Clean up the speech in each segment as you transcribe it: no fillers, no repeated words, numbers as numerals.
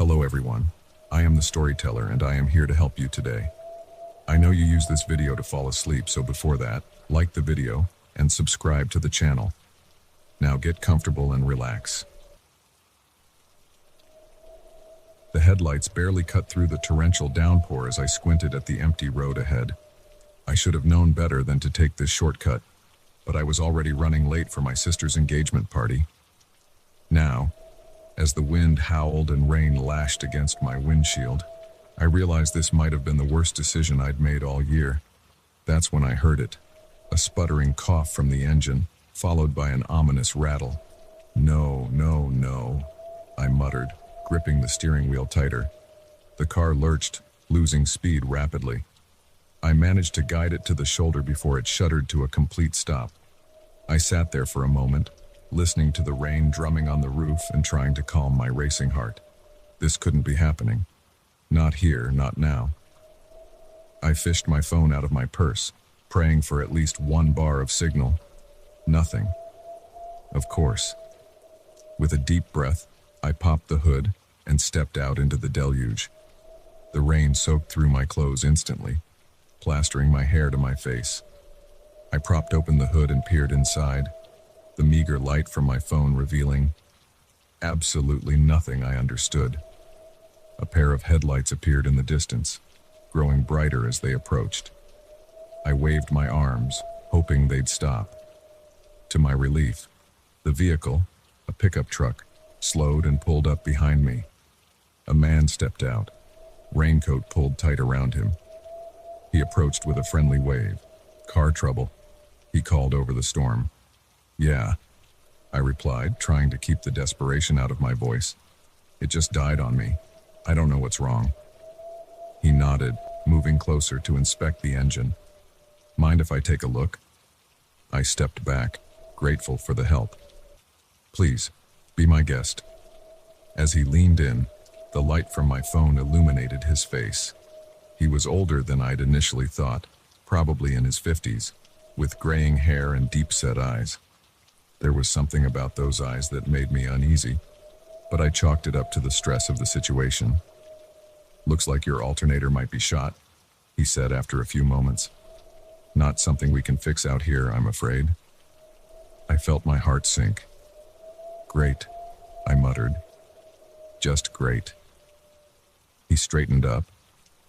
Hello everyone, I am the storyteller and I am here to help you today. I know you use this video to fall asleep, so before that, like the video and subscribe to the channel. Now get comfortable and relax. The headlights barely cut through the torrential downpour as I squinted at the empty road ahead. I should have known better than to take this shortcut, but I was already running late for my sister's engagement party. Now, as the wind howled and rain lashed against my windshield, I realized this might have been the worst decision I'd made all year. That's when I heard it, a sputtering cough from the engine, followed by an ominous rattle. No, no, no, I muttered, gripping the steering wheel tighter. The car lurched, losing speed rapidly. I managed to guide it to the shoulder before it shuddered to a complete stop. I sat there for a moment, listening to the rain drumming on the roof and trying to calm my racing heart. This couldn't be happening. Not here, not now. I fished my phone out of my purse, praying for at least one bar of signal. Nothing. Of course. With a deep breath, I popped the hood and stepped out into the deluge. The rain soaked through my clothes instantly, plastering my hair to my face. I propped open the hood and peered inside, the meager light from my phone revealing absolutely nothing I understood. A pair of headlights appeared in the distance, growing brighter as they approached. I waved my arms, hoping they'd stop. To my relief, the vehicle, a pickup truck, slowed and pulled up behind me. A man stepped out, raincoat pulled tight around him. He approached with a friendly wave. "Car trouble," he called over the storm. "Yeah," I replied, trying to keep the desperation out of my voice. "It just died on me. I don't know what's wrong." He nodded, moving closer to inspect the engine. "Mind if I take a look?" I stepped back, grateful for the help. "Please, be my guest." As he leaned in, the light from my phone illuminated his face. He was older than I'd initially thought, probably in his 50s, with graying hair and deep-set eyes. There was something about those eyes that made me uneasy, but I chalked it up to the stress of the situation. "Looks like your alternator might be shot," he said after a few moments. "Not something we can fix out here, I'm afraid." I felt my heart sink. "Great," I muttered. "Just great." He straightened up,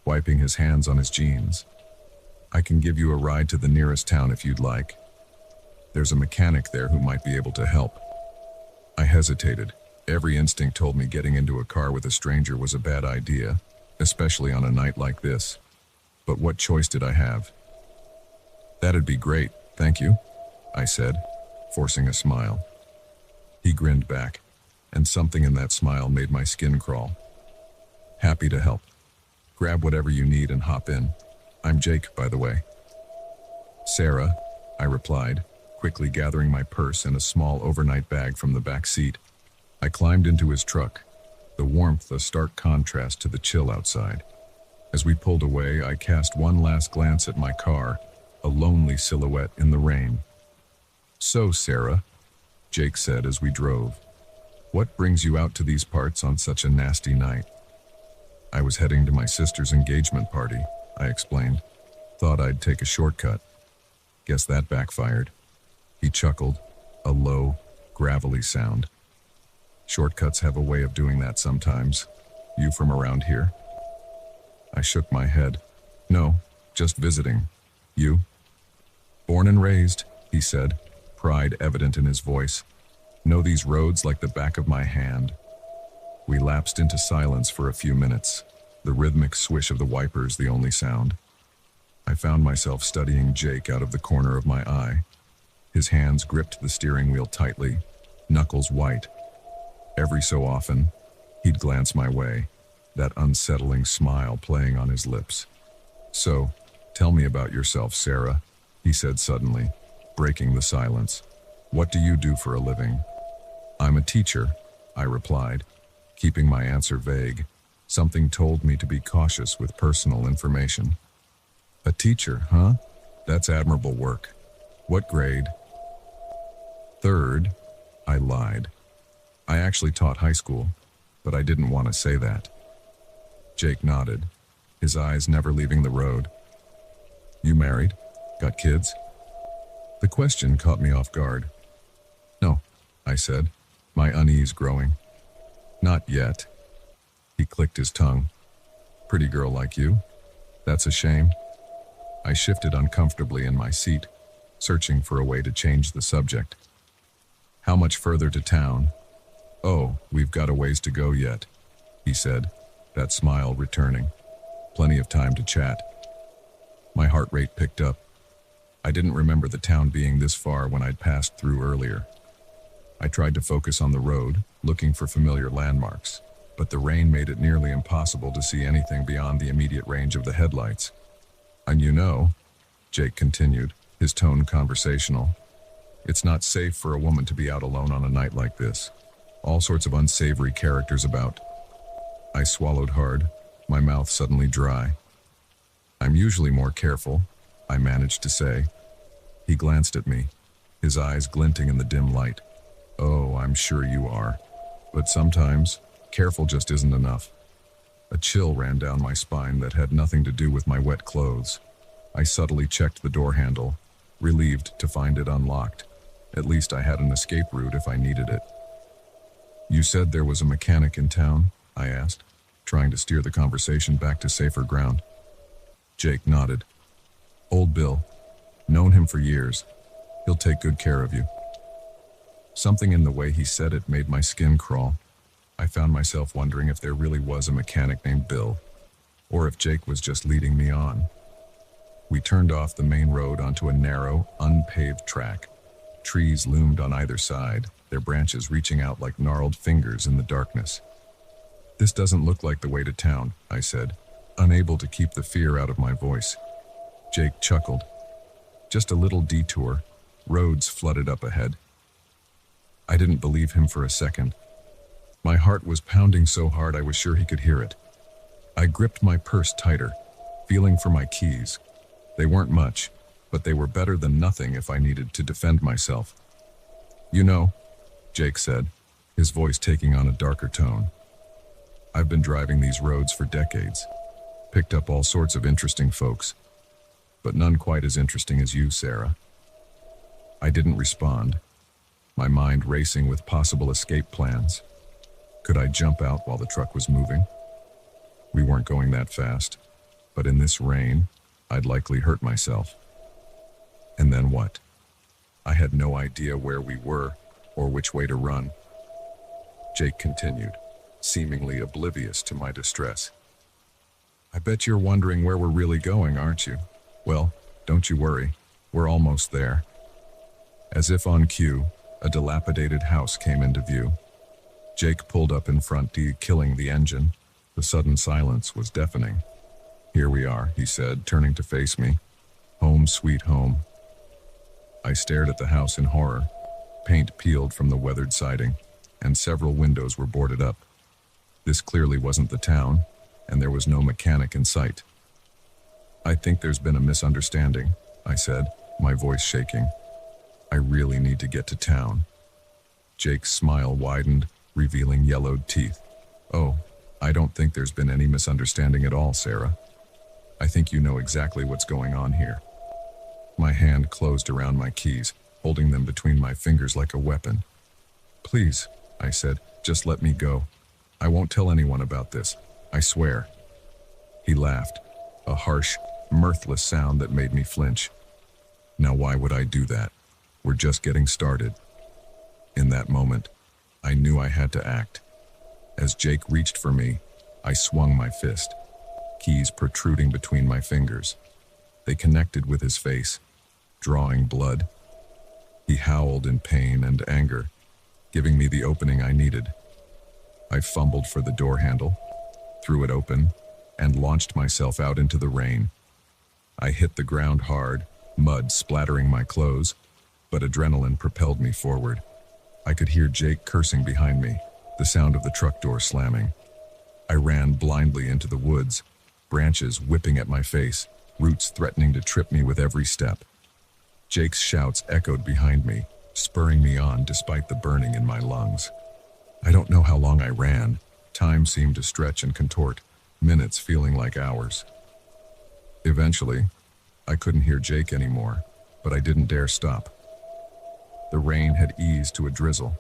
wiping his hands on his jeans. "I can give you a ride to the nearest town if you'd like. There's a mechanic there who might be able to help." I hesitated. Every instinct told me getting into a car with a stranger was a bad idea, especially on a night like this. But what choice did I have? "That'd be great, thank you," I said, forcing a smile. He grinned back, and something in that smile made my skin crawl. "Happy to help. Grab whatever you need and hop in. I'm Jake, by the way." "Sarah," I replied, quickly gathering my purse and a small overnight bag from the back seat. I climbed into his truck, the warmth a stark contrast to the chill outside. As we pulled away, I cast one last glance at my car, a lonely silhouette in the rain. "So, Sarah," Jake said as we drove, "what brings you out to these parts on such a nasty night?" "I was heading to my sister's engagement party," I explained. "Thought I'd take a shortcut. Guess that backfired." He chuckled, a low, gravelly sound. "Shortcuts have a way of doing that sometimes. You from around here?" I shook my head. "No, just visiting. You?" "Born and raised," he said, pride evident in his voice. "Know these roads like the back of my hand." We lapsed into silence for a few minutes, the rhythmic swish of the wipers the only sound. I found myself studying Jake out of the corner of my eye. His hands gripped the steering wheel tightly, knuckles white. Every so often, he'd glance my way, that unsettling smile playing on his lips. "So, tell me about yourself, Sarah," he said suddenly, breaking the silence. "What do you do for a living?" "I'm a teacher," I replied, keeping my answer vague. Something told me to be cautious with personal information. "A teacher, huh? That's admirable work. What grade?" "Third," I lied. I actually taught high school. but I didn't want to say that. Jake nodded, his eyes never leaving the road. You married? Got kids? The question caught me off guard. No, I said, my unease growing. Not yet. He clicked his tongue. Pretty girl like you? That's a shame. I shifted uncomfortably in my seat, searching for a way to change the subject. How much further to town? Oh, we've got a ways to go yet, he said, that smile returning. Plenty of time to chat. My heart rate picked up. I didn't remember the town being this far when I'd passed through earlier. I tried to focus on the road, looking for familiar landmarks, but the rain made it nearly impossible to see anything beyond the immediate range of the headlights. And you know, Jake continued, his tone conversational, it's not safe for a woman to be out alone on a night like this. All sorts of unsavory characters about. I swallowed hard, my mouth suddenly dry. I'm usually more careful, I managed to say. He glanced at me, his eyes glinting in the dim light. Oh, I'm sure you are. But sometimes, careful just isn't enough. A chill ran down my spine that had nothing to do with my wet clothes. I subtly checked the door handle, relieved to find it unlocked. At least I had an escape route if I needed it. You said there was a mechanic in town? I asked, trying to steer the conversation back to safer ground. Jake nodded. Old Bill. Known him for years. He'll take good care of you. Something in the way he said it made my skin crawl. I found myself wondering if there really was a mechanic named Bill, or if Jake was just leading me on. We turned off the main road onto a narrow, unpaved track. Trees loomed on either side, their branches reaching out like gnarled fingers in the darkness. This doesn't look like the way to town, I said, unable to keep the fear out of my voice. Jake chuckled. Just a little detour, roads flooded up ahead. I didn't believe him for a second. My heart was pounding so hard I was sure he could hear it. I gripped my purse tighter, feeling for my keys. They weren't much, but they were better than nothing if I needed to defend myself. You know, Jake said, his voice taking on a darker tone. I've been driving these roads for decades, picked up all sorts of interesting folks, but none quite as interesting as you, Sarah. I didn't respond, my mind racing with possible escape plans. Could I jump out while the truck was moving? We weren't going that fast, but in this rain, I'd likely hurt myself. And then what? I had no idea where we were or which way to run. Jake continued, seemingly oblivious to my distress. I bet you're wondering where we're really going, aren't you? Well, don't you worry, we're almost there. As if on cue, a dilapidated house came into view. Jake pulled up in front, killing the engine. The sudden silence was deafening. Here we are, he said, turning to face me. Home sweet home. I stared at the house in horror. Paint peeled from the weathered siding, and several windows were boarded up. This clearly wasn't the town, and there was no mechanic in sight. I think there's been a misunderstanding, I said, my voice shaking. I really need to get to town. Jake's smile widened, revealing yellowed teeth. Oh, I don't think there's been any misunderstanding at all, Sarah. I think you know exactly what's going on here. My hand closed around my keys, holding them between my fingers like a weapon. Please, I said, just let me go. I won't tell anyone about this, I swear. He laughed, a harsh, mirthless sound that made me flinch. Now why would I do that? We're just getting started. In that moment, I knew I had to act. As Jake reached for me, I swung my fist, keys protruding between my fingers. They connected with his face, drawing blood. He howled in pain and anger, giving me the opening I needed. I fumbled for the door handle, threw it open, and launched myself out into the rain. I hit the ground hard, mud splattering my clothes, but adrenaline propelled me forward. I could hear Jake cursing behind me, the sound of the truck door slamming. I ran blindly into the woods, branches whipping at my face, roots threatening to trip me with every step. Jake's shouts echoed behind me, spurring me on despite the burning in my lungs. I don't know how long I ran, Time seemed to stretch and contort, minutes feeling like hours. Eventually, I couldn't hear Jake anymore, but I didn't dare stop. The rain had eased to a drizzle,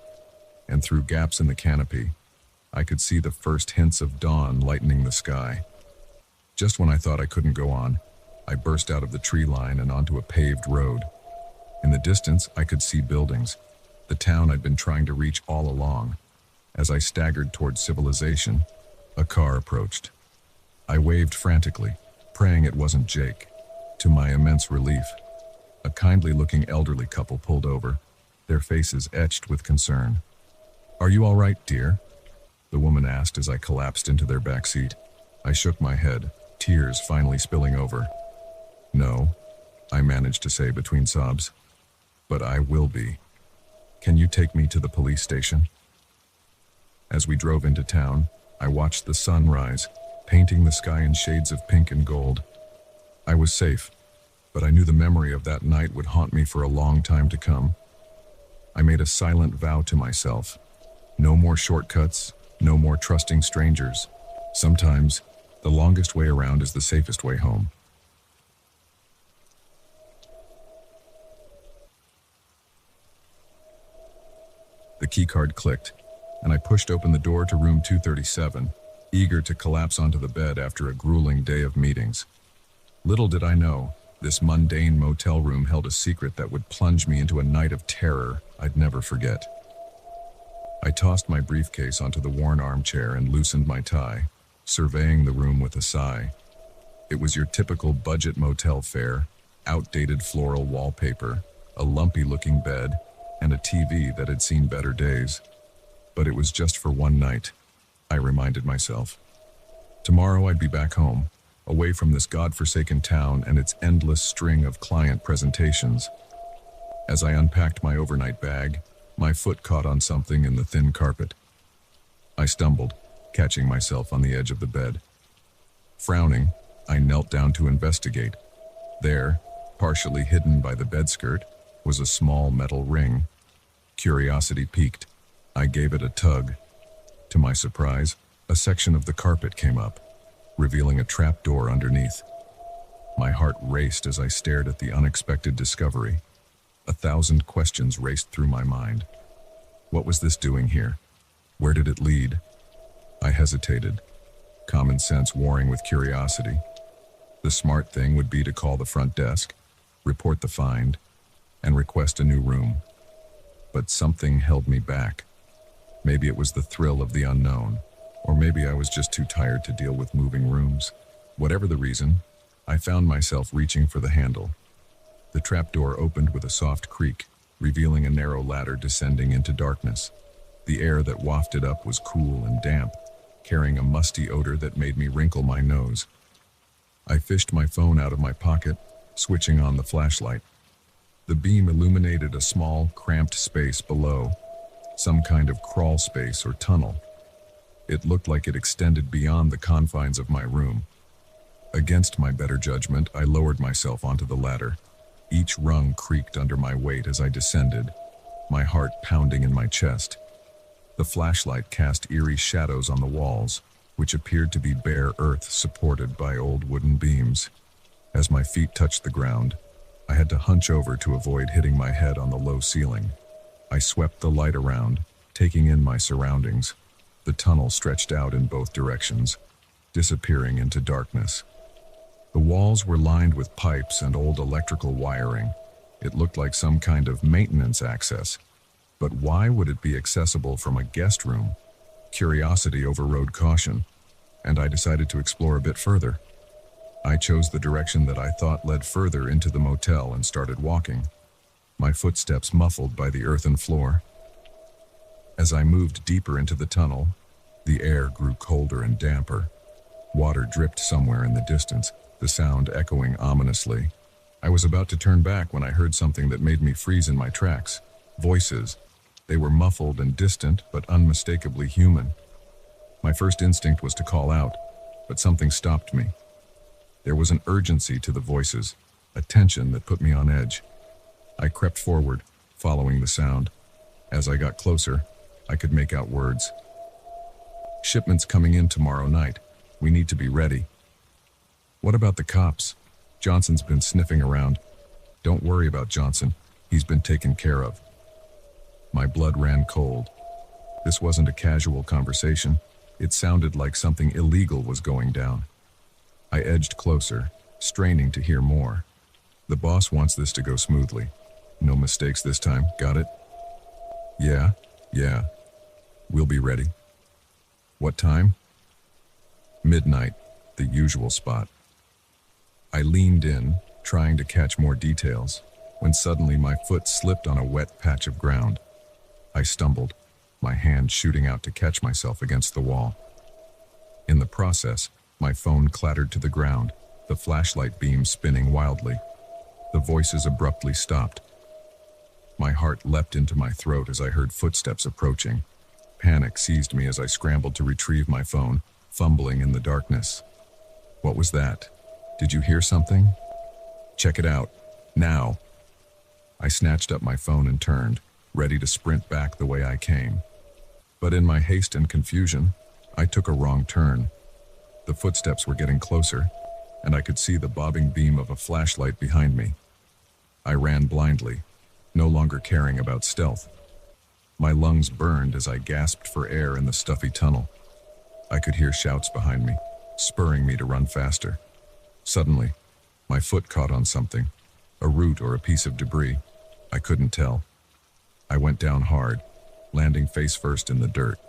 and through gaps in the canopy, I could see the first hints of dawn lightening the sky. Just when I thought I couldn't go on, I burst out of the tree line and onto a paved road. In the distance, I could see buildings, the town I'd been trying to reach all along. As I staggered towards civilization, a car approached. I waved frantically, praying it wasn't Jake. To my immense relief, a kindly-looking elderly couple pulled over, their faces etched with concern. "Are you all right, dear?" the woman asked as I collapsed into their back seat. I shook my head, tears finally spilling over. "No," I managed to say between sobs, "but I will be. Can you take me to the police station?" As we drove into town, I watched the sun rise, painting the sky in shades of pink and gold. I was safe, but I knew the memory of that night would haunt me for a long time to come. I made a silent vow to myself. No more shortcuts, no more trusting strangers. Sometimes, the longest way around is the safest way home. The keycard clicked, and I pushed open the door to room 237, eager to collapse onto the bed after a grueling day of meetings. Little did I know, this mundane motel room held a secret that would plunge me into a night of terror I'd never forget. I tossed my briefcase onto the worn armchair and loosened my tie, surveying the room with a sigh. It was your typical budget motel fare, outdated floral wallpaper, a lumpy-looking bed, and a TV that had seen better days. But it was just for one night, I reminded myself. Tomorrow I'd be back home, away from this godforsaken town and its endless string of client presentations. As I unpacked my overnight bag, my foot caught on something in the thin carpet. I stumbled, catching myself on the edge of the bed. Frowning, I knelt down to investigate. There, partially hidden by the bedskirt, was a small metal ring. Curiosity piqued. I gave it a tug. To my surprise, a section of the carpet came up, revealing a trapdoor underneath. My heart raced as I stared at the unexpected discovery. 1,000 questions raced through my mind. What was this doing here? Where did it lead? I hesitated, common sense warring with curiosity. The smart thing would be to call the front desk, report the find, and request a new room. But something held me back. Maybe it was the thrill of the unknown, or maybe I was just too tired to deal with moving rooms. Whatever the reason, I found myself reaching for the handle. The trapdoor opened with a soft creak, revealing a narrow ladder descending into darkness. The air that wafted up was cool and damp, carrying a musty odor that made me wrinkle my nose. I fished my phone out of my pocket, switching on the flashlight. The beam illuminated a small, cramped space below, some kind of crawl space or tunnel. It looked like it extended beyond the confines of my room. Against my better judgment, I lowered myself onto the ladder. Each rung creaked under my weight as I descended, my heart pounding in my chest. The flashlight cast eerie shadows on the walls, which appeared to be bare earth supported by old wooden beams. As my feet touched the ground, I had to hunch over to avoid hitting my head on the low ceiling. I swept the light around, taking in my surroundings. The tunnel stretched out in both directions, disappearing into darkness. The walls were lined with pipes and old electrical wiring. It looked like some kind of maintenance access. But why would it be accessible from a guest room? Curiosity overrode caution, and I decided to explore a bit further. I chose the direction that I thought led further into the motel and started walking, my footsteps muffled by the earthen floor. As I moved deeper into the tunnel, the air grew colder and damper. Water dripped somewhere in the distance, the sound echoing ominously. I was about to turn back when I heard something that made me freeze in my tracks. Voices. They were muffled and distant, but unmistakably human. My first instinct was to call out, but something stopped me. There was an urgency to the voices, a tension that put me on edge. I crept forward, following the sound. As I got closer, I could make out words. Shipment's coming in tomorrow night. We need to be ready. What about the cops? Johnson's been sniffing around. Don't worry about Johnson. He's been taken care of. My blood ran cold. This wasn't a casual conversation. It sounded like something illegal was going down. I edged closer, straining to hear more. The boss wants this to go smoothly. No mistakes this time, got it? Yeah. We'll be ready. What time? Midnight, the usual spot. I leaned in, trying to catch more details, when suddenly my foot slipped on a wet patch of ground. I stumbled, my hand shooting out to catch myself against the wall. In the process, my phone clattered to the ground, the flashlight beam spinning wildly. The voices abruptly stopped. My heart leapt into my throat as I heard footsteps approaching. Panic seized me as I scrambled to retrieve my phone, fumbling in the darkness. What was that? Did you hear something? Check it out. Now. I snatched up my phone and turned, ready to sprint back the way I came. But in my haste and confusion, I took a wrong turn. The footsteps were getting closer, and I could see the bobbing beam of a flashlight behind me. I ran blindly, no longer caring about stealth. My lungs burned as I gasped for air in the stuffy tunnel. I could hear shouts behind me, spurring me to run faster. Suddenly, my foot caught on something, a root or a piece of debris. I couldn't tell. I went down hard, landing face first in the dirt.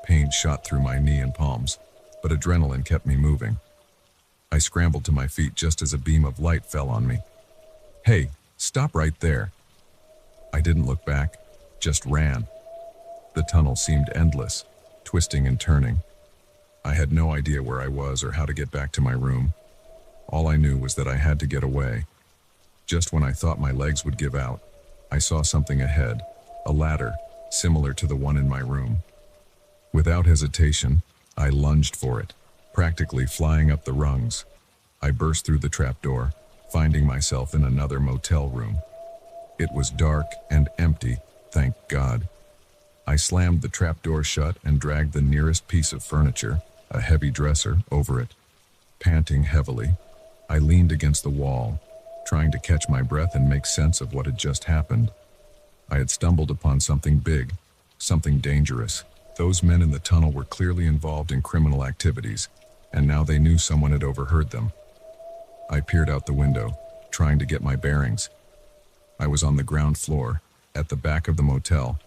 Pain shot through my knee and palms, but adrenaline kept me moving. I scrambled to my feet just as a beam of light fell on me. Hey, stop right there. I didn't look back, just ran. The tunnel seemed endless, twisting and turning. I had no idea where I was or how to get back to my room. All I knew was that I had to get away. Just when I thought my legs would give out, I saw something ahead, a ladder, similar to the one in my room. Without hesitation, I lunged for it, practically flying up the rungs. I burst through the trapdoor, finding myself in another motel room. It was dark and empty, thank God. I slammed the trapdoor shut and dragged the nearest piece of furniture, a heavy dresser, over it. Panting heavily, I leaned against the wall, trying to catch my breath and make sense of what had just happened. I had stumbled upon something big, something dangerous. Those men in the tunnel were clearly involved in criminal activities, and now they knew someone had overheard them. I peered out the window, trying to get my bearings. I was on the ground floor, at the back of the motel.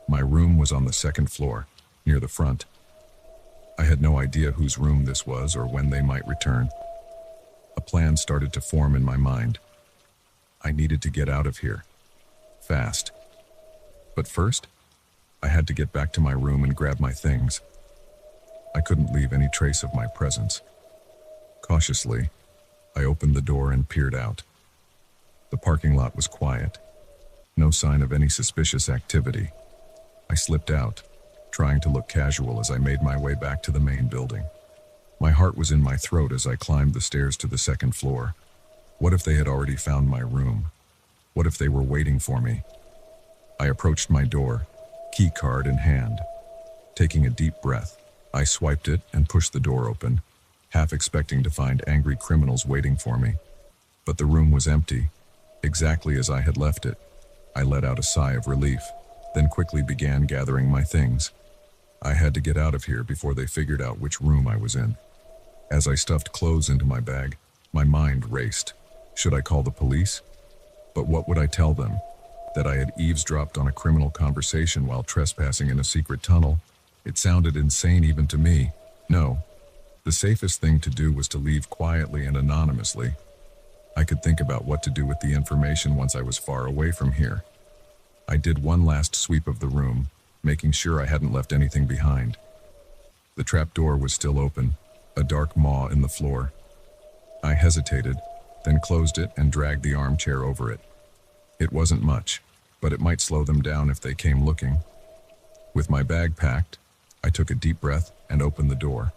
My room was on the second floor, near the front. I had no idea whose room this was or when they might return. A plan started to form in my mind. I needed to get out of here. Fast. But first, I had to get back to my room and grab my things. I couldn't leave any trace of my presence. Cautiously, I opened the door and peered out. The parking lot was quiet. No sign of any suspicious activity. I slipped out, trying to look casual as I made my way back to the main building. My heart was in my throat as I climbed the stairs to the second floor. What if they had already found my room? What if they were waiting for me? I approached my door, key card in hand. Taking a deep breath, I swiped it and pushed the door open, half expecting to find angry criminals waiting for me. But the room was empty, exactly as I had left it. I let out a sigh of relief, then quickly began gathering my things. I had to get out of here before they figured out which room I was in. As I stuffed clothes into my bag, my mind raced. Should I call the police? But what would I tell them? That I had eavesdropped on a criminal conversation while trespassing in a secret tunnel? It sounded insane even to me. No. The safest thing to do was to leave quietly and anonymously. I could think about what to do with the information once I was far away from here. I did one last sweep of the room, making sure I hadn't left anything behind. The trapdoor was still open, a dark maw in the floor. I hesitated, then closed it and dragged the armchair over it. It wasn't much, but it might slow them down if they came looking. With my bag packed, I took a deep breath and opened the door.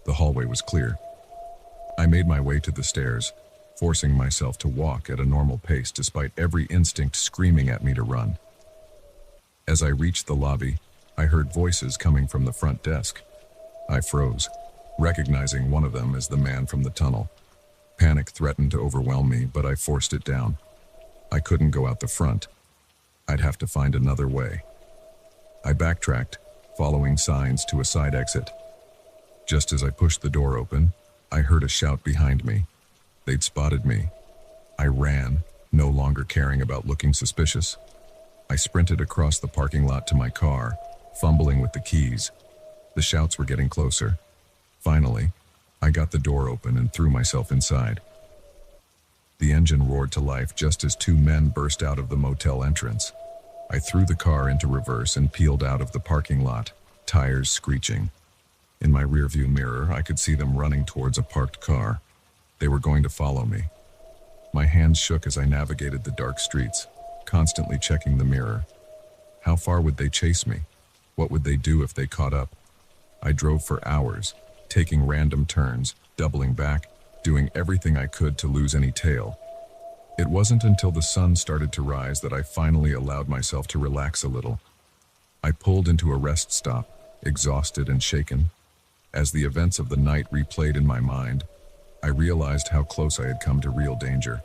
The hallway was clear. I made my way to the stairs, forcing myself to walk at a normal pace despite every instinct screaming at me to run. As I reached the lobby, I heard voices coming from the front desk. I froze, recognizing one of them as the man from the tunnel. Panic threatened to overwhelm me, but I forced it down. I couldn't go out the front. I'd have to find another way. I backtracked, following signs to a side exit. Just as I pushed the door open, I heard a shout behind me. They'd spotted me. I ran, no longer caring about looking suspicious. I sprinted across the parking lot to my car, fumbling with the keys. The shouts were getting closer. Finally, I got the door open and threw myself inside. The engine roared to life just as two men burst out of the motel entrance. I threw the car into reverse and peeled out of the parking lot, tires screeching. In my rearview mirror, I could see them running towards a parked car. They were going to follow me. My hands shook as I navigated the dark streets, constantly checking the mirror. How far would they chase me? What would they do if they caught up? I drove for hours, taking random turns, doubling back, doing everything I could to lose any tail. It wasn't until the sun started to rise that I finally allowed myself to relax a little. I pulled into a rest stop, exhausted and shaken. As the events of the night replayed in my mind, I realized how close I had come to real danger.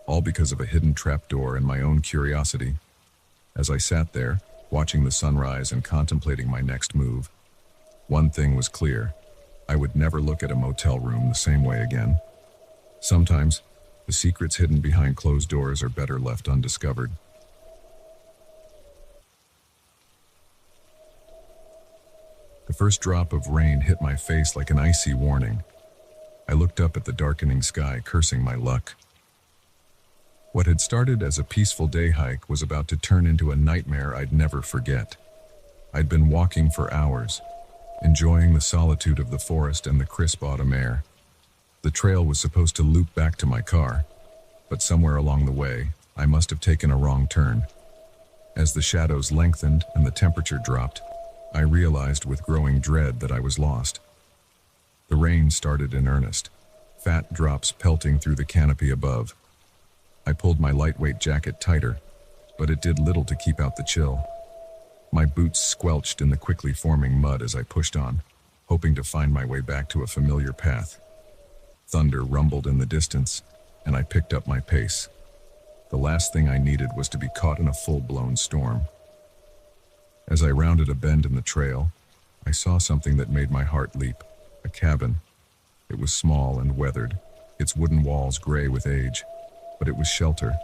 All because of a hidden trapdoor and my own curiosity. As I sat there, watching the sunrise and contemplating my next move, one thing was clear. I would never look at a motel room the same way again. Sometimes, the secrets hidden behind closed doors are better left undiscovered. The first drop of rain hit my face like an icy warning. I looked up at the darkening sky, cursing my luck. What had started as a peaceful day hike was about to turn into a nightmare I'd never forget. I'd been walking for hours, enjoying the solitude of the forest and the crisp autumn air. The trail was supposed to loop back to my car, but somewhere along the way, I must have taken a wrong turn. As the shadows lengthened and the temperature dropped, I realized with growing dread that I was lost. The rain started in earnest, fat drops pelting through the canopy above. I pulled my lightweight jacket tighter, but it did little to keep out the chill. My boots squelched in the quickly forming mud as I pushed on, hoping to find my way back to a familiar path. Thunder rumbled in the distance, and I picked up my pace. The last thing I needed was to be caught in a full-blown storm. As I rounded a bend in the trail, I saw something that made my heart leap. A cabin. It was small and weathered, its wooden walls gray with age, but it was shelter,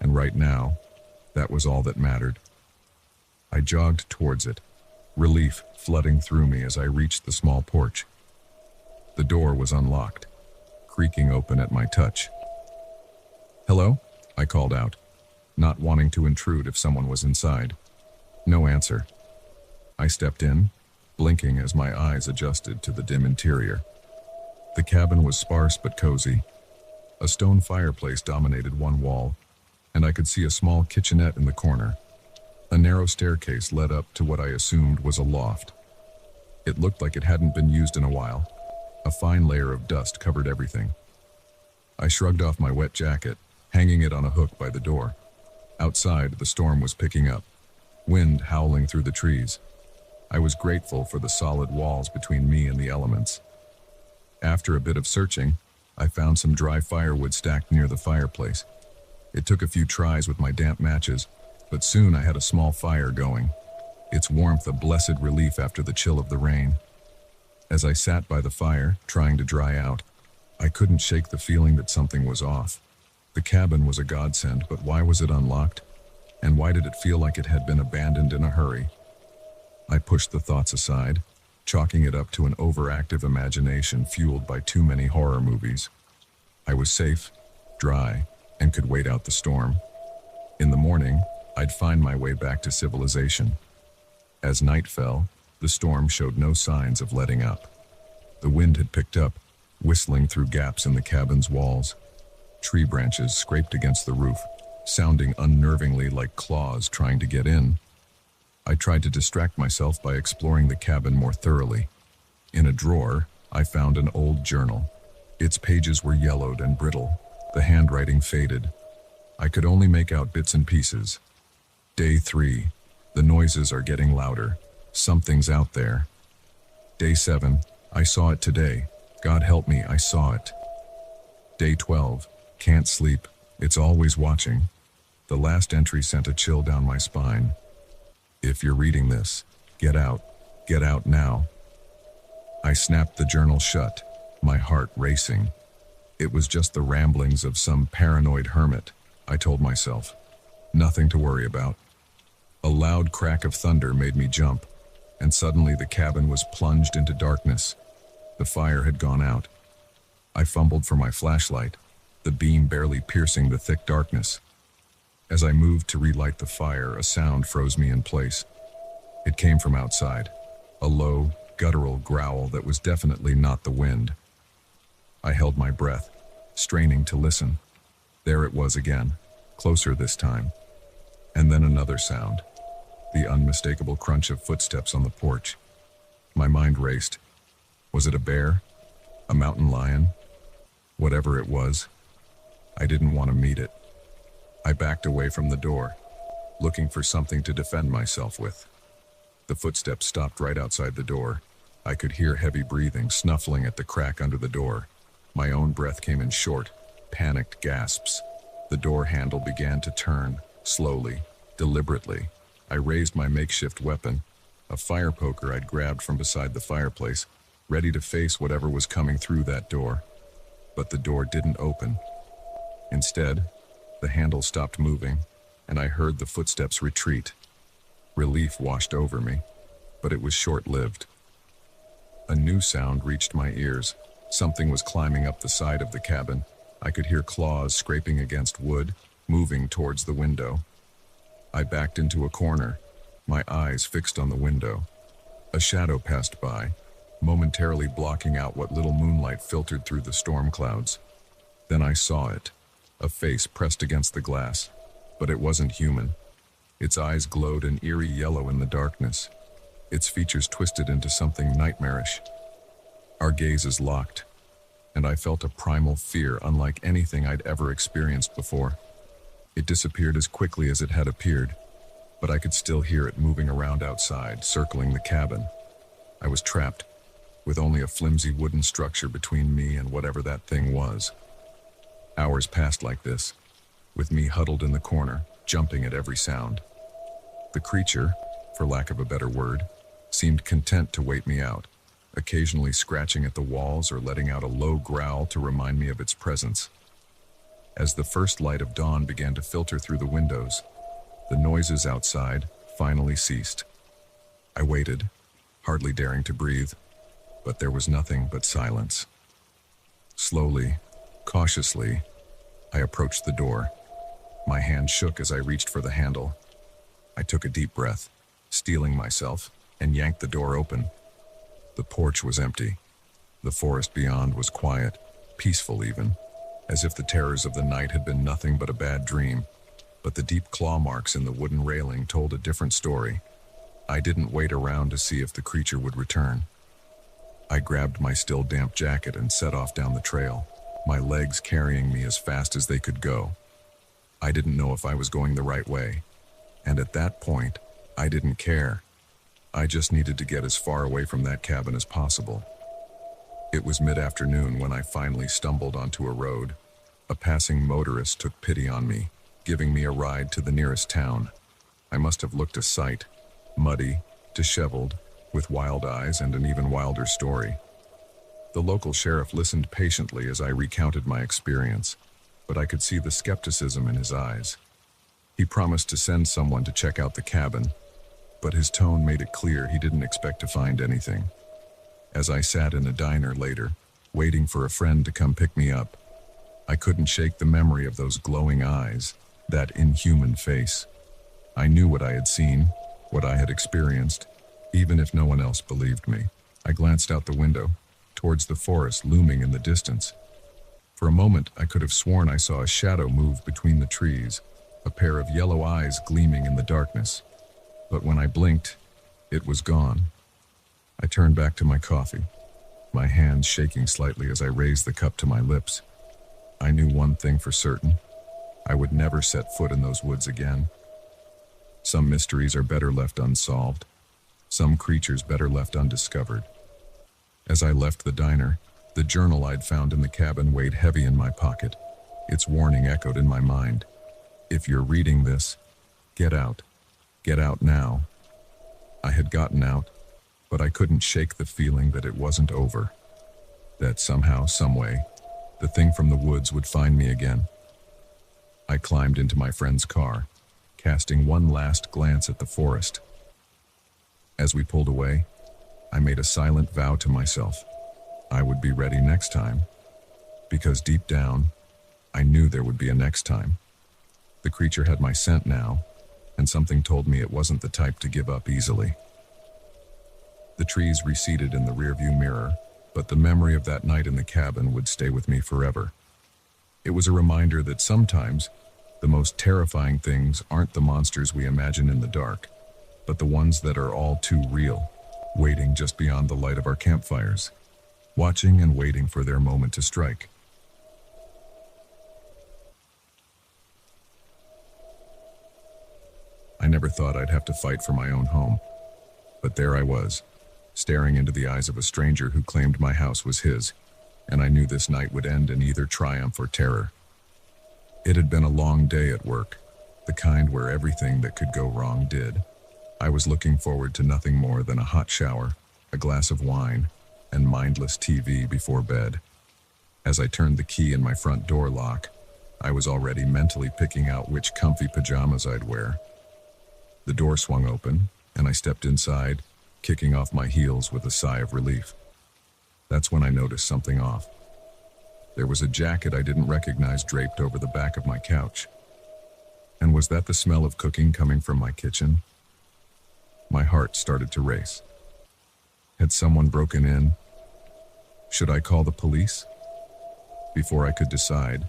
and right now, that was all that mattered. I jogged towards it, relief flooding through me as I reached the small porch. The door was unlocked, creaking open at my touch. "Hello?" I called out, not wanting to intrude if someone was inside. No answer. I stepped in, blinking as my eyes adjusted to the dim interior. The cabin was sparse but cozy. A stone fireplace dominated one wall, and I could see a small kitchenette in the corner. A narrow staircase led up to what I assumed was a loft. It looked like it hadn't been used in a while. A fine layer of dust covered everything. I shrugged off my wet jacket, hanging it on a hook by the door. Outside, the storm was picking up, wind howling through the trees. I was grateful for the solid walls between me and the elements. After a bit of searching, I found some dry firewood stacked near the fireplace. It took a few tries with my damp matches, but soon I had a small fire going, its warmth a blessed relief after the chill of the rain. As I sat by the fire, trying to dry out, I couldn't shake the feeling that something was off. The cabin was a godsend, but why was it unlocked? And why did it feel like it had been abandoned in a hurry? I pushed the thoughts aside, chalking it up to an overactive imagination fueled by too many horror movies. I was safe, dry, and could wait out the storm. In the morning, I'd find my way back to civilization. As night fell, the storm showed no signs of letting up. The wind had picked up, whistling through gaps in the cabin's walls. Tree branches scraped against the roof, sounding unnervingly like claws trying to get in. I tried to distract myself by exploring the cabin more thoroughly. In a drawer, I found an old journal. Its pages were yellowed and brittle, the handwriting faded. I could only make out bits and pieces. Day 3. The noises are getting louder. Something's out there. Day 7, I saw it today. God help me, I saw it. Day 12, can't sleep. It's always watching. The last entry sent a chill down my spine. If you're reading this, get out. Get out now. I snapped the journal shut, my heart racing. It was just the ramblings of some paranoid hermit, I told myself. Nothing to worry about. A loud crack of thunder made me jump, and suddenly the cabin was plunged into darkness. The fire had gone out. I fumbled for my flashlight, the beam barely piercing the thick darkness. As I moved to relight the fire, a sound froze me in place. It came from outside, a low, guttural growl that was definitely not the wind. I held my breath, straining to listen. There it was again, closer this time. And then another sound, the unmistakable crunch of footsteps on the porch. My mind raced. Was it a bear? A mountain lion? Whatever it was, I didn't want to meet it. I backed away from the door, looking for something to defend myself with. The footsteps stopped right outside the door. I could hear heavy breathing, snuffling at the crack under the door. My own breath came in short, panicked gasps. The door handle began to turn, slowly, deliberately. I raised my makeshift weapon, a fire poker I'd grabbed from beside the fireplace, ready to face whatever was coming through that door. But the door didn't open. Instead, the handle stopped moving, and I heard the footsteps retreat. Relief washed over me, but it was short-lived. A new sound reached my ears. Something was climbing up the side of the cabin. I could hear claws scraping against wood, moving towards the window. I backed into a corner, my eyes fixed on the window. A shadow passed by, momentarily blocking out what little moonlight filtered through the storm clouds. Then I saw it, a face pressed against the glass, but it wasn't human. Its eyes glowed an eerie yellow in the darkness, its features twisted into something nightmarish. Our gazes locked, and I felt a primal fear unlike anything I'd ever experienced before. It disappeared as quickly as it had appeared, but I could still hear it moving around outside, circling the cabin. I was trapped, with only a flimsy wooden structure between me and whatever that thing was. Hours passed like this, with me huddled in the corner, jumping at every sound. The creature, for lack of a better word, seemed content to wait me out, occasionally scratching at the walls or letting out a low growl to remind me of its presence. As the first light of dawn began to filter through the windows, the noises outside finally ceased. I waited, hardly daring to breathe, but there was nothing but silence. Slowly, cautiously, I approached the door. My hand shook as I reached for the handle. I took a deep breath, steeling myself, and yanked the door open. The porch was empty. The forest beyond was quiet, peaceful even, as if the terrors of the night had been nothing but a bad dream. But the deep claw marks in the wooden railing told a different story. I didn't wait around to see if the creature would return. I grabbed my still damp jacket and set off down the trail, my legs carrying me as fast as they could go. I didn't know if I was going the right way, and at that point, I didn't care. I just needed to get as far away from that cabin as possible. It was mid-afternoon when I finally stumbled onto a road. A passing motorist took pity on me, giving me a ride to the nearest town. I must have looked a sight, muddy, disheveled, with wild eyes and an even wilder story. The local sheriff listened patiently as I recounted my experience, but I could see the skepticism in his eyes. He promised to send someone to check out the cabin, but his tone made it clear he didn't expect to find anything. As I sat in a diner later, waiting for a friend to come pick me up, I couldn't shake the memory of those glowing eyes, that inhuman face. I knew what I had seen, what I had experienced, even if no one else believed me. I glanced out the window, towards the forest looming in the distance. For a moment, I could have sworn I saw a shadow move between the trees, a pair of yellow eyes gleaming in the darkness. But when I blinked, it was gone. I turned back to my coffee, my hands shaking slightly as I raised the cup to my lips. I knew one thing for certain. I would never set foot in those woods again. Some mysteries are better left unsolved. Some creatures better left undiscovered. As I left the diner, the journal I'd found in the cabin weighed heavy in my pocket. Its warning echoed in my mind. If you're reading this, get out. Get out now. I had gotten out, but I couldn't shake the feeling that it wasn't over. That somehow, someway, the thing from the woods would find me again. I climbed into my friend's car, casting one last glance at the forest. As we pulled away, I made a silent vow to myself. I would be ready next time, because deep down, I knew there would be a next time. The creature had my scent now, and something told me it wasn't the type to give up easily. The trees receded in the rearview mirror, but the memory of that night in the cabin would stay with me forever. It was a reminder that sometimes the most terrifying things aren't the monsters we imagine in the dark, but the ones that are all too real, waiting just beyond the light of our campfires, watching and waiting for their moment to strike. I never thought I'd have to fight for my own home, but there I was, staring into the eyes of a stranger who claimed my house was his, and I knew this night would end in either triumph or terror. It had been a long day at work, the kind where everything that could go wrong did. I was looking forward to nothing more than a hot shower, a glass of wine, and mindless TV before bed. As I turned the key in my front door lock, I was already mentally picking out which comfy pajamas I'd wear. The door swung open, and I stepped inside, kicking off my heels with a sigh of relief. That's when I noticed something off. There was a jacket I didn't recognize draped over the back of my couch. And was that the smell of cooking coming from my kitchen? My heart started to race. Had someone broken in? Should I call the police? Before I could decide,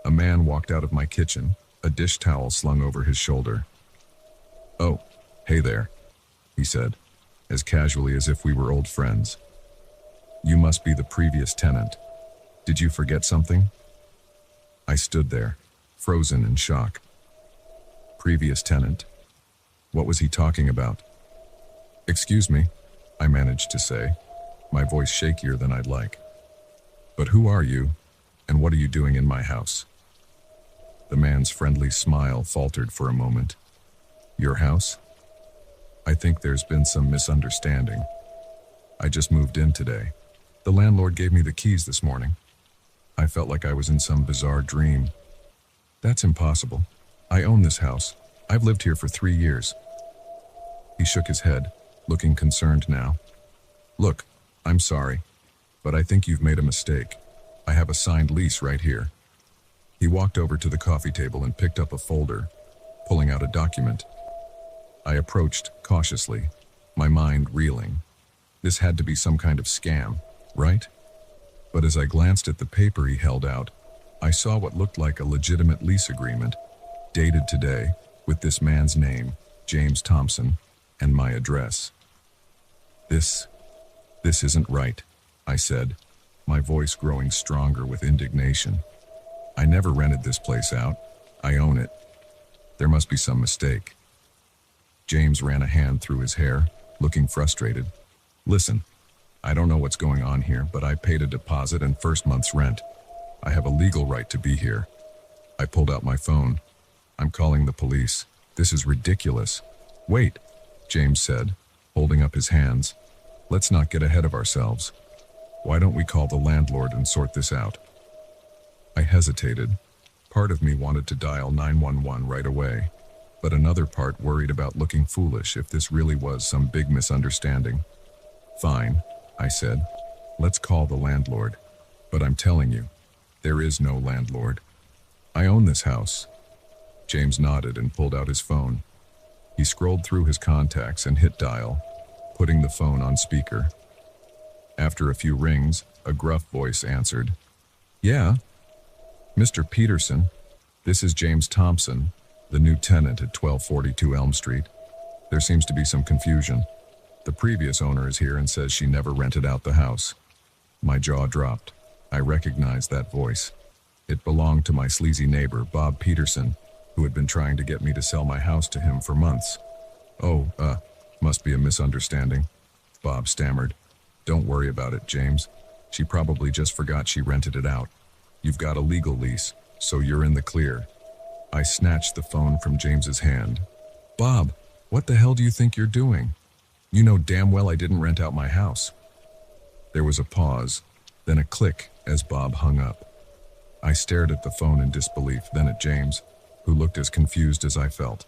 a man walked out of my kitchen, a dish towel slung over his shoulder. "Oh, hey there," he said, as casually as if we were old friends. "You must be the previous tenant. Did you forget something?" I stood there, frozen in shock. Previous tenant? What was he talking about? "Excuse me," I managed to say, my voice shakier than I'd like. "But who are you, and what are you doing in my house?" The man's friendly smile faltered for a moment. "Your house? I think there's been some misunderstanding. I just moved in today. The landlord gave me the keys this morning. I felt like I was in some bizarre dream." "That's impossible. I own this house. I've lived here for 3 years. He shook his head, looking concerned now. "Look, I'm sorry, but I think you've made a mistake. I have a signed lease right here." He walked over to the coffee table and picked up a folder, pulling out a document. I approached cautiously, my mind reeling. This had to be some kind of scam, right? But as I glanced at the paper he held out, I saw what looked like a legitimate lease agreement, dated today, with this man's name, James Thompson, and my address. This isn't right," I said, my voice growing stronger with indignation. "I never rented this place out. I own it. There must be some mistake." James ran a hand through his hair, looking frustrated. "Listen, I don't know what's going on here, but I paid a deposit and first month's rent. I have a legal right to be here." I pulled out my phone. "I'm calling the police. This is ridiculous." "Wait," James said, holding up his hands. "Let's not get ahead of ourselves. Why don't we call the landlord and sort this out?" I hesitated. Part of me wanted to dial 911 right away, but another part worried about looking foolish if this really was some big misunderstanding. "Fine," I said. "Let's call the landlord. But I'm telling you, there is no landlord. I own this house." James nodded and pulled out his phone. He scrolled through his contacts and hit dial, putting the phone on speaker. After a few rings, a gruff voice answered. "Yeah? Mr. Peterson, this is James Thompson, the new tenant at 1242 Elm Street. There seems to be some confusion. The previous owner is here and says she never rented out the house." My jaw dropped. I recognized that voice. It belonged to my sleazy neighbor, Bob Peterson, who had been trying to get me to sell my house to him for months. "Oh, must be a misunderstanding," Bob stammered. "Don't worry about it, James. She probably just forgot she rented it out. You've got a legal lease, so you're in the clear." I snatched the phone from James's hand. "Bob, what the hell do you think you're doing? You know damn well I didn't rent out my house." There was a pause, then a click as Bob hung up. I stared at the phone in disbelief, then at James, who looked as confused as I felt.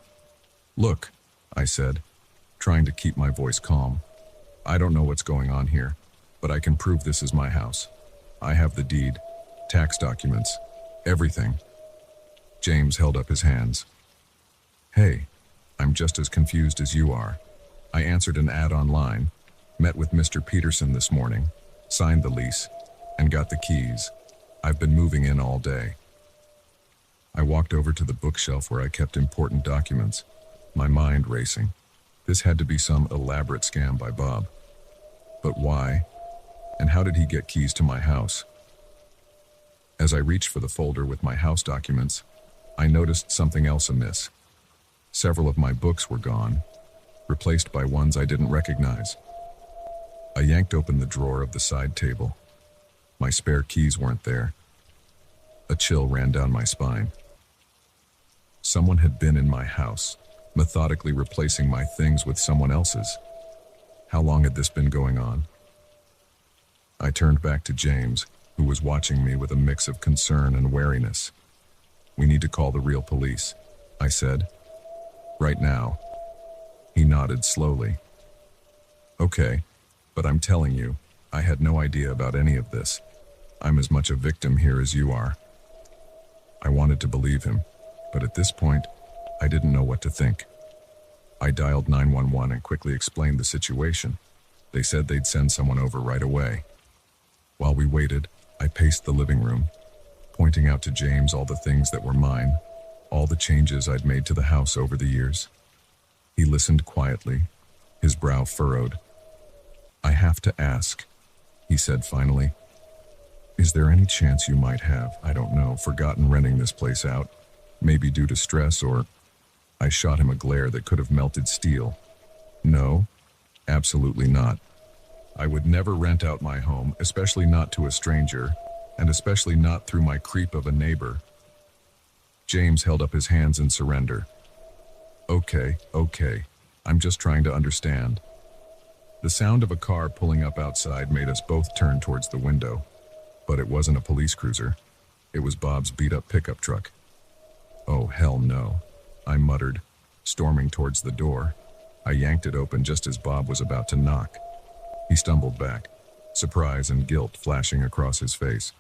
"Look," I said, trying to keep my voice calm. "I don't know what's going on here, but I can prove this is my house. I have the deed, tax documents, everything." James held up his hands. "Hey, I'm just as confused as you are. I answered an ad online, met with Mr. Peterson this morning, signed the lease, and got the keys. I've been moving in all day." I walked over to the bookshelf where I kept important documents, my mind racing. This had to be some elaborate scam by Bob. But why? And how did he get keys to my house? As I reached for the folder with my house documents, I noticed something else amiss. Several of my books were gone, replaced by ones I didn't recognize. I yanked open the drawer of the side table. My spare keys weren't there. A chill ran down my spine. Someone had been in my house, methodically replacing my things with someone else's. How long had this been going on? I turned back to James, who was watching me with a mix of concern and wariness. "We need to call the real police," I said. "Right now." He nodded slowly. "Okay, but I'm telling you, I had no idea about any of this. I'm as much a victim here as you are." I wanted to believe him, but at this point, I didn't know what to think. I dialed 911 and quickly explained the situation. They said they'd send someone over right away. While we waited, I paced the living room, pointing out to James all the things that were mine, all the changes I'd made to the house over the years. He listened quietly, his brow furrowed. "I have to ask," he said finally. "Is there any chance you might have, I don't know, forgotten renting this place out? Maybe due to stress or—" I shot him a glare that could have melted steel. "No, absolutely not. I would never rent out my home, especially not to a stranger, and especially not through my creep of a neighbor." James held up his hands in surrender. Okay, I'm just trying to understand." The sound of a car pulling up outside made us both turn towards the window. But it wasn't a police cruiser. It was Bob's beat-up pickup truck. "Oh, hell no," I muttered, storming towards the door. I yanked it open just as Bob was about to knock. He stumbled back, surprise and guilt flashing across his face.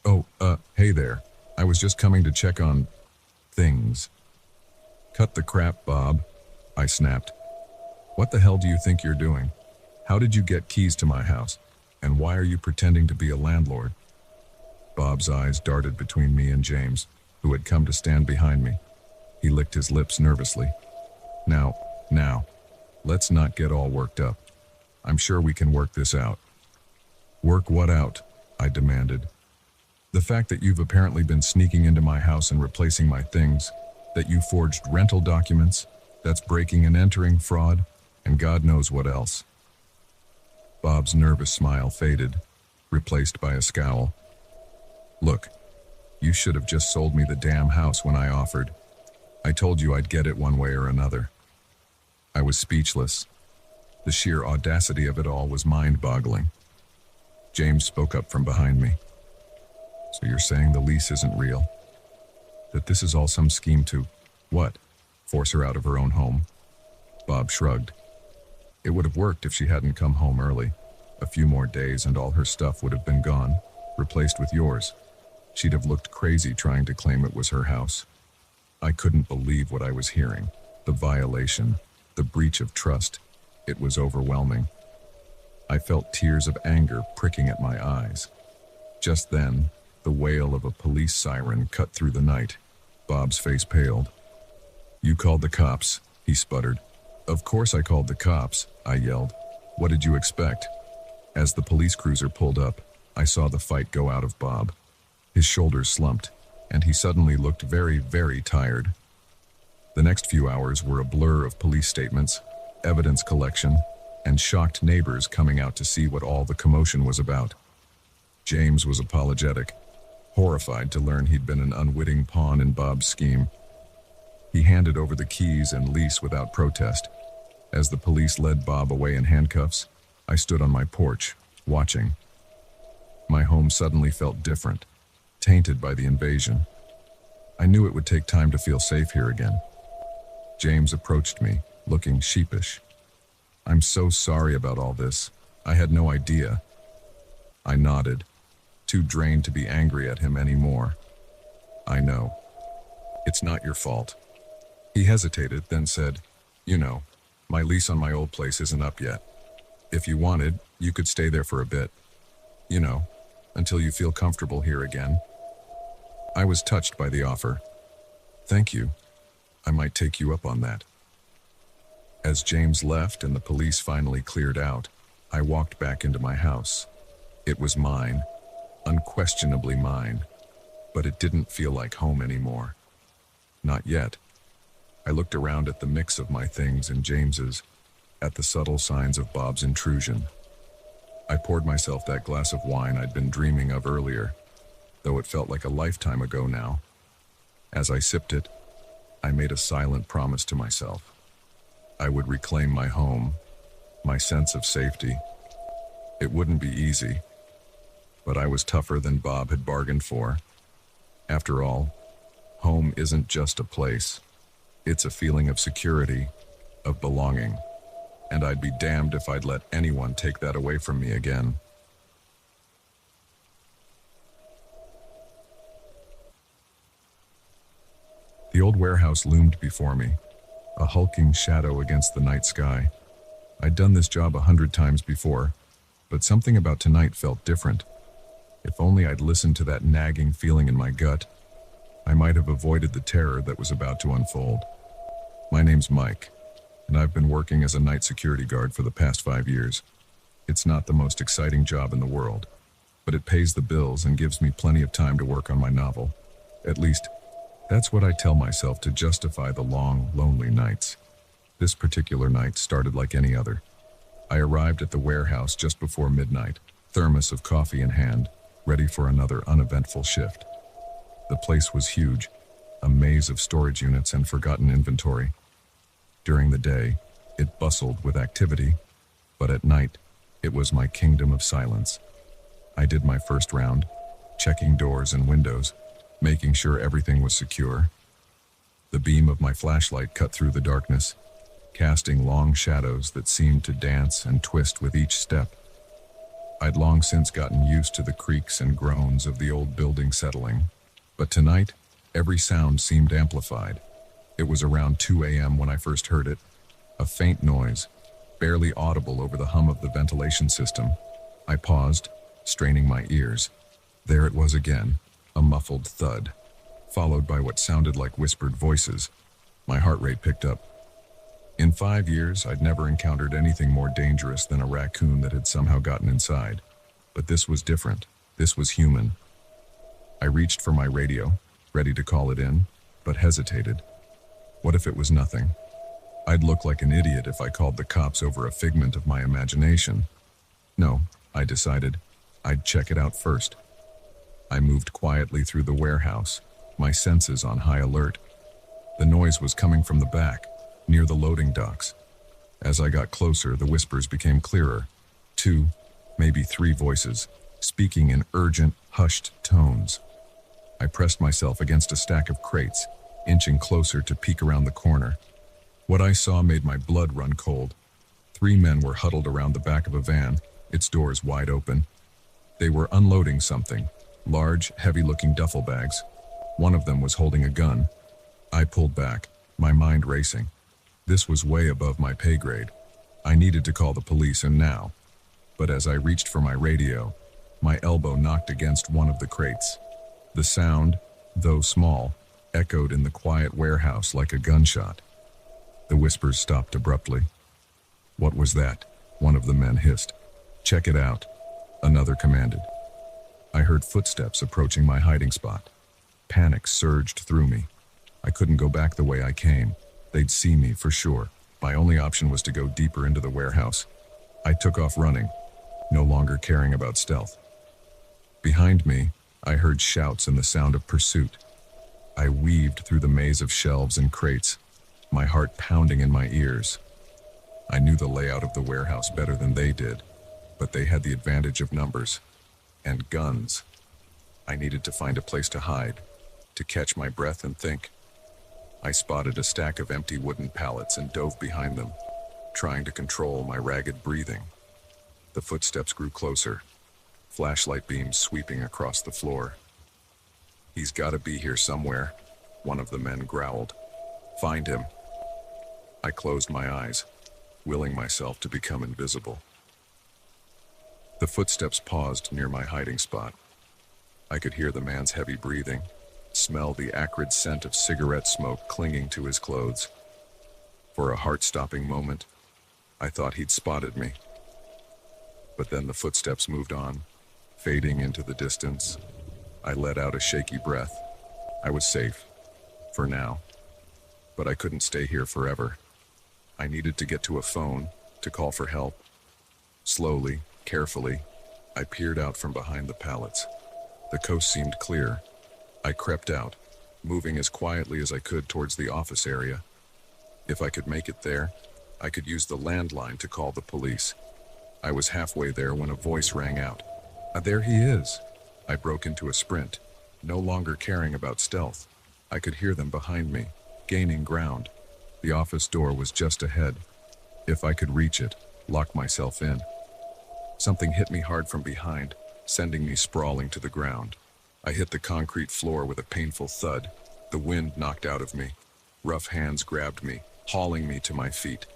"Oh, hey there. I was just coming to check on things." "Cut the crap, Bob," I snapped. "What the hell do you think you're doing? How did you get keys to my house? And why are you pretending to be a landlord?" Bob's eyes darted between me and James, who had come to stand behind me. He licked his lips nervously. Now, let's not get all worked up. I'm sure we can work this out." "Work what out?" I demanded. "The fact that you've apparently been sneaking into my house and replacing my things, that you forged rental documents, that's breaking and entering fraud, and God knows what else." Bob's nervous smile faded, replaced by a scowl. "Look, you should have just sold me the damn house when I offered. I told you I'd get it one way or another." I was speechless. The sheer audacity of it all was mind-boggling. James spoke up from behind me. "So you're saying the lease isn't real? That this is all some scheme to, what, force her out of her own home?" Bob shrugged. "It would have worked if she hadn't come home early. A few more days and all her stuff would have been gone, replaced with yours. She'd have looked crazy trying to claim it was her house." I couldn't believe what I was hearing. The violation, the breach of trust. It was overwhelming. I felt tears of anger pricking at my eyes. Just then, the wail of a police siren cut through the night. Bob's face paled. "You called the cops," he sputtered. "Of course I called the cops," I yelled. "What did you expect?" As the police cruiser pulled up, I saw the fight go out of Bob. His shoulders slumped, and he suddenly looked very, very tired. The next few hours were a blur of police statements, evidence collection, and shocked neighbors coming out to see what all the commotion was about. James was apologetic, horrified to learn he'd been an unwitting pawn in Bob's scheme. He handed over the keys and lease without protest. As the police led Bob away in handcuffs, I stood on my porch, watching. My home suddenly felt different, tainted by the invasion. I knew it would take time to feel safe here again. James approached me, looking sheepish. "I'm so sorry about all this. I had no idea." I nodded, too drained to be angry at him anymore. "I know. It's not your fault." He hesitated, then said, "You know, my lease on my old place isn't up yet. If you wanted, you could stay there for a bit. You know, until you feel comfortable here again." I was touched by the offer. "Thank you. I might take you up on that." As James left and the police finally cleared out, I walked back into my house. It was mine, unquestionably mine, but it didn't feel like home anymore. Not yet. I looked around at the mix of my things and James's, at the subtle signs of Bob's intrusion. I poured myself that glass of wine I'd been dreaming of earlier, though it felt like a lifetime ago now. As I sipped it, I made a silent promise to myself. I would reclaim my home, my sense of safety. It wouldn't be easy, but I was tougher than Bob had bargained for. After all, home isn't just a place. It's a feeling of security, of belonging, and I'd be damned if I'd let anyone take that away from me again. The old warehouse loomed before me, a hulking shadow against the night sky. I'd done this job 100 times before, but something about tonight felt different. If only I'd listened to that nagging feeling in my gut, I might have avoided the terror that was about to unfold. My name's Mike, and I've been working as a night security guard for the past 5 years. It's not the most exciting job in the world, but it pays the bills and gives me plenty of time to work on my novel. At least, that's what I tell myself to justify the long, lonely nights. This particular night started like any other. I arrived at the warehouse just before midnight, thermos of coffee in hand, ready for another uneventful shift. The place was huge, a maze of storage units and forgotten inventory. During the day, it bustled with activity, but at night, it was my kingdom of silence. I did my first round, checking doors and windows, making sure everything was secure. The beam of my flashlight cut through the darkness, casting long shadows that seemed to dance and twist with each step. I'd long since gotten used to the creaks and groans of the old building settling, but tonight, every sound seemed amplified. It was around 2 a.m. when I first heard it, a faint noise, barely audible over the hum of the ventilation system. I paused, straining my ears. There it was again, a muffled thud, followed by what sounded like whispered voices. My heart rate picked up. In 5 years, I'd never encountered anything more dangerous than a raccoon that had somehow gotten inside. But this was different. This was human. I reached for my radio, ready to call it in, but hesitated. What if it was nothing? I'd look like an idiot if I called the cops over a figment of my imagination. No, I decided, I'd check it out first. I moved quietly through the warehouse, my senses on high alert. The noise was coming from the back, near the loading docks. As I got closer, the whispers became clearer. 2, maybe 3 voices, speaking in urgent, hushed tones. I pressed myself against a stack of crates, inching closer to peek around the corner. What I saw made my blood run cold. 3 men were huddled around the back of a van, its doors wide open. They were unloading something, large, heavy-looking duffel bags. One of them was holding a gun. I pulled back, my mind racing. This was way above my pay grade. I needed to call the police, and now. But as I reached for my radio, my elbow knocked against one of the crates. The sound, though small, echoed in the quiet warehouse like a gunshot. The whispers stopped abruptly. "What was that?" one of the men hissed. "Check it out," another commanded. I heard footsteps approaching my hiding spot. Panic surged through me. I couldn't go back the way I came. They'd see me for sure. My only option was to go deeper into the warehouse. I took off running, no longer caring about stealth. Behind me, I heard shouts and the sound of pursuit. I weaved through the maze of shelves and crates, my heart pounding in my ears. I knew the layout of the warehouse better than they did, but they had the advantage of numbers and guns. I needed to find a place to hide, to catch my breath and think. I spotted a stack of empty wooden pallets and dove behind them, trying to control my ragged breathing. The footsteps grew closer, flashlight beams sweeping across the floor. "He's got to be here somewhere," one of the men growled. "Find him." I closed my eyes, willing myself to become invisible. The footsteps paused near my hiding spot. I could hear the man's heavy breathing, smell the acrid scent of cigarette smoke clinging to his clothes. For a heart-stopping moment, I thought he'd spotted me. But then the footsteps moved on, fading into the distance. I let out a shaky breath. I was safe, for now. But I couldn't stay here forever. I needed to get to a phone, to call for help. Slowly, carefully, I peered out from behind the pallets. The coast seemed clear. I crept out, moving as quietly as I could towards the office area. If I could make it there, I could use the landline to call the police. I was halfway there when a voice rang out. There he is!" I broke into a sprint, no longer caring about stealth. I could hear them behind me, gaining ground. The office door was just ahead. If I could reach it, lock myself in. Something hit me hard from behind, sending me sprawling to the ground. I hit the concrete floor with a painful thud. The wind knocked out of me. Rough hands grabbed me, hauling me to my feet.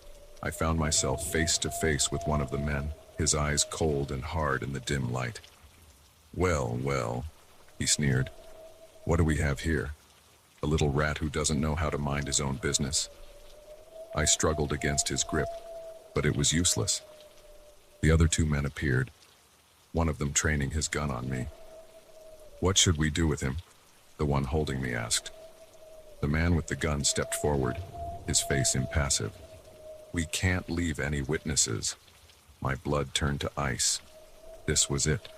I found myself face to face with one of the men, his eyes cold and hard in the dim light. "Well, well," he sneered. "What do we have here? A little rat who doesn't know how to mind his own business." I struggled against his grip, but it was useless. The other two men appeared, one of them training his gun on me. "What should we do with him?" the one holding me asked. The man with the gun stepped forward, his face impassive. "We can't leave any witnesses." My blood turned to ice. This was it.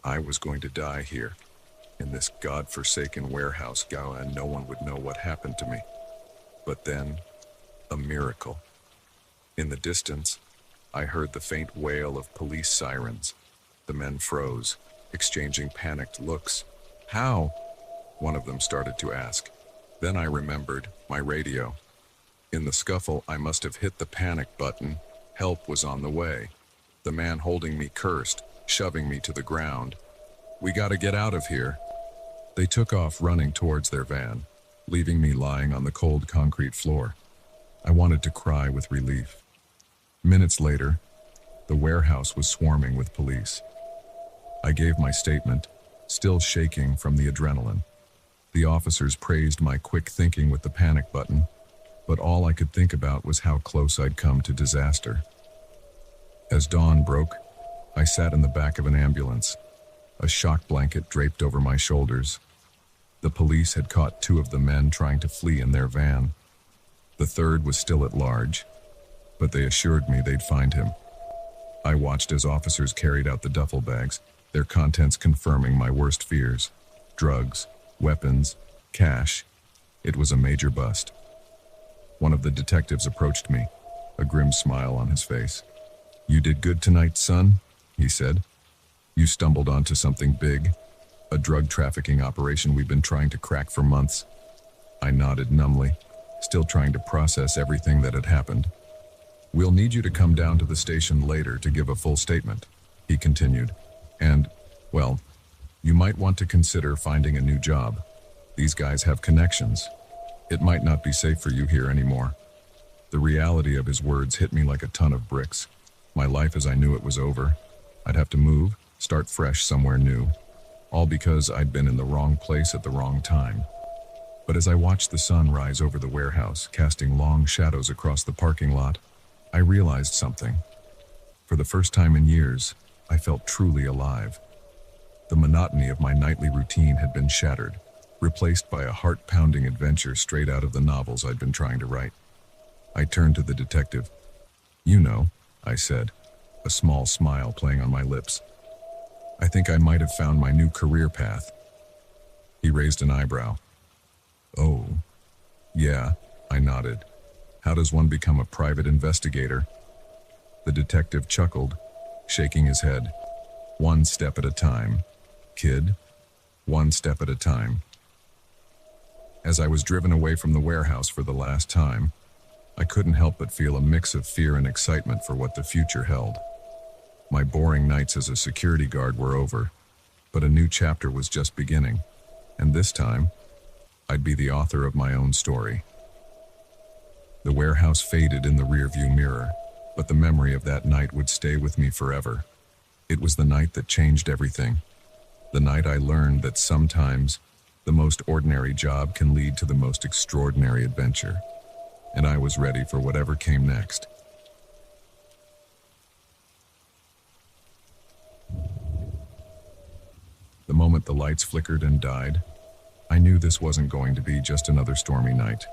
I was going to die here, in this god-forsaken warehouse, and no one would know what happened to me. But then, a miracle. In the distance, I heard the faint wail of police sirens. The men froze, exchanging panicked looks. "How?" one of them started to ask. Then I remembered my radio. In the scuffle, I must have hit the panic button. Help was on the way. The man holding me cursed, shoving me to the ground. "We gotta get out of here." They took off running towards their van, leaving me lying on the cold concrete floor. I wanted to cry with relief. Minutes later, the warehouse was swarming with police. I gave my statement, still shaking from the adrenaline. The officers praised my quick thinking with the panic button, but all I could think about was how close I'd come to disaster. As dawn broke, I sat in the back of an ambulance, a shock blanket draped over my shoulders. The police had caught two of the men trying to flee in their van. The third was still at large, but they assured me they'd find him. I watched as officers carried out the duffel bags, their contents confirming my worst fears. Drugs, weapons, cash. It was a major bust. One of the detectives approached me, a grim smile on his face. "You did good tonight, son," he said. "You stumbled onto something big, a drug trafficking operation we've been trying to crack for months." I nodded numbly, still trying to process everything that had happened. "We'll need you to come down to the station later to give a full statement," he continued. "And, well, you might want to consider finding a new job. These guys have connections. It might not be safe for you here anymore." The reality of his words hit me like a ton of bricks. My life as I knew it was over. I'd have to move, start fresh somewhere new. All because I'd been in the wrong place at the wrong time. But as I watched the sun rise over the warehouse, casting long shadows across the parking lot, I realized something. For the first time in years, I felt truly alive. The monotony of my nightly routine had been shattered, replaced by a heart-pounding adventure straight out of the novels I'd been trying to write. I turned to the detective. "You know," I said, a small smile playing on my lips. "I think I might have found my new career path." He raised an eyebrow. "Oh, yeah," I nodded. "How does one become a private investigator?" The detective chuckled, shaking his head. "One step at a time, kid. One step at a time." As I was driven away from the warehouse for the last time, I couldn't help but feel a mix of fear and excitement for what the future held. My boring nights as a security guard were over, but a new chapter was just beginning, and this time, I'd be the author of my own story. The warehouse faded in the rearview mirror, but the memory of that night would stay with me forever. It was the night that changed everything. The night I learned that sometimes the most ordinary job can lead to the most extraordinary adventure, and I was ready for whatever came next. The moment the lights flickered and died, I knew this wasn't going to be just another stormy night.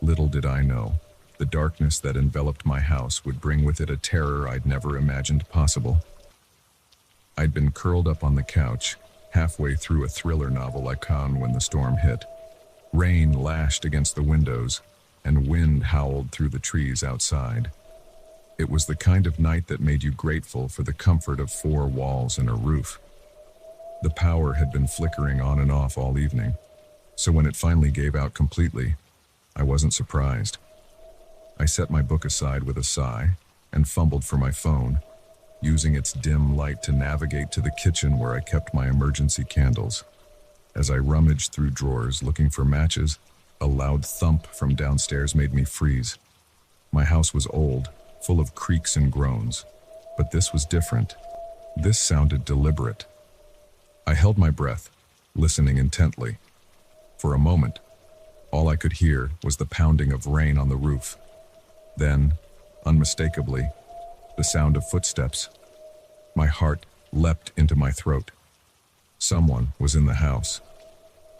Little did I know, the darkness that enveloped my house would bring with it a terror I'd never imagined possible. I'd been curled up on the couch, halfway through a thriller novel I conned when the storm hit. Rain lashed against the windows, and wind howled through the trees outside. It was the kind of night that made you grateful for the comfort of four walls and a roof. The power had been flickering on and off all evening, so when it finally gave out completely, I wasn't surprised. I set my book aside with a sigh and fumbled for my phone, using its dim light to navigate to the kitchen where I kept my emergency candles. As I rummaged through drawers looking for matches, a loud thump from downstairs made me freeze. My house was old, full of creaks and groans, but this was different. This sounded deliberate. I held my breath, listening intently. For a moment, all I could hear was the pounding of rain on the roof. Then, unmistakably, the sound of footsteps. My heart leapt into my throat. Someone was in the house.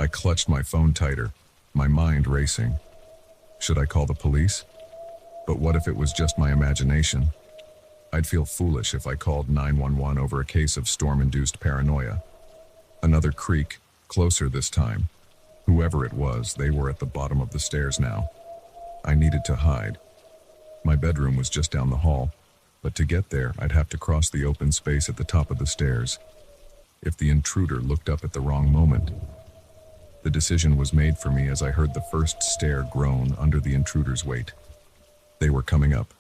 I clutched my phone tighter, my mind racing. Should I call the police? But what if it was just my imagination? I'd feel foolish if I called 911 over a case of storm-induced paranoia. Another creak, closer this time. Whoever it was, they were at the bottom of the stairs now. I needed to hide. My bedroom was just down the hall, but to get there, I'd have to cross the open space at the top of the stairs. If the intruder looked up at the wrong moment. The decision was made for me as I heard the first stair groan under the intruder's weight. They were coming up.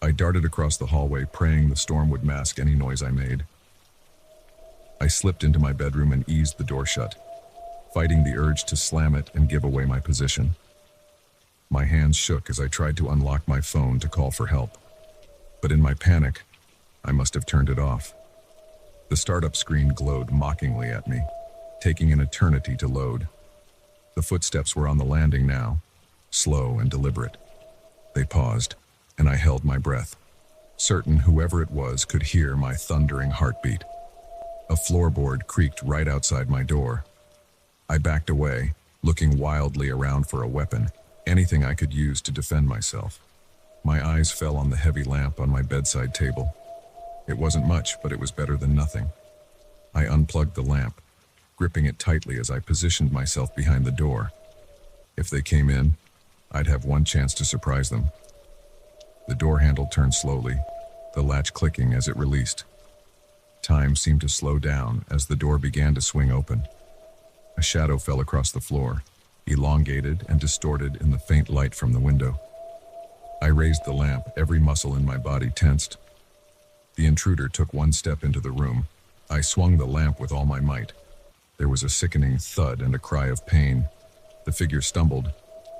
I darted across the hallway, praying the storm would mask any noise I made. I slipped into my bedroom and eased the door shut, fighting the urge to slam it and give away my position. My hands shook as I tried to unlock my phone to call for help. But in my panic, I must have turned it off. The startup screen glowed mockingly at me, taking an eternity to load. The footsteps were on the landing now, slow and deliberate. They paused, and I held my breath, certain whoever it was could hear my thundering heartbeat. A floorboard creaked right outside my door. I backed away, looking wildly around for a weapon, anything I could use to defend myself. My eyes fell on the heavy lamp on my bedside table. It wasn't much, but it was better than nothing. I unplugged the lamp, gripping it tightly as I positioned myself behind the door. If they came in, I'd have one chance to surprise them. The door handle turned slowly, the latch clicking as it released. Time seemed to slow down as the door began to swing open. A shadow fell across the floor, elongated and distorted in the faint light from the window. I raised the lamp, every muscle in my body tensed. The intruder took one step into the room. I swung the lamp with all my might. There was a sickening thud and a cry of pain. The figure stumbled,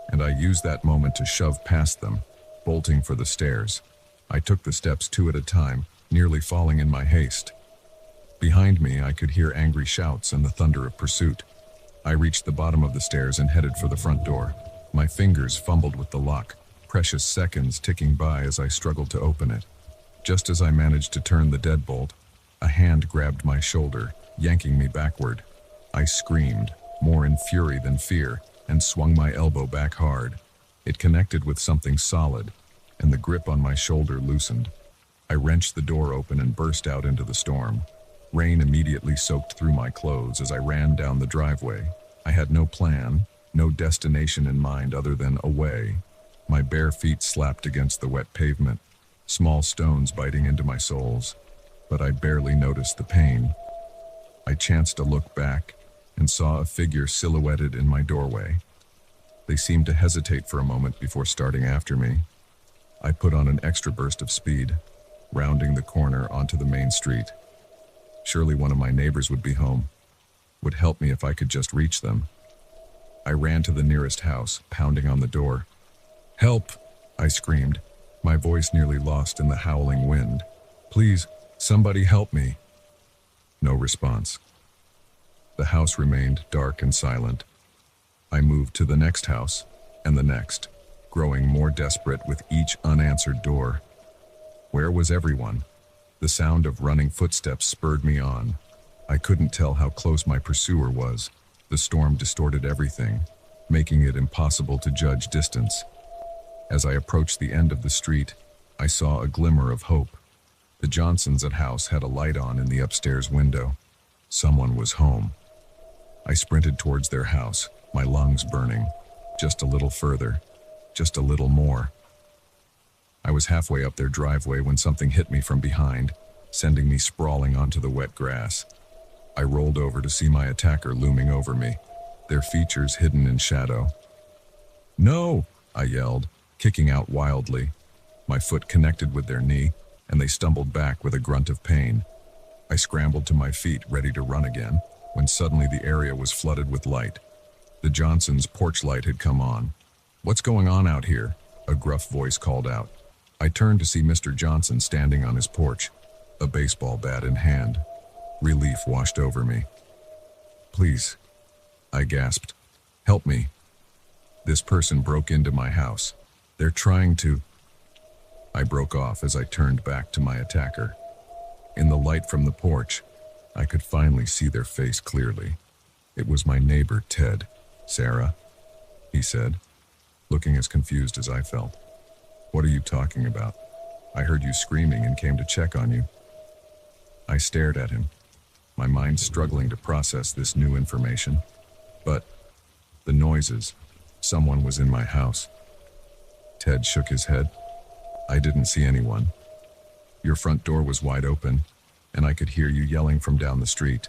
and I used that moment to shove past them, bolting for the stairs. I took the steps two at a time, nearly falling in my haste. Behind me, I could hear angry shouts and the thunder of pursuit. I reached the bottom of the stairs and headed for the front door. My fingers fumbled with the lock, precious seconds ticking by as I struggled to open it. Just as I managed to turn the deadbolt, a hand grabbed my shoulder, yanking me backward. I screamed, more in fury than fear, and swung my elbow back hard. It connected with something solid, and the grip on my shoulder loosened. I wrenched the door open and burst out into the storm. Rain immediately soaked through my clothes as I ran down the driveway. I had no plan, no destination in mind other than away. My bare feet slapped against the wet pavement, small stones biting into my soles, but I barely noticed the pain. I chanced to look back and saw a figure silhouetted in my doorway. They seemed to hesitate for a moment before starting after me. I put on an extra burst of speed, rounding the corner onto the main street. Surely one of my neighbors would be home, would help me if I could just reach them. I ran to the nearest house, pounding on the door. "Help!" I screamed, my voice nearly lost in the howling wind. "Please, somebody help me!" No response. The house remained dark and silent. I moved to the next house, and the next, growing more desperate with each unanswered door. Where was everyone? The sound of running footsteps spurred me on. I couldn't tell how close my pursuer was. The storm distorted everything, making it impossible to judge distance. As I approached the end of the street, I saw a glimmer of hope. The Johnsons' house had a light on in the upstairs window. Someone was home. I sprinted towards their house, my lungs burning. Just a little further, just a little more. I was halfway up their driveway when something hit me from behind, sending me sprawling onto the wet grass. I rolled over to see my attacker looming over me, their features hidden in shadow. "No!" I yelled, kicking out wildly. My foot connected with their knee, and they stumbled back with a grunt of pain. I scrambled to my feet, ready to run again, when suddenly the area was flooded with light. The Johnsons' porch light had come on. "What's going on out here?" a gruff voice called out. I turned to see Mr. Johnson standing on his porch, a baseball bat in hand. Relief washed over me. "Please," I gasped. "Help me. This person broke into my house. They're trying to—" I broke off as I turned back to my attacker. In the light from the porch, I could finally see their face clearly. It was my neighbor, Ted. "Sarah," he said, looking as confused as I felt. "What are you talking about? I heard you screaming and came to check on you." I stared at him, my mind struggling to process this new information. But the noises, someone was in my house. Ted shook his head. "I didn't see anyone. Your front door was wide open, and I could hear you yelling from down the street."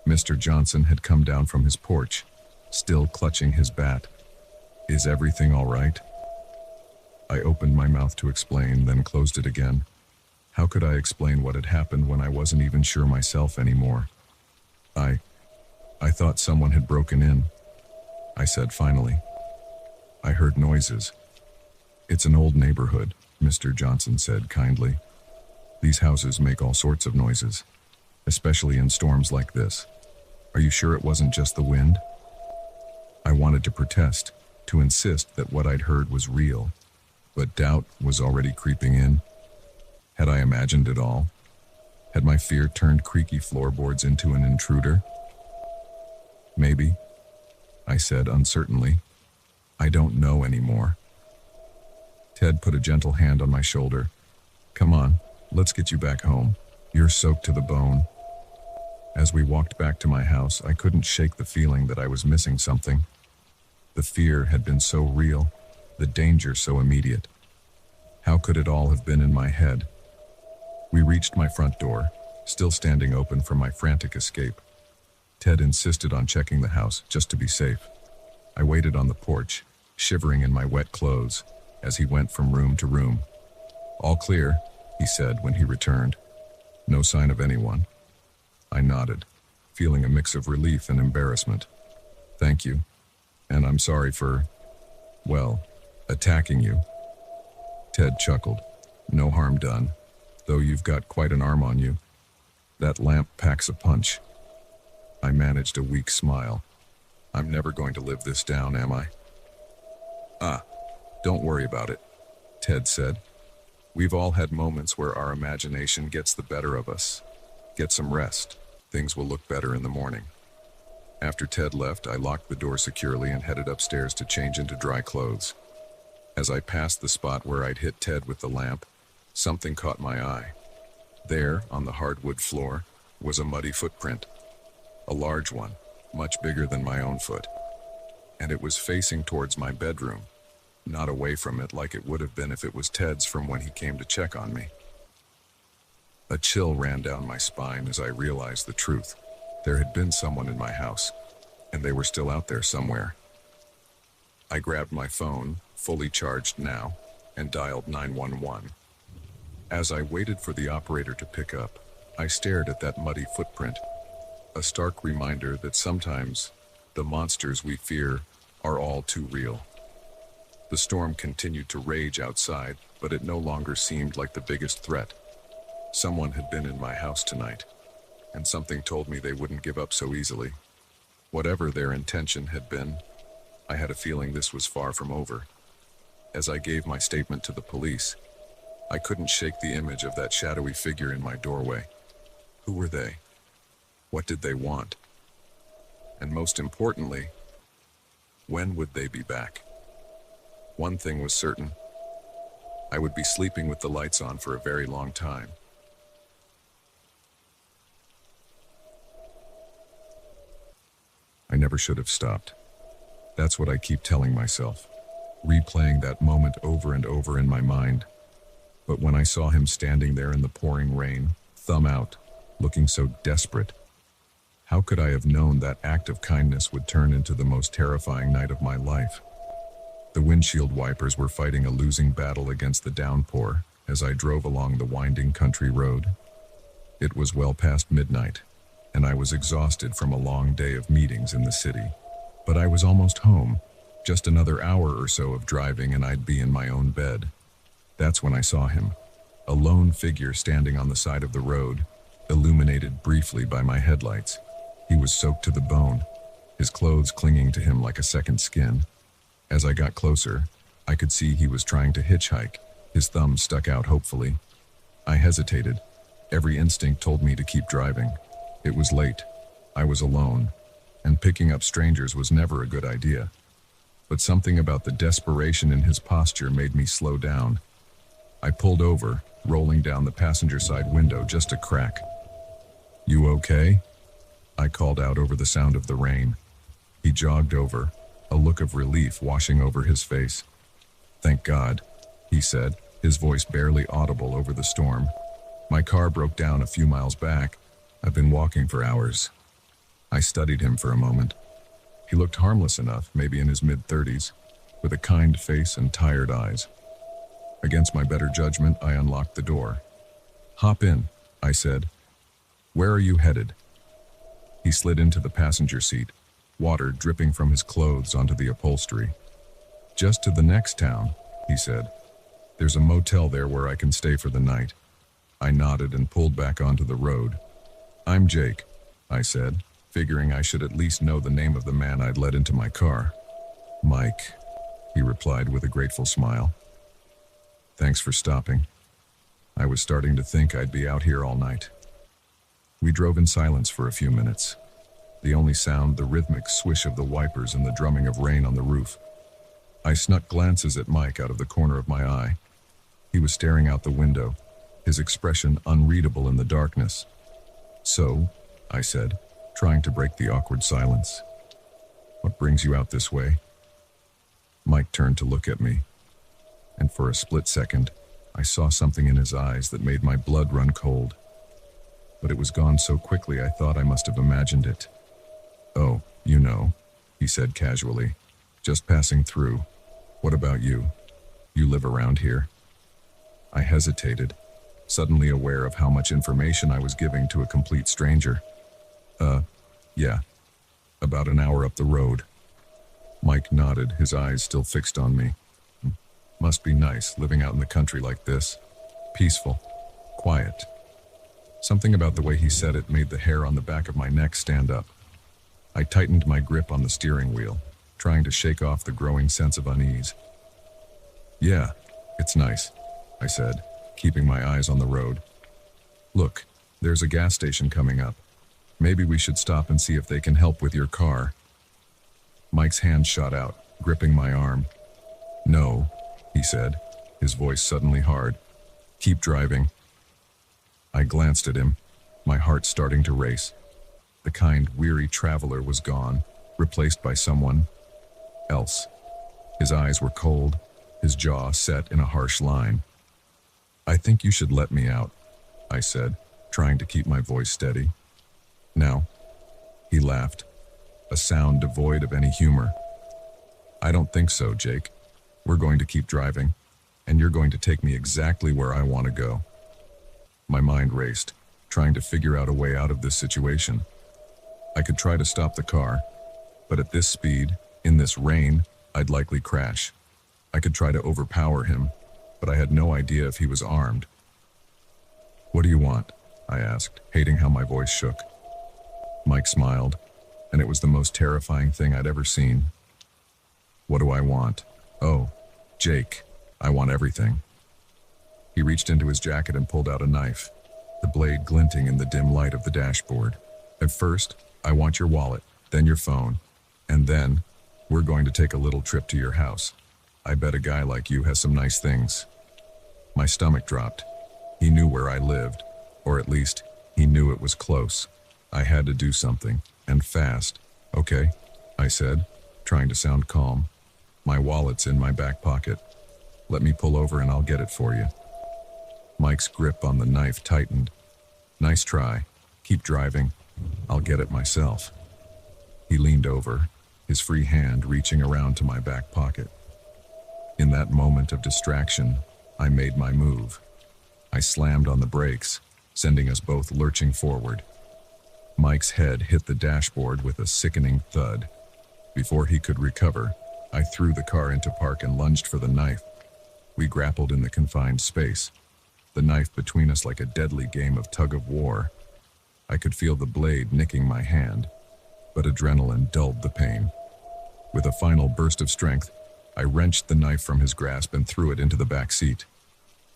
Mr. Johnson had come down from his porch, still clutching his bat. "Is everything all right?" I opened my mouth to explain, then closed it again. How could I explain what had happened when I wasn't even sure myself anymore? I thought someone had broken in," I said finally. "I heard noises." "It's an old neighborhood," Mr. Johnson said kindly. "These houses make all sorts of noises, especially in storms like this. Are you sure it wasn't just the wind?" I wanted to protest, to insist that what I'd heard was real, but doubt was already creeping in. Had I imagined it all? Had my fear turned creaky floorboards into an intruder? "Maybe," I said uncertainly. "I don't know anymore." Ted put a gentle hand on my shoulder. "Come on, let's get you back home. You're soaked to the bone." As we walked back to my house, I couldn't shake the feeling that I was missing something. The fear had been so real, the danger so immediate. How could it all have been in my head? We reached my front door, still standing open from my frantic escape. Ted insisted on checking the house just to be safe. I waited on the porch, shivering in my wet clothes, as he went from room to room. "All clear," he said when he returned. "No sign of anyone." I nodded, feeling a mix of relief and embarrassment. "Thank you. And I'm sorry for, well, attacking you." Ted chuckled. "No harm done, though you've got quite an arm on you. That lamp packs a punch." I managed a weak smile. "I'm never going to live this down, am I?" Don't worry about it," Ted said. "We've all had moments where our imagination gets the better of us. Get some rest. Things will look better in the morning." After Ted left, I locked the door securely and headed upstairs to change into dry clothes. As I passed the spot where I'd hit Ted with the lamp, something caught my eye. There, on the hardwood floor, was a muddy footprint. A large one, much bigger than my own foot. And it was facing towards my bedroom, not away from it like it would have been if it was Ted's from when he came to check on me. A chill ran down my spine as I realized the truth. There had been someone in my house, and they were still out there somewhere. I grabbed my phone, fully charged now, and dialed 911. As I waited for the operator to pick up, I stared at that muddy footprint, a stark reminder that sometimes the monsters we fear are all too real. The storm continued to rage outside, but it no longer seemed like the biggest threat. Someone had been in my house tonight, and something told me they wouldn't give up so easily. Whatever their intention had been, I had a feeling this was far from over. As I gave my statement to the police, I couldn't shake the image of that shadowy figure in my doorway. Who were they? What did they want? And most importantly, when would they be back? One thing was certain. I would be sleeping with the lights on for a very long time. I never should have stopped. That's what I keep telling myself, replaying that moment over and over in my mind. But when I saw him standing there in the pouring rain, thumb out, looking so desperate, how could I have known that act of kindness would turn into the most terrifying night of my life? The windshield wipers were fighting a losing battle against the downpour as I drove along the winding country road. It was well past midnight, and I was exhausted from a long day of meetings in the city. But I was almost home. Just another hour or so of driving and I'd be in my own bed. That's when I saw him, a lone figure standing on the side of the road, illuminated briefly by my headlights. He was soaked to the bone, his clothes clinging to him like a second skin. As I got closer, I could see he was trying to hitchhike, his thumb stuck out hopefully. I hesitated. Every instinct told me to keep driving. It was late. I was alone, and picking up strangers was never a good idea. But something about the desperation in his posture made me slow down. I pulled over, rolling down the passenger side window just a crack. "You okay?" I called out over the sound of the rain. He jogged over, a look of relief washing over his face. "Thank God," he said, his voice barely audible over the storm. "My car broke down a few miles back. I've been walking for hours." I studied him for a moment. He looked harmless enough, maybe in his mid-30s, with a kind face and tired eyes. Against my better judgment, I unlocked the door. "Hop in," I said. "Where are you headed?" He slid into the passenger seat, water dripping from his clothes onto the upholstery. "Just to the next town," he said. "There's a motel there where I can stay for the night." I nodded and pulled back onto the road. "I'm Jake," I said, figuring I should at least know the name of the man I'd let into my car. "Mike," he replied with a grateful smile. "Thanks for stopping. I was starting to think I'd be out here all night." We drove in silence for a few minutes. The only sound, the rhythmic swish of the wipers and the drumming of rain on the roof. I snuck glances at Mike out of the corner of my eye. He was staring out the window, his expression unreadable in the darkness. "So," I said, trying to break the awkward silence, "what brings you out this way?" Mike turned to look at me, and for a split second, I saw something in his eyes that made my blood run cold. But it was gone so quickly I thought I must have imagined it. "Oh, you know," he said casually, "just passing through. What about you? You live around here?" I hesitated, suddenly aware of how much information I was giving to a complete stranger. Yeah, about an hour up the road." Mike nodded, his eyes still fixed on me. "Must be nice, living out in the country like this. Peaceful, quiet." Something about the way he said it made the hair on the back of my neck stand up. I tightened my grip on the steering wheel, trying to shake off the growing sense of unease. "Yeah, it's nice," I said, keeping my eyes on the road. "Look, there's a gas station coming up." Maybe we should stop and see if they can help with your car. Mike's hand shot out, gripping my arm. No, he said, his voice suddenly hard. Keep driving. I glanced at him, my heart starting to race. The kind, weary traveler was gone, replaced by someone else. His eyes were cold, his jaw set in a harsh line. I think you should let me out, I said, trying to keep my voice steady. No. He laughed, a sound devoid of any humor. I don't think so, Jake. We're going to keep driving, and you're going to take me exactly where I want to go. My mind raced, trying to figure out a way out of this situation. I could try to stop the car, but at this speed, in this rain, I'd likely crash. I could try to overpower him, but I had no idea if he was armed. What do you want? I asked, hating how my voice shook. Mike smiled, and it was the most terrifying thing I'd ever seen. What do I want? Oh, Jake, I want everything. He reached into his jacket and pulled out a knife, the blade glinting in the dim light of the dashboard. At first, I want your wallet, then your phone, and then, we're going to take a little trip to your house. I bet a guy like you has some nice things. My stomach dropped. He knew where I lived, or at least, he knew it was close. I had to do something, and fast. Okay, I said, trying to sound calm. My wallet's in my back pocket. Let me pull over and I'll get it for you. Mike's grip on the knife tightened. Nice try. Keep driving. I'll get it myself. He leaned over, his free hand reaching around to my back pocket. In that moment of distraction, I made my move. I slammed on the brakes, sending us both lurching forward. Mike's head hit the dashboard with a sickening thud. Before he could recover, I threw the car into park and lunged for the knife. We grappled in the confined space, the knife between us like a deadly game of tug-of-war. I could feel the blade nicking my hand, but adrenaline dulled the pain. With a final burst of strength, I wrenched the knife from his grasp and threw it into the back seat.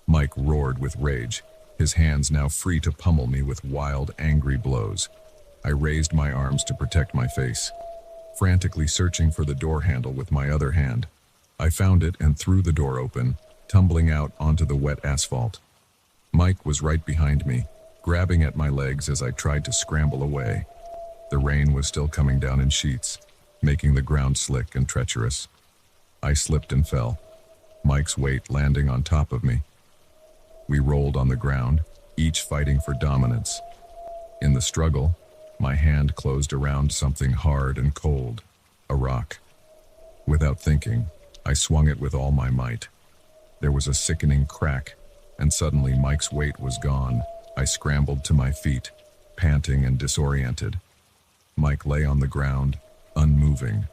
Mike roared with rage, his hands now free to pummel me with wild, angry blows. I raised my arms to protect my face, frantically searching for the door handle with my other hand. I found it and threw the door open, tumbling out onto the wet asphalt. Mike was right behind me, grabbing at my legs as I tried to scramble away. The rain was still coming down in sheets, making the ground slick and treacherous. I slipped and fell, Mike's weight landing on top of me. We rolled on the ground, each fighting for dominance. In the struggle, my hand closed around something hard and cold, a rock. Without thinking, I swung it with all my might. There was a sickening crack, and suddenly Mike's weight was gone. I scrambled to my feet, panting and disoriented. Mike lay on the ground, unmoving,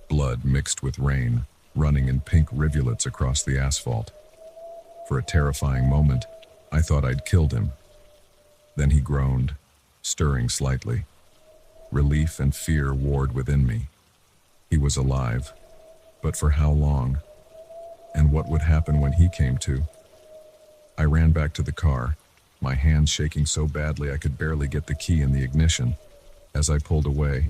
blood mixed with rain, running in pink rivulets across the asphalt. For a terrifying moment, I thought I'd killed him. Then he groaned, stirring slightly. Relief and fear warred within me. He was alive, but for how long? And what would happen when he came to? I ran back to the car, my hands shaking so badly I could barely get the key in the ignition. As I pulled away,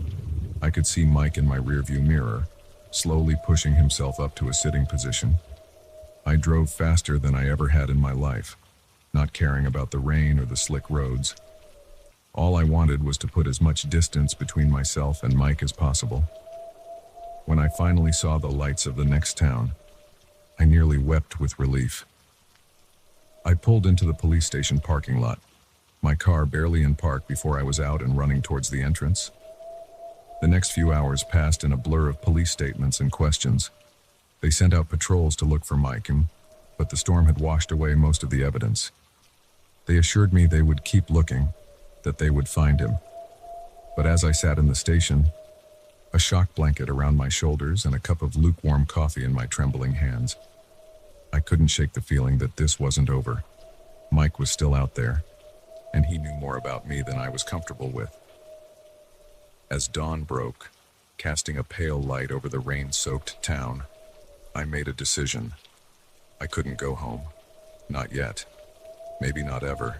I could see Mike in my rearview mirror, slowly pushing himself up to a sitting position. I drove faster than I ever had in my life, not caring about the rain or the slick roads. All I wanted was to put as much distance between myself and Mike as possible. When I finally saw the lights of the next town, I nearly wept with relief. I pulled into the police station parking lot, my car barely in park before I was out and running towards the entrance. The next few hours passed in a blur of police statements and questions. They sent out patrols to look for Mike, but the storm had washed away most of the evidence. They assured me they would keep looking, that they would find him. But as I sat in the station, a shock blanket around my shoulders and a cup of lukewarm coffee in my trembling hands, I couldn't shake the feeling that this wasn't over. Mike was still out there, and he knew more about me than I was comfortable with. As dawn broke, casting a pale light over the rain-soaked town, I made a decision. I couldn't go home. Not yet. Maybe not ever.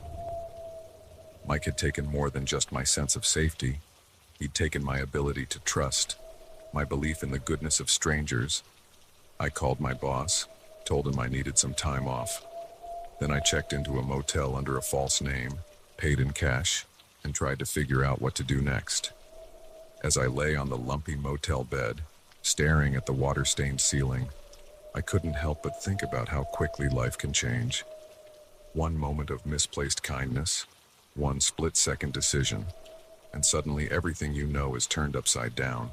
Mike had taken more than just my sense of safety. He'd taken my ability to trust, my belief in the goodness of strangers. I called my boss, told him I needed some time off. Then I checked into a motel under a false name, paid in cash, and tried to figure out what to do next. As I lay on the lumpy motel bed, staring at the water-stained ceiling, I couldn't help but think about how quickly life can change. One moment of misplaced kindness, one split-second decision, and suddenly everything you know is turned upside down.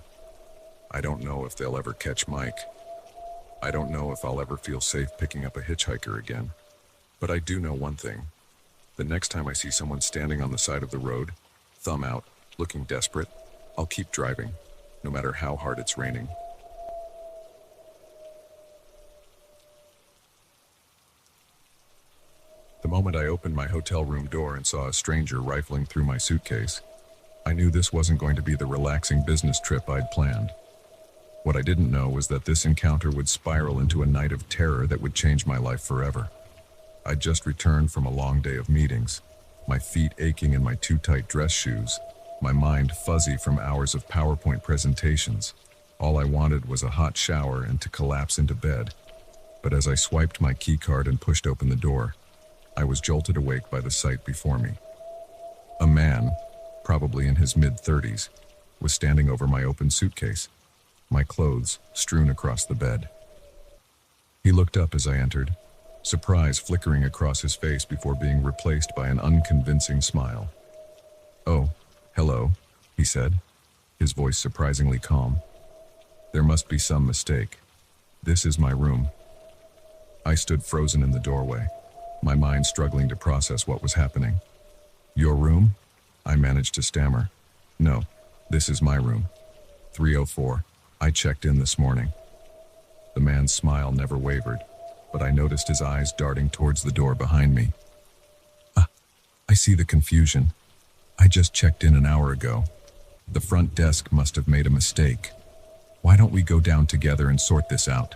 I don't know if they'll ever catch Mike. I don't know if I'll ever feel safe picking up a hitchhiker again. But I do know one thing. The next time I see someone standing on the side of the road, thumb out, looking desperate, I'll keep driving, no matter how hard it's raining. The moment I opened my hotel room door and saw a stranger rifling through my suitcase, I knew this wasn't going to be the relaxing business trip I'd planned. What I didn't know was that this encounter would spiral into a night of terror that would change my life forever. I'd just returned from a long day of meetings, my feet aching in my too tight dress shoes, my mind fuzzy from hours of PowerPoint presentations. All I wanted was a hot shower and to collapse into bed. But as I swiped my key card and pushed open the door, I was jolted awake by the sight before me. A man, probably in his mid-30s, was standing over my open suitcase, my clothes strewn across the bed. He looked up as I entered, surprise flickering across his face before being replaced by an unconvincing smile. "Oh, hello," he said, his voice surprisingly calm. "There must be some mistake. This is my room." I stood frozen in the doorway, my mind struggling to process what was happening. "Your room?" I managed to stammer. "No, this is my room. 304. I checked in this morning." The man's smile never wavered, but I noticed his eyes darting towards the door behind me. I see the confusion. I just checked in an hour ago. The front desk must have made a mistake. Why don't we go down together and sort this out?"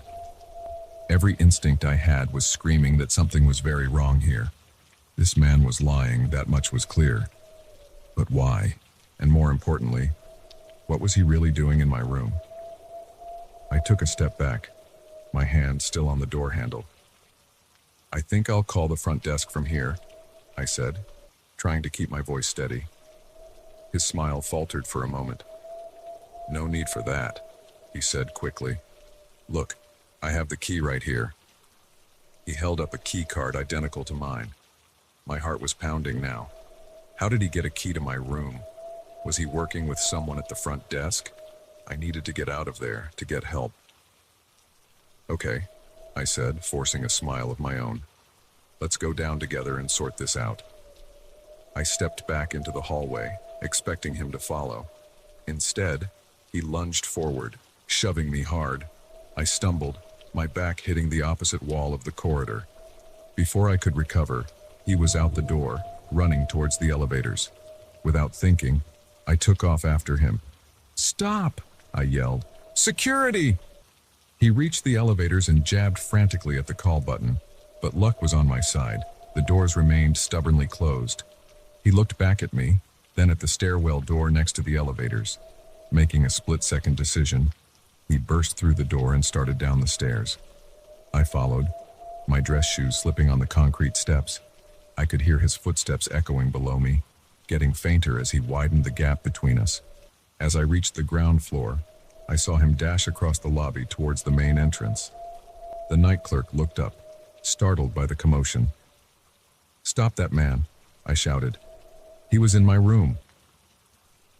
Every instinct I had was screaming that something was very wrong here. This man was lying, that much was clear. But why? And more importantly, what was he really doing in my room? I took a step back, my hand still on the door handle. "I think I'll call the front desk from here," I said, trying to keep my voice steady. His smile faltered for a moment. "No need for that," he said quickly. "Look, I have the key right here." He held up a key card identical to mine. My heart was pounding now. How did he get a key to my room? Was he working with someone at the front desk? I needed to get out of there, to get help. "Okay," I said, forcing a smile of my own. "Let's go down together and sort this out." I stepped back into the hallway, expecting him to follow. Instead, he lunged forward, shoving me hard. I stumbled, my back hitting the opposite wall of the corridor. Before I could recover, he was out the door, running towards the elevators. Without thinking, I took off after him. "Stop!" I yelled. "Security!" He reached the elevators and jabbed frantically at the call button, but luck was on my side. The doors remained stubbornly closed. He looked back at me, then at the stairwell door next to the elevators. Making a split-second decision, he burst through the door and started down the stairs. I followed, my dress shoes slipping on the concrete steps. I could hear his footsteps echoing below me, getting fainter as he widened the gap between us. As I reached the ground floor, I saw him dash across the lobby towards the main entrance. The night clerk looked up, startled by the commotion. "Stop that man," I shouted. "He was in my room."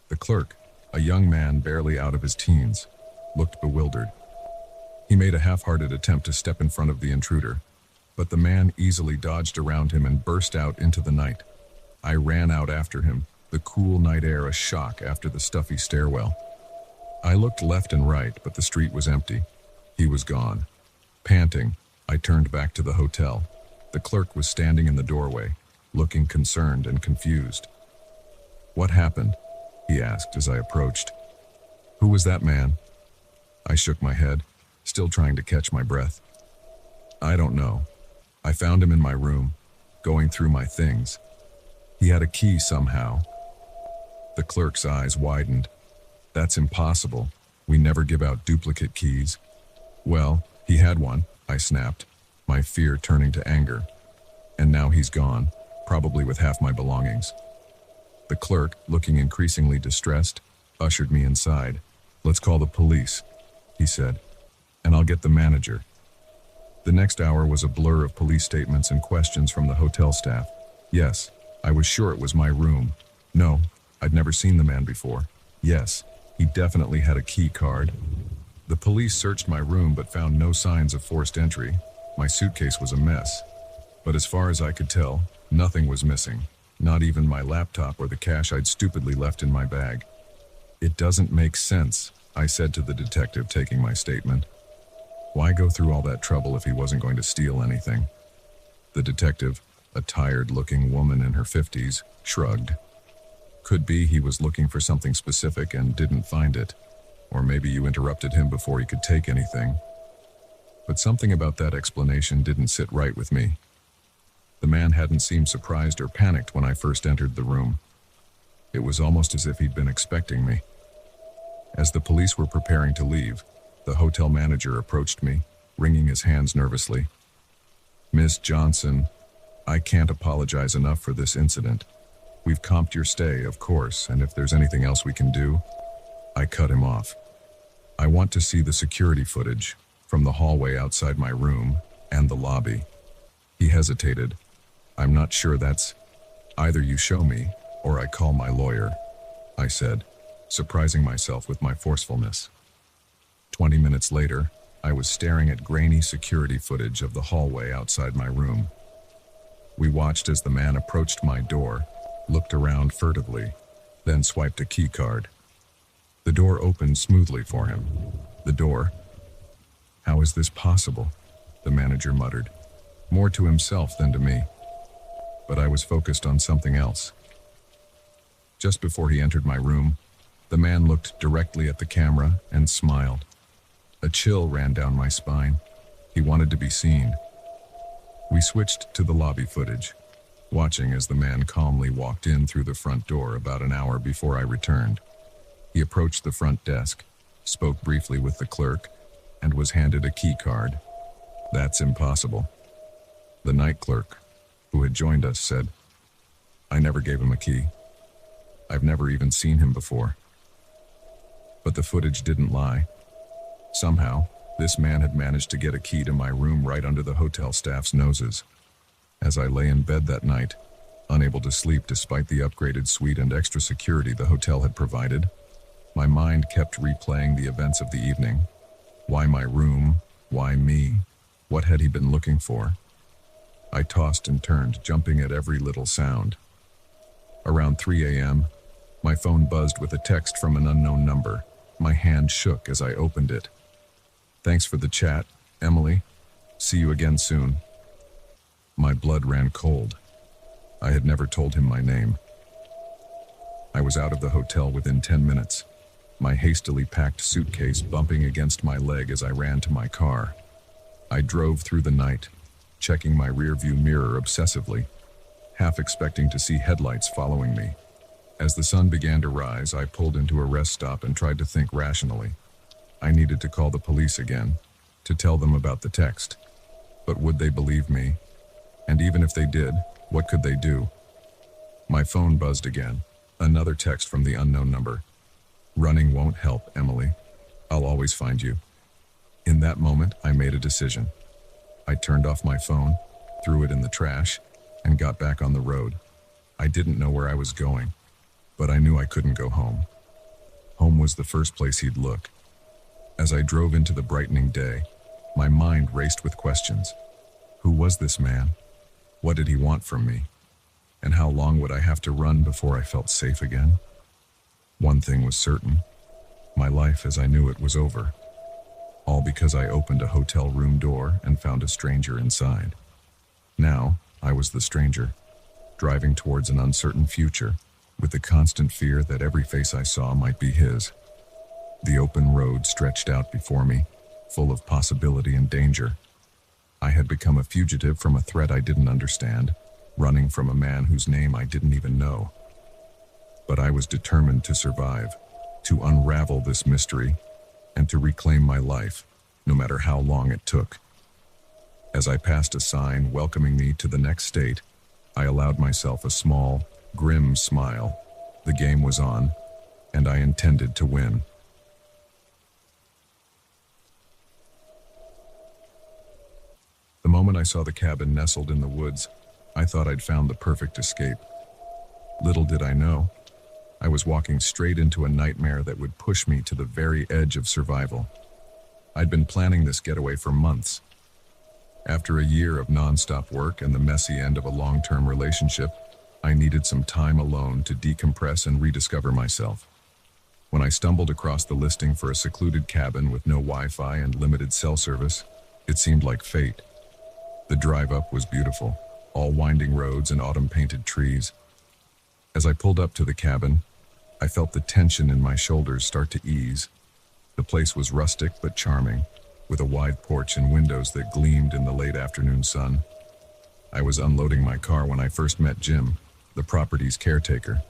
The clerk, a young man barely out of his teens, looked bewildered. He made a half-hearted attempt to step in front of the intruder, but the man easily dodged around him and burst out into the night. I ran out after him, the cool night air a shock after the stuffy stairwell. I looked left and right, but the street was empty. He was gone. Panting, I turned back to the hotel. The clerk was standing in the doorway, looking concerned and confused. "What happened?" he asked as I approached. "Who was that man?" I shook my head, still trying to catch my breath. "I don't know. I found him in my room, going through my things. He had a key somehow. The clerk's eyes widened. That's impossible. We never give out duplicate keys. Well, he had one, I snapped, my fear turning to anger. And now he's gone, probably with half my belongings. The clerk, looking increasingly distressed, ushered me inside. Let's call the police, he said, and I'll get the manager. The next hour was a blur of police statements and questions from the hotel staff. Yes, I was sure it was my room. No, I'd never seen the man before. Yes, he definitely had a key card. The police searched my room but found no signs of forced entry. My suitcase was a mess. But as far as I could tell, nothing was missing. Not even my laptop or the cash I'd stupidly left in my bag. It doesn't make sense, I said to the detective, taking my statement. Why go through all that trouble if he wasn't going to steal anything? The detective, a tired-looking woman in her 50s, shrugged. Could be he was looking for something specific and didn't find it. Or maybe you interrupted him before he could take anything. But something about that explanation didn't sit right with me. The man hadn't seemed surprised or panicked when I first entered the room. It was almost as if he'd been expecting me. As the police were preparing to leave, the hotel manager approached me, wringing his hands nervously. Miss Johnson, I can't apologize enough for this incident. We've comped your stay, of course, and if there's anything else we can do. I cut him off. I want to see the security footage from the hallway outside my room and the lobby. He hesitated. I'm not sure that's... Either you show me, or I call my lawyer, I said, surprising myself with my forcefulness. 20 minutes later, I was staring at grainy security footage of the hallway outside my room. We watched as the man approached my door, looked around furtively, then swiped a key card. The door opened smoothly for him. The door... How is this possible? The manager muttered, more to himself than to me. But I was focused on something else. Just before he entered my room, the man looked directly at the camera and smiled. A chill ran down my spine. He wanted to be seen. We switched to the lobby footage, watching as the man calmly walked in through the front door about an hour before I returned. He approached the front desk, spoke briefly with the clerk, and was handed a key card. That's impossible. The night clerk, who had joined us, said, I never gave him a key. I've never even seen him before. But the footage didn't lie. Somehow, this man had managed to get a key to my room right under the hotel staff's noses. As I lay in bed that night, unable to sleep despite the upgraded suite and extra security the hotel had provided, my mind kept replaying the events of the evening. Why my room? Why me? What had he been looking for? I tossed and turned, jumping at every little sound. Around 3 a.m., my phone buzzed with a text from an unknown number. My hand shook as I opened it. Thanks for the chat, Emily. See you again soon. My blood ran cold. I had never told him my name. I was out of the hotel within 10 minutes, my hastily packed suitcase bumping against my leg as I ran to my car. I drove through the night, checking my rearview mirror obsessively, half expecting to see headlights following me. As the sun began to rise, I pulled into a rest stop and tried to think rationally. I needed to call the police again, to tell them about the text. But would they believe me? And even if they did, what could they do? My phone buzzed again, another text from the unknown number. Running won't help, Emily. I'll always find you. In that moment, I made a decision. I turned off my phone, threw it in the trash, and got back on the road. I didn't know where I was going, but I knew I couldn't go home. Home was the first place he'd look. As I drove into the brightening day, my mind raced with questions. Who was this man? What did he want from me? And how long would I have to run before I felt safe again? One thing was certain. My life as I knew it was over. All because I opened a hotel room door and found a stranger inside. Now, I was the stranger, driving towards an uncertain future, with the constant fear that every face I saw might be his. The open road stretched out before me, full of possibility and danger. I had become a fugitive from a threat I didn't understand, running from a man whose name I didn't even know. But I was determined to survive, to unravel this mystery, and to reclaim my life, no matter how long it took. As I passed a sign welcoming me to the next state, I allowed myself a small, grim smile. The game was on, and I intended to win. The moment I saw the cabin nestled in the woods, I thought I'd found the perfect escape. Little did I know, I was walking straight into a nightmare that would push me to the very edge of survival. I'd been planning this getaway for months. After a year of non-stop work and the messy end of a long-term relationship, I needed some time alone to decompress and rediscover myself. When I stumbled across the listing for a secluded cabin with no Wi-Fi and limited cell service, it seemed like fate. The drive up was beautiful, all winding roads and autumn-painted trees. As I pulled up to the cabin, I felt the tension in my shoulders start to ease. The place was rustic but charming, with a wide porch and windows that gleamed in the late afternoon sun. I was unloading my car when I first met Jim, the property's caretaker.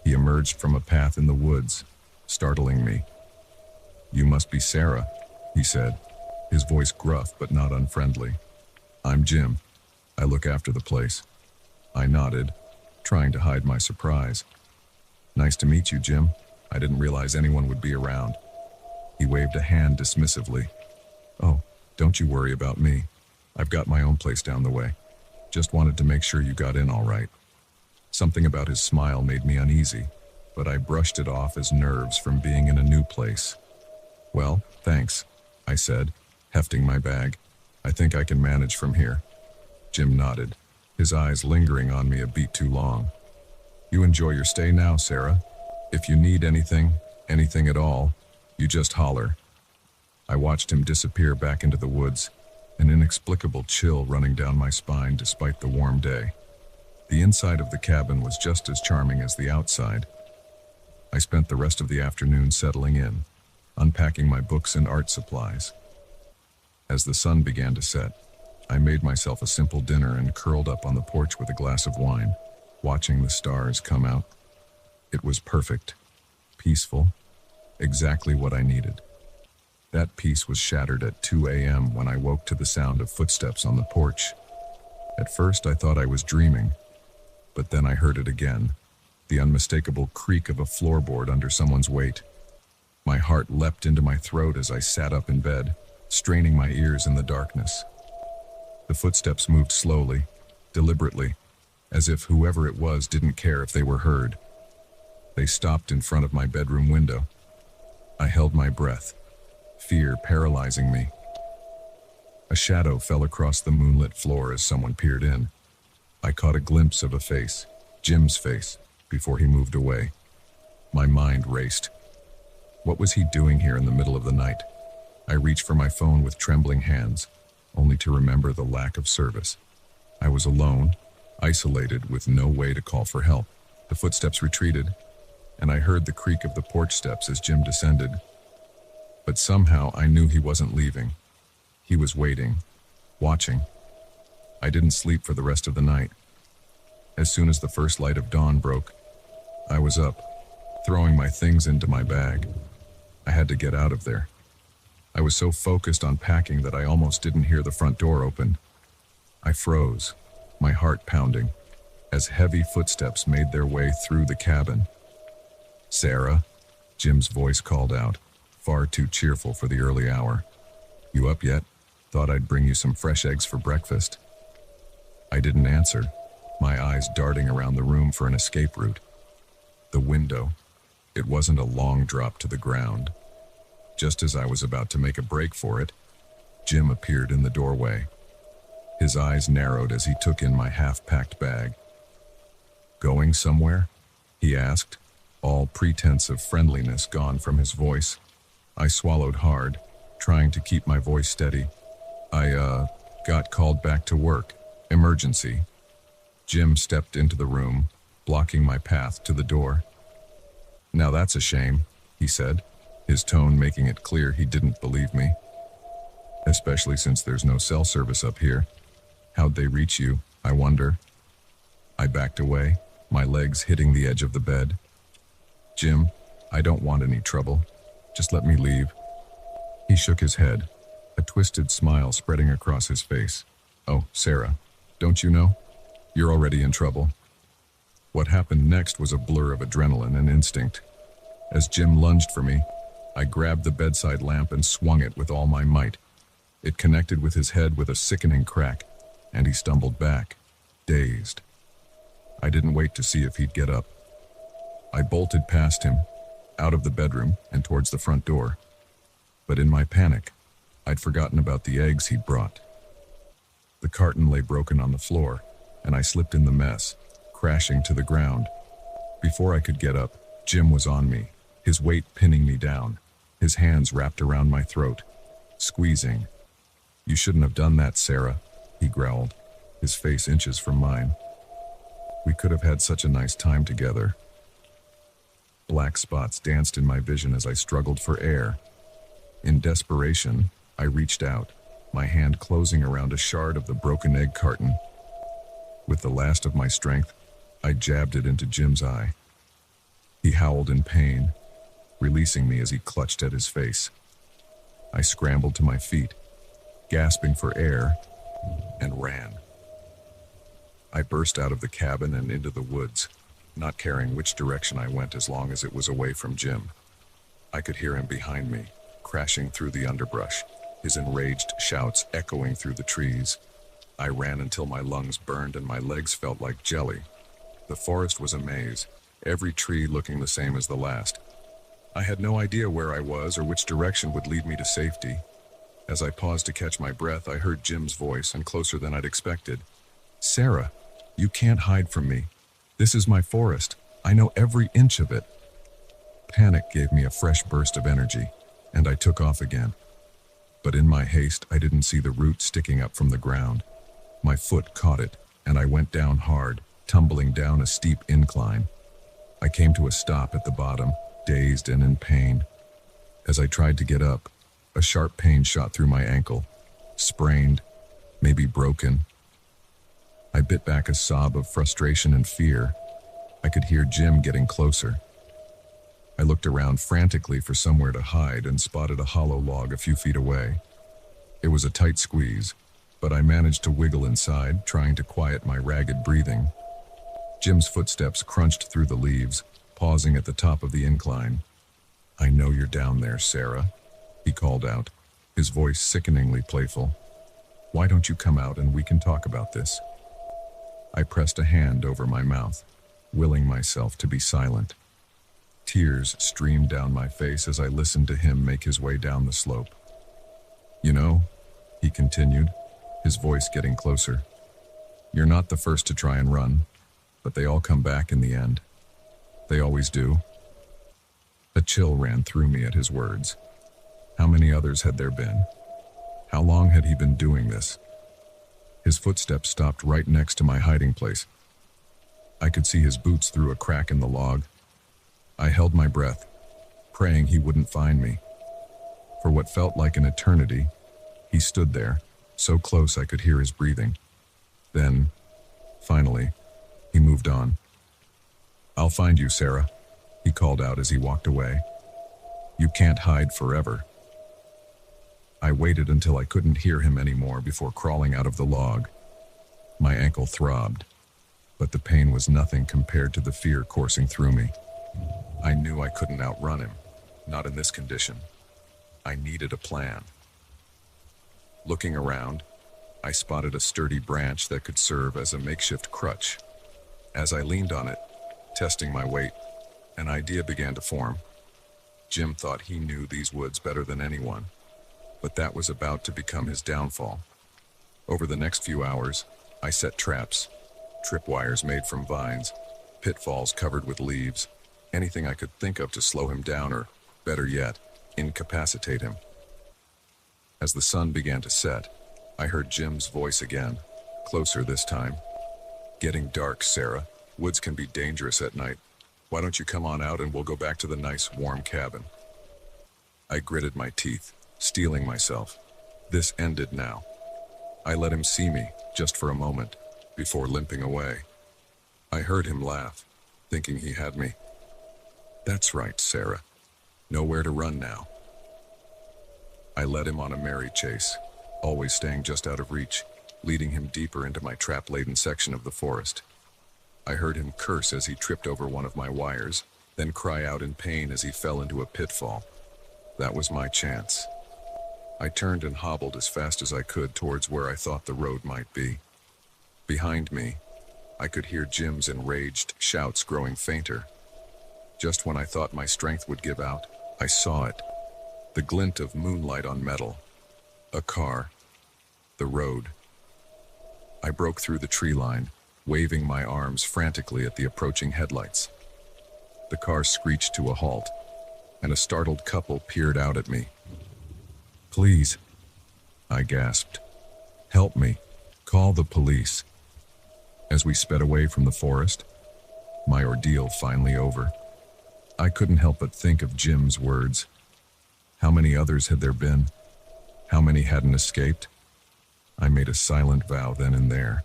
He emerged from a path in the woods, startling me. "You must be Sarah," he said, his voice gruff but not unfriendly. "I'm Jim. I look after the place." I nodded, trying to hide my surprise. "Nice to meet you, Jim. I didn't realize anyone would be around." He waved a hand dismissively. "Oh, don't you worry about me. I've got my own place down the way. Just wanted to make sure you got in all right." Something about his smile made me uneasy, but I brushed it off as nerves from being in a new place. "Well, thanks," I said, hefting my bag. "I think I can manage from here." Jim nodded, his eyes lingering on me a beat too long. "You enjoy your stay now, Sarah. If you need anything at all, you just holler." I watched him disappear back into the woods, an inexplicable chill running down my spine despite the warm day. The inside of the cabin was just as charming as the outside. I spent the rest of the afternoon settling in, unpacking my books and art supplies. As the sun began to set, I made myself a simple dinner and curled up on the porch with a glass of wine, watching the stars come out. It was perfect, peaceful, exactly what I needed. That peace was shattered at 2 a.m. when I woke to the sound of footsteps on the porch. At first I thought I was dreaming, but then I heard it again, the unmistakable creak of a floorboard under someone's weight. My heart leapt into my throat as I sat up in bed, straining my ears in the darkness. The footsteps moved slowly, deliberately, as if whoever it was didn't care if they were heard. They stopped in front of my bedroom window. I held my breath, fear paralyzing me. A shadow fell across the moonlit floor as someone peered in. I caught a glimpse of a face, Jim's face, before he moved away. My mind raced. What was he doing here in the middle of the night? I reached for my phone with trembling hands, only to remember the lack of service. I was alone, isolated, with no way to call for help. The footsteps retreated, and I heard the creak of the porch steps as Jim descended. But somehow I knew he wasn't leaving. He was waiting, watching. I didn't sleep for the rest of the night. As soon as the first light of dawn broke, I was up, throwing my things into my bag. I had to get out of there. I was so focused on packing that I almost didn't hear the front door open. I froze, my heart pounding, as heavy footsteps made their way through the cabin. "Sarah," Jim's voice called out, far too cheerful for the early hour. "You up yet? Thought I'd bring you some fresh eggs for breakfast." I didn't answer, my eyes darting around the room for an escape route. The window. It wasn't a long drop to the ground. Just as I was about to make a break for it, Jim appeared in the doorway. His eyes narrowed as he took in my half-packed bag. "Going somewhere?" he asked, all pretense of friendliness gone from his voice. I swallowed hard, trying to keep my voice steady. I got called back to work. Emergency." Jim stepped into the room, blocking my path to the door. "Now that's a shame," he said, his tone making it clear he didn't believe me. "Especially since there's no cell service up here. How'd they reach you, I wonder?" I backed away, my legs hitting the edge of the bed. Jim, I don't want any trouble. Just let me leave. He shook his head, a twisted smile spreading across his face. Oh, Sarah, don't you know? You're already in trouble. What happened next was a blur of adrenaline and instinct. As Jim lunged for me, I grabbed the bedside lamp and swung it with all my might. It connected with his head with a sickening crack, and he stumbled back, dazed. I didn't wait to see if he'd get up. I bolted past him, out of the bedroom and towards the front door. But in my panic, I'd forgotten about the eggs he'd brought. The carton lay broken on the floor, and I slipped in the mess, crashing to the ground. Before I could get up, Jim was on me, his weight pinning me down, his hands wrapped around my throat, squeezing. You shouldn't have done that, Sarah, he growled, his face inches from mine. We could have had such a nice time together. Black spots danced in my vision as I struggled for air. In desperation, I reached out, my hand closing around a shard of the broken egg carton. With the last of my strength, I jabbed it into Jim's eye. He howled in pain, releasing me as he clutched at his face. I scrambled to my feet, gasping for air, and ran. I burst out of the cabin and into the woods, not caring which direction I went as long as it was away from Jim. I could hear him behind me, crashing through the underbrush, his enraged shouts echoing through the trees. I ran until my lungs burned and my legs felt like jelly. The forest was a maze, every tree looking the same as the last. I had no idea where I was or which direction would lead me to safety. As I paused to catch my breath, I heard Jim's voice, and closer than I'd expected. Sarah, you can't hide from me. This is my forest. I know every inch of it. Panic gave me a fresh burst of energy, and I took off again. But in my haste, I didn't see the root sticking up from the ground. My foot caught it, and I went down hard, tumbling down a steep incline. I came to a stop at the bottom, dazed and in pain. As I tried to get up, a sharp pain shot through my ankle, sprained, maybe broken. I bit back a sob of frustration and fear. I could hear Jim getting closer. I looked around frantically for somewhere to hide and spotted a hollow log a few feet away. It was a tight squeeze, but I managed to wiggle inside, trying to quiet my ragged breathing. Jim's footsteps crunched through the leaves, pausing at the top of the incline. I know you're down there, Sarah, he called out, his voice sickeningly playful. Why don't you come out and we can talk about this? I pressed a hand over my mouth, willing myself to be silent. Tears streamed down my face as I listened to him make his way down the slope. You know, he continued, his voice getting closer. You're not the first to try and run, but they all come back in the end. They always do. A chill ran through me at his words. How many others had there been? How long had he been doing this? His footsteps stopped right next to my hiding place. I could see his boots through a crack in the log. I held my breath, praying he wouldn't find me. For what felt like an eternity, he stood there, so close I could hear his breathing. Then, finally, he moved on. I'll find you, Sarah, he called out as he walked away. You can't hide forever. I waited until I couldn't hear him anymore before crawling out of the log. My ankle throbbed, but the pain was nothing compared to the fear coursing through me. I knew I couldn't outrun him, not in this condition. I needed a plan. Looking around, I spotted a sturdy branch that could serve as a makeshift crutch. As I leaned on it, testing my weight, an idea began to form. Jim thought he knew these woods better than anyone, but that was about to become his downfall. Over the next few hours, I set traps, tripwires made from vines, pitfalls covered with leaves, anything I could think of to slow him down or, better yet, incapacitate him. As the sun began to set, I heard Jim's voice again, closer this time. Getting dark, Sarah. Woods can be dangerous at night. Why don't you come on out and we'll go back to the nice, warm cabin? I gritted my teeth, steeling myself. This ended now. I let him see me, just for a moment, before limping away. I heard him laugh, thinking he had me. That's right, Sarah. Nowhere to run now. I led him on a merry chase, always staying just out of reach, leading him deeper into my trap-laden section of the forest. I heard him curse as he tripped over one of my wires, then cry out in pain as he fell into a pitfall. That was my chance. I turned and hobbled as fast as I could towards where I thought the road might be. Behind me, I could hear Jim's enraged shouts growing fainter. Just when I thought my strength would give out, I saw it. The glint of moonlight on metal. A car. The road. I broke through the tree line, waving my arms frantically at the approaching headlights. The car screeched to a halt, and a startled couple peered out at me. "Please," I gasped. "Help me. Call the police." As we sped away from the forest, my ordeal finally over. I couldn't help but think of Jim's words. How many others had there been? How many hadn't escaped? I made a silent vow then and there.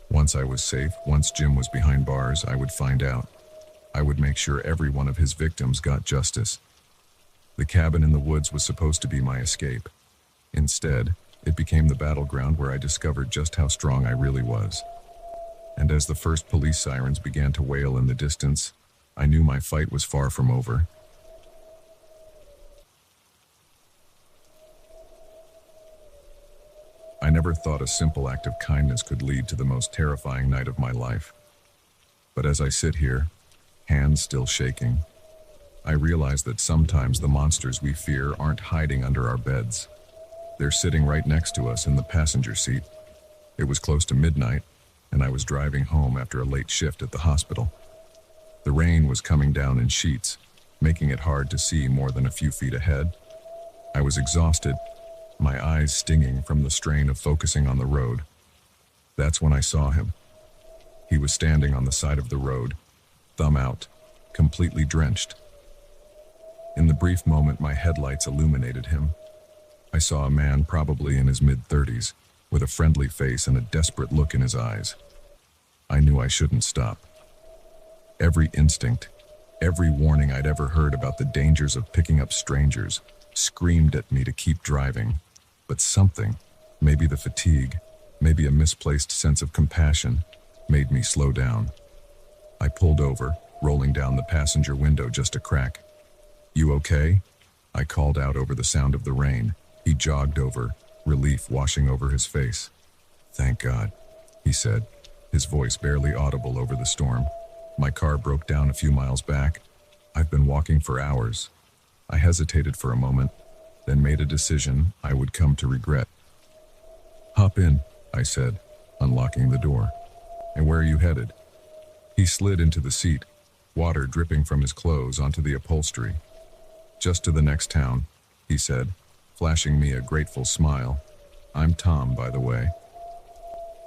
Once I was safe, once Jim was behind bars, I would find out. I would make sure every one of his victims got justice. The cabin in the woods was supposed to be my escape. Instead, it became the battleground where I discovered just how strong I really was. And as the first police sirens began to wail in the distance, I knew my fight was far from over. I never thought a simple act of kindness could lead to the most terrifying night of my life. But as I sit here, hands still shaking, I realize that sometimes the monsters we fear aren't hiding under our beds. They're sitting right next to us in the passenger seat. It was close to midnight, and I was driving home after a late shift at the hospital. The rain was coming down in sheets, making it hard to see more than a few feet ahead. I was exhausted, my eyes stinging from the strain of focusing on the road. That's when I saw him. He was standing on the side of the road, thumb out, completely drenched. In the brief moment my headlights illuminated him, I saw a man probably in his mid-30s, with a friendly face and a desperate look in his eyes. I knew I shouldn't stop. Every instinct, every warning I'd ever heard about the dangers of picking up strangers, screamed at me to keep driving. But something, maybe the fatigue, maybe a misplaced sense of compassion, made me slow down. I pulled over, rolling down the passenger window just a crack. "You okay?" I called out over the sound of the rain. He jogged over, relief washing over his face. "Thank God," he said, his voice barely audible over the storm. My car broke down a few miles back. I've been walking for hours. I hesitated for a moment, then made a decision I would come to regret. "Hop in," I said, unlocking the door. "And where are you headed?" He slid into the seat, water dripping from his clothes onto the upholstery. "Just to the next town," he said, flashing me a grateful smile. "I'm Tom, by the way."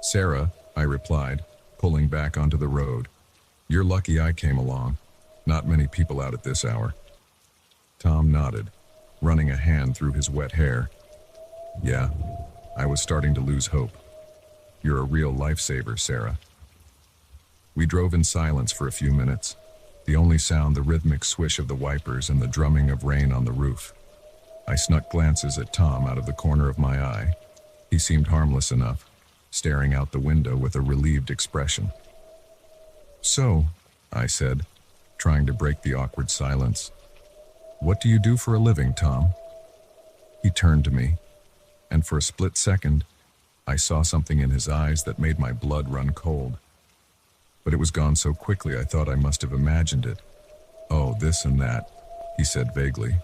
"Sarah," I replied, pulling back onto the road. "You're lucky I came along. Not many people out at this hour." Tom nodded, running a hand through his wet hair. "Yeah, I was starting to lose hope. You're a real lifesaver, Sarah." We drove in silence for a few minutes, the only sound the rhythmic swish of the wipers and the drumming of rain on the roof. I snuck glances at Tom out of the corner of my eye. He seemed harmless enough, staring out the window with a relieved expression. "So," I said, trying to break the awkward silence, "what do you do for a living, Tom?" He turned to me, and for a split second, I saw something in his eyes that made my blood run cold. But it was gone so quickly I thought I must have imagined it. "Oh, this and that," he said vaguely.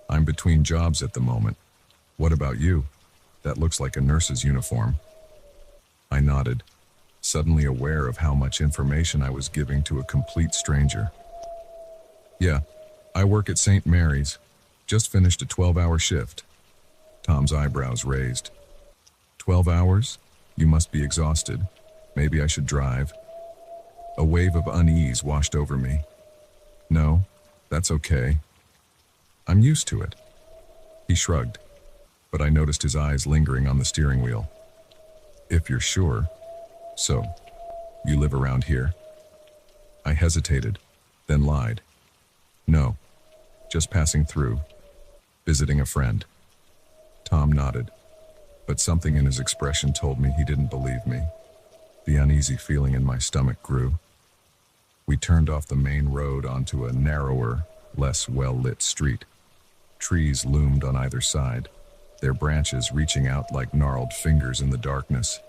"I'm between jobs at the moment. What about you? That looks like a nurse's uniform." I nodded, suddenly aware of how much information I was giving to a complete stranger. "Yeah, I work at St. Mary's. Just finished a 12-hour shift." Tom's eyebrows raised. 12 hours? You must be exhausted. Maybe I should drive." A wave of unease washed over me. "No, that's okay. I'm used to it." He shrugged, but I noticed his eyes lingering on the steering wheel. "If you're sure. So, you live around here?" I hesitated, then lied. No, just passing through, visiting a friend. Tom nodded, but something in his expression told me he didn't believe me. The uneasy feeling in my stomach grew. We turned off the main road onto a narrower, less well-lit street. Trees loomed on either side, their branches reaching out like gnarled fingers in the darkness.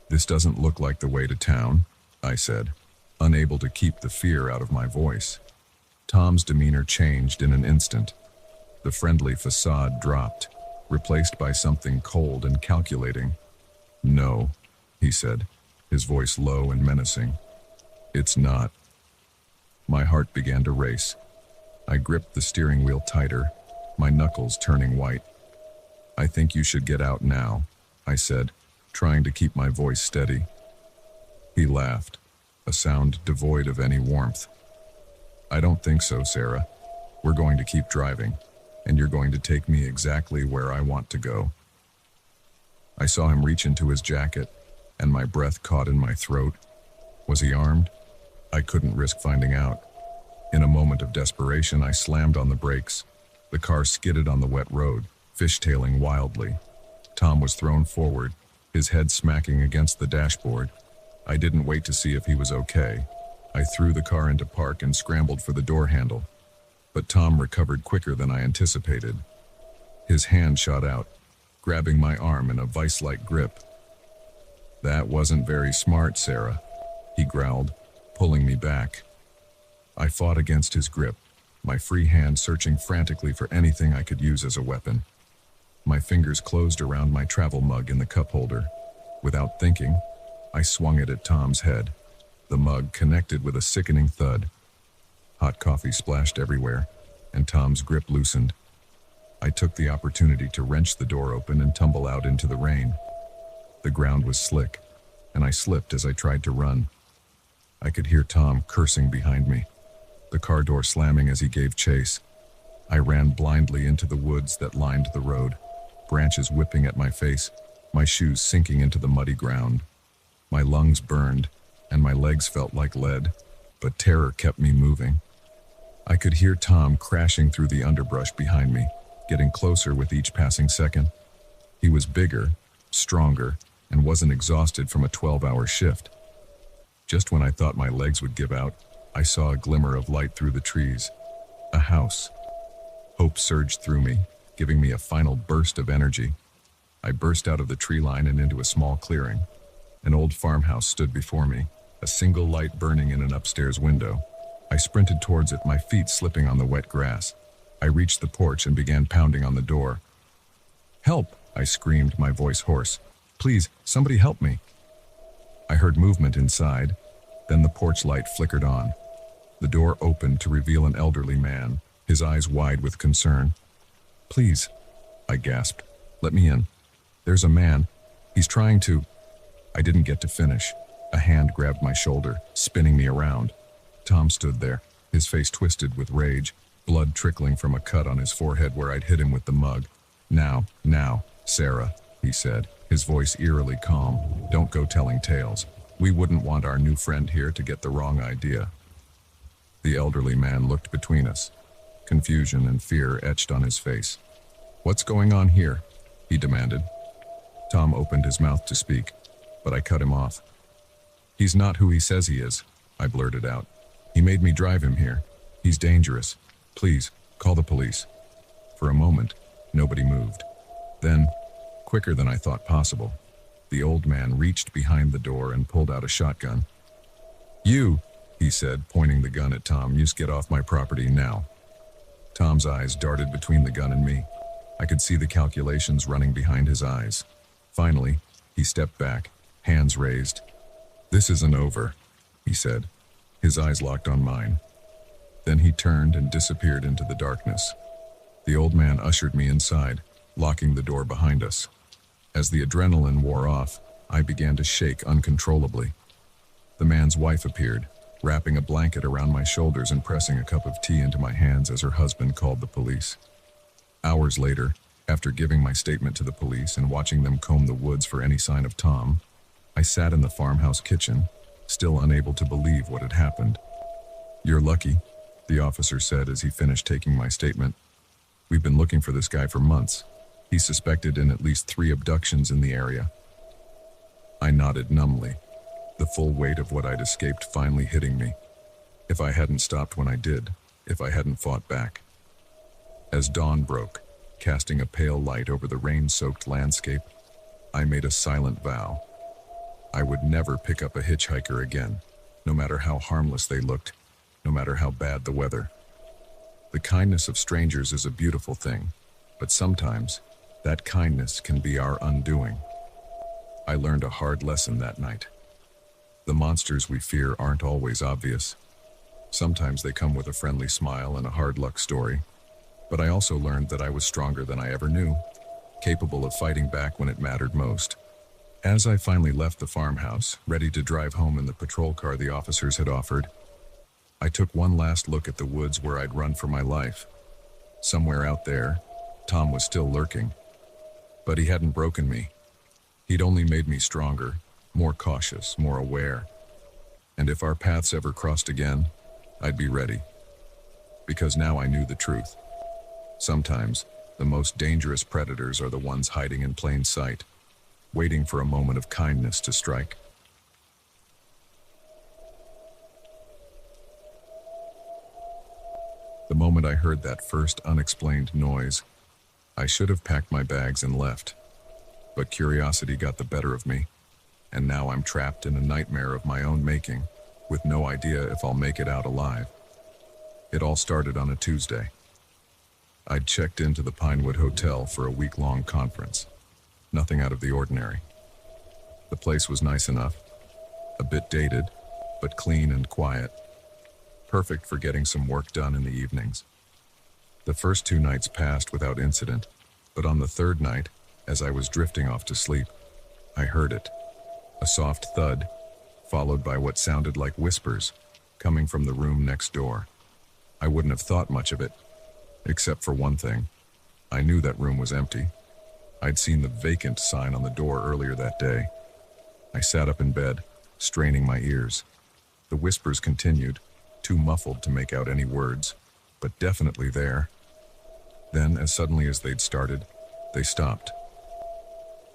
"This doesn't look like the way to town," I said, unable to keep the fear out of my voice. Tom's demeanor changed in an instant. The friendly facade dropped, replaced by something cold and calculating. "No," he said, his voice low and menacing. "It's not." My heart began to race. I gripped the steering wheel tighter, my knuckles turning white. "I think you should get out now," I said, trying to keep my voice steady. He laughed, a sound devoid of any warmth. "I don't think so, Sarah. We're going to keep driving, and you're going to take me exactly where I want to go." I saw him reach into his jacket, and my breath caught in my throat. Was he armed? I couldn't risk finding out. In a moment of desperation, I slammed on the brakes. The car skidded on the wet road, fishtailing wildly. Tom was thrown forward, his head smacking against the dashboard. I didn't wait to see if he was okay. I threw the car into park and scrambled for the door handle. But Tom recovered quicker than I anticipated. His hand shot out, grabbing my arm in a vice-like grip. "That wasn't very smart, Sarah," he growled, pulling me back. I fought against his grip, my free hand searching frantically for anything I could use as a weapon. My fingers closed around my travel mug in the cup holder. Without thinking, I swung it at Tom's head. The mug connected with a sickening thud. Hot coffee splashed everywhere, and Tom's grip loosened. I took the opportunity to wrench the door open and tumble out into the rain. The ground was slick, and I slipped as I tried to run. I could hear Tom cursing behind me, the car door slamming as he gave chase. I ran blindly into the woods that lined the road, branches whipping at my face, my shoes sinking into the muddy ground. My lungs burned, and my legs felt like lead, but terror kept me moving. I could hear Tom crashing through the underbrush behind me, getting closer with each passing second. He was bigger, stronger, and wasn't exhausted from a 12-hour shift. Just when I thought my legs would give out, I saw a glimmer of light through the trees. A house. Hope surged through me, giving me a final burst of energy. I burst out of the tree line and into a small clearing. An old farmhouse stood before me, a single light burning in an upstairs window. I sprinted towards it, my feet slipping on the wet grass. I reached the porch and began pounding on the door. "Help!" I screamed, my voice hoarse. "Please, somebody help me!" I heard movement inside, then the porch light flickered on. The door opened to reveal an elderly man, his eyes wide with concern. "Please," I gasped, "let me in. There's a man. He's trying to—" I didn't get to finish. A hand grabbed my shoulder, spinning me around. Tom stood there, his face twisted with rage, blood trickling from a cut on his forehead where I'd hit him with the mug. Now, Sarah," he said, his voice eerily calm. "Don't go telling tales. We wouldn't want our new friend here to get the wrong idea." The elderly man looked between us. Confusion and fear etched on his face. "What's going on here?" he demanded. Tom opened his mouth to speak, but I cut him off. "He's not who he says he is," I blurted out. "He made me drive him here. He's dangerous. Please, call the police." For a moment, nobody moved. Then, quicker than I thought possible, the old man reached behind the door and pulled out a shotgun. "You," he said, pointing the gun at Tom, "you get off my property now." Tom's eyes darted between the gun and me. I could see the calculations running behind his eyes. Finally, he stepped back, hands raised. "This isn't over," he said, his eyes locked on mine. Then he turned and disappeared into the darkness. The old man ushered me inside, locking the door behind us. As the adrenaline wore off, I began to shake uncontrollably. The man's wife appeared, wrapping a blanket around my shoulders and pressing a cup of tea into my hands as her husband called the police. Hours later, after giving my statement to the police and watching them comb the woods for any sign of Tom, I sat in the farmhouse kitchen, still unable to believe what had happened. "You're lucky," the officer said as he finished taking my statement. "We've been looking for this guy for months. He's suspected in at least 3 abductions in the area." I nodded numbly, the full weight of what I'd escaped finally hitting me. If I hadn't stopped when I did, if I hadn't fought back. As dawn broke, casting a pale light over the rain-soaked landscape, I made a silent vow. I would never pick up a hitchhiker again, no matter how harmless they looked, no matter how bad the weather. The kindness of strangers is a beautiful thing, but sometimes that kindness can be our undoing. I learned a hard lesson that night. The monsters we fear aren't always obvious. Sometimes they come with a friendly smile and a hard luck story. But I also learned that I was stronger than I ever knew, capable of fighting back when it mattered most. As I finally left the farmhouse, ready to drive home in the patrol car the officers had offered, I took one last look at the woods where I'd run for my life. Somewhere out there, Tom was still lurking. But he hadn't broken me. He'd only made me stronger, more cautious, more aware. And if our paths ever crossed again, I'd be ready. Because now I knew the truth. Sometimes, the most dangerous predators are the ones hiding in plain sight, waiting for a moment of kindness to strike. The moment I heard that first unexplained noise, I should have packed my bags and left. But curiosity got the better of me, and now I'm trapped in a nightmare of my own making, with no idea if I'll make it out alive. It all started on a Tuesday. I'd checked into the Pinewood Hotel for a week-long conference. Nothing out of the ordinary. The place was nice enough, a bit dated, but clean and quiet. Perfect for getting some work done in the evenings. The first 2 nights passed without incident, but on the 3rd night, as I was drifting off to sleep, I heard it. A soft thud, followed by what sounded like whispers, coming from the room next door. I wouldn't have thought much of it, except for one thing. I knew that room was empty. I'd seen the vacant sign on the door earlier that day. I sat up in bed, straining my ears. The whispers continued, too muffled to make out any words, but definitely there. Then, as suddenly as they'd started, they stopped.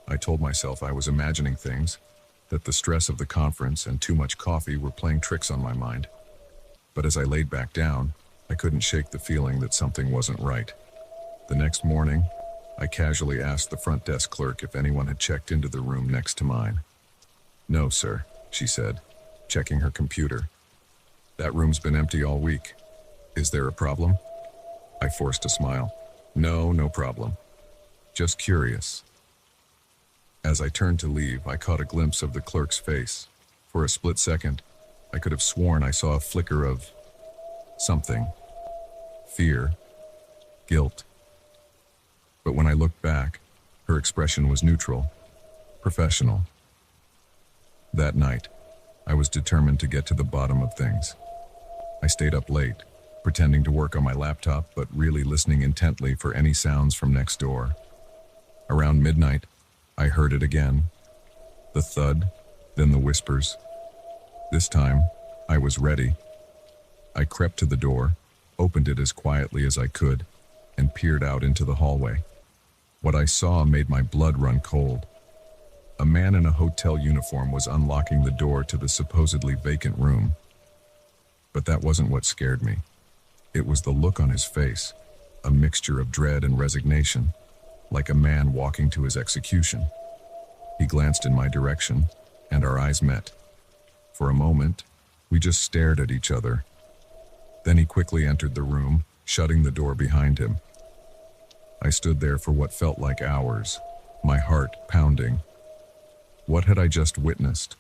I told myself I was imagining things, that the stress of the conference and too much coffee were playing tricks on my mind. But as I laid back down, I couldn't shake the feeling that something wasn't right. The next morning, I casually asked the front desk clerk if anyone had checked into the room next to mine. "No, sir," she said, checking her computer. "That room's been empty all week. Is there a problem?" I forced a smile. No problem. Just curious." As I turned to leave, I caught a glimpse of the clerk's face. For a split second, I could have sworn I saw a flicker of something. Fear. Guilt. But when I looked back, her expression was neutral, professional. That night, I was determined to get to the bottom of things. I stayed up late, pretending to work on my laptop, but really listening intently for any sounds from next door. Around midnight, I heard it again. The thud, then the whispers. This time, I was ready. I crept to the door, opened it as quietly as I could, and peered out into the hallway. What I saw made my blood run cold. A man in a hotel uniform was unlocking the door to the supposedly vacant room. But that wasn't what scared me. It was the look on his face, a mixture of dread and resignation, like a man walking to his execution. He glanced in my direction, and our eyes met. For a moment, we just stared at each other. Then he quickly entered the room, shutting the door behind him. I stood there for what felt like hours, my heart pounding. What had I just witnessed?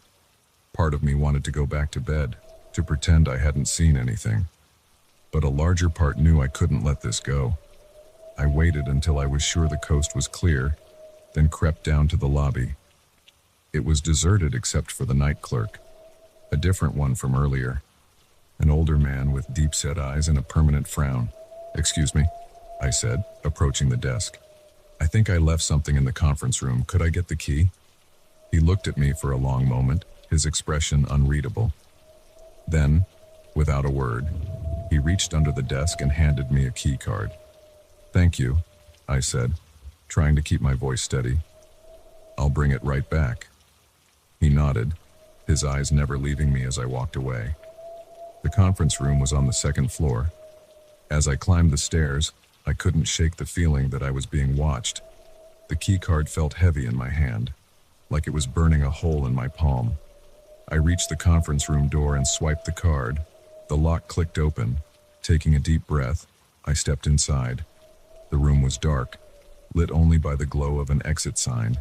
Part of me wanted to go back to bed, to pretend I hadn't seen anything. But a larger part knew I couldn't let this go. I waited until I was sure the coast was clear, then crept down to the lobby. It was deserted except for the night clerk, a different one from earlier. An older man with deep-set eyes and a permanent frown. "Excuse me," I said, approaching the desk. "I think I left something in the conference room. Could I get the key?" He looked at me for a long moment, his expression unreadable. Then, Without a word, he reached under the desk and handed me a key card. "Thank you," I said, trying to keep my voice steady. "I'll bring it right back." He nodded, his eyes never leaving me as I walked away. The conference room was on the second floor. As I climbed the stairs, I couldn't shake the feeling that I was being watched. The key card felt heavy in my hand, like it was burning a hole in my palm. I reached the conference room door and swiped the card. The lock clicked open. Taking a deep breath, I stepped inside. The room was dark, lit only by the glow of an exit sign.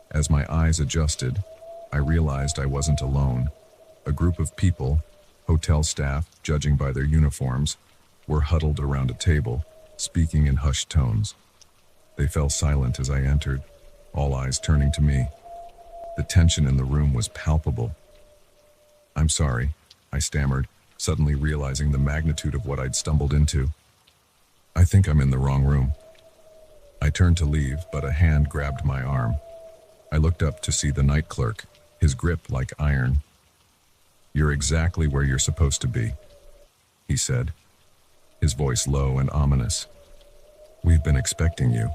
As my eyes adjusted, I realized I wasn't alone. A group of people, hotel staff, judging by their uniforms, were huddled around a table, speaking in hushed tones. They fell silent as I entered, all eyes turning to me. The tension in the room was palpable. "I'm sorry," I stammered, suddenly realizing the magnitude of what I'd stumbled into. "I think I'm in the wrong room." I turned to leave, but a hand grabbed my arm. I looked up to see the night clerk, his grip like iron. "You're exactly where you're supposed to be," he said, his voice low and ominous. "We've been expecting you."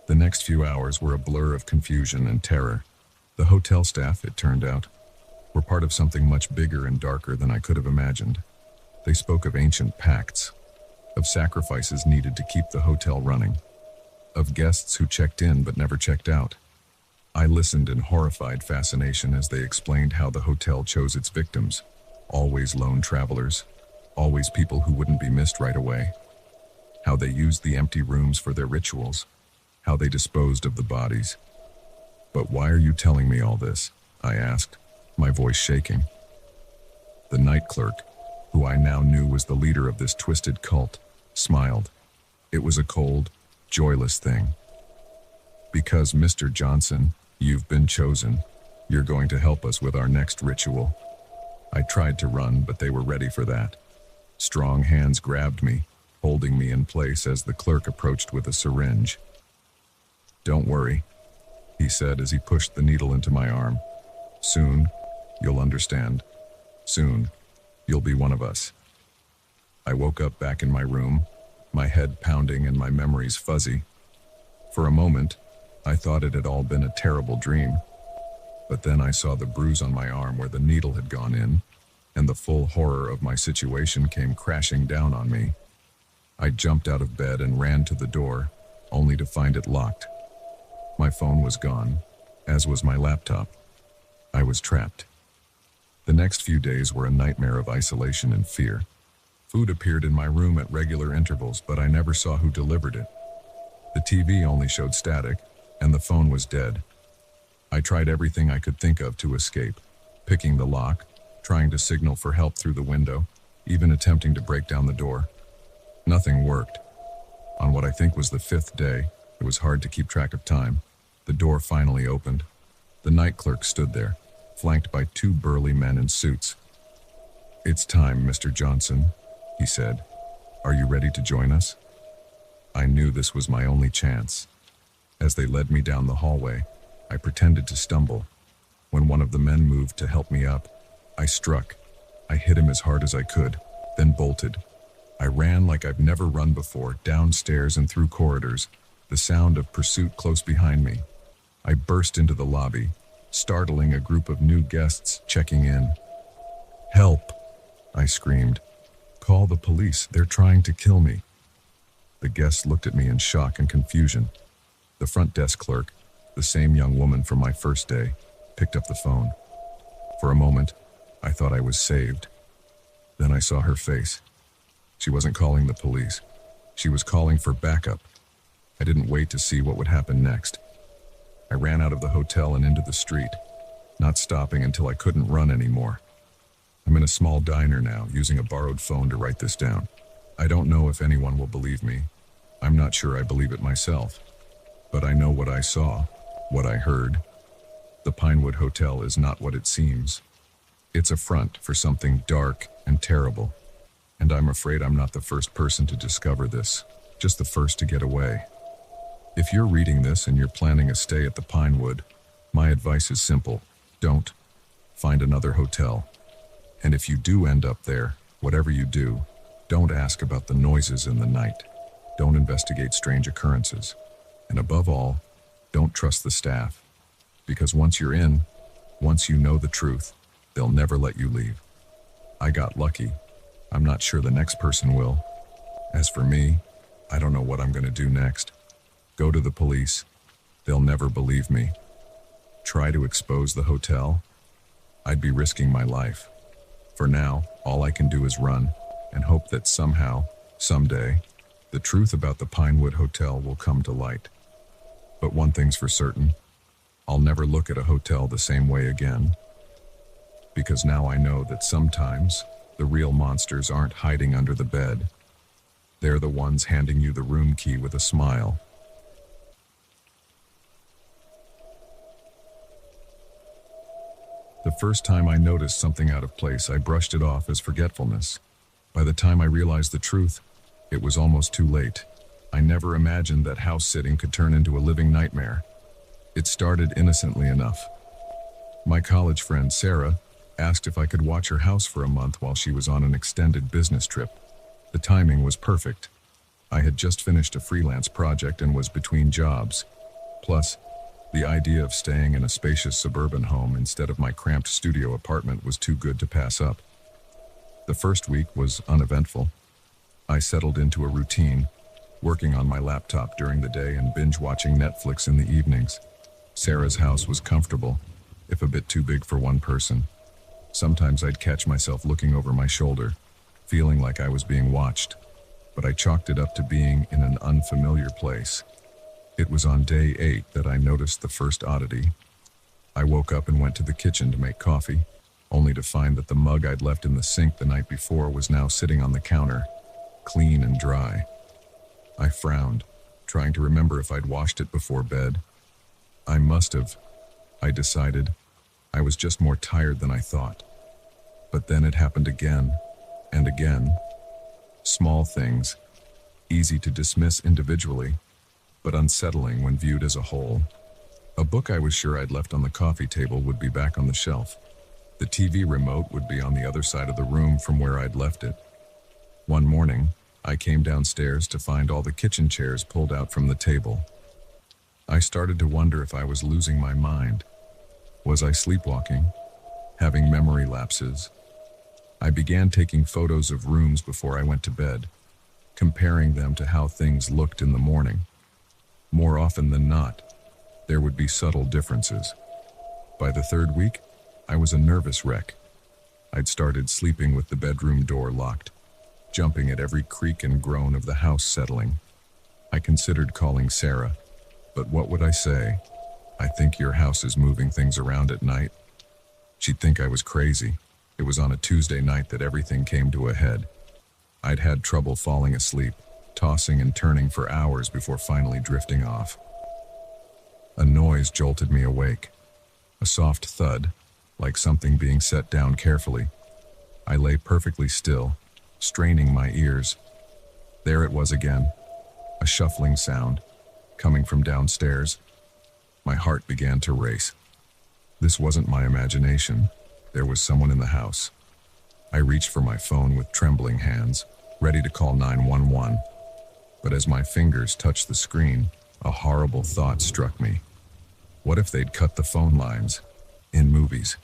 The next few hours were a blur of confusion and terror. The hotel staff, it turned out, were part of something much bigger and darker than I could have imagined. They spoke of ancient pacts, of sacrifices needed to keep the hotel running, of guests who checked in but never checked out. I listened in horrified fascination as they explained how the hotel chose its victims, always lone travelers, always people who wouldn't be missed right away, how they used the empty rooms for their rituals, how they disposed of the bodies. "But why are you telling me all this?" I asked, my voice shaking. The night clerk, who I now knew was the leader of this twisted cult, smiled. It was a cold, joyless thing. "Because, Mr. Johnson, you've been chosen. You're going to help us with our next ritual." I tried to run, but they were ready for that. Strong hands grabbed me, holding me in place as the clerk approached with a syringe. "Don't worry," he said as he pushed the needle into my arm. "Soon, you'll understand. Soon, you'll be one of us." I woke up back in my room, my head pounding and my memories fuzzy. For a moment, I thought it had all been a terrible dream. But then I saw the bruise on my arm where the needle had gone in, and the full horror of my situation came crashing down on me. I jumped out of bed and ran to the door, only to find it locked. My phone was gone, as was my laptop. I was trapped. The next few days were a nightmare of isolation and fear. Food appeared in my room at regular intervals, but I never saw who delivered it. The TV only showed static, and the phone was dead. I tried everything I could think of to escape, picking the lock, trying to signal for help through the window, even attempting to break down the door. Nothing worked. On what I think was the 5th day, it was hard to keep track of time. The door finally opened. The night clerk stood there, flanked by 2 burly men in suits. "It's time, Mr. Johnson," he said. "Are you ready to join us?" I knew this was my only chance. As they led me down the hallway, I pretended to stumble. When one of the men moved to help me up, I struck. I hit him as hard as I could, then bolted. I ran like I've never run before, downstairs and through corridors, the sound of pursuit close behind me. I burst into the lobby, startling a group of new guests checking in. "Help!" I screamed. "Call the police, they're trying to kill me." The guests looked at me in shock and confusion. The front desk clerk, the same young woman from my first day, picked up the phone. For a moment, I thought I was saved. Then I saw her face. She wasn't calling the police. She was calling for backup. I didn't wait to see what would happen next. I ran out of the hotel and into the street, not stopping until I couldn't run anymore. I'm in a small diner now, using a borrowed phone to write this down. I don't know if anyone will believe me. I'm not sure I believe it myself. But I know what I saw, what I heard. The Pinewood Hotel is not what it seems. It's a front for something dark and terrible. And I'm afraid I'm not the first person to discover this, just the first to get away. If you're reading this and you're planning a stay at the Pinewood, my advice is simple. Don't. Find another hotel. And if you do end up there, whatever you do, don't ask about the noises in the night. Don't investigate strange occurrences. And above all, don't trust the staff. Because once you're in, once you know the truth, they'll never let you leave. I got lucky. I'm not sure the next person will. As for me, I don't know what I'm going to do next. Go to the police. They'll never believe me. Try to expose the hotel. I'd be risking my life. For now, all I can do is run and hope that somehow, someday, the truth about the Pinewood Hotel will come to light. But one thing's for certain, I'll never look at a hotel the same way again. Because now I know that sometimes the real monsters aren't hiding under the bed. They're the ones handing you the room key with a smile. The first time I noticed something out of place, I brushed it off as forgetfulness. By the time I realized the truth, it was almost too late. I never imagined that house sitting could turn into a living nightmare. It started innocently enough. My college friend, Sarah, asked if I could watch her house for a month while she was on an extended business trip. The timing was perfect. I had just finished a freelance project and was between jobs. Plus, the idea of staying in a spacious suburban home instead of my cramped studio apartment was too good to pass up. The first week was uneventful. I settled into a routine, working on my laptop during the day and binge-watching Netflix in the evenings. Sarah's house was comfortable, if a bit too big for one person. Sometimes I'd catch myself looking over my shoulder, feeling like I was being watched, but I chalked it up to being in an unfamiliar place. It was on day 8 that I noticed the first oddity. I woke up and went to the kitchen to make coffee, only to find that the mug I'd left in the sink the night before was now sitting on the counter, clean and dry. I frowned, trying to remember if I'd washed it before bed. I must have, I decided. I was just more tired than I thought. But then it happened again, and again. Small things, easy to dismiss individually, but unsettling when viewed as a whole. A book I was sure I'd left on the coffee table would be back on the shelf. The TV remote would be on the other side of the room from where I'd left it. One morning, I came downstairs to find all the kitchen chairs pulled out from the table. I started to wonder if I was losing my mind. Was I sleepwalking? Having memory lapses? I began taking photos of rooms before I went to bed, comparing them to how things looked in the morning. More often than not, there would be subtle differences. By the third week, I was a nervous wreck. I'd started sleeping with the bedroom door locked, jumping at every creak and groan of the house settling. I considered calling Sarah, but what would I say? I think your house is moving things around at night. She'd think I was crazy. It was on a Tuesday night that everything came to a head. I'd had trouble falling asleep, tossing and turning for hours before finally drifting off. A noise jolted me awake. A soft thud, like something being set down carefully. I lay perfectly still, straining my ears. There it was again, a shuffling sound, coming from downstairs. My heart began to race. This wasn't my imagination. There was someone in the house. I reached for my phone with trembling hands, ready to call 911. But as my fingers touched the screen, a horrible thought struck me. What if they'd cut the phone lines? In movies,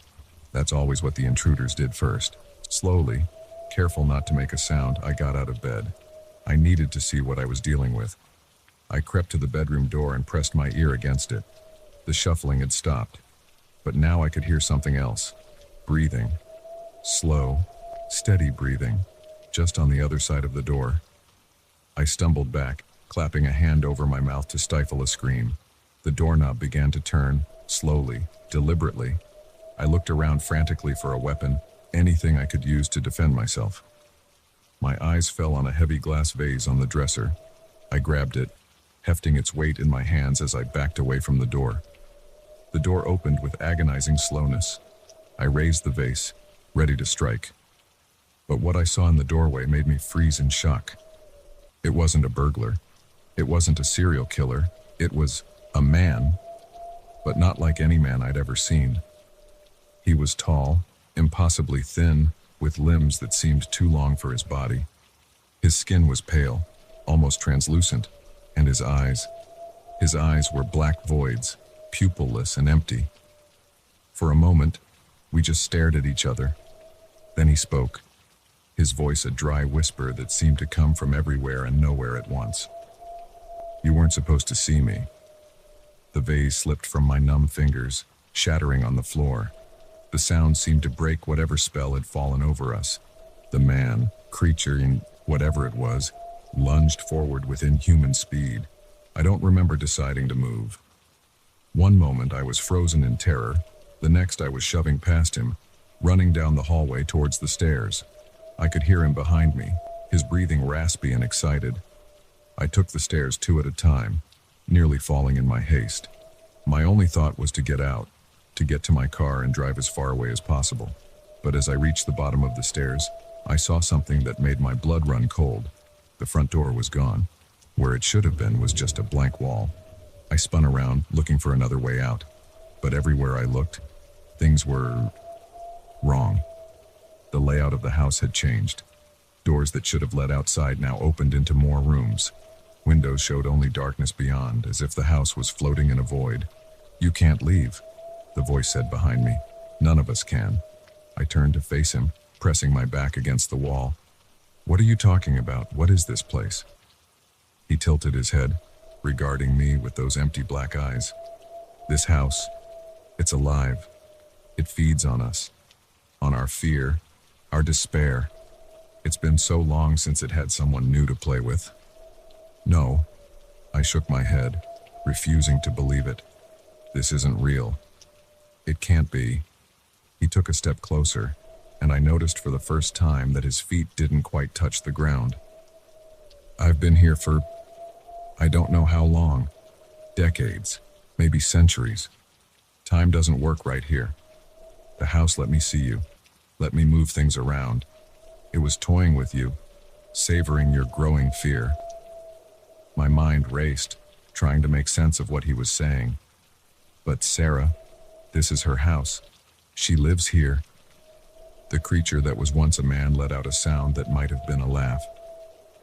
that's always what the intruders did first. Slowly, careful not to make a sound, I got out of bed. I needed to see what I was dealing with. I crept to the bedroom door and pressed my ear against it. The shuffling had stopped, but now I could hear something else. Breathing. Slow, steady breathing, just on the other side of the door. I stumbled back, clapping a hand over my mouth to stifle a scream. The doorknob began to turn, slowly, deliberately. I looked around frantically for a weapon, anything I could use to defend myself. My eyes fell on a heavy glass vase on the dresser. I grabbed it, hefting its weight in my hands as I backed away from the door. The door opened with agonizing slowness. I raised the vase, ready to strike. But what I saw in the doorway made me freeze in shock. It wasn't a burglar. It wasn't a serial killer. It was a man, but not like any man I'd ever seen. He was tall, impossibly thin, with limbs that seemed too long for his body. His skin was pale, almost translucent, and his eyes were black voids, pupilless and empty. For a moment, we just stared at each other. Then he spoke, his voice a dry whisper that seemed to come from everywhere and nowhere at once. "You weren't supposed to see me." The vase slipped from my numb fingers, shattering on the floor. The sound seemed to break whatever spell had fallen over us. The man, creature, whatever it was, lunged forward with inhuman speed. I don't remember deciding to move. One moment I was frozen in terror, the next I was shoving past him, running down the hallway towards the stairs. I could hear him behind me, his breathing raspy and excited. I took the stairs 2 at a time, nearly falling in my haste. My only thought was to get out, to get to my car and drive as far away as possible. But as I reached the bottom of the stairs, I saw something that made my blood run cold. The front door was gone. Where it should have been was just a blank wall. I spun around, looking for another way out. But everywhere I looked, things were wrong. The layout of the house had changed. Doors that should have led outside now opened into more rooms. Windows showed only darkness beyond, as if the house was floating in a void. "You can't leave," the voice said behind me. "None of us can." I turned to face him, pressing my back against the wall. "What are you talking about? What is this place?" He tilted his head, regarding me with those empty black eyes. "This house, it's alive. It feeds on us, on our fear, our despair. It's been so long since it had someone new to play with." "No," I shook my head, refusing to believe it. "This isn't real. It can't be." He took a step closer, and I noticed for the first time that his feet didn't quite touch the ground. "I've been here for, I don't know how long. Decades, maybe centuries. Time doesn't work right here. The house let me see you, let me move things around. It was toying with you, savoring your growing fear." My mind raced, trying to make sense of what he was saying. "But Sarah, this is her house. She lives here." The creature that was once a man let out a sound that might have been a laugh.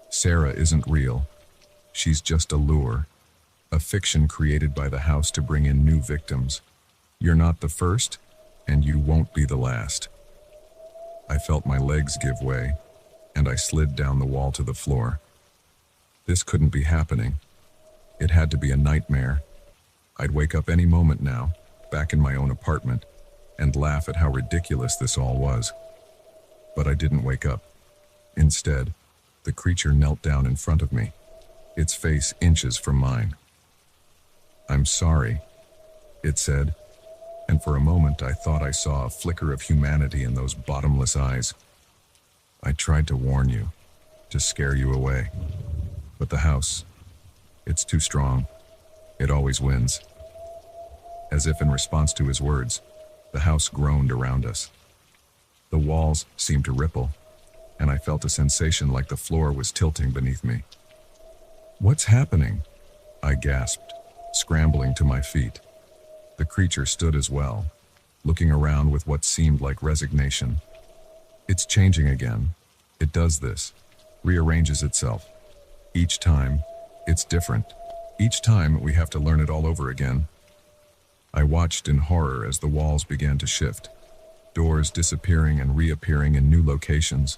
"Sarah isn't real. She's just a lure, a fiction created by the house to bring in new victims. You're not the first, and you won't be the last." I felt my legs give way, and I slid down the wall to the floor. This couldn't be happening. It had to be a nightmare. I'd wake up any moment now, back in my own apartment, and laugh at how ridiculous this all was. But I didn't wake up. Instead, the creature knelt down in front of me, its face inches from mine. "I'm sorry," it said, and for a moment I thought I saw a flicker of humanity in those bottomless eyes. "I tried to warn you, to scare you away. But the house, it's too strong. It always wins." As if in response to his words, the house groaned around us. The walls seemed to ripple, and I felt a sensation like the floor was tilting beneath me. "What's happening?" I gasped, scrambling to my feet. The creature stood as well, looking around with what seemed like resignation. "It's changing again. It does this, rearranges itself. Each time, it's different. Each time, we have to learn it all over again." I watched in horror as the walls began to shift, doors disappearing and reappearing in new locations.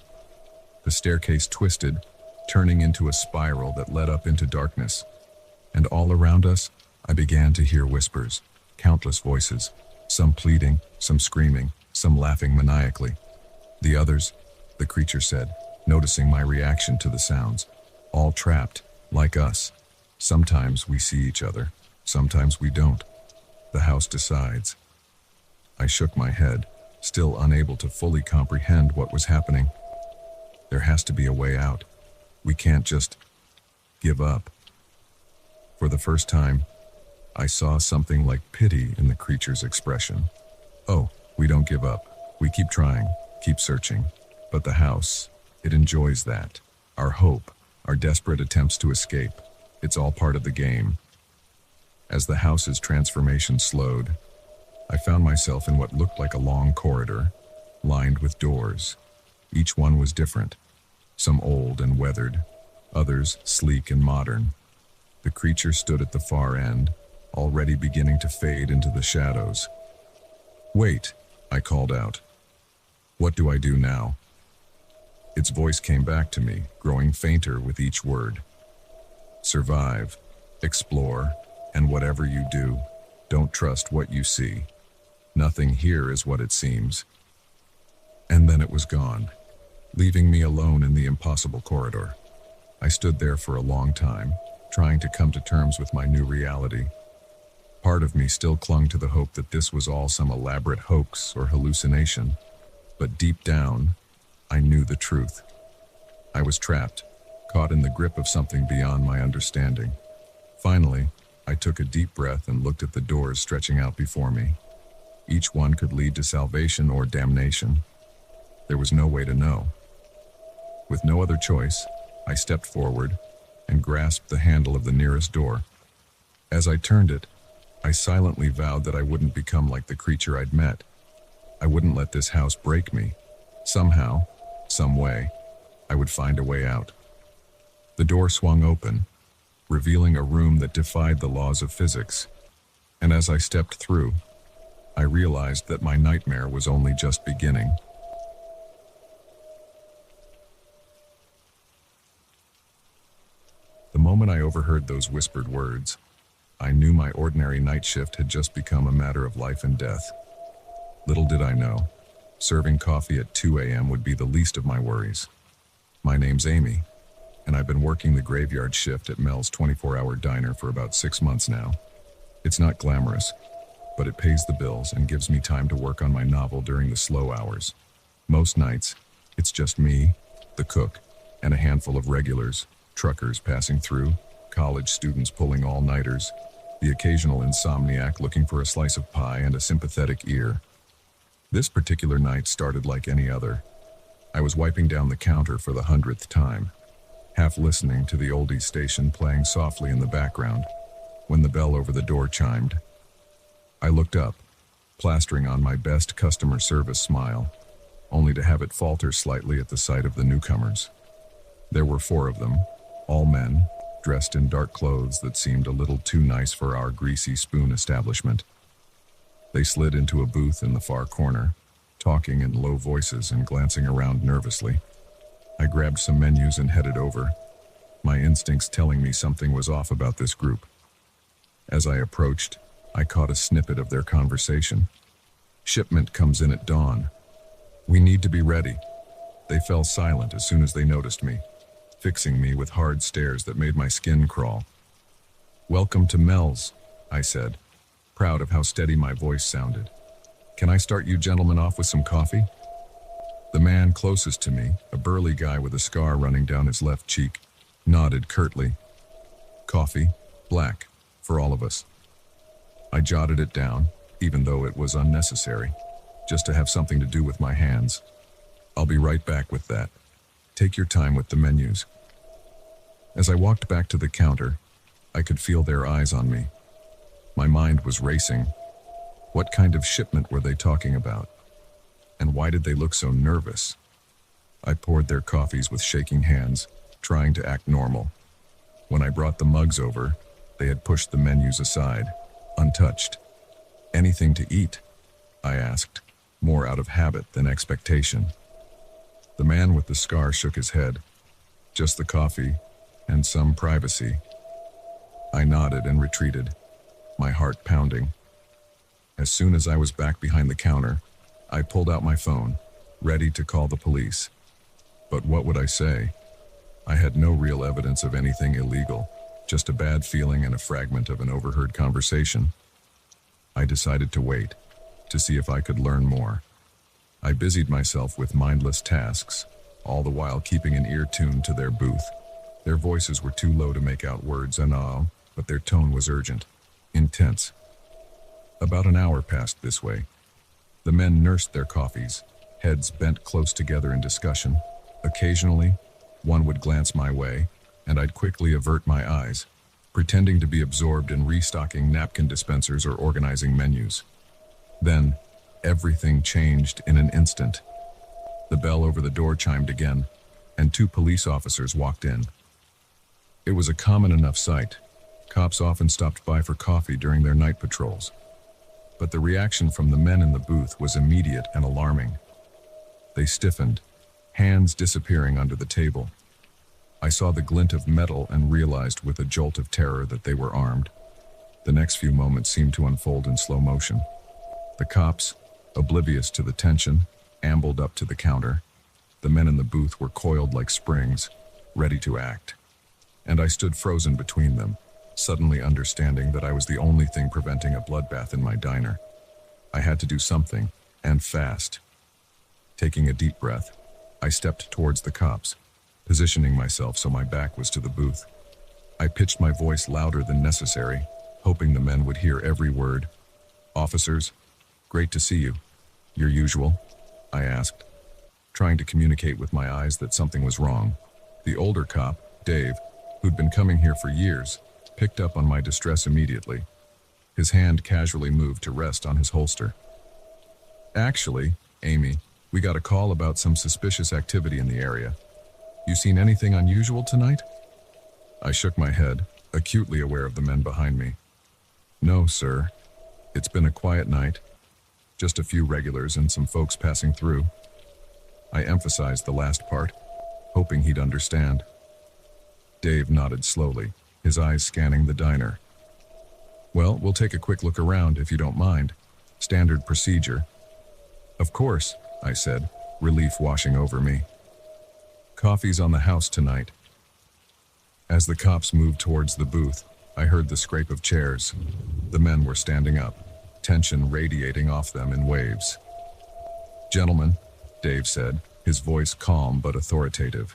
The staircase twisted, turning into a spiral that led up into darkness. And all around us, I began to hear whispers, countless voices, some pleading, some screaming, some laughing maniacally. "The others," the creature said, noticing my reaction to the sounds, "all trapped, like us. Sometimes we see each other, sometimes we don't. The house decides." I shook my head, still unable to fully comprehend what was happening. "There has to be a way out. We can't just give up." For the first time, I saw something like pity in the creature's expression. "Oh, we don't give up. We keep trying, keep searching. But the house, it enjoys that. Our hope, our desperate attempts to escape. It's all part of the game." As the house's transformation slowed, I found myself in what looked like a long corridor, lined with doors. Each one was different, some old and weathered, others sleek and modern. The creature stood at the far end, already beginning to fade into the shadows. "Wait," I called out. "What do I do now?" Its voice came back to me, growing fainter with each word. "Survive, explore, and whatever you do, don't trust what you see. Nothing here is what it seems." And then it was gone, leaving me alone in the impossible corridor. I stood there for a long time, trying to come to terms with my new reality. Part of me still clung to the hope that this was all some elaborate hoax or hallucination, but deep down, I knew the truth. I was trapped, caught in the grip of something beyond my understanding. Finally, I took a deep breath and looked at the doors stretching out before me. Each one could lead to salvation or damnation. There was no way to know. With no other choice, I stepped forward and grasped the handle of the nearest door. As I turned it, I silently vowed that I wouldn't become like the creature I'd met. I wouldn't let this house break me. Somehow, some way, I would find a way out. The door swung open, revealing a room that defied the laws of physics. And as I stepped through, I realized that my nightmare was only just beginning. The moment I overheard those whispered words, I knew my ordinary night shift had just become a matter of life and death. Little did I know, serving coffee at 2 a.m. would be the least of my worries. My name's Amy, and I've been working the graveyard shift at Mel's 24-hour diner for about 6 months now. It's not glamorous, but it pays the bills and gives me time to work on my novel during the slow hours. Most nights, it's just me, the cook, and a handful of regulars, truckers passing through, college students pulling all-nighters, the occasional insomniac looking for a slice of pie and a sympathetic ear. This particular night started like any other. I was wiping down the counter for the 100th time, half listening to the oldies station playing softly in the background, when the bell over the door chimed. I looked up, plastering on my best customer service smile, only to have it falter slightly at the sight of the newcomers. There were 4 of them, all men, dressed in dark clothes that seemed a little too nice for our greasy spoon establishment. They slid into a booth in the far corner, talking in low voices and glancing around nervously. I grabbed some menus and headed over, my instincts telling me something was off about this group. As I approached, I caught a snippet of their conversation. "Shipment comes in at dawn. We need to be ready." They fell silent as soon as they noticed me, fixing me with hard stares that made my skin crawl. "Welcome to Mel's," I said, proud of how steady my voice sounded. "Can I start you gentlemen off with some coffee?" The man closest to me, a burly guy with a scar running down his left cheek, nodded curtly. "Coffee, black, for all of us." I jotted it down, even though it was unnecessary, just to have something to do with my hands. "I'll be right back with that. Take your time with the menus." As I walked back to the counter, I could feel their eyes on me. My mind was racing. What kind of shipment were they talking about? And why did they look so nervous? I poured their coffees with shaking hands, trying to act normal. When I brought the mugs over, they had pushed the menus aside, untouched. "Anything to eat?" I asked, more out of habit than expectation. The man with the scar shook his head. "Just the coffee, and some privacy." I nodded and retreated, my heart pounding. As soon as I was back behind the counter, I pulled out my phone, ready to call the police. But what would I say? I had no real evidence of anything illegal, just a bad feeling and a fragment of an overheard conversation. I decided to wait, to see if I could learn more. I busied myself with mindless tasks, all the while keeping an ear tuned to their booth. Their voices were too low to make out words and all, but their tone was urgent, intense. About an hour passed this way. The men nursed their coffees, heads bent close together in discussion. Occasionally, one would glance my way, and I'd quickly avert my eyes, pretending to be absorbed in restocking napkin dispensers or organizing menus. Then, everything changed in an instant. The bell over the door chimed again, and 2 police officers walked in. It was a common enough sight. Cops often stopped by for coffee during their night patrols. But the reaction from the men in the booth was immediate and alarming. They stiffened, hands disappearing under the table. I saw the glint of metal and realized with a jolt of terror that they were armed. The next few moments seemed to unfold in slow motion. The cops, oblivious to the tension, ambled up to the counter. The men in the booth were coiled like springs, ready to act. And I stood frozen between them, suddenly understanding that I was the only thing preventing a bloodbath in my diner. I had to do something, and fast. Taking a deep breath, I stepped towards the cops, positioning myself so my back was to the booth. I pitched my voice louder than necessary, hoping the men would hear every word. "Officers, great to see you. Your usual?" I asked, trying to communicate with my eyes that something was wrong. The older cop, Dave, who'd been coming here for years, picked up on my distress immediately. His hand casually moved to rest on his holster. "Actually, Amy, we got a call about some suspicious activity in the area. You seen anything unusual tonight?" I shook my head, acutely aware of the men behind me. "No, sir. It's been a quiet night. Just a few regulars and some folks passing through." I emphasized the last part, hoping he'd understand. Dave nodded slowly, his eyes scanning the diner. "Well, we'll take a quick look around if you don't mind. Standard procedure." "Of course," I said, relief washing over me. "Coffee's on the house tonight." As the cops moved towards the booth, I heard the scrape of chairs. The men were standing up, tension radiating off them in waves. "Gentlemen," Dave said, his voice calm but authoritative.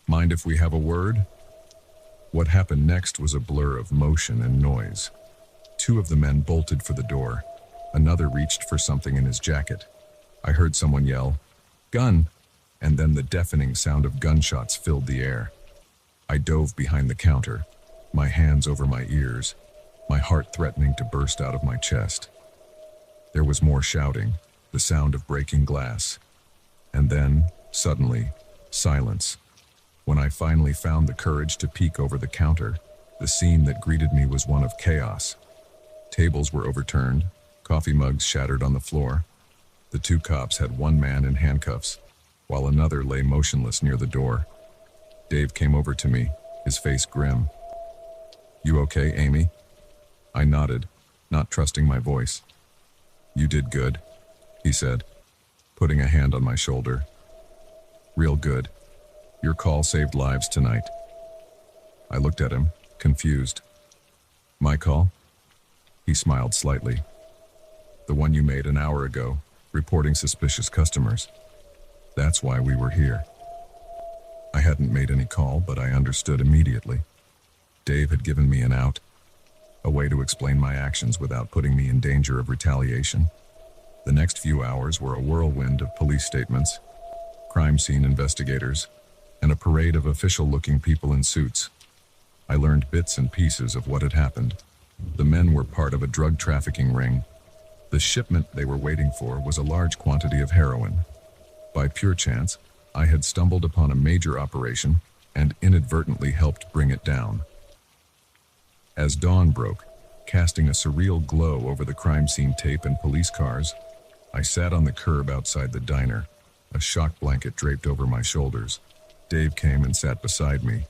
"Mind if we have a word?" What happened next was a blur of motion and noise. 2 of the men bolted for the door. Another reached for something in his jacket. I heard someone yell, "Gun!" and then the deafening sound of gunshots filled the air. I dove behind the counter, my hands over my ears, my heart threatening to burst out of my chest. There was more shouting, the sound of breaking glass. And then, suddenly, silence. When I finally found the courage to peek over the counter, the scene that greeted me was one of chaos. Tables were overturned, coffee mugs shattered on the floor. The 2 cops had one man in handcuffs, while another lay motionless near the door. Dave came over to me, his face grim. "You okay, Amy?" I nodded, not trusting my voice. "You did good," he said, putting a hand on my shoulder. "Real good. Your call saved lives tonight." I looked at him, confused. "My call?" He smiled slightly. "The one you made an hour ago, reporting suspicious customers. That's why we were here." I hadn't made any call, but I understood immediately. Dave had given me an out, a way to explain my actions without putting me in danger of retaliation. The next few hours were a whirlwind of police statements, crime scene investigators, and a parade of official-looking people in suits. I learned bits and pieces of what had happened. The men were part of a drug trafficking ring. The shipment they were waiting for was a large quantity of heroin. By pure chance, I had stumbled upon a major operation and inadvertently helped bring it down. As dawn broke, casting a surreal glow over the crime scene tape and police cars, I sat on the curb outside the diner, a shock blanket draped over my shoulders. Dave came and sat beside me.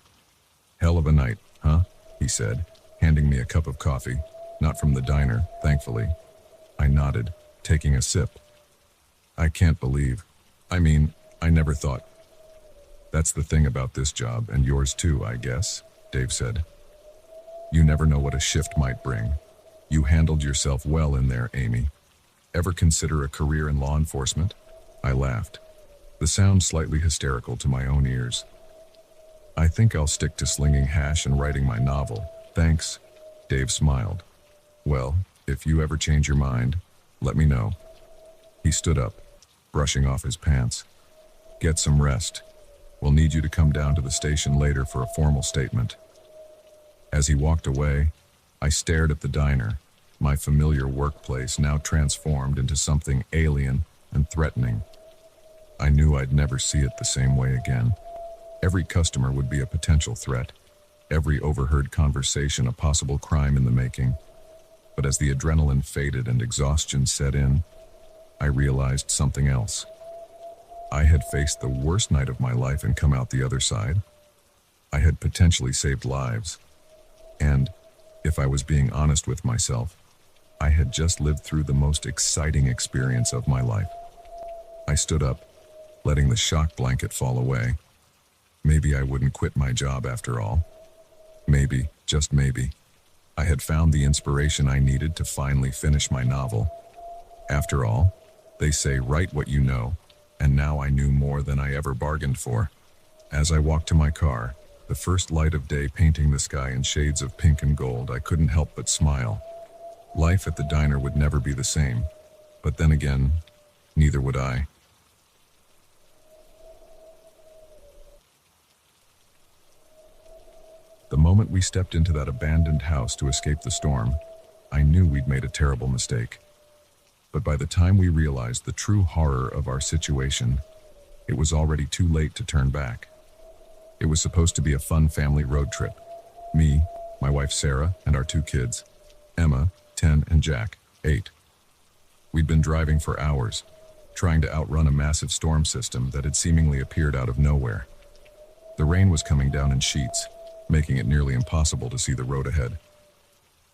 "Hell of a night, huh?" he said, handing me a cup of coffee, not from the diner, thankfully. I nodded, taking a sip. "I can't believe. I never thought." "That's the thing about this job, and yours too, I guess," Dave said. "You never know what a shift might bring. You handled yourself well in there, Amy. Ever consider a career in law enforcement?" I laughed, the sound slightly hysterical to my own ears. "I think I'll stick to slinging hash and writing my novel, thanks," Dave smiled. "Well, if you ever change your mind, let me know." He stood up, brushing off his pants. "Get some rest. We'll need you to come down to the station later for a formal statement." As he walked away, I stared at the diner, my familiar workplace now transformed into something alien and threatening. I knew I'd never see it the same way again. Every customer would be a potential threat. Every overheard conversation a possible crime in the making. But as the adrenaline faded and exhaustion set in, I realized something else. I had faced the worst night of my life and come out the other side. I had potentially saved lives. And, if I was being honest with myself, I had just lived through the most exciting experience of my life. I stood up, letting the shock blanket fall away. Maybe I wouldn't quit my job after all. Maybe, just maybe, I had found the inspiration I needed to finally finish my novel. After all, they say write what you know, and now I knew more than I ever bargained for. As I walked to my car, the first light of day painting the sky in shades of pink and gold, I couldn't help but smile. Life at the diner would never be the same, but then again, neither would I. The moment we stepped into that abandoned house to escape the storm, I knew we'd made a terrible mistake. But by the time we realized the true horror of our situation, it was already too late to turn back. It was supposed to be a fun family road trip. Me, my wife Sarah, and our 2 kids, Emma, 10, and Jack, 8. We'd been driving for hours, trying to outrun a massive storm system that had seemingly appeared out of nowhere. The rain was coming down in sheets, making it nearly impossible to see the road ahead.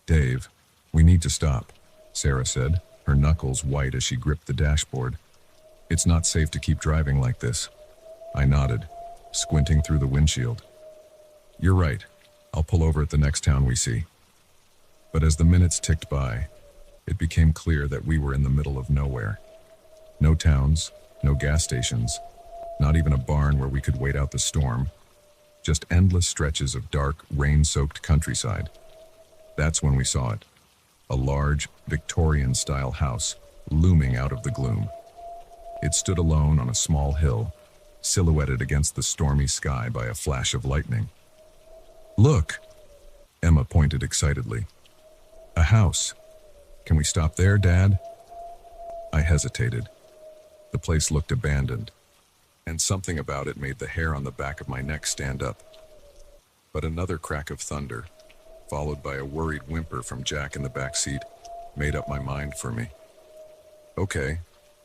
"Dave, we need to stop," Sarah said, her knuckles white as she gripped the dashboard. "It's not safe to keep driving like this." I nodded, squinting through the windshield. "You're right. I'll pull over at the next town we see." But as the minutes ticked by, it became clear that we were in the middle of nowhere. No towns, no gas stations, not even a barn where we could wait out the storm. Just endless stretches of dark, rain-soaked countryside. That's when we saw it. A large, Victorian-style house looming out of the gloom. It stood alone on a small hill, silhouetted against the stormy sky by a flash of lightning. "Look!" Emma pointed excitedly. "A house. Can we stop there, Dad?" I hesitated. The place looked abandoned, and something about it made the hair on the back of my neck stand up. But another crack of thunder, followed by a worried whimper from Jack in the back seat, made up my mind for me. "Okay,"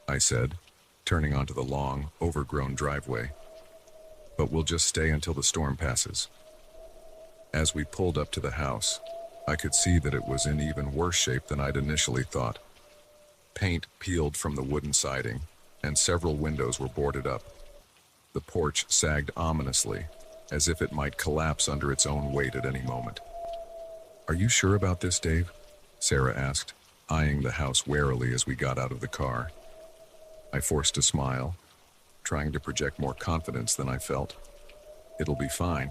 I said, turning onto the long, overgrown driveway. "But we'll just stay until the storm passes." As we pulled up to the house, I could see that it was in even worse shape than I'd initially thought. Paint peeled from the wooden siding, and several windows were boarded up. The porch sagged ominously, as if it might collapse under its own weight at any moment. "Are you sure about this, Dave?" Sarah asked, eyeing the house warily as we got out of the car. I forced a smile, trying to project more confidence than I felt. "It'll be fine.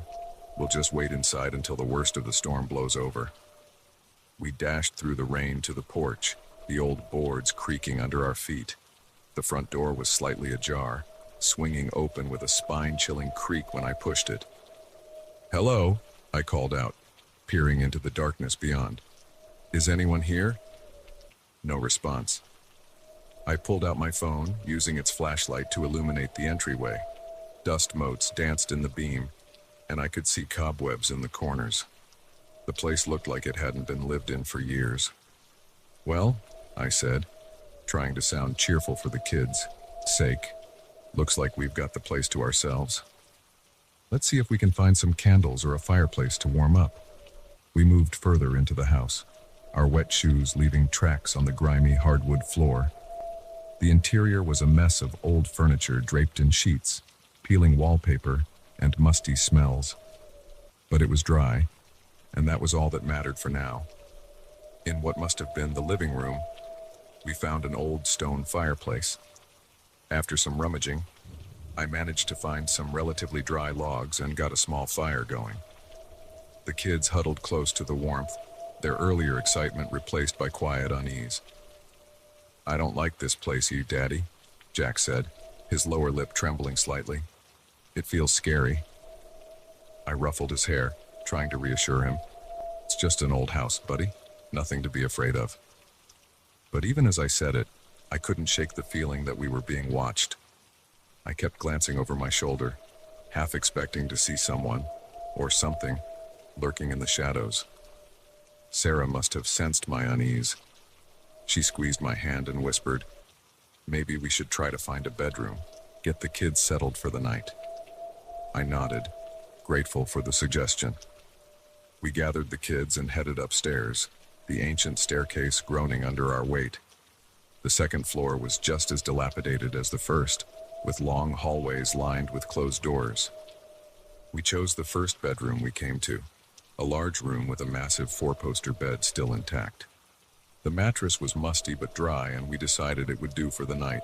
We'll just wait inside until the worst of the storm blows over." We dashed through the rain to the porch, the old boards creaking under our feet. The front door was slightly ajar, swinging open with a spine-chilling creak when I pushed it. "Hello," I called out, peering into the darkness beyond. "Is anyone here?" No response. I pulled out my phone, using its flashlight to illuminate the entryway. Dust motes danced in the beam, and I could see cobwebs in the corners. The place looked like it hadn't been lived in for years. "Well," I said, trying to sound cheerful for the kids' sake, "looks like we've got the place to ourselves. Let's see if we can find some candles or a fireplace to warm up." We moved further into the house, our wet shoes leaving tracks on the grimy hardwood floor. The interior was a mess of old furniture draped in sheets, peeling wallpaper, and musty smells. But it was dry, and that was all that mattered for now. In what must have been the living room, we found an old stone fireplace. After some rummaging, I managed to find some relatively dry logs and got a small fire going. The kids huddled close to the warmth, their earlier excitement replaced by quiet unease. "I don't like this place, you Daddy," Jack said, his lower lip trembling slightly. "It feels scary." I ruffled his hair, trying to reassure him. "It's just an old house, buddy. Nothing to be afraid of." But even as I said it, I couldn't shake the feeling that we were being watched. I kept glancing over my shoulder, half expecting to see someone, or something, lurking in the shadows. Sarah must have sensed my unease. She squeezed my hand and whispered, "Maybe we should try to find a bedroom, get the kids settled for the night." I nodded, grateful for the suggestion. We gathered the kids and headed upstairs, the ancient staircase groaning under our weight. The second floor was just as dilapidated as the first, with long hallways lined with closed doors. We chose the first bedroom we came to, a large room with a massive four-poster bed still intact. The mattress was musty but dry, and we decided it would do for the night.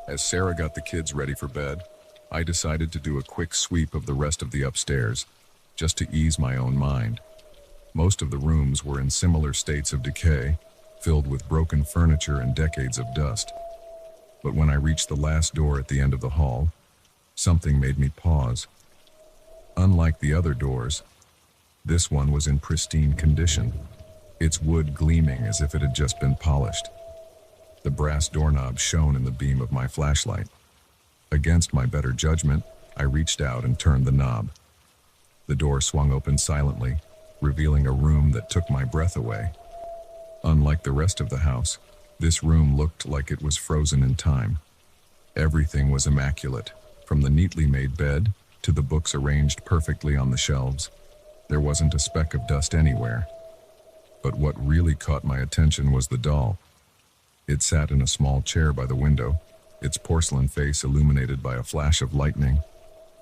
As Sarah got the kids ready for bed, I decided to do a quick sweep of the rest of the upstairs, just to ease my own mind. Most of the rooms were in similar states of decay, filled with broken furniture and decades of dust. But when I reached the last door at the end of the hall, something made me pause. Unlike the other doors, this one was in pristine condition, its wood gleaming as if it had just been polished. The brass doorknob shone in the beam of my flashlight. Against my better judgment, I reached out and turned the knob. The door swung open silently, revealing a room that took my breath away. Unlike the rest of the house, this room looked like it was frozen in time. Everything was immaculate, from the neatly made bed to the books arranged perfectly on the shelves. There wasn't a speck of dust anywhere. But what really caught my attention was the doll. It sat in a small chair by the window, its porcelain face illuminated by a flash of lightning.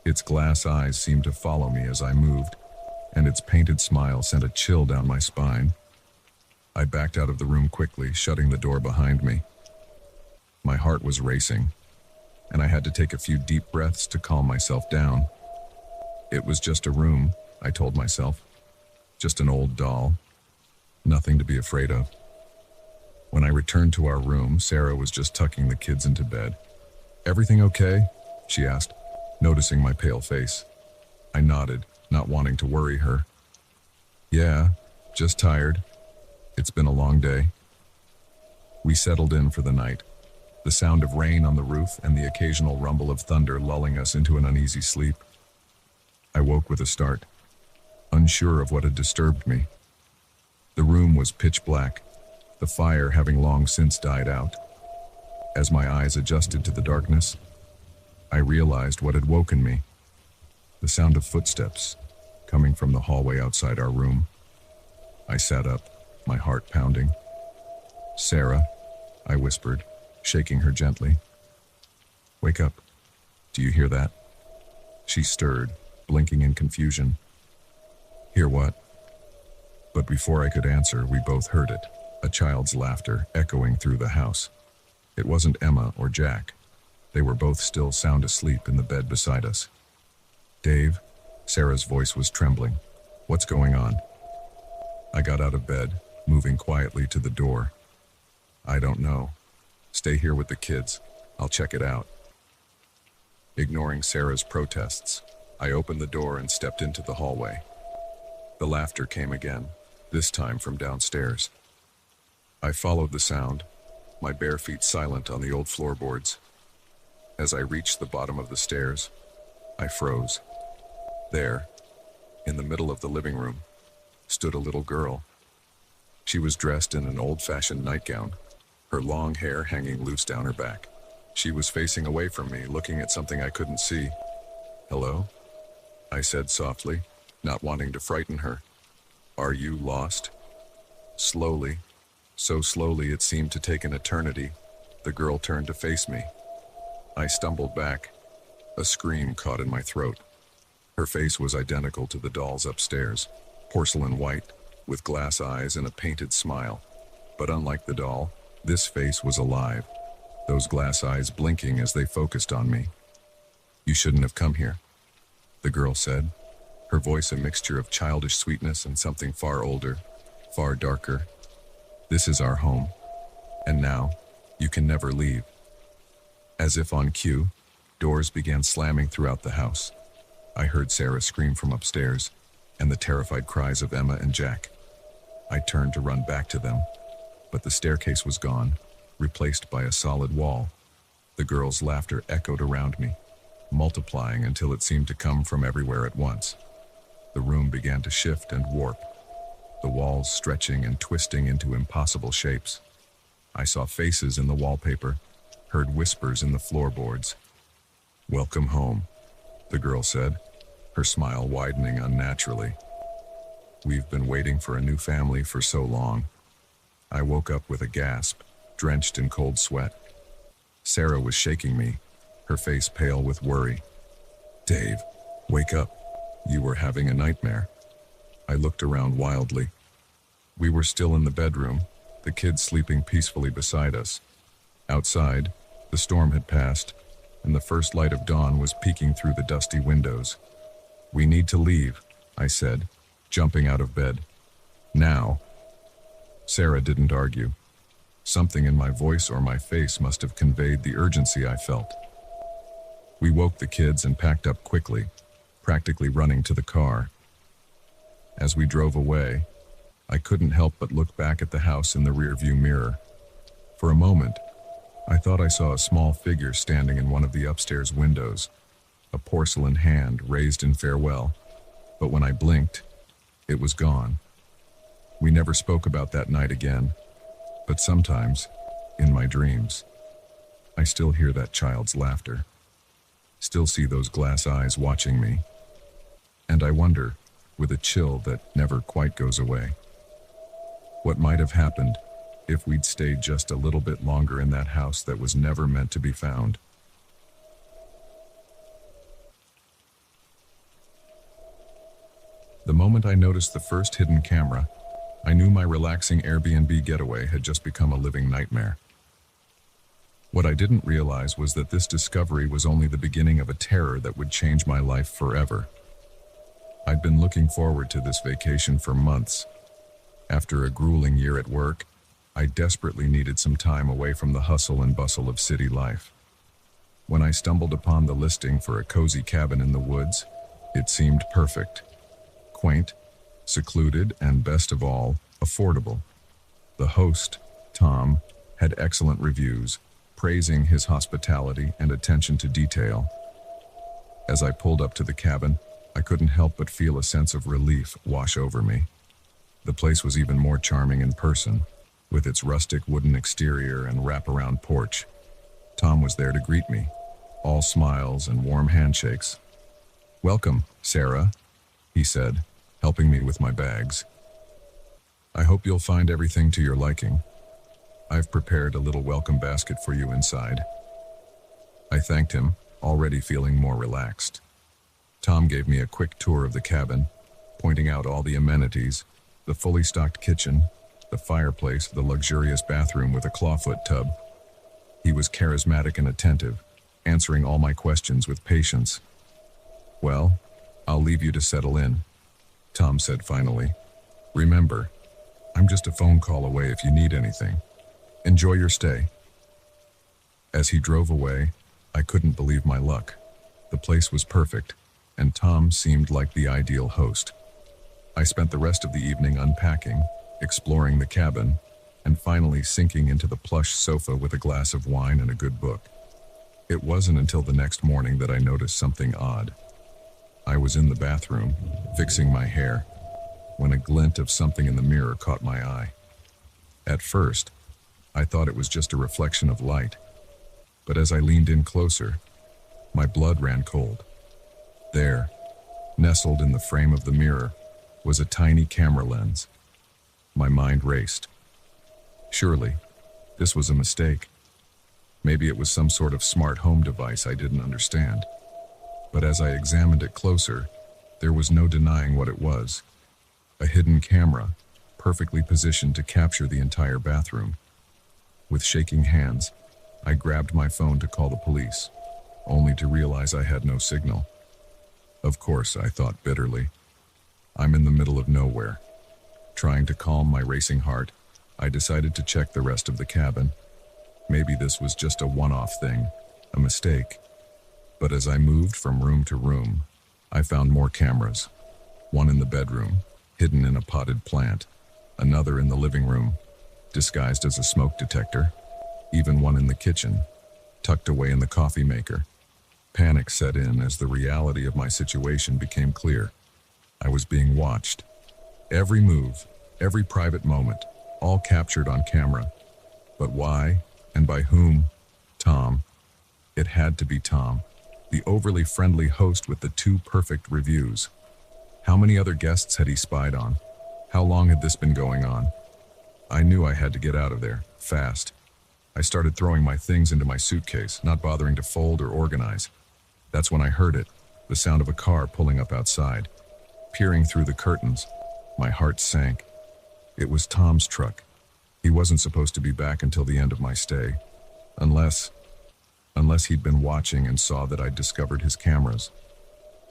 Its glass eyes seemed to follow me as I moved, and its painted smile sent a chill down my spine. I backed out of the room quickly, shutting the door behind me. My heart was racing, and I had to take a few deep breaths to calm myself down. It was just a room, I told myself. Just an old doll. Nothing to be afraid of. When I returned to our room, Sarah was just tucking the kids into bed. "Everything okay?" she asked, noticing my pale face. I nodded, not wanting to worry her. "Yeah, just tired. It's been a long day." We settled in for the night, the sound of rain on the roof and the occasional rumble of thunder lulling us into an uneasy sleep. I woke with a start, unsure of what had disturbed me. The room was pitch black, the fire having long since died out. As my eyes adjusted to the darkness, I realized what had woken me. The sound of footsteps coming from the hallway outside our room. I sat up, my heart pounding. "Sarah," I whispered, shaking her gently. "Wake up. Do you hear that?" She stirred, blinking in confusion. "Hear what?" But before I could answer, we both heard it, a child's laughter echoing through the house. It wasn't Emma or Jack. They were both still sound asleep in the bed beside us. "Dave," Sarah's voice was trembling. "What's going on?" I got out of bed, moving quietly to the door. "I don't know. Stay here with the kids. I'll check it out." Ignoring Sarah's protests, I opened the door and stepped into the hallway. The laughter came again, this time from downstairs. I followed the sound, my bare feet silent on the old floorboards. As I reached the bottom of the stairs, I froze. There, in the middle of the living room, stood a little girl. She was dressed in an old-fashioned nightgown, her long hair hanging loose down her back. She was facing away from me, looking at something I couldn't see. "Hello?" I said softly, not wanting to frighten her. "Are you lost?" Slowly, so slowly it seemed to take an eternity, the girl turned to face me. I stumbled back. A scream caught in my throat. Her face was identical to the doll's upstairs, porcelain white, with glass eyes and a painted smile. But unlike the doll, this face was alive, those glass eyes blinking as they focused on me. "You shouldn't have come here," the girl said, her voice a mixture of childish sweetness and something far older, far darker. "This is our home, and now, you can never leave." As if on cue, doors began slamming throughout the house. I heard Sarah scream from upstairs, and the terrified cries of Emma and Jack. I turned to run back to them, but the staircase was gone, replaced by a solid wall. The girls' laughter echoed around me, multiplying until it seemed to come from everywhere at once. The room began to shift and warp, the walls stretching and twisting into impossible shapes. I saw faces in the wallpaper, heard whispers in the floorboards. "Welcome home," the girl said, her smile widening unnaturally. "We've been waiting for a new family for so long." I woke up with a gasp, drenched in cold sweat. Sarah was shaking me, her face pale with worry. "Dave, wake up. You were having a nightmare." I looked around wildly. We were still in the bedroom, the kids sleeping peacefully beside us. Outside, the storm had passed, and the first light of dawn was peeking through the dusty windows. "We need to leave," I said, jumping out of bed. "Now." Sarah didn't argue. Something in my voice or my face must have conveyed the urgency I felt. We woke the kids and packed up quickly, practically running to the car. As we drove away, I couldn't help but look back at the house in the rearview mirror. For a moment, I thought I saw a small figure standing in one of the upstairs windows, a porcelain hand raised in farewell, but when I blinked, it was gone. We never spoke about that night again, but sometimes, in my dreams, I still hear that child's laughter, still see those glass eyes watching me, and I wonder, with a chill that never quite goes away, what might have happened if we'd stayed just a little bit longer in that house that was never meant to be found. The moment I noticed the first hidden camera, I knew my relaxing Airbnb getaway had just become a living nightmare. What I didn't realize was that this discovery was only the beginning of a terror that would change my life forever. I'd been looking forward to this vacation for months. After a grueling year at work, I desperately needed some time away from the hustle and bustle of city life. When I stumbled upon the listing for a cozy cabin in the woods, it seemed perfect. Quaint, secluded, and best of all, affordable. The host, Tom, had excellent reviews, praising his hospitality and attention to detail. As I pulled up to the cabin, I couldn't help but feel a sense of relief wash over me. The place was even more charming in person, with its rustic wooden exterior and wraparound porch. Tom was there to greet me, all smiles and warm handshakes. "Welcome, Sarah," he said, helping me with my bags. "I hope you'll find everything to your liking. I've prepared a little welcome basket for you inside." I thanked him, already feeling more relaxed. Tom gave me a quick tour of the cabin, pointing out all the amenities, the fully stocked kitchen, the fireplace, the luxurious bathroom with a clawfoot tub. He was charismatic and attentive, answering all my questions with patience. "Well, I'll leave you to settle in," Tom said finally. "Remember, I'm just a phone call away if you need anything. Enjoy your stay." As he drove away, I couldn't believe my luck. The place was perfect, and Tom seemed like the ideal host. I spent the rest of the evening unpacking, exploring the cabin, and finally sinking into the plush sofa with a glass of wine and a good book. It wasn't until the next morning that I noticed something odd. I was in the bathroom, fixing my hair, when a glint of something in the mirror caught my eye. At first, I thought it was just a reflection of light, but as I leaned in closer, my blood ran cold. There, nestled in the frame of the mirror, was a tiny camera lens. My mind raced. Surely, this was a mistake. Maybe it was some sort of smart home device I didn't understand. But as I examined it closer, there was no denying what it was. A hidden camera, perfectly positioned to capture the entire bathroom. With shaking hands, I grabbed my phone to call the police, only to realize I had no signal. Of course, I thought bitterly. I'm in the middle of nowhere. Trying to calm my racing heart, I decided to check the rest of the cabin. Maybe this was just a one-off thing, a mistake. But as I moved from room to room, I found more cameras. One in the bedroom, hidden in a potted plant. Another in the living room, disguised as a smoke detector. Even one in the kitchen, tucked away in the coffee maker. Panic set in as the reality of my situation became clear. I was being watched. Every move, every private moment, all captured on camera. But why and by whom? Tom. It had to be Tom, the overly friendly host with the 2 perfect reviews. How many other guests had he spied on? How long had this been going on? I knew I had to get out of there, fast. I started throwing my things into my suitcase, not bothering to fold or organize. That's when I heard it, the sound of a car pulling up outside. Peering through the curtains, my heart sank. It was Tom's truck. He wasn't supposed to be back until the end of my stay. Unless he'd been watching and saw that I'd discovered his cameras.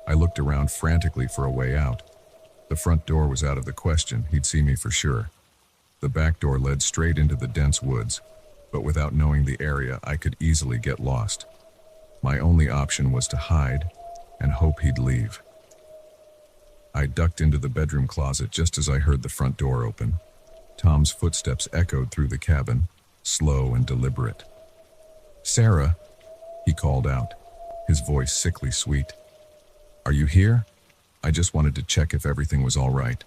I looked around frantically for a way out. The front door was out of the question, he'd see me for sure. The back door led straight into the dense woods, but without knowing the area, I could easily get lost. My only option was to hide and hope he'd leave. I ducked into the bedroom closet just as I heard the front door open. Tom's footsteps echoed through the cabin, slow and deliberate. "Sarah," he called out, his voice sickly sweet. "Are you here? I just wanted to check if everything was all right."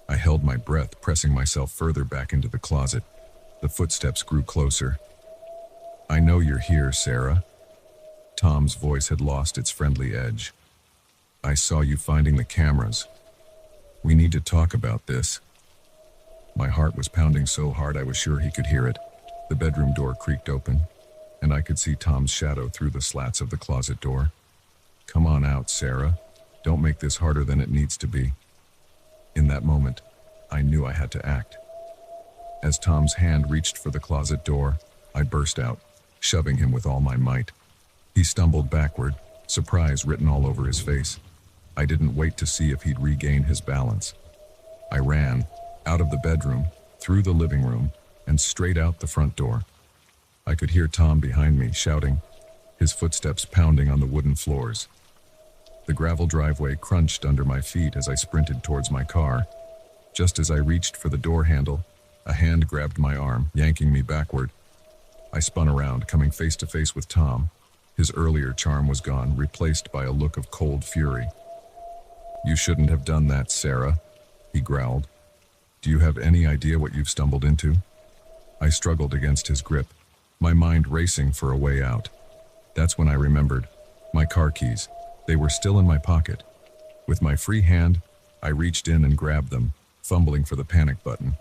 I held my breath, pressing myself further back into the closet. The footsteps grew closer. "I know you're here, Sarah." Tom's voice had lost its friendly edge. "I saw you finding the cameras. We need to talk about this." My heart was pounding so hard I was sure he could hear it. The bedroom door creaked open, and I could see Tom's shadow through the slats of the closet door. "Come on out, Sarah. Don't make this harder than it needs to be." In that moment, I knew I had to act. As Tom's hand reached for the closet door, I burst out, shoving him with all my might. He stumbled backward, surprise written all over his face. I didn't wait to see if he'd regain his balance. I ran, out of the bedroom, through the living room, and straight out the front door. I could hear Tom behind me, shouting, his footsteps pounding on the wooden floors. The gravel driveway crunched under my feet as I sprinted towards my car. Just as I reached for the door handle, a hand grabbed my arm, yanking me backward. I spun around, coming face to face with Tom. His earlier charm was gone, replaced by a look of cold fury. "You shouldn't have done that, Sarah," he growled. "Do you have any idea what you've stumbled into?" I struggled against his grip, my mind racing for a way out. That's when I remembered. My car keys. They were still in my pocket. With my free hand, I reached in and grabbed them, fumbling for the panic button.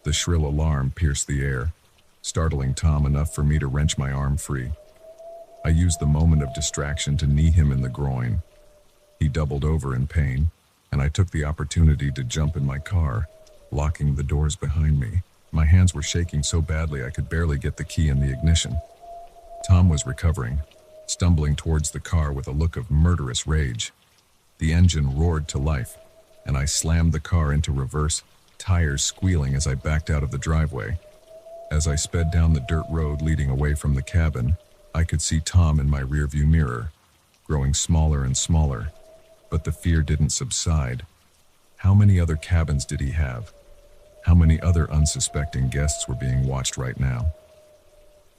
The shrill alarm pierced the air, startling Tom enough for me to wrench my arm free. I used the moment of distraction to knee him in the groin. He doubled over in pain, and I took the opportunity to jump in my car, locking the doors behind me. My hands were shaking so badly I could barely get the key in the ignition. Tom was recovering, stumbling towards the car with a look of murderous rage. The engine roared to life, and I slammed the car into reverse, tires squealing as I backed out of the driveway. As I sped down the dirt road leading away from the cabin, I could see Tom in my rearview mirror, growing smaller and smaller, but the fear didn't subside. How many other cabins did he have? How many other unsuspecting guests were being watched right now?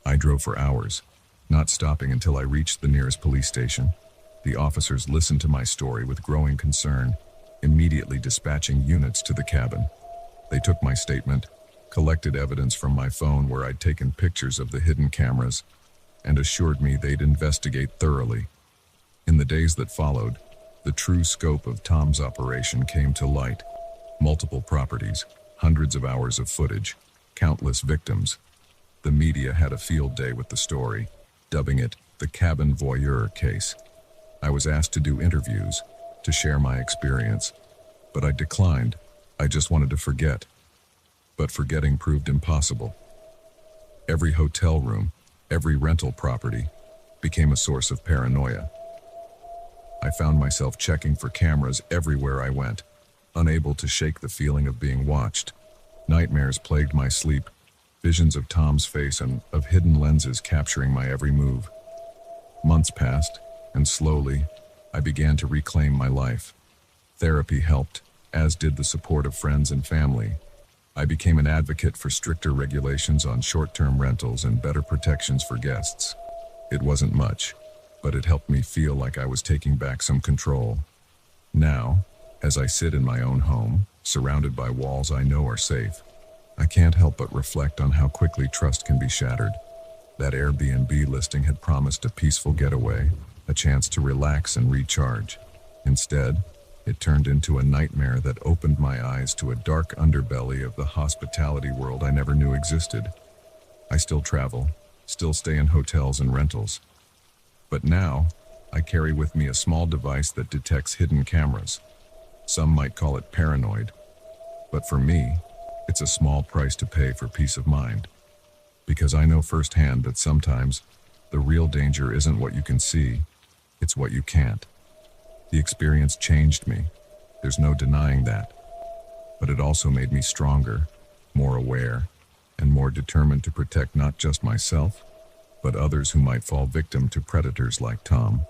I drove for hours, not stopping until I reached the nearest police station. The officers listened to my story with growing concern, immediately dispatching units to the cabin. They took my statement, collected evidence from my phone where I'd taken pictures of the hidden cameras, and assured me they'd investigate thoroughly. In the days that followed, the true scope of Tom's operation came to light. Multiple properties, hundreds of hours of footage, countless victims. The media had a field day with the story, dubbing it the cabin voyeur case. I was asked to do interviews, to share my experience, but I declined. I just wanted to forget. But forgetting proved impossible. Every hotel room, every rental property, became a source of paranoia. I found myself checking for cameras everywhere I went, unable to shake the feeling of being watched. Nightmares plagued my sleep, visions of Tom's face and of hidden lenses capturing my every move. Months passed, and slowly, I began to reclaim my life. Therapy helped, as did the support of friends and family. I became an advocate for stricter regulations on short-term rentals and better protections for guests. It wasn't much, but it helped me feel like I was taking back some control. Now, as I sit in my own home, surrounded by walls I know are safe, I can't help but reflect on how quickly trust can be shattered. That Airbnb listing had promised a peaceful getaway, a chance to relax and recharge. Instead, it turned into a nightmare that opened my eyes to a dark underbelly of the hospitality world I never knew existed. I still travel, still stay in hotels and rentals. But now, I carry with me a small device that detects hidden cameras. Some might call it paranoid, but for me, it's a small price to pay for peace of mind. Because I know firsthand that sometimes the real danger isn't what you can see, it's what you can't. The experience changed me, there's no denying that. But it also made me stronger, more aware, and more determined to protect not just myself, but others who might fall victim to predators like Tom.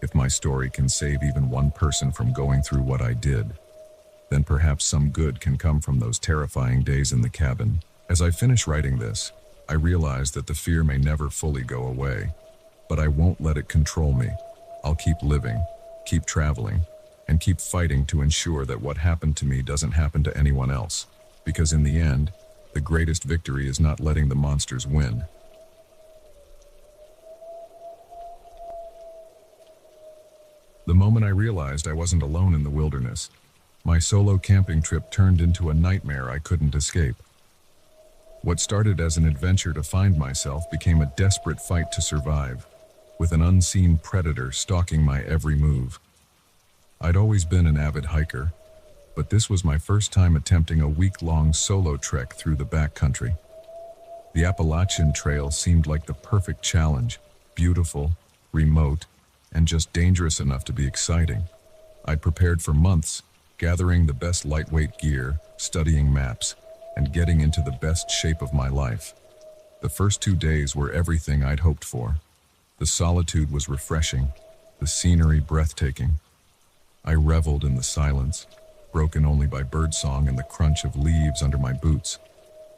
If my story can save even one person from going through what I did, then perhaps some good can come from those terrifying days in the cabin. As I finish writing this, I realize that the fear may never fully go away, but I won't let it control me. I'll keep living, keep traveling, and keep fighting to ensure that what happened to me doesn't happen to anyone else. Because in the end, the greatest victory is not letting the monsters win. The moment I realized I wasn't alone in the wilderness, my solo camping trip turned into a nightmare I couldn't escape. What started as an adventure to find myself became a desperate fight to survive, with an unseen predator stalking my every move. I'd always been an avid hiker, but this was my first time attempting a week-long solo trek through the backcountry. The Appalachian Trail seemed like the perfect challenge, beautiful, remote, and just dangerous enough to be exciting. I'd prepared for months, gathering the best lightweight gear, studying maps, and getting into the best shape of my life. The first 2 days were everything I'd hoped for. The solitude was refreshing, the scenery breathtaking. I reveled in the silence, broken only by birdsong and the crunch of leaves under my boots.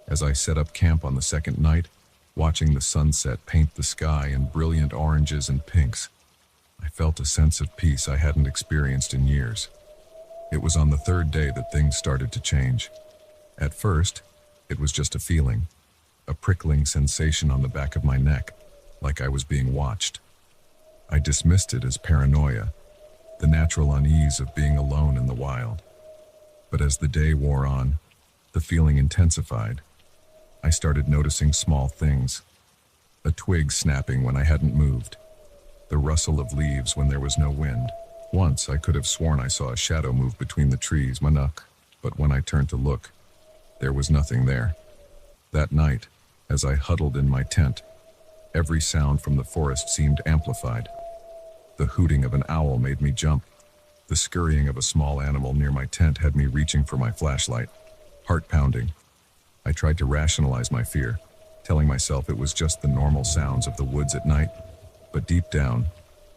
As I set up camp on the second night, watching the sunset paint the sky in brilliant oranges and pinks, I felt a sense of peace I hadn't experienced in years. It was on the third day that things started to change. At first, it was just a feeling, a prickling sensation on the back of my neck, like I was being watched. I dismissed it as paranoia, the natural unease of being alone in the wild. But as the day wore on, the feeling intensified. I started noticing small things, a twig snapping when I hadn't moved, the rustle of leaves when there was no wind. Once I could have sworn I saw a shadow move between the trees, Manuk, but when I turned to look, there was nothing there. That night, as I huddled in my tent, every sound from the forest seemed amplified. The hooting of an owl made me jump. The scurrying of a small animal near my tent had me reaching for my flashlight, heart pounding. I tried to rationalize my fear, telling myself it was just the normal sounds of the woods at night, but deep down,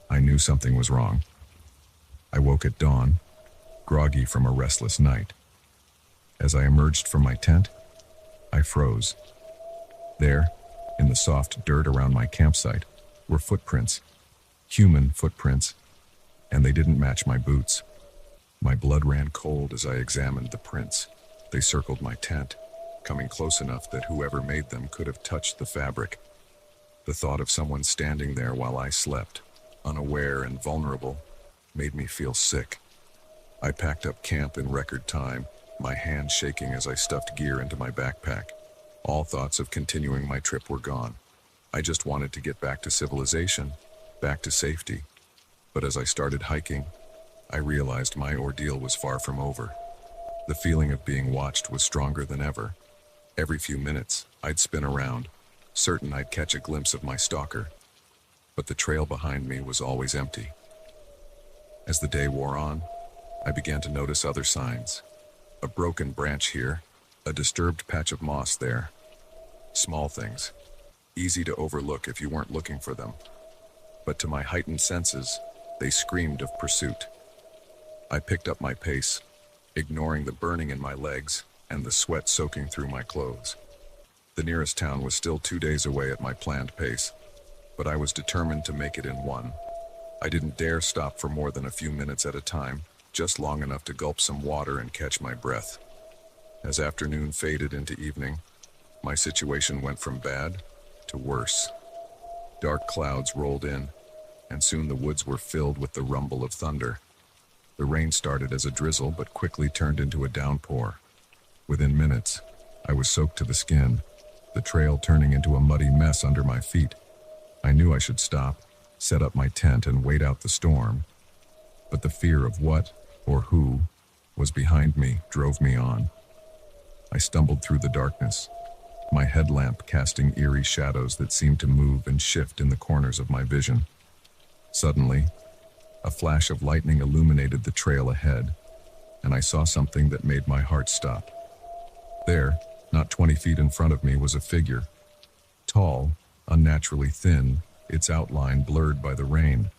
I knew something was wrong. I woke at dawn, groggy from a restless night. As I emerged from my tent, I froze. There, in the soft dirt around my campsite, were footprints, human footprints, and they didn't match my boots. My blood ran cold as I examined the prints. They circled my tent, coming close enough that whoever made them could have touched the fabric. The thought of someone standing there while I slept, unaware and vulnerable, made me feel sick. I packed up camp in record time, my hands shaking as I stuffed gear into my backpack. All thoughts of continuing my trip were gone. I just wanted to get back to civilization, back to safety. But as I started hiking, I realized my ordeal was far from over. The feeling of being watched was stronger than ever. Every few minutes, I'd spin around, certain I'd catch a glimpse of my stalker. But the trail behind me was always empty. As the day wore on, I began to notice other signs. A broken branch here, a disturbed patch of moss there. Small things, easy to overlook if you weren't looking for them. But to my heightened senses, they screamed of pursuit. I picked up my pace, ignoring the burning in my legs and the sweat soaking through my clothes. The nearest town was still 2 days away at my planned pace. but I was determined to make it in one. I didn't dare stop for more than a few minutes at a time, just long enough to gulp some water and catch my breath. As afternoon faded into evening, my situation went from bad to worse. Dark clouds rolled in, and soon the woods were filled with the rumble of thunder. The rain started as a drizzle, but quickly turned into a downpour. Within minutes, I was soaked to the skin, the trail turning into a muddy mess under my feet. I knew I should stop, set up my tent, and wait out the storm. But the fear of what, or who, was behind me drove me on. I stumbled through the darkness, my headlamp casting eerie shadows that seemed to move and shift in the corners of my vision. Suddenly, a flash of lightning illuminated the trail ahead, and I saw something that made my heart stop. There, not 20 feet in front of me, was a figure. Tall, unnaturally thin, its outline blurred by the rain.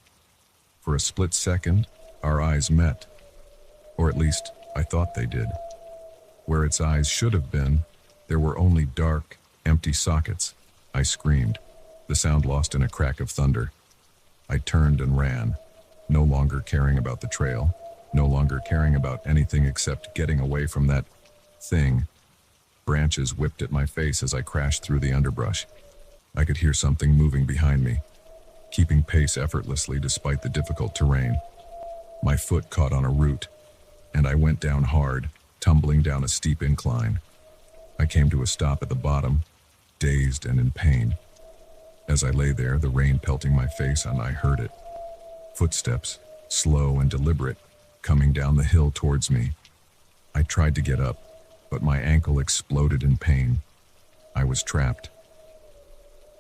For a split second, our eyes met. Or at least, I thought they did. Where its eyes should have been, there were only dark, empty sockets. I screamed, the sound lost in a crack of thunder. I turned and ran, no longer caring about the trail, no longer caring about anything except getting away from that thing. Branches whipped at my face as I crashed through the underbrush. I could hear something moving behind me, keeping pace effortlessly despite the difficult terrain. My foot caught on a root, and I went down hard, tumbling down a steep incline. I came to a stop at the bottom, dazed and in pain. As I lay there, the rain pelting my face, and I heard it. Footsteps, slow and deliberate, coming down the hill towards me. I tried to get up, but my ankle exploded in pain. I was trapped.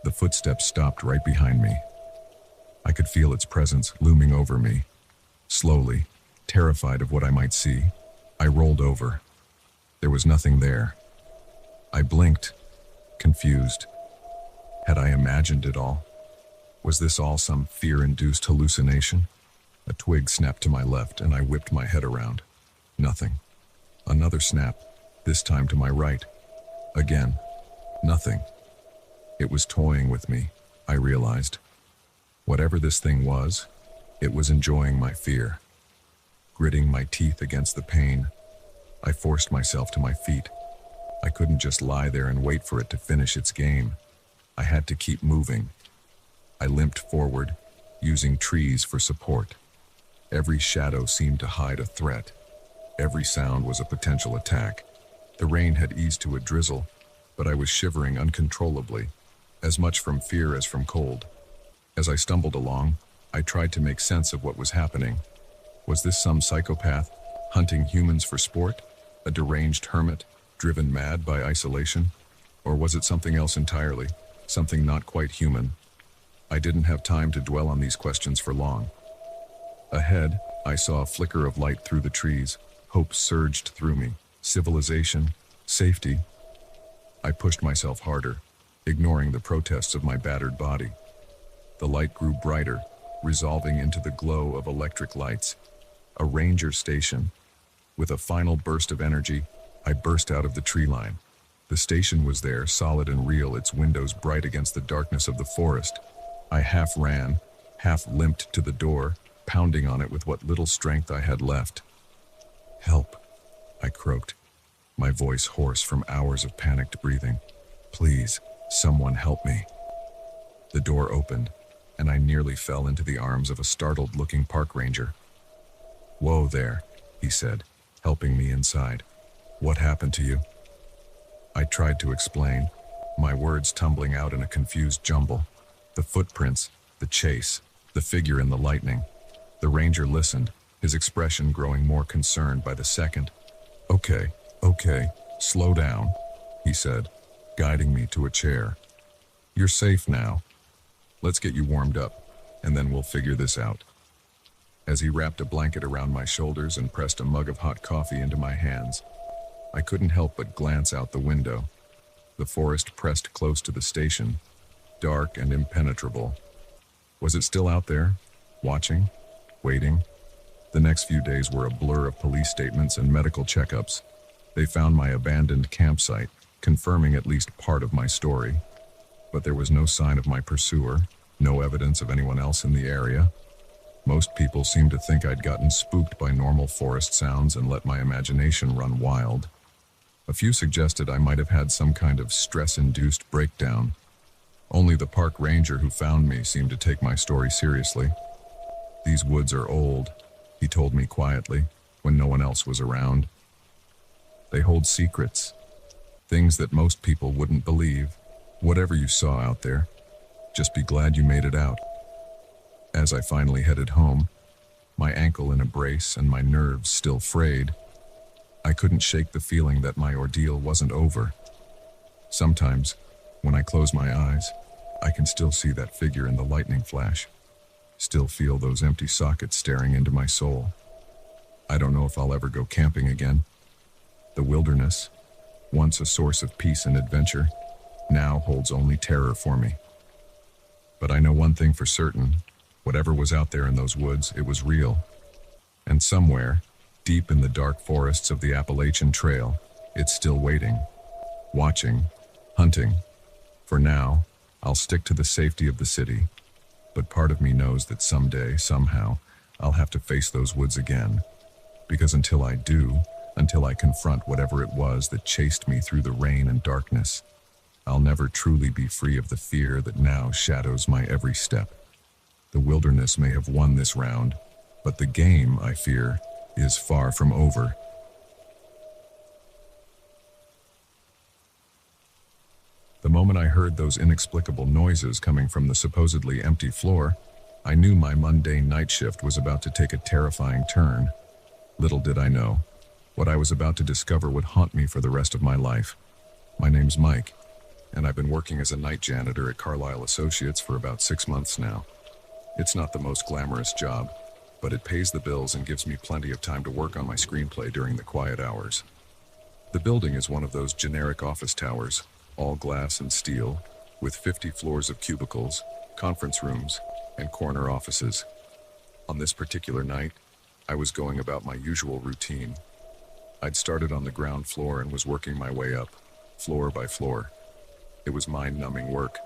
The footsteps stopped right behind me. I could feel its presence looming over me. Slowly, terrified of what I might see, I rolled over. There was nothing there. I blinked, confused. Had I imagined it all? Was this all some fear-induced hallucination? A twig snapped to my left, and I whipped my head around. Nothing. Another snap, this time to my right. Again, nothing. It was toying with me, I realized. Whatever this thing was, it was enjoying my fear. Gritting my teeth against the pain, I forced myself to my feet. I couldn't just lie there and wait for it to finish its game. I had to keep moving. I limped forward, using trees for support. Every shadow seemed to hide a threat. Every sound was a potential attack. The rain had eased to a drizzle, but I was shivering uncontrollably, as much from fear as from cold. As I stumbled along, I tried to make sense of what was happening. Was this some psychopath, hunting humans for sport? A deranged hermit, driven mad by isolation? Or was it something else entirely, something not quite human? I didn't have time to dwell on these questions for long. Ahead, I saw a flicker of light through the trees. Hope surged through me. Civilization, safety. I pushed myself harder, ignoring the protests of my battered body. The light grew brighter, resolving into the glow of electric lights. A ranger station. With a final burst of energy, I burst out of the tree line. The station was there, solid and real, its windows bright against the darkness of the forest. I half ran, half limped to the door, pounding on it with what little strength I had left. "Help," I croaked, my voice hoarse from hours of panicked breathing. "Please, someone help me." The door opened, and I nearly fell into the arms of a startled-looking park ranger. "Whoa there," he said, helping me inside. "What happened to you?" I tried to explain, my words tumbling out in a confused jumble. The footprints, the chase, the figure in the lightning. The ranger listened, his expression growing more concerned by the second. Okay, slow down," he said, guiding me to a chair. "You're safe now. Let's get you warmed up, and then we'll figure this out." As he wrapped a blanket around my shoulders and pressed a mug of hot coffee into my hands, I couldn't help but glance out the window. The forest pressed close to the station, dark and impenetrable. Was it still out there, watching, waiting? The next few days were a blur of police statements and medical checkups. They found my abandoned campsite, confirming at least part of my story. But there was no sign of my pursuer, No evidence of anyone else in the area. Most people seemed to think I'd gotten spooked by normal forest sounds and let my imagination run wild. A few suggested I might have had some kind of stress-induced breakdown. Only the park ranger who found me seemed to take my story seriously. "These woods are old," he told me quietly, when no one else was around. "They hold secrets, things that most people wouldn't believe. Whatever you saw out there, just be glad you made it out." As I finally headed home, my ankle in a brace and my nerves still frayed, I couldn't shake the feeling that my ordeal wasn't over. Sometimes, when I close my eyes, I can still see that figure in the lightning flash, still feel those empty sockets staring into my soul. I don't know if I'll ever go camping again. The wilderness, once a source of peace and adventure, now holds only terror for me. But I know one thing for certain: whatever was out there in those woods, it was real. And somewhere, deep in the dark forests of the Appalachian Trail, it's still waiting, watching, hunting. For now, I'll stick to the safety of the city, but part of me knows that someday, somehow, I'll have to face those woods again. Because until I do, until I confront whatever it was that chased me through the rain and darkness, I'll never truly be free of the fear that now shadows my every step. The wilderness may have won this round, but the game, I fear, is far from over. The moment I heard those inexplicable noises coming from the supposedly empty floor, I knew my mundane night shift was about to take a terrifying turn. Little did I know, what I was about to discover would haunt me for the rest of my life. My name's Mike, and I've been working as a night janitor at Carlisle Associates for about 6 months now. It's not the most glamorous job, but it pays the bills and gives me plenty of time to work on my screenplay during the quiet hours. The building is one of those generic office towers, all glass and steel, with 50 floors of cubicles, conference rooms, and corner offices. On this particular night, I was going about my usual routine. I'd started on the ground floor and was working my way up, floor by floor. It was mind-numbing work,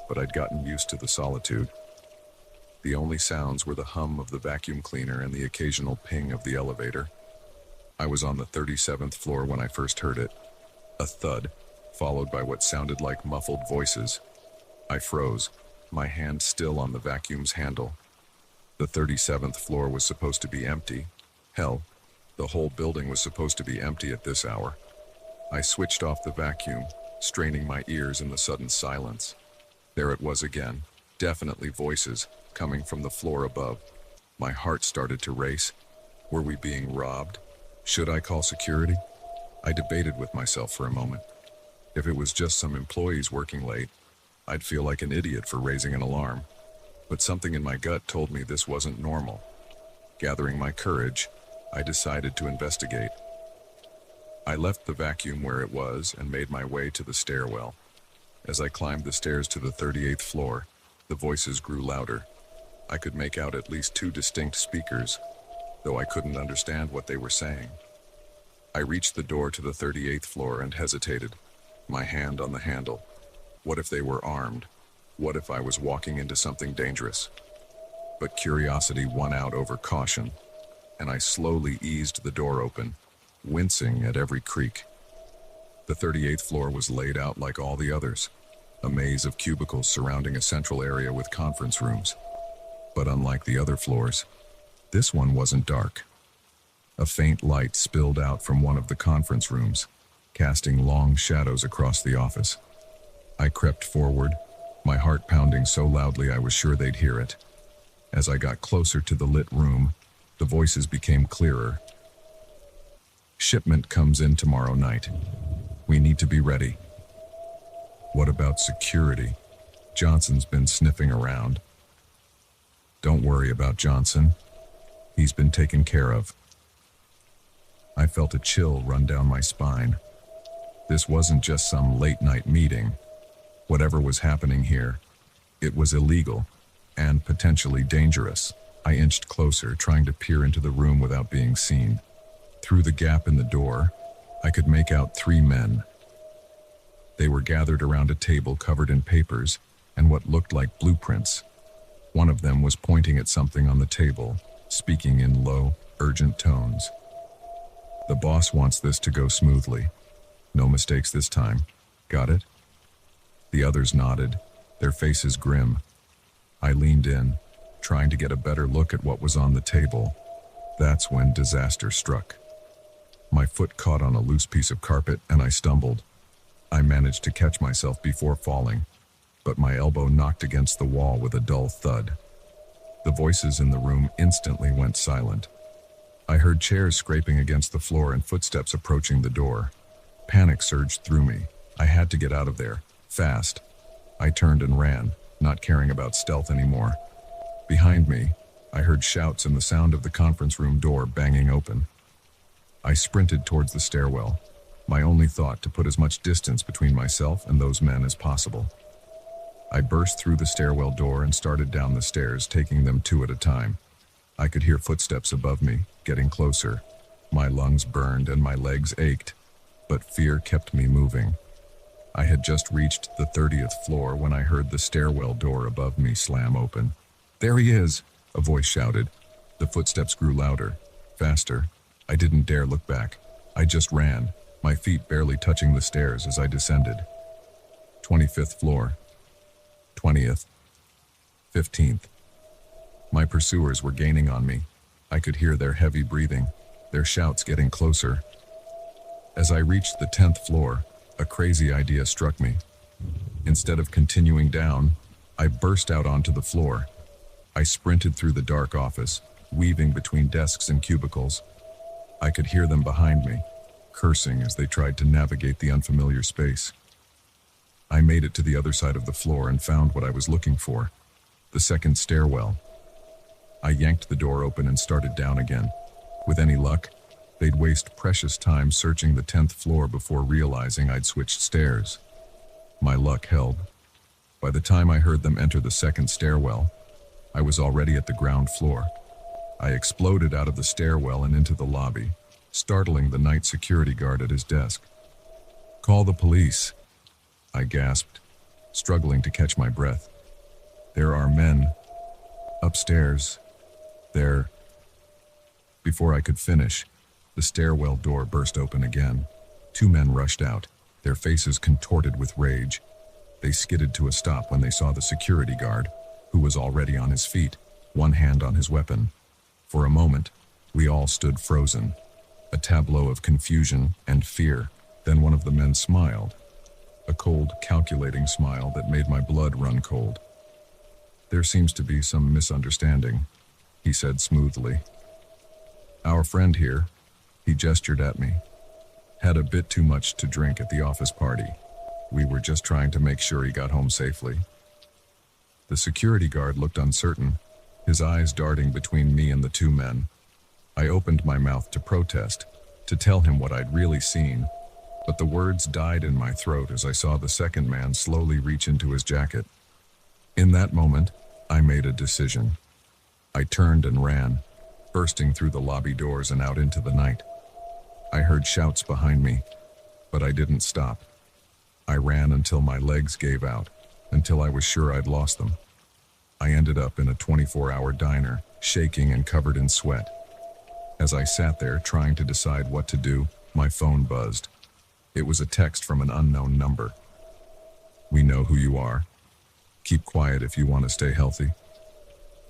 but I'd gotten used to the solitude. The only sounds were the hum of the vacuum cleaner and the occasional ping of the elevator. I was on the 37th floor when I first heard it. A thud, followed by what sounded like muffled voices. I froze, my hand still on the vacuum's handle. The 37th floor was supposed to be empty. Hell, the whole building was supposed to be empty at this hour. I switched off the vacuum, straining my ears in the sudden silence. There it was again, definitely voices, coming from the floor above. My heart started to race. Were we being robbed? Should I call security? I debated with myself for a moment. If it was just some employees working late, I'd feel like an idiot for raising an alarm. But something in my gut told me this wasn't normal. Gathering my courage, I decided to investigate. I left the vacuum where it was and made my way to the stairwell. As I climbed the stairs to the 38th floor, the voices grew louder. I could make out at least 2 distinct speakers, though I couldn't understand what they were saying. I reached the door to the 38th floor and hesitated, my hand on the handle. What if they were armed? What if I was walking into something dangerous? But curiosity won out over caution, and I slowly eased the door open, wincing at every creak. The 38th floor was laid out like all the others, a maze of cubicles surrounding a central area with conference rooms. But unlike the other floors, this one wasn't dark. A faint light spilled out from one of the conference rooms, casting long shadows across the office. I crept forward, my heart pounding so loudly I was sure they'd hear it. As I got closer to the lit room, the voices became clearer. "Shipment comes in tomorrow night. We need to be ready." "What about security? Johnson's been sniffing around." "Don't worry about Johnson. He's been taken care of." I felt a chill run down my spine. This wasn't just some late-night meeting. Whatever was happening here, it was illegal and potentially dangerous. I inched closer, trying to peer into the room without being seen. Through the gap in the door, I could make out 3 men. They were gathered around a table covered in papers and what looked like blueprints. One of them was pointing at something on the table, speaking in low, urgent tones. "The boss wants this to go smoothly. No mistakes this time. Got it?" The others nodded, their faces grim. I leaned in, trying to get a better look at what was on the table. That's when disaster struck. My foot caught on a loose piece of carpet and I stumbled. I managed to catch myself before falling, but my elbow knocked against the wall with a dull thud. The voices in the room instantly went silent. I heard chairs scraping against the floor and footsteps approaching the door. Panic surged through me. I had to get out of there, fast. I turned and ran, not caring about stealth anymore. Behind me, I heard shouts and the sound of the conference room door banging open. I sprinted towards the stairwell, my only thought to put as much distance between myself and those men as possible. I burst through the stairwell door and started down the stairs, taking them two at a time. I could hear footsteps above me, getting closer. My lungs burned and my legs ached, but fear kept me moving. I had just reached the 30th floor when I heard the stairwell door above me slam open. "There he is!" a voice shouted. The footsteps grew louder, faster. I didn't dare look back. I just ran, my feet barely touching the stairs as I descended. 25th floor. 20th. 15th. My pursuers were gaining on me. I could hear their heavy breathing, their shouts getting closer. As I reached the 10th floor, a crazy idea struck me. Instead of continuing down, I burst out onto the floor. I sprinted through the dark office, weaving between desks and cubicles. I could hear them behind me, cursing as they tried to navigate the unfamiliar space. I made it to the other side of the floor and found what I was looking for, the second stairwell. I yanked the door open and started down again. With any luck, they'd waste precious time searching the 10th floor before realizing I'd switched stairs. My luck held. By the time I heard them enter the second stairwell, I was already at the ground floor. I exploded out of the stairwell and into the lobby, startling the night security guard at his desk. "Call the police," I gasped, struggling to catch my breath. "There are men upstairs. They're..." Before I could finish, the stairwell door burst open again. Two men rushed out, their faces contorted with rage. They skidded to a stop when they saw the security guard, who was already on his feet, one hand on his weapon. For a moment, we all stood frozen, a tableau of confusion and fear. Then one of the men smiled, a cold, calculating smile that made my blood run cold. "There seems to be some misunderstanding," he said smoothly. "Our friend here," he gestured at me, "had a bit too much to drink at the office party. We were just trying to make sure he got home safely." The security guard looked uncertain, his eyes darting between me and the two men. I opened my mouth to protest, to tell him what I'd really seen, but the words died in my throat as I saw the second man slowly reach into his jacket. In that moment, I made a decision. I turned and ran, bursting through the lobby doors and out into the night. I heard shouts behind me, but I didn't stop. I ran until my legs gave out, until I was sure I'd lost them. I ended up in a 24-hour diner, shaking and covered in sweat. As I sat there trying to decide what to do, my phone buzzed. It was a text from an unknown number. "We know who you are. Keep quiet if you want to stay healthy."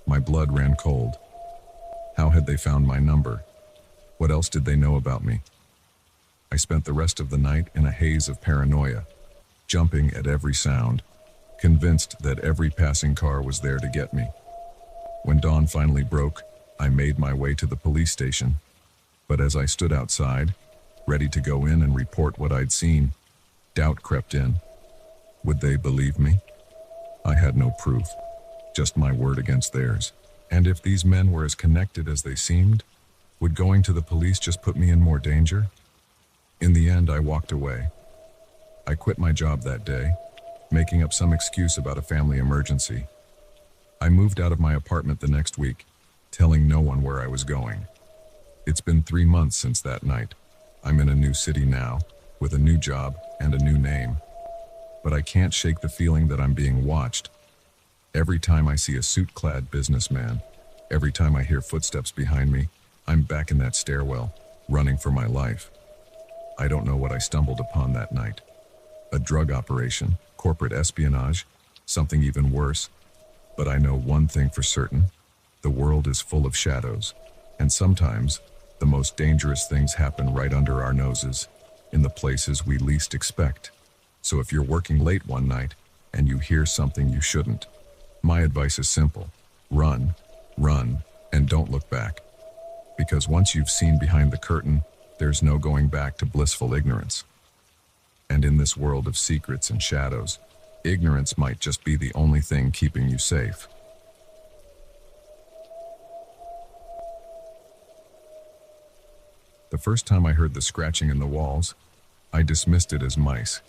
My blood ran cold. How had they found my number? What else did they know about me? I spent the rest of the night in a haze of paranoia, jumping at every sound, convinced that every passing car was there to get me. When dawn finally broke, I made my way to the police station. But as I stood outside, ready to go in and report what I'd seen, doubt crept in. Would they believe me? I had no proof, just my word against theirs. And if these men were as connected as they seemed, would going to the police just put me in more danger? In the end, I walked away. I quit my job that day, making up some excuse about a family emergency. I moved out of my apartment the next week, telling no one where I was going. It's been 3 months since that night. I'm in a new city now, with a new job and a new name. But I can't shake the feeling that I'm being watched. Every time I see a suit-clad businessman, every time I hear footsteps behind me, I'm back in that stairwell, running for my life. I don't know what I stumbled upon that night. A drug operation, corporate espionage, something even worse. But I know one thing for certain. The world is full of shadows. And sometimes, the most dangerous things happen right under our noses, in the places we least expect. So if you're working late one night, and you hear something you shouldn't, my advice is simple. Run, and don't look back. Because once you've seen behind the curtain, there's no going back to blissful ignorance. And in this world of secrets and shadows, ignorance might just be the only thing keeping you safe. The first time I heard the scratching in the walls, I dismissed it as mice.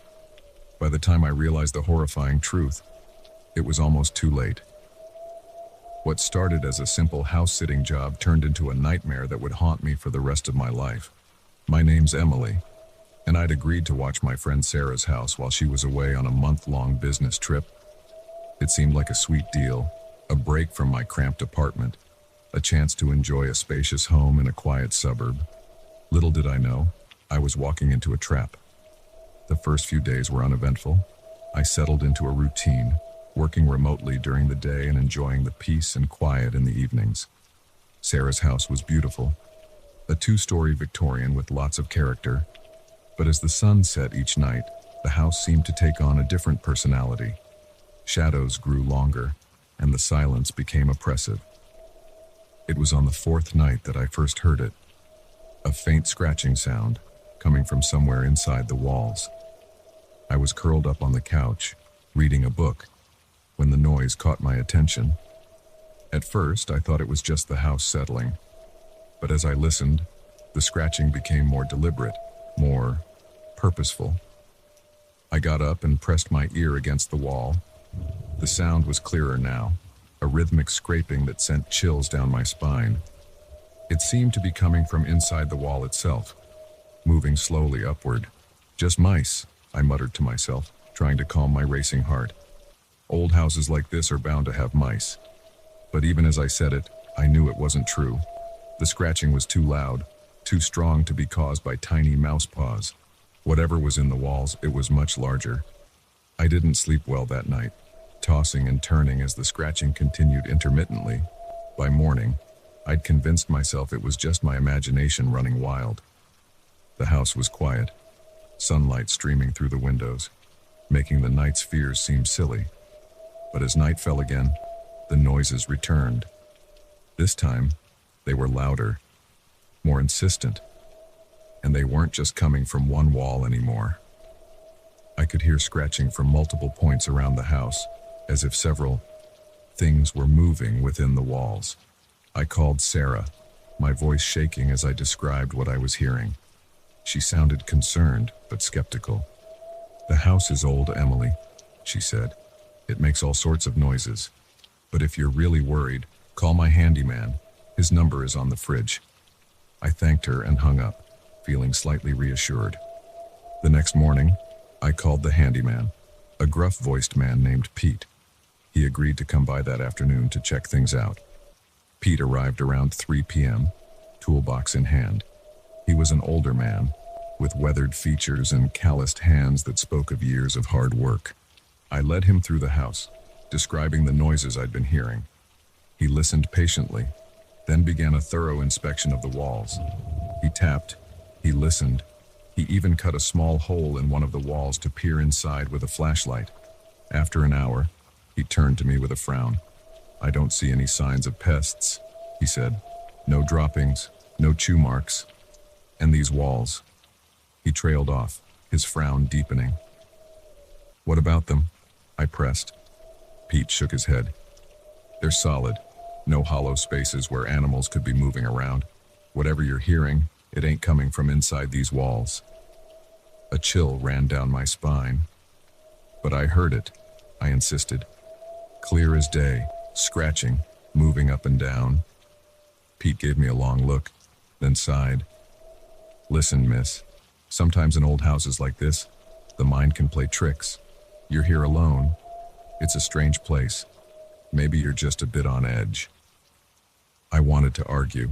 By the time I realized the horrifying truth, it was almost too late. What started as a simple house-sitting job turned into a nightmare that would haunt me for the rest of my life. My name's Emily, and I'd agreed to watch my friend Sarah's house while she was away on a month-long business trip. It seemed like a sweet deal, a break from my cramped apartment, a chance to enjoy a spacious home in a quiet suburb. Little did I know, I was walking into a trap. The first few days were uneventful. I settled into a routine, working remotely during the day and enjoying the peace and quiet in the evenings. Sarah's house was beautiful, a two-story Victorian with lots of character. But as the sun set each night, the house seemed to take on a different personality. Shadows grew longer, and the silence became oppressive. It was on the fourth night that I first heard it. A faint scratching sound, coming from somewhere inside the walls. I was curled up on the couch, reading a book, when the noise caught my attention. At first, I thought it was just the house settling. But as I listened, the scratching became more deliberate, more purposeful. I got up and pressed my ear against the wall. The sound was clearer now, a rhythmic scraping that sent chills down my spine. It seemed to be coming from inside the wall itself, moving slowly upward. Just mice, I muttered to myself, trying to calm my racing heart. Old houses like this are bound to have mice. But even as I said it, I knew it wasn't true. The scratching was too loud, too strong to be caused by tiny mouse paws. Whatever was in the walls, it was much larger. I didn't sleep well that night, tossing and turning as the scratching continued intermittently. By morning, I'd convinced myself it was just my imagination running wild. The house was quiet, sunlight streaming through the windows, making the night's fears seem silly. But as night fell again, the noises returned. This time, they were louder, more insistent, and they weren't just coming from one wall anymore. I could hear scratching from multiple points around the house, as if several things were moving within the walls. I called Sarah, my voice shaking as I described what I was hearing. She sounded concerned, but skeptical. "The house is old, Emily," she said. "It makes all sorts of noises. But if you're really worried, call my handyman. His number is on the fridge." I thanked her and hung up, feeling slightly reassured. The next morning, I called the handyman, a gruff-voiced man named Pete. He agreed to come by that afternoon to check things out. Pete arrived around 3 p.m., toolbox in hand. He was an older man, with weathered features and calloused hands that spoke of years of hard work. I led him through the house, describing the noises I'd been hearing. He listened patiently, then began a thorough inspection of the walls. He tapped, he listened, he even cut a small hole in one of the walls to peer inside with a flashlight. After an hour, he turned to me with a frown. "I don't see any signs of pests," he said. "No droppings, no chew marks. And these walls." He trailed off, his frown deepening. "What about them?" I pressed. Pete shook his head. "They're solid. No hollow spaces where animals could be moving around. Whatever you're hearing, it ain't coming from inside these walls." A chill ran down my spine. "But I heard it," I insisted. "Clear as day, scratching, moving up and down." Pete gave me a long look, then sighed. "Listen, miss, sometimes in old houses like this, the mind can play tricks. You're here alone. It's a strange place. Maybe you're just a bit on edge. I wanted to argue,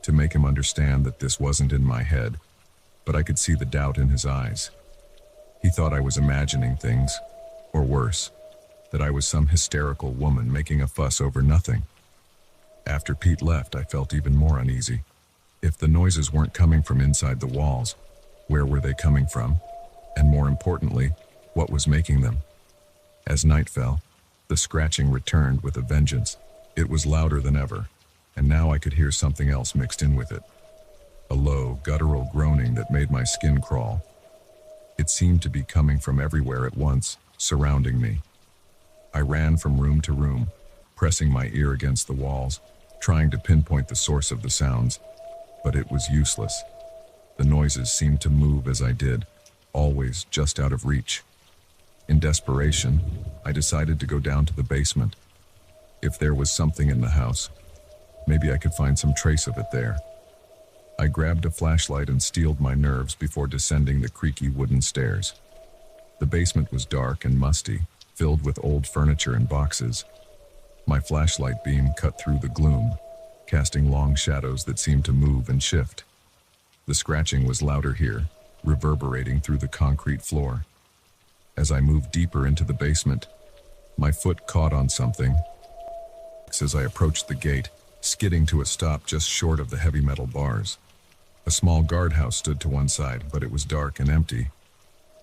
to make him understand that this wasn't in my head, but I could see the doubt in his eyes. He thought I was imagining things, or worse, that I was some hysterical woman making a fuss over nothing. After Pete left, I felt even more uneasy. If the noises weren't coming from inside the walls, where were they coming from? And more importantly, what was making them? As night fell, the scratching returned with a vengeance. It was louder than ever, and now I could hear something else mixed in with it. A low, guttural groaning that made my skin crawl. It seemed to be coming from everywhere at once, surrounding me. I ran from room to room, pressing my ear against the walls, trying to pinpoint the source of the sounds, but it was useless. The noises seemed to move as I did, always just out of reach. In desperation, I decided to go down to the basement. If there was something in the house, maybe I could find some trace of it there. I grabbed a flashlight and steeled my nerves before descending the creaky wooden stairs. The basement was dark and musty, filled with old furniture and boxes. My flashlight beam cut through the gloom, casting long shadows that seemed to move and shift. The scratching was louder here, reverberating through the concrete floor. As I moved deeper into the basement, my foot caught on something. As I approached the gate, skidding to a stop just short of the heavy metal bars. A small guardhouse stood to one side, but it was dark and empty.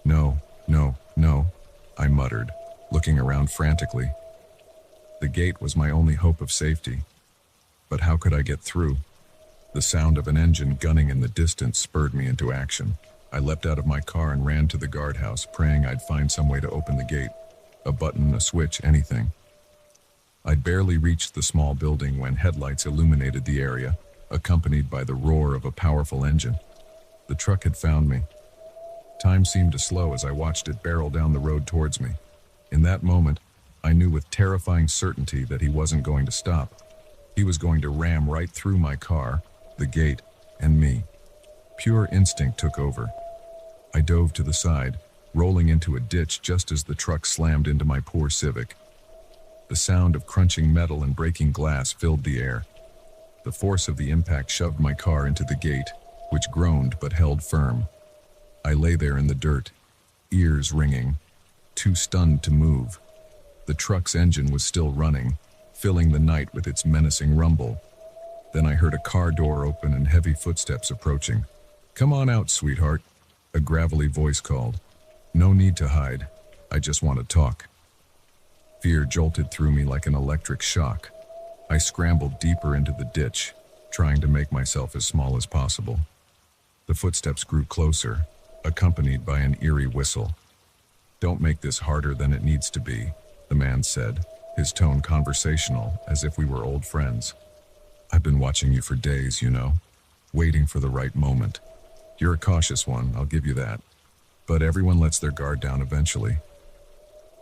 No, I muttered, looking around frantically. The gate was my only hope of safety. But how could I get through? The sound of an engine gunning in the distance spurred me into action. I leapt out of my car and ran to the guardhouse, praying I'd find some way to open the gate. A button, a switch, anything. I'd barely reached the small building when headlights illuminated the area, accompanied by the roar of a powerful engine. The truck had found me. Time seemed to slow as I watched it barrel down the road towards me. In that moment, I knew with terrifying certainty that he wasn't going to stop. He was going to ram right through my car, the gate, and me. Pure instinct took over. I dove to the side, rolling into a ditch just as the truck slammed into my poor Civic. The sound of crunching metal and breaking glass filled the air. The force of the impact shoved my car into the gate, which groaned but held firm. I lay there in the dirt, ears ringing, too stunned to move. The truck's engine was still running, filling the night with its menacing rumble. Then I heard a car door open and heavy footsteps approaching. "Come on out, sweetheart," a gravelly voice called. "No need to hide. I just want to talk." Fear jolted through me like an electric shock. I scrambled deeper into the ditch, trying to make myself as small as possible. The footsteps grew closer, accompanied by an eerie whistle. "Don't make this harder than it needs to be," the man said, his tone conversational, as if we were old friends. "I've been watching you for days, you know, waiting for the right moment. You're a cautious one, I'll give you that. But everyone lets their guard down eventually."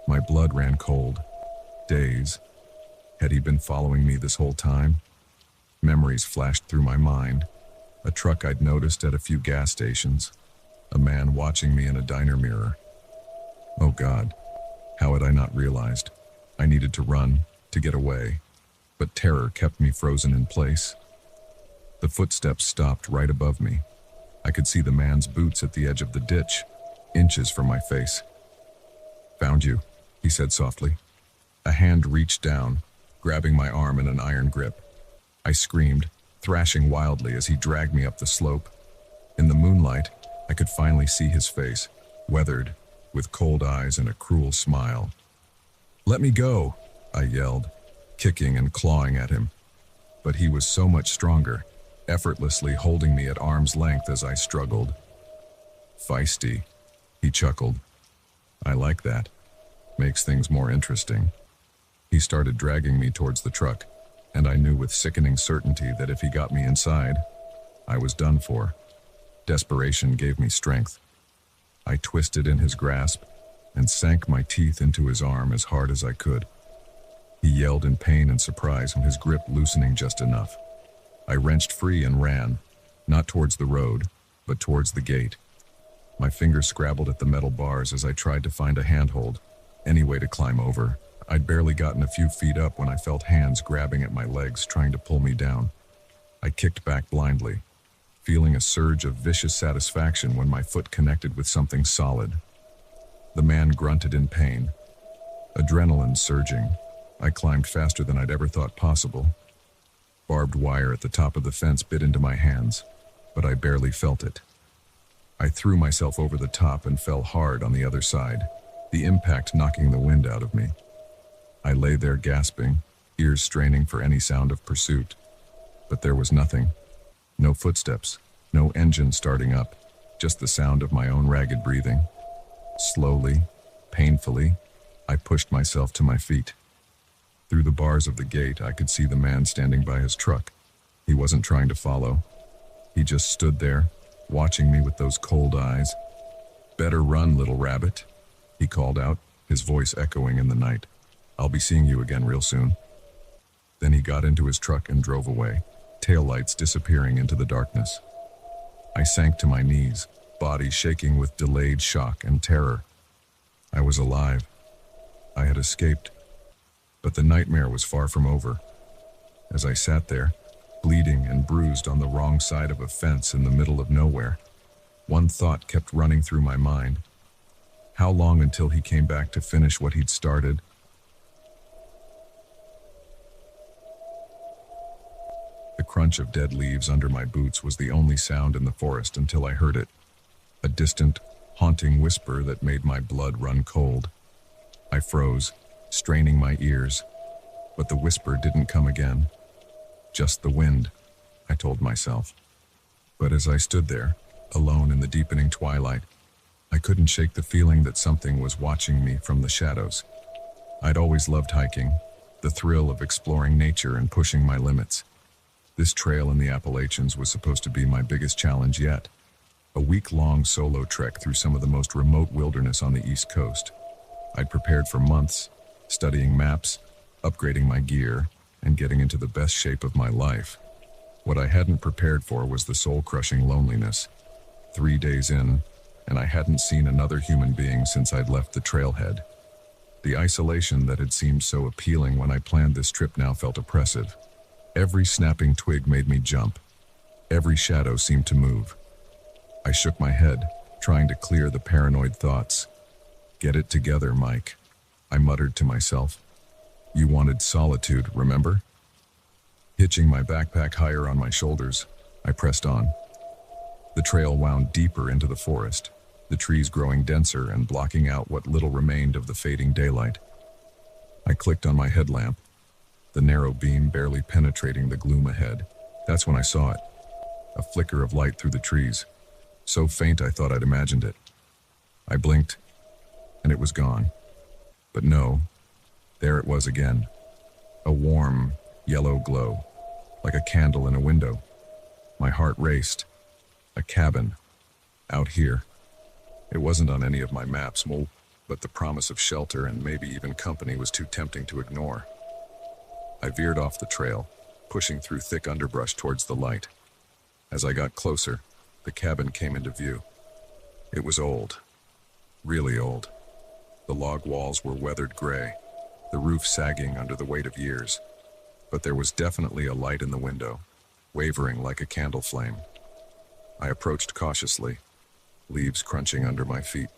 My blood ran cold. Days. Had he been following me this whole time? Memories flashed through my mind. A truck I'd noticed at a few gas stations. A man watching me in a diner mirror. Oh God, how had I not realized? I needed to run, to get away. But terror kept me frozen in place. The footsteps stopped right above me. I could see the man's boots at the edge of the ditch, inches from my face. "Found you," he said softly. A hand reached down, grabbing my arm in an iron grip. I screamed, thrashing wildly as he dragged me up the slope. In the moonlight, I could finally see his face, weathered, with cold eyes and a cruel smile. "Let me go," I yelled, kicking and clawing at him. But he was so much stronger, effortlessly holding me at arm's length as I struggled. "Feisty," he chuckled. "I like that. Makes things more interesting." He started dragging me towards the truck, and I knew with sickening certainty that if he got me inside, I was done for. Desperation gave me strength. I twisted in his grasp and sank my teeth into his arm as hard as I could. He yelled in pain and surprise, his grip loosening just enough. I wrenched free and ran, not towards the road, but towards the gate. My fingers scrabbled at the metal bars as I tried to find a handhold, any way to climb over. I'd barely gotten a few feet up when I felt hands grabbing at my legs, trying to pull me down. I kicked back blindly, feeling a surge of vicious satisfaction when my foot connected with something solid. The man grunted in pain, adrenaline surging. I climbed faster than I'd ever thought possible. Barbed wire at the top of the fence bit into my hands, but I barely felt it. I threw myself over the top and fell hard on the other side, the impact knocking the wind out of me. I lay there gasping, ears straining for any sound of pursuit. But there was nothing. No footsteps, no engine starting up, just the sound of my own ragged breathing. Slowly, painfully, I pushed myself to my feet. Through the bars of the gate, I could see the man standing by his truck. He wasn't trying to follow. He just stood there, watching me with those cold eyes. "Better run, little rabbit," he called out, his voice echoing in the night. "I'll be seeing you again real soon." Then he got into his truck and drove away, taillights disappearing into the darkness. I sank to my knees, body shaking with delayed shock and terror. I was alive. I had escaped. But the nightmare was far from over. As I sat there, bleeding and bruised on the wrong side of a fence in the middle of nowhere, one thought kept running through my mind. How long until he came back to finish what he'd started? The crunch of dead leaves under my boots was the only sound in the forest until I heard it. A distant, haunting whisper that made my blood run cold. I froze, straining my ears, but the whisper didn't come again. Just the wind, I told myself. But as I stood there, alone in the deepening twilight, I couldn't shake the feeling that something was watching me from the shadows. I'd always loved hiking, the thrill of exploring nature and pushing my limits. This trail in the Appalachians was supposed to be my biggest challenge yet. A week-long solo trek through some of the most remote wilderness on the East Coast. I'd prepared for months, studying maps, upgrading my gear, and getting into the best shape of my life. What I hadn't prepared for was the soul-crushing loneliness. 3 days in, and I hadn't seen another human being since I'd left the trailhead. The isolation that had seemed so appealing when I planned this trip now felt oppressive. Every snapping twig made me jump. Every shadow seemed to move. I shook my head, trying to clear the paranoid thoughts. "Get it together, Mike," I muttered to myself. "You wanted solitude, remember?" Hitching my backpack higher on my shoulders, I pressed on. The trail wound deeper into the forest, the trees growing denser and blocking out what little remained of the fading daylight. I clicked on my headlamp, the narrow beam barely penetrating the gloom ahead. That's when I saw it. A flicker of light through the trees, so faint I thought I'd imagined it. I blinked, and it was gone. But no, there it was again. A warm, yellow glow, like a candle in a window. My heart raced. A cabin, out here. It wasn't on any of my maps, but the promise of shelter and maybe even company was too tempting to ignore. I veered off the trail, pushing through thick underbrush towards the light. As I got closer, the cabin came into view. It was old, really old. The log walls were weathered gray, the roof sagging under the weight of years. But there was definitely a light in the window, wavering like a candle flame. I approached cautiously, leaves crunching under my feet.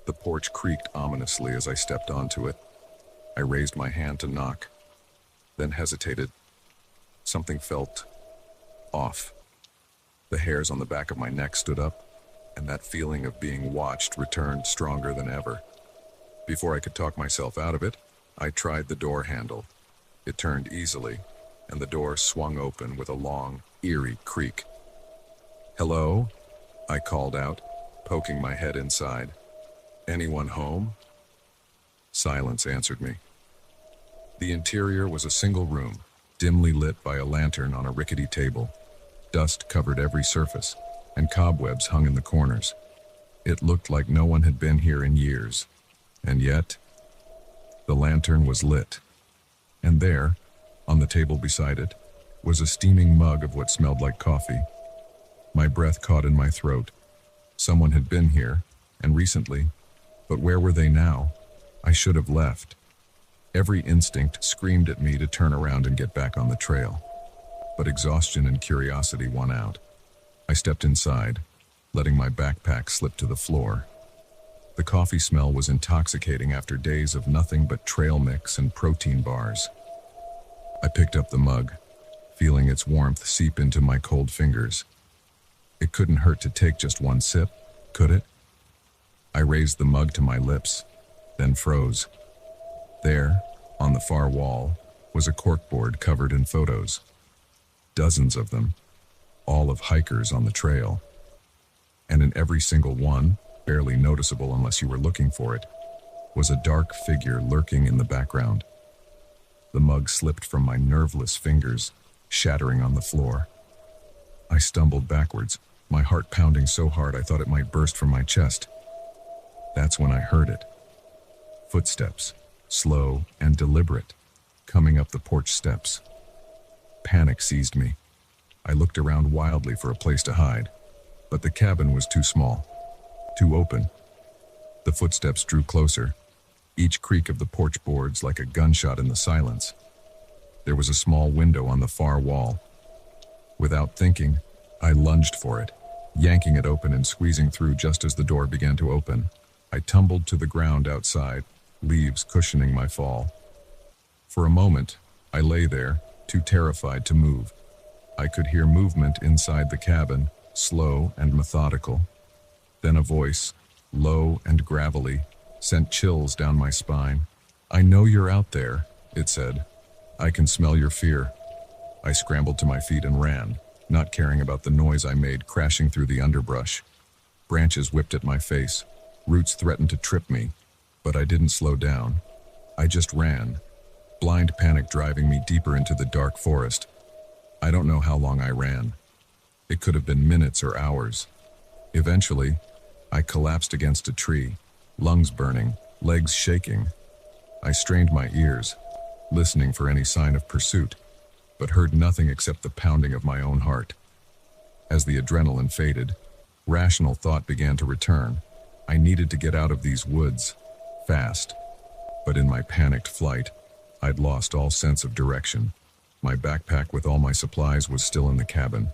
The porch creaked ominously as I stepped onto it. I raised my hand to knock, then hesitated. Something felt off. The hairs on the back of my neck stood up, and that feeling of being watched returned stronger than ever. Before I could talk myself out of it, I tried the door handle. It turned easily, and the door swung open with a long, eerie creak. "Hello?" I called out, poking my head inside. "Anyone home?" Silence answered me. The interior was a single room, dimly lit by a lantern on a rickety table. Dust covered every surface, and cobwebs hung in the corners. It looked like no one had been here in years. And yet, the lantern was lit. And there, on the table beside it, was a steaming mug of what smelled like coffee. My breath caught in my throat. Someone had been here, and recently, but where were they now? I should have left. Every instinct screamed at me to turn around and get back on the trail. But exhaustion and curiosity won out. I stepped inside, letting my backpack slip to the floor. The coffee smell was intoxicating after days of nothing but trail mix and protein bars. I picked up the mug, feeling its warmth seep into my cold fingers. It couldn't hurt to take just one sip, could it? I raised the mug to my lips, then froze. There, on the far wall, was a corkboard covered in photos. Dozens of them, all of hikers on the trail. And in every single one, barely noticeable unless you were looking for it, was a dark figure lurking in the background. The mug slipped from my nerveless fingers, shattering on the floor. I stumbled backwards, my heart pounding so hard I thought it might burst from my chest. That's when I heard it. Footsteps, slow and deliberate, coming up the porch steps. Panic seized me. I looked around wildly for a place to hide, but the cabin was too small, too open. The footsteps drew closer, each creak of the porch boards like a gunshot in the silence. There was a small window on the far wall. Without thinking, I lunged for it, yanking it open and squeezing through just as the door began to open. I tumbled to the ground outside, leaves cushioning my fall. For a moment, I lay there, too terrified to move. I could hear movement inside the cabin, slow and methodical. Then a voice, low and gravelly, sent chills down my spine. "I know you're out there," it said. "I can smell your fear." I scrambled to my feet and ran, not caring about the noise I made crashing through the underbrush. Branches whipped at my face. Roots threatened to trip me, but I didn't slow down. I just ran, blind panic driving me deeper into the dark forest. I don't know how long I ran. It could have been minutes or hours. Eventually, I collapsed against a tree, lungs burning, legs shaking. I strained my ears, listening for any sign of pursuit, but heard nothing except the pounding of my own heart. As the adrenaline faded, rational thought began to return. I needed to get out of these woods, fast. But in my panicked flight, I'd lost all sense of direction. My backpack with all my supplies was still in the cabin.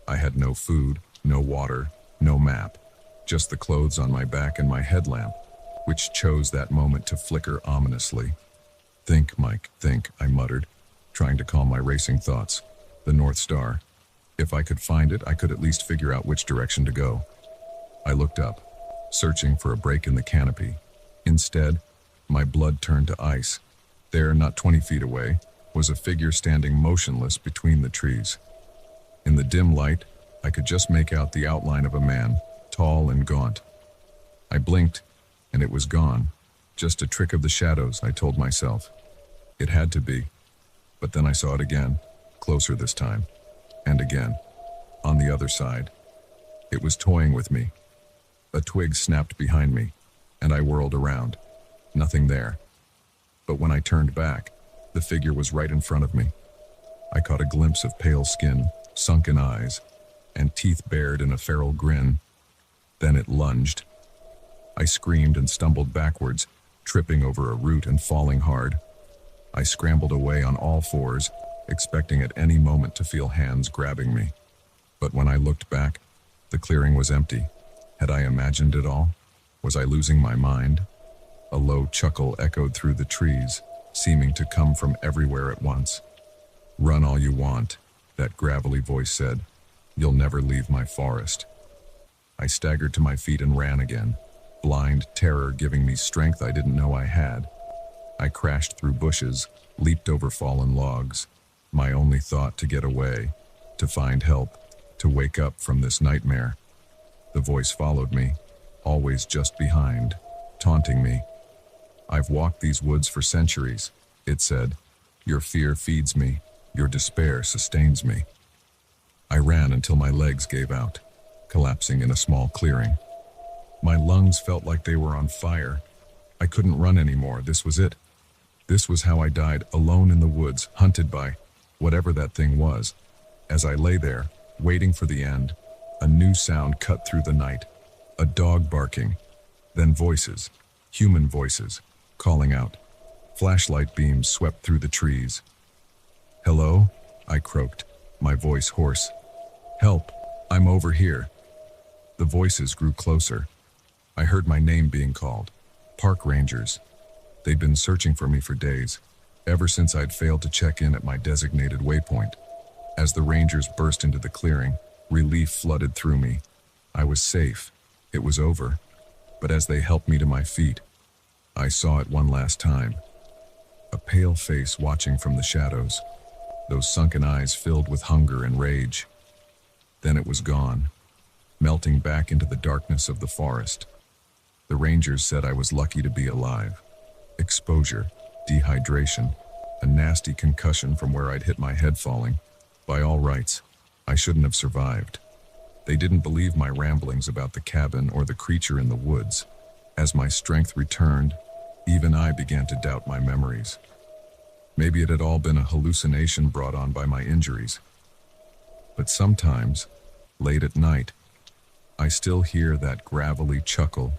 I had no food, no water, no map, just the clothes on my back and my headlamp, which chose that moment to flicker ominously. "Think, Mike, think," I muttered, trying to calm my racing thoughts. The North Star. If I could find it, I could at least figure out which direction to go. I looked up, searching for a break in the canopy. Instead, my blood turned to ice. There, not 20 feet away, was a figure standing motionless between the trees. In the dim light, I could just make out the outline of a man, tall and gaunt. I blinked, and it was gone. Just a trick of the shadows, I told myself. It had to be. But then I saw it again, closer this time, and again, on the other side. It was toying with me. A twig snapped behind me, and I whirled around. Nothing there. But when I turned back, the figure was right in front of me. I caught a glimpse of pale skin, sunken eyes, and teeth bared in a feral grin. Then it lunged. I screamed and stumbled backwards, tripping over a root and falling hard. I scrambled away on all fours, expecting at any moment to feel hands grabbing me. But when I looked back, the clearing was empty. Had I imagined it all? Was I losing my mind? A low chuckle echoed through the trees, seeming to come from everywhere at once. "Run all you want," that gravelly voice said. "You'll never leave my forest." I staggered to my feet and ran again, blind terror giving me strength I didn't know I had. I crashed through bushes, leaped over fallen logs, my only thought to get away, to find help, to wake up from this nightmare. The voice followed me, always just behind, taunting me. "I've walked these woods for centuries," it said. "Your fear feeds me, your despair sustains me." I ran until my legs gave out, collapsing in a small clearing. My lungs felt like they were on fire. I couldn't run anymore. This was it. This was how I died, alone in the woods, hunted by whatever that thing was. As I lay there, waiting for the end, a new sound cut through the night. A dog barking, then voices, human voices, calling out, Flashlight beams swept through the trees. "Hello?" I croaked, my voice hoarse. "Help! I'm over here." The voices grew closer. I heard my name being called. Park rangers. They'd been searching for me for days, ever since I'd failed to check in at my designated waypoint. As the rangers burst into the clearing, relief flooded through me. I was safe. It was over. But as they helped me to my feet, I saw it one last time. A pale face watching from the shadows, those sunken eyes filled with hunger and rage. Then it was gone, melting back into the darkness of the forest. The rangers said I was lucky to be alive. Exposure, dehydration, a nasty concussion from where I'd hit my head falling. By all rights, I shouldn't have survived. They didn't believe my ramblings about the cabin or the creature in the woods. As my strength returned, even I began to doubt my memories. Maybe it had all been a hallucination brought on by my injuries. But sometimes, late at night, I still hear that gravelly chuckle,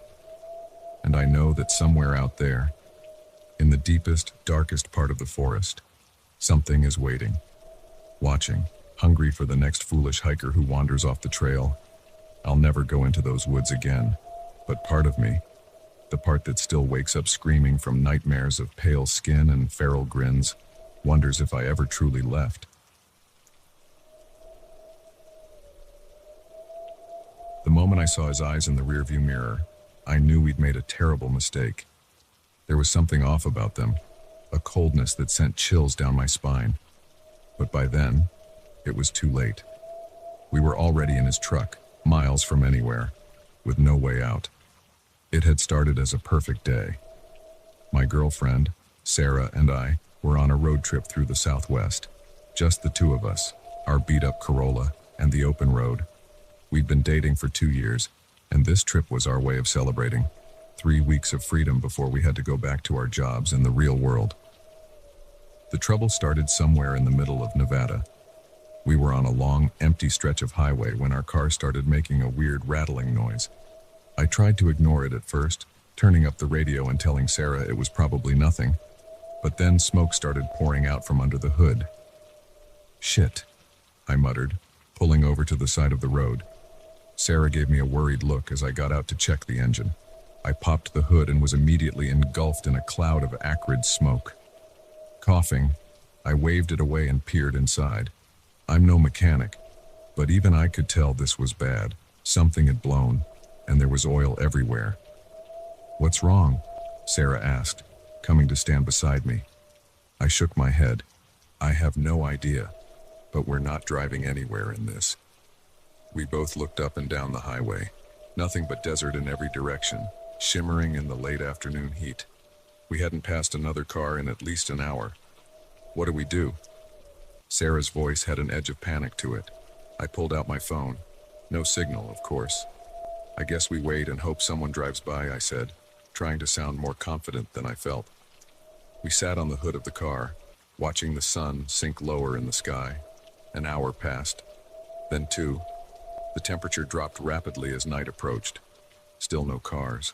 and I know that somewhere out there, in the deepest, darkest part of the forest, something is waiting, watching, hungry for the next foolish hiker who wanders off the trail. I'll never go into those woods again, but part of me, the part that still wakes up screaming from nightmares of pale skin and feral grins, wonders if I ever truly left. The moment I saw his eyes in the rearview mirror, I knew we'd made a terrible mistake. There was something off about them, a coldness that sent chills down my spine. But by then, it was too late. We were already in his truck, miles from anywhere, with no way out. It had started as a perfect day. My girlfriend, Sarah, and I were on a road trip through the Southwest. Just the two of us, our beat-up Corolla, and the open road. We'd been dating for 2 years, and this trip was our way of celebrating. 3 weeks of freedom before we had to go back to our jobs in the real world. The trouble started somewhere in the middle of Nevada. We were on a long, empty stretch of highway when our car started making a weird rattling noise. I tried to ignore it at first, turning up the radio and telling Sarah it was probably nothing. But then smoke started pouring out from under the hood. "Shit," I muttered, pulling over to the side of the road. Sarah gave me a worried look as I got out to check the engine. I popped the hood and was immediately engulfed in a cloud of acrid smoke. Coughing, I waved it away and peered inside. I'm no mechanic, but even I could tell this was bad. Something had blown, and there was oil everywhere. "What's wrong?" Sarah asked, coming to stand beside me. I shook my head. "I have no idea, but we're not driving anywhere in this." We both looked up and down the highway. Nothing but desert in every direction, shimmering in the late afternoon heat. We hadn't passed another car in at least an hour. "What do we do?" Sarah's voice had an edge of panic to it. I pulled out my phone. No signal, of course. "I guess we wait and hope someone drives by," I said, trying to sound more confident than I felt. We sat on the hood of the car, watching the sun sink lower in the sky. An hour passed, then 2. The temperature dropped rapidly as night approached. Still no cars.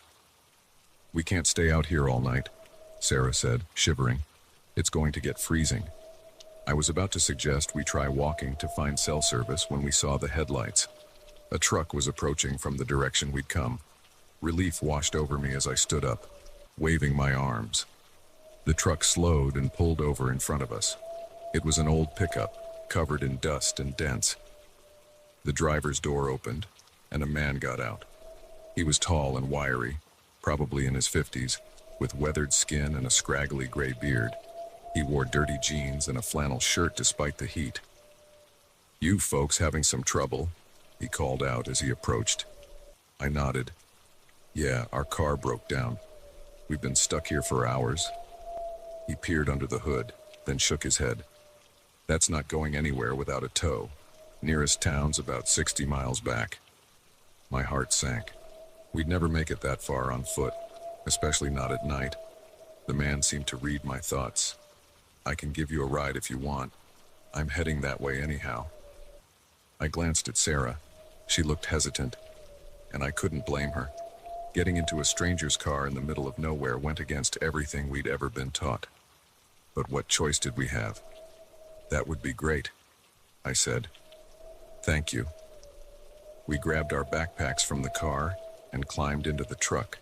"We can't stay out here all night," Sarah said, shivering. "It's going to get freezing." I was about to suggest we try walking to find cell service when we saw the headlights. A truck was approaching from the direction we'd come. Relief washed over me as I stood up, waving my arms. The truck slowed and pulled over in front of us. It was an old pickup, covered in dust and dents. The driver's door opened, and a man got out. He was tall and wiry, probably in his 50s, with weathered skin and a scraggly gray beard. He wore dirty jeans and a flannel shirt despite the heat. "You folks having some trouble?" he called out as he approached. I nodded. "Yeah, our car broke down. We've been stuck here for hours." He peered under the hood, then shook his head. "That's not going anywhere without a tow. Nearest town's about 60 miles back." My heart sank. We'd never make it that far on foot, especially not at night. The man seemed to read my thoughts. "I can give you a ride if you want. I'm heading that way anyhow." I glanced at Sarah. She looked hesitant, and I couldn't blame her. Getting into a stranger's car in the middle of nowhere went against everything we'd ever been taught. But what choice did we have? That would be great, I said. Thank you. We grabbed our backpacks from the car and climbed into the truck.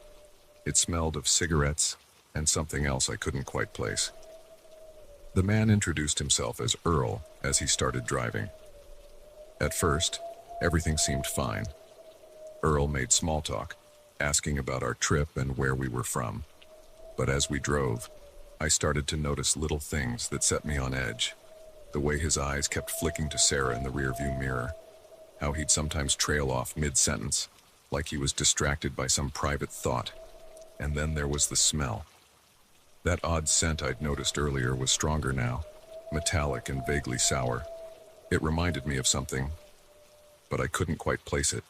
It smelled of cigarettes and something else I couldn't quite place. The man introduced himself as Earl as he started driving. At first, everything seemed fine. Earl made small talk, asking about our trip and where we were from. But as we drove, I started to notice little things that set me on edge. The way his eyes kept flicking to Sarah in the rearview mirror. How he'd sometimes trail off mid-sentence, like he was distracted by some private thought. And then there was the smell. That odd scent I'd noticed earlier was stronger now, metallic and vaguely sour. It reminded me of something, but I couldn't quite place it.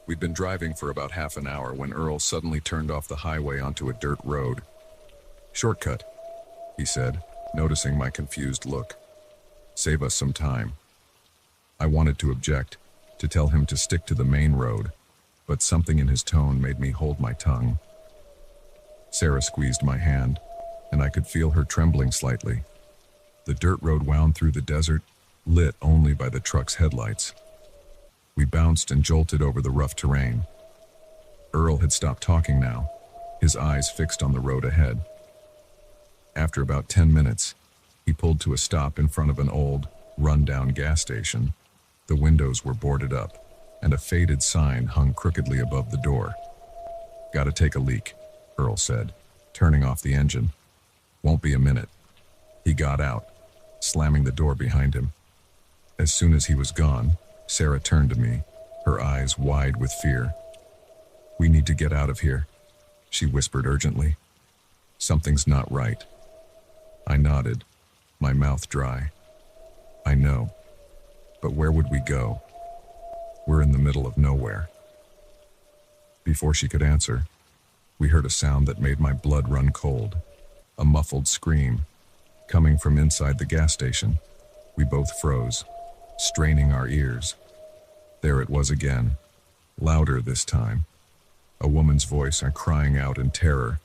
We'd been driving for about half an hour when Earl suddenly turned off the highway onto a dirt road. "Shortcut," he said, noticing my confused look. "Save us some time." I wanted to object, to tell him to stick to the main road, but something in his tone made me hold my tongue. Sarah squeezed my hand, and I could feel her trembling slightly. The dirt road wound through the desert, lit only by the truck's headlights. We bounced and jolted over the rough terrain. Earl had stopped talking now, his eyes fixed on the road ahead. After about 10 minutes, he pulled to a stop in front of an old, run-down gas station. The windows were boarded up, and a faded sign hung crookedly above the door. "Gotta take a leak," Earl said, turning off the engine. "Won't be a minute." He got out, slamming the door behind him. As soon as he was gone, Sarah turned to me, her eyes wide with fear. "We need to get out of here," she whispered urgently. "Something's not right." I nodded, my mouth dry. "I know. But where would we go? We're in the middle of nowhere." Before she could answer, we heard a sound that made my blood run cold. A muffled scream, coming from inside the gas station. We both froze, straining our ears. There it was again, louder this time. A woman's voice crying out in terror.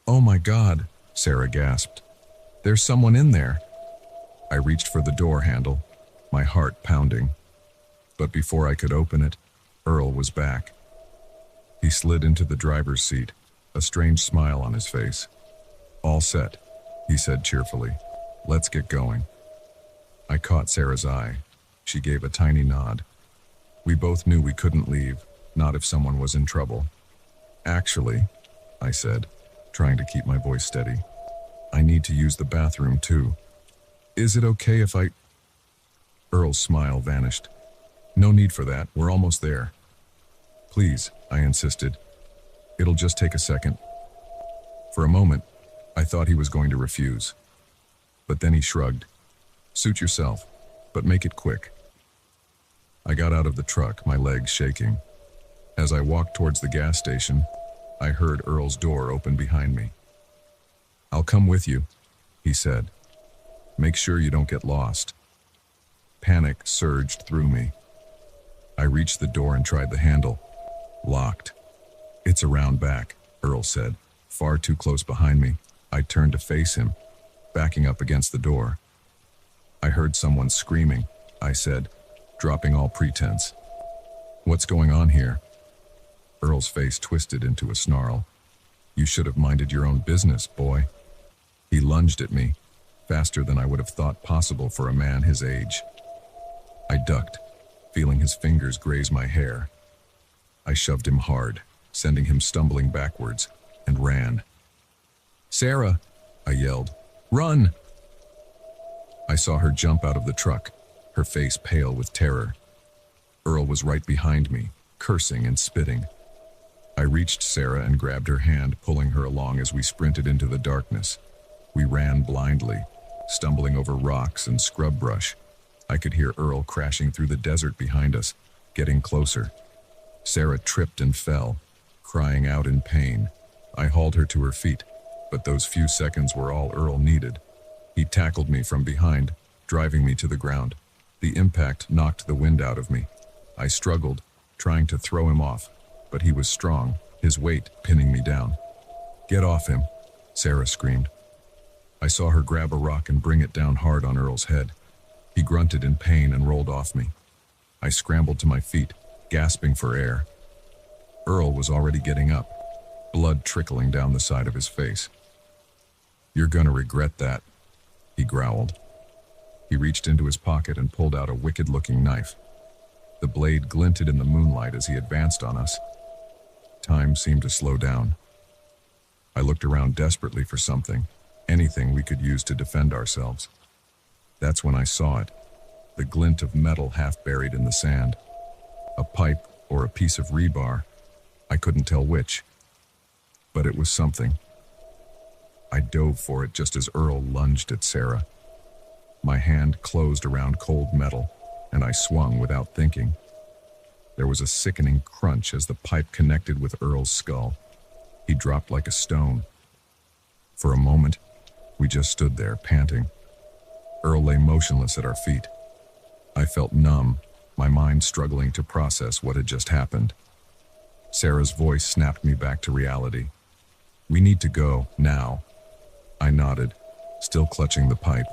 "Oh my God," Sarah gasped. "There's someone in there." I reached for the door handle, my heart pounding. But before I could open it, Earl was back. He slid into the driver's seat, a strange smile on his face. "All set," he said cheerfully. "Let's get going." I caught Sarah's eye. She gave a tiny nod. We both knew we couldn't leave, not if someone was in trouble. "Actually," I said, trying to keep my voice steady, "I need to use the bathroom too. Is it okay if I—" Earl's smile vanished. "No need for that, we're almost there." "Please," I insisted. "It'll just take a second." For a moment, I thought he was going to refuse. But then he shrugged. "Suit yourself, but make it quick." I got out of the truck, my legs shaking. As I walked towards the gas station, I heard Earl's door open behind me. "I'll come with you," he said. "Make sure you don't get lost." Panic surged through me. I reached the door and tried the handle. Locked. "It's around back," Earl said, far too close behind me. I turned to face him, backing up against the door. "I heard someone screaming," I said, dropping all pretense. "What's going on here?" Earl's face twisted into a snarl. "You should have minded your own business, boy." He lunged at me, faster than I would have thought possible for a man his age. I ducked, feeling his fingers graze my hair. I shoved him hard, sending him stumbling backwards, and ran. "Sarah!" I yelled. "Run!" I saw her jump out of the truck, her face pale with terror. Earl was right behind me, cursing and spitting. I reached Sarah and grabbed her hand, pulling her along as we sprinted into the darkness. We ran blindly, stumbling over rocks and scrub brush. I could hear Earl crashing through the desert behind us, getting closer. Sarah tripped and fell, crying out in pain. I hauled her to her feet, but those few seconds were all Earl needed. He tackled me from behind, driving me to the ground. The impact knocked the wind out of me. I struggled, trying to throw him off, but he was strong, his weight pinning me down. "Get off him," Sarah screamed. I saw her grab a rock and bring it down hard on Earl's head. He grunted in pain and rolled off me. I scrambled to my feet, gasping for air. Earl was already getting up, blood trickling down the side of his face. "You're gonna regret that," he growled. He reached into his pocket and pulled out a wicked-looking knife. The blade glinted in the moonlight as he advanced on us. Time seemed to slow down. I looked around desperately for something, anything we could use to defend ourselves. That's when I saw it, the glint of metal half buried in the sand. A pipe or a piece of rebar, I couldn't tell which. But it was something. I dove for it just as Earl lunged at Sarah. My hand closed around cold metal, and I swung without thinking. There was a sickening crunch as the pipe connected with Earl's skull. He dropped like a stone. For a moment, we just stood there, panting. Earl lay motionless at our feet. I felt numb, my mind struggling to process what had just happened. Sarah's voice snapped me back to reality. "We need to go, now." I nodded, still clutching the pipe.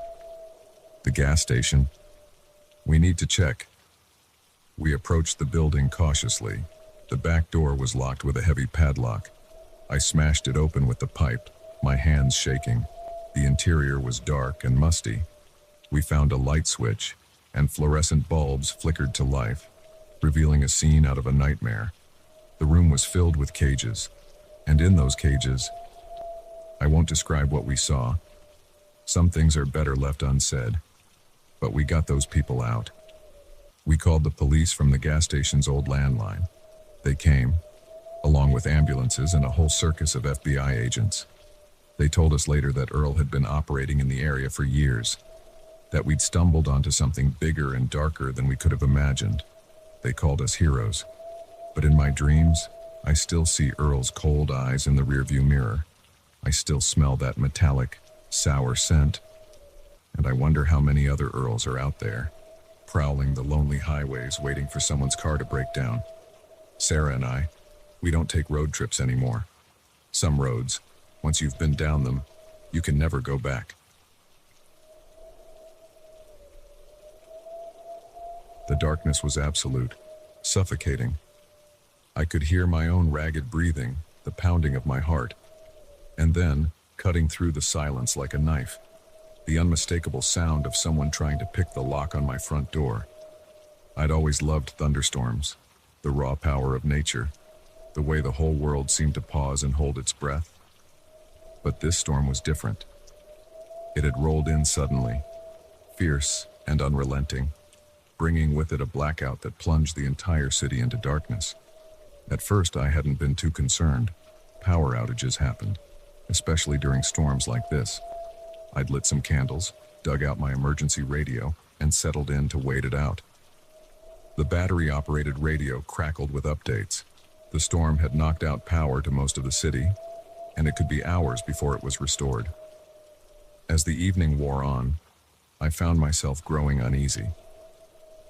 "The gas station. We need to check." We approached the building cautiously. The back door was locked with a heavy padlock. I smashed it open with the pipe, my hands shaking. The interior was dark and musty. We found a light switch, and fluorescent bulbs flickered to life, revealing a scene out of a nightmare. The room was filled with cages, and in those cages, I won't describe what we saw. Some things are better left unsaid. But we got those people out. We called the police from the gas station's old landline. They came, along with ambulances and a whole circus of FBI agents. They told us later that Earl had been operating in the area for years, that we'd stumbled onto something bigger and darker than we could have imagined. They called us heroes. But in my dreams, I still see Earl's cold eyes in the rearview mirror. I still smell that metallic, sour scent. And I wonder how many other Earls are out there, prowling the lonely highways waiting for someone's car to break down. Sarah and I, we don't take road trips anymore. Some roads, once you've been down them, you can never go back. The darkness was absolute, suffocating. I could hear my own ragged breathing, the pounding of my heart, and then, cutting through the silence like a knife, the unmistakable sound of someone trying to pick the lock on my front door. I'd always loved thunderstorms, the raw power of nature, the way the whole world seemed to pause and hold its breath. But this storm was different. It had rolled in suddenly, fierce and unrelenting, bringing with it a blackout that plunged the entire city into darkness. At first, I hadn't been too concerned. Power outages happened, especially during storms like this. I'd lit some candles, dug out my emergency radio, and settled in to wait it out. The battery-operated radio crackled with updates. The storm had knocked out power to most of the city, and it could be hours before it was restored. As the evening wore on, I found myself growing uneasy.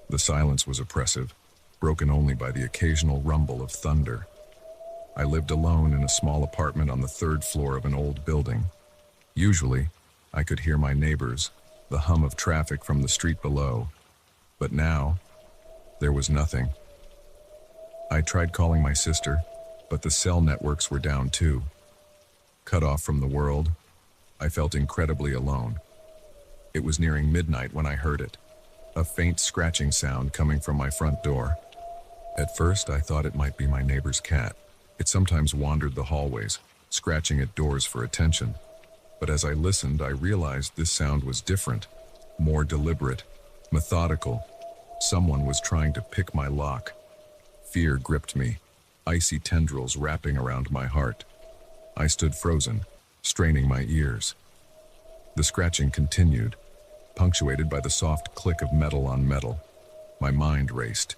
The silence was oppressive, broken only by the occasional rumble of thunder. I lived alone in a small apartment on the third floor of an old building. Usually, I could hear my neighbors, the hum of traffic from the street below. But now, there was nothing. I tried calling my sister, but the cell networks were down too. Cut off from the world, I felt incredibly alone. It was nearing midnight when I heard it, a faint scratching sound coming from my front door. At first, I thought it might be my neighbor's cat. It sometimes wandered the hallways, scratching at doors for attention. But as I listened, I realized this sound was different, more deliberate, methodical. Someone was trying to pick my lock. Fear gripped me, icy tendrils wrapping around my heart. I stood frozen, straining my ears. The scratching continued, punctuated by the soft click of metal on metal. My mind raced.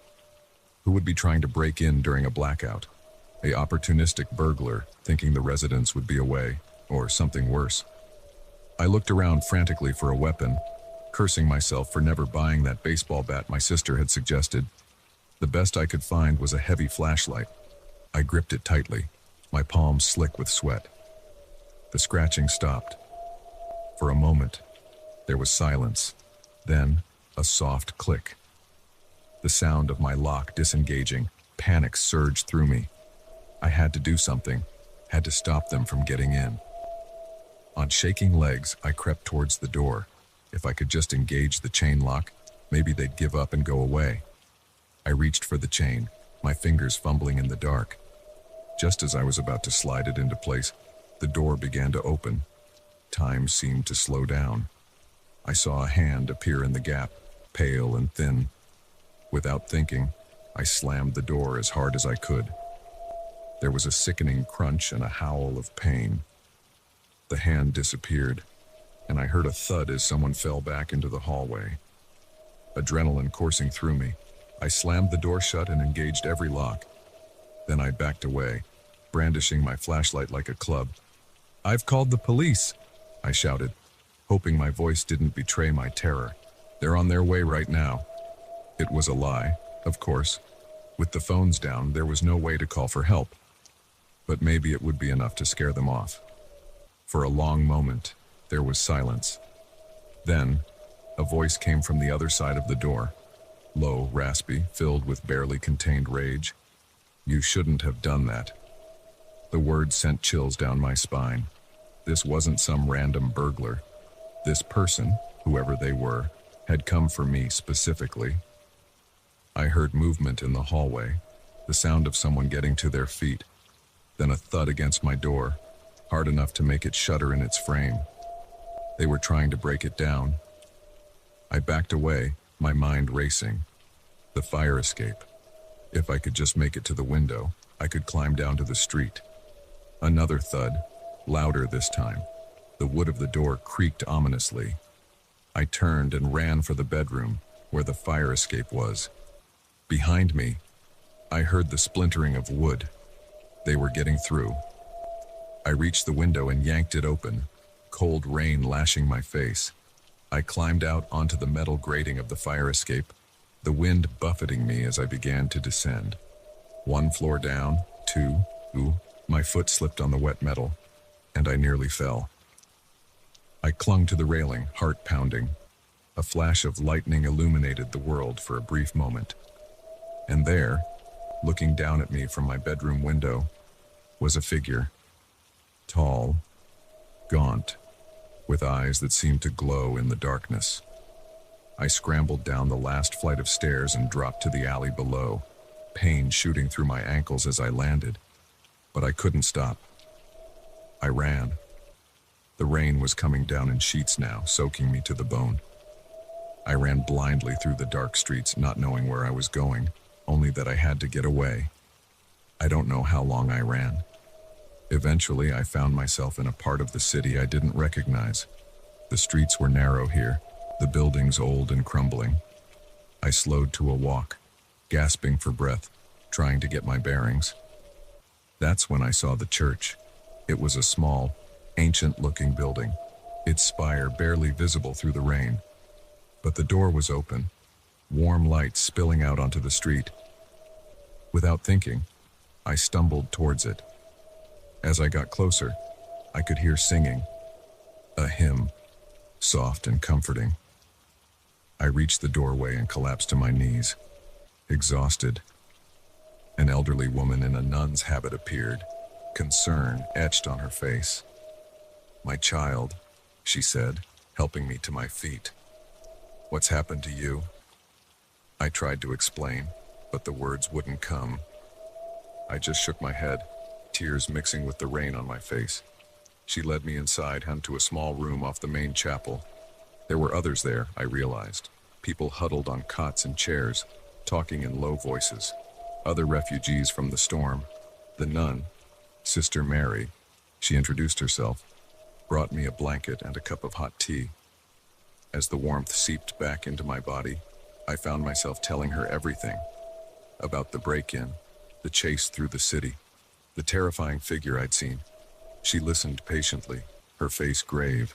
Who would be trying to break in during a blackout? A opportunistic burglar, thinking the residents would be away, or something worse. I looked around frantically for a weapon, cursing myself for never buying that baseball bat my sister had suggested. The best I could find was a heavy flashlight. I gripped it tightly, my palms slick with sweat. The scratching stopped. For a moment, there was silence, then a soft click. The sound of my lock disengaging, panic surged through me. I had to do something, had to stop them from getting in. On shaking legs, I crept towards the door. If I could just engage the chain lock, maybe they'd give up and go away. I reached for the chain, my fingers fumbling in the dark. Just as I was about to slide it into place, the door began to open. Time seemed to slow down. I saw a hand appear in the gap, pale and thin. Without thinking, I slammed the door as hard as I could. There was a sickening crunch and a howl of pain. The hand disappeared, and I heard a thud as someone fell back into the hallway. Adrenaline coursing through me, I slammed the door shut and engaged every lock. Then I backed away, brandishing my flashlight like a club. "I've called the police," I shouted, hoping my voice didn't betray my terror. "They're on their way right now." It was a lie, of course. With the phones down, there was no way to call for help. But maybe it would be enough to scare them off. For a long moment, there was silence. Then, a voice came from the other side of the door. Low, raspy, filled with barely contained rage. "You shouldn't have done that." The words sent chills down my spine. This wasn't some random burglar. This person, whoever they were, had come for me specifically. I heard movement in the hallway, the sound of someone getting to their feet, then a thud against my door, hard enough to make it shudder in its frame. They were trying to break it down. I backed away, my mind racing. The fire escape. If I could just make it to the window, I could climb down to the street. Another thud, louder this time. The wood of the door creaked ominously. I turned and ran for the bedroom, where the fire escape was. Behind me, I heard the splintering of wood. They were getting through. I reached the window and yanked it open, cold rain lashing my face. I climbed out onto the metal grating of the fire escape, the wind buffeting me as I began to descend. One floor down, two, my foot slipped on the wet metal, and I nearly fell. I clung to the railing, heart pounding. A flash of lightning illuminated the world for a brief moment. And there, looking down at me from my bedroom window, was a figure. Tall, gaunt, with eyes that seemed to glow in the darkness. I scrambled down the last flight of stairs and dropped to the alley below, pain shooting through my ankles as I landed. But I couldn't stop. I ran. The rain was coming down in sheets now, soaking me to the bone. I ran blindly through the dark streets, not knowing where I was going, only that I had to get away. I don't know how long I ran. Eventually, I found myself in a part of the city I didn't recognize. The streets were narrow here, the buildings old and crumbling. I slowed to a walk, gasping for breath, trying to get my bearings. That's when I saw the church. It was a small, ancient-looking building, its spire barely visible through the rain. But the door was open, warm light spilling out onto the street. Without thinking, I stumbled towards it. As I got closer, I could hear singing, a hymn, soft and comforting. I reached the doorway and collapsed to my knees, exhausted. An elderly woman in a nun's habit appeared, concern etched on her face. "My child," she said, helping me to my feet. "What's happened to you?" I tried to explain, but the words wouldn't come. I just shook my head, tears mixing with the rain on my face. She led me inside and to a small room off the main chapel. There were others there, I realized. People huddled on cots and chairs, talking in low voices. Other refugees from the storm. The nun, Sister Mary, she introduced herself, brought me a blanket and a cup of hot tea. As the warmth seeped back into my body, I found myself telling her everything. About the break-in, the chase through the city, the terrifying figure I'd seen. She listened patiently, her face grave.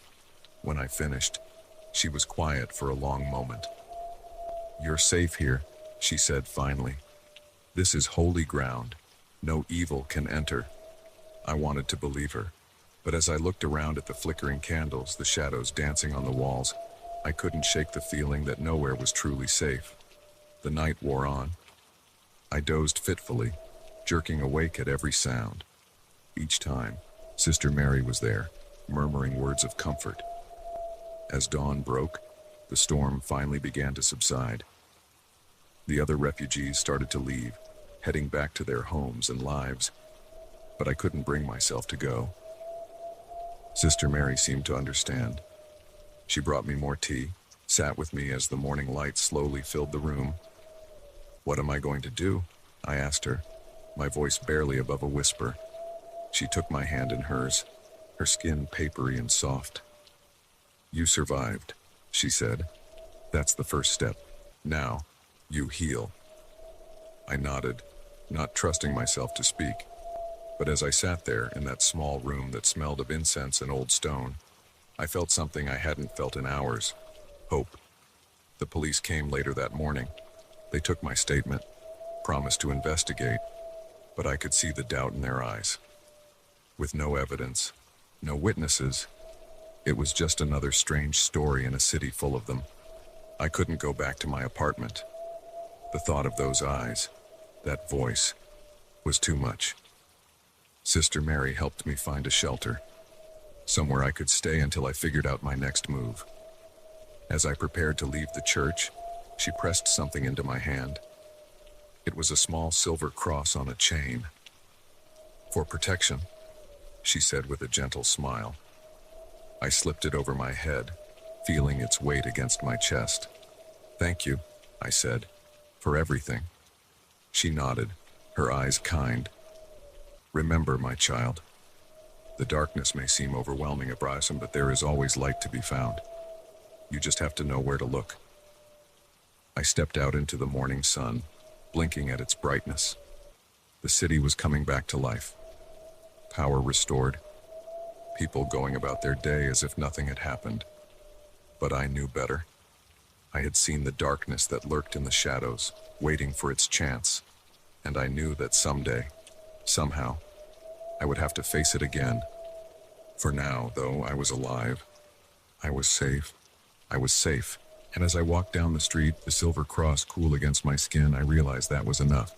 When I finished, she was quiet for a long moment. "You're safe here," she said finally. "This is holy ground. No evil can enter. I wanted to believe her. But as I looked around at the flickering candles, the shadows dancing on the walls, I couldn't shake the feeling that nowhere was truly safe. The night wore on. I dozed fitfully, jerking awake at every sound. Each time, Sister Mary was there, murmuring words of comfort. As dawn broke, the storm finally began to subside. The other refugees started to leave, heading back to their homes and lives, but I couldn't bring myself to go. Sister Mary seemed to understand. She brought me more tea, sat with me as the morning light slowly filled the room. "What am I going to do?" I asked her, my voice barely above a whisper. She took my hand in hers, her skin papery and soft. "You survived," she said. "That's the first step. Now, you heal." I nodded, not trusting myself to speak. But as I sat there in that small room that smelled of incense and old stone, I felt something I hadn't felt in hours: hope. The police came later that morning. They took my statement, promised to investigate, but I could see the doubt in their eyes. With no evidence, no witnesses, it was just another strange story in a city full of them. I couldn't go back to my apartment. The thought of those eyes, that voice, was too much. Sister Mary helped me find a shelter, somewhere I could stay until I figured out my next move. As I prepared to leave the church, she pressed something into my hand. It was a small silver cross on a chain. "For protection," she said with a gentle smile. I slipped it over my head, feeling its weight against my chest. "Thank you," I said, "for everything." She nodded, her eyes kind. "Remember, my child, the darkness may seem overwhelming at Bryson, but there is always light to be found. You just have to know where to look." I stepped out into the morning sun, blinking at its brightness. The city was coming back to life. Power restored. People going about their day as if nothing had happened. But I knew better. I had seen the darkness that lurked in the shadows, waiting for its chance. And I knew that someday, somehow, I would have to face it again. For now, though, I was alive. I was safe. I was safe. And as I walked down the street, the silver cross cool against my skin, I realized that was enough.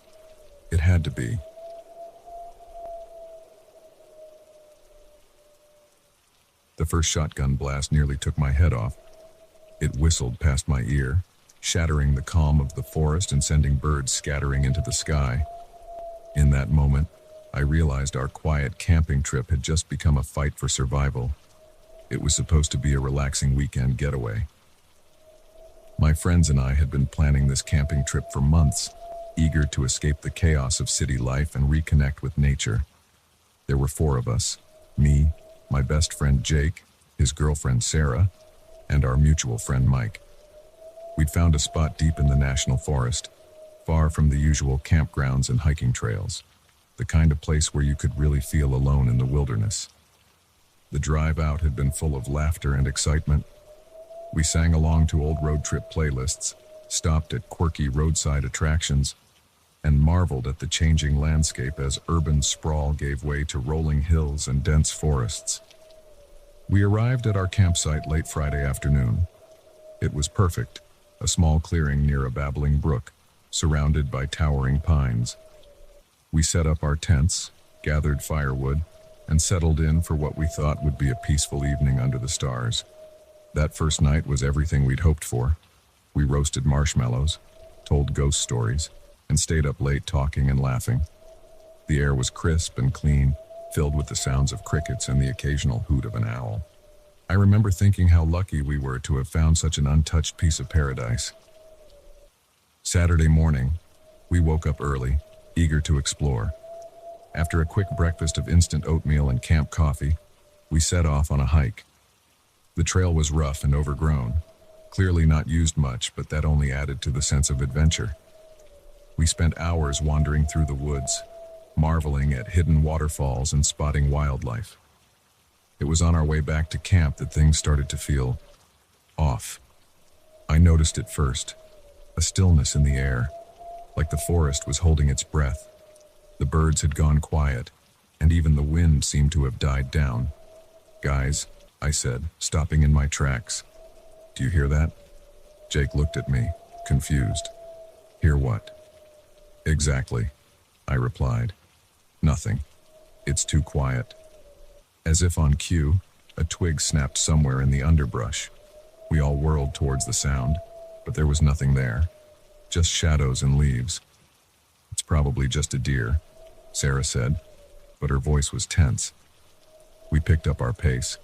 It had to be. The first shotgun blast nearly took my head off. It whistled past my ear, shattering the calm of the forest and sending birds scattering into the sky. In that moment, I realized our quiet camping trip had just become a fight for survival. It was supposed to be a relaxing weekend getaway. My friends and I had been planning this camping trip for months, eager to escape the chaos of city life and reconnect with nature. There were 4 of us: me, my best friend Jake, his girlfriend Sarah, and our mutual friend Mike. We'd found a spot deep in the national forest, far from the usual campgrounds and hiking trails, the kind of place where you could really feel alone in the wilderness. The drive out had been full of laughter and excitement. We sang along to old road trip playlists, stopped at quirky roadside attractions, and marveled at the changing landscape as urban sprawl gave way to rolling hills and dense forests. We arrived at our campsite late Friday afternoon. It was perfect, a small clearing near a babbling brook, surrounded by towering pines. We set up our tents, gathered firewood, and settled in for what we thought would be a peaceful evening under the stars. That first night was everything we'd hoped for. We roasted marshmallows, told ghost stories, and stayed up late talking and laughing. The air was crisp and clean, filled with the sounds of crickets and the occasional hoot of an owl. I remember thinking how lucky we were to have found such an untouched piece of paradise. Saturday morning, we woke up early, eager to explore. After a quick breakfast of instant oatmeal and camp coffee, we set off on a hike. The trail was rough and overgrown, clearly not used much, but that only added to the sense of adventure. We spent hours wandering through the woods, marveling at hidden waterfalls and spotting wildlife. It was on our way back to camp that things started to feel off. I noticed it first, a stillness in the air, like the forest was holding its breath. The birds had gone quiet, and even the wind seemed to have died down. "Guys," I said, stopping in my tracks. "Do you hear that?" Jake looked at me, confused. "Hear what?" "Exactly," I replied. "Nothing. It's too quiet." As if on cue, a twig snapped somewhere in the underbrush. We all whirled towards the sound, but there was nothing there. Just shadows and leaves. "It's probably just a deer," Sarah said, but her voice was tense. We picked up our pace,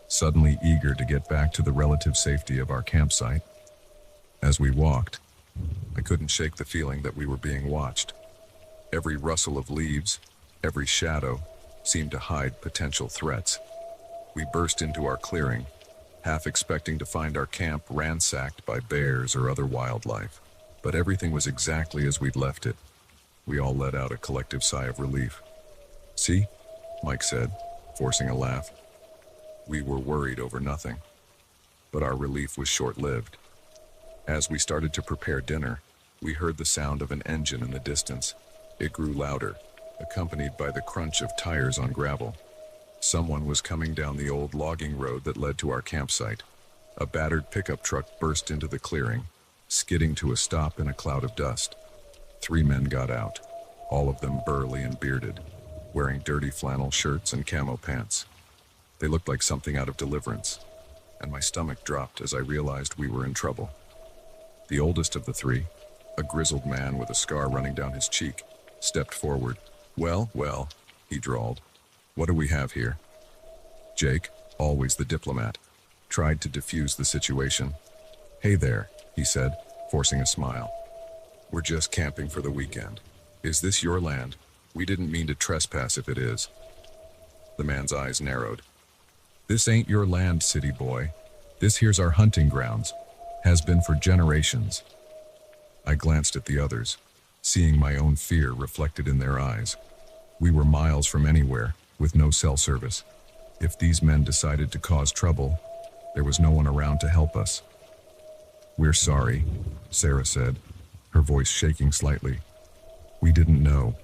suddenly eager to get back to the relative safety of our campsite. As we walked, I couldn't shake the feeling that we were being watched. Every rustle of leaves, every shadow, seemed to hide potential threats. We burst into our clearing, half expecting to find our camp ransacked by bears or other wildlife. But everything was exactly as we'd left it. We all let out a collective sigh of relief. "See?" Mike said, forcing a laugh. We were worried over nothing, but our relief was short-lived. As we started to prepare dinner, we heard the sound of an engine in the distance. It grew louder, accompanied by the crunch of tires on gravel. Someone was coming down the old logging road that led to our campsite. A battered pickup truck burst into the clearing, skidding to a stop in a cloud of dust. 3 men got out, all of them burly and bearded, wearing dirty flannel shirts and camo pants. They looked like something out of Deliverance, and my stomach dropped as I realized we were in trouble. The oldest of the 3, a grizzled man with a scar running down his cheek, stepped forward. Well, he drawled. "What do we have here?" Jake, always the diplomat, tried to defuse the situation. "Hey there," he said, forcing a smile. "We're just camping for the weekend. Is this your land? We didn't mean to trespass if it is." The man's eyes narrowed. "This ain't your land, city boy. This here's our hunting grounds. Has been for generations." I glanced at the others, seeing my own fear reflected in their eyes. We were miles from anywhere, with no cell service. If these men decided to cause trouble, there was no one around to help us. "We're sorry," Sarah said, her voice shaking slightly. "We didn't know.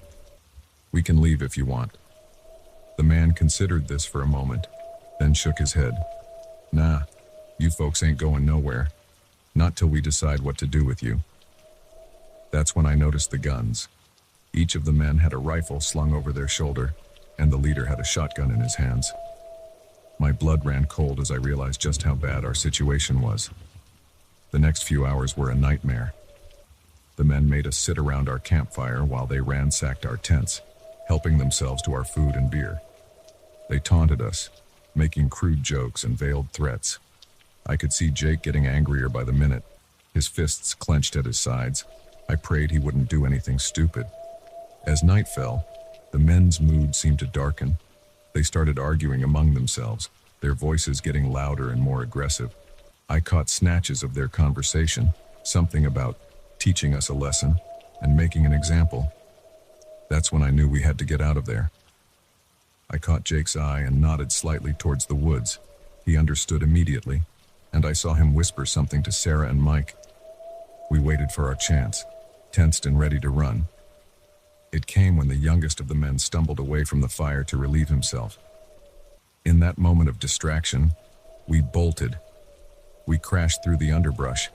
We can leave if you want." The man considered this for a moment, then shook his head. "Nah, you folks ain't going nowhere. Not till we decide what to do with you." That's when I noticed the guns. Each of the men had a rifle slung over their shoulder, and the leader had a shotgun in his hands. My blood ran cold as I realized just how bad our situation was. The next few hours were a nightmare. The men made us sit around our campfire while they ransacked our tents, helping themselves to our food and beer. They taunted us, making crude jokes and veiled threats. I could see Jake getting angrier by the minute, his fists clenched at his sides. I prayed he wouldn't do anything stupid. As night fell, the men's mood seemed to darken. They started arguing among themselves, their voices getting louder and more aggressive. I caught snatches of their conversation, something about teaching us a lesson and making an example. That's when I knew we had to get out of there. I caught Jake's eye and nodded slightly towards the woods. He understood immediately, and I saw him whisper something to Sarah and Mike. We waited for our chance, tensed and ready to run. It came when the youngest of the men stumbled away from the fire to relieve himself. In that moment of distraction, we bolted. We crashed through the underbrush,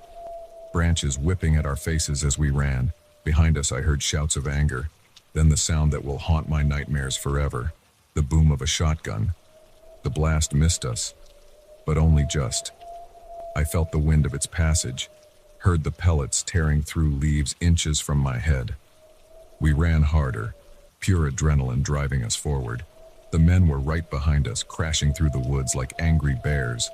branches whipping at our faces as we ran. Behind us I heard shouts of anger, then the sound that will haunt my nightmares forever, the boom of a shotgun. The blast missed us, but only just. I felt the wind of its passage, heard the pellets tearing through leaves inches from my head. We ran harder, pure adrenaline driving us forward. The men were right behind us, crashing through the woods like angry bears.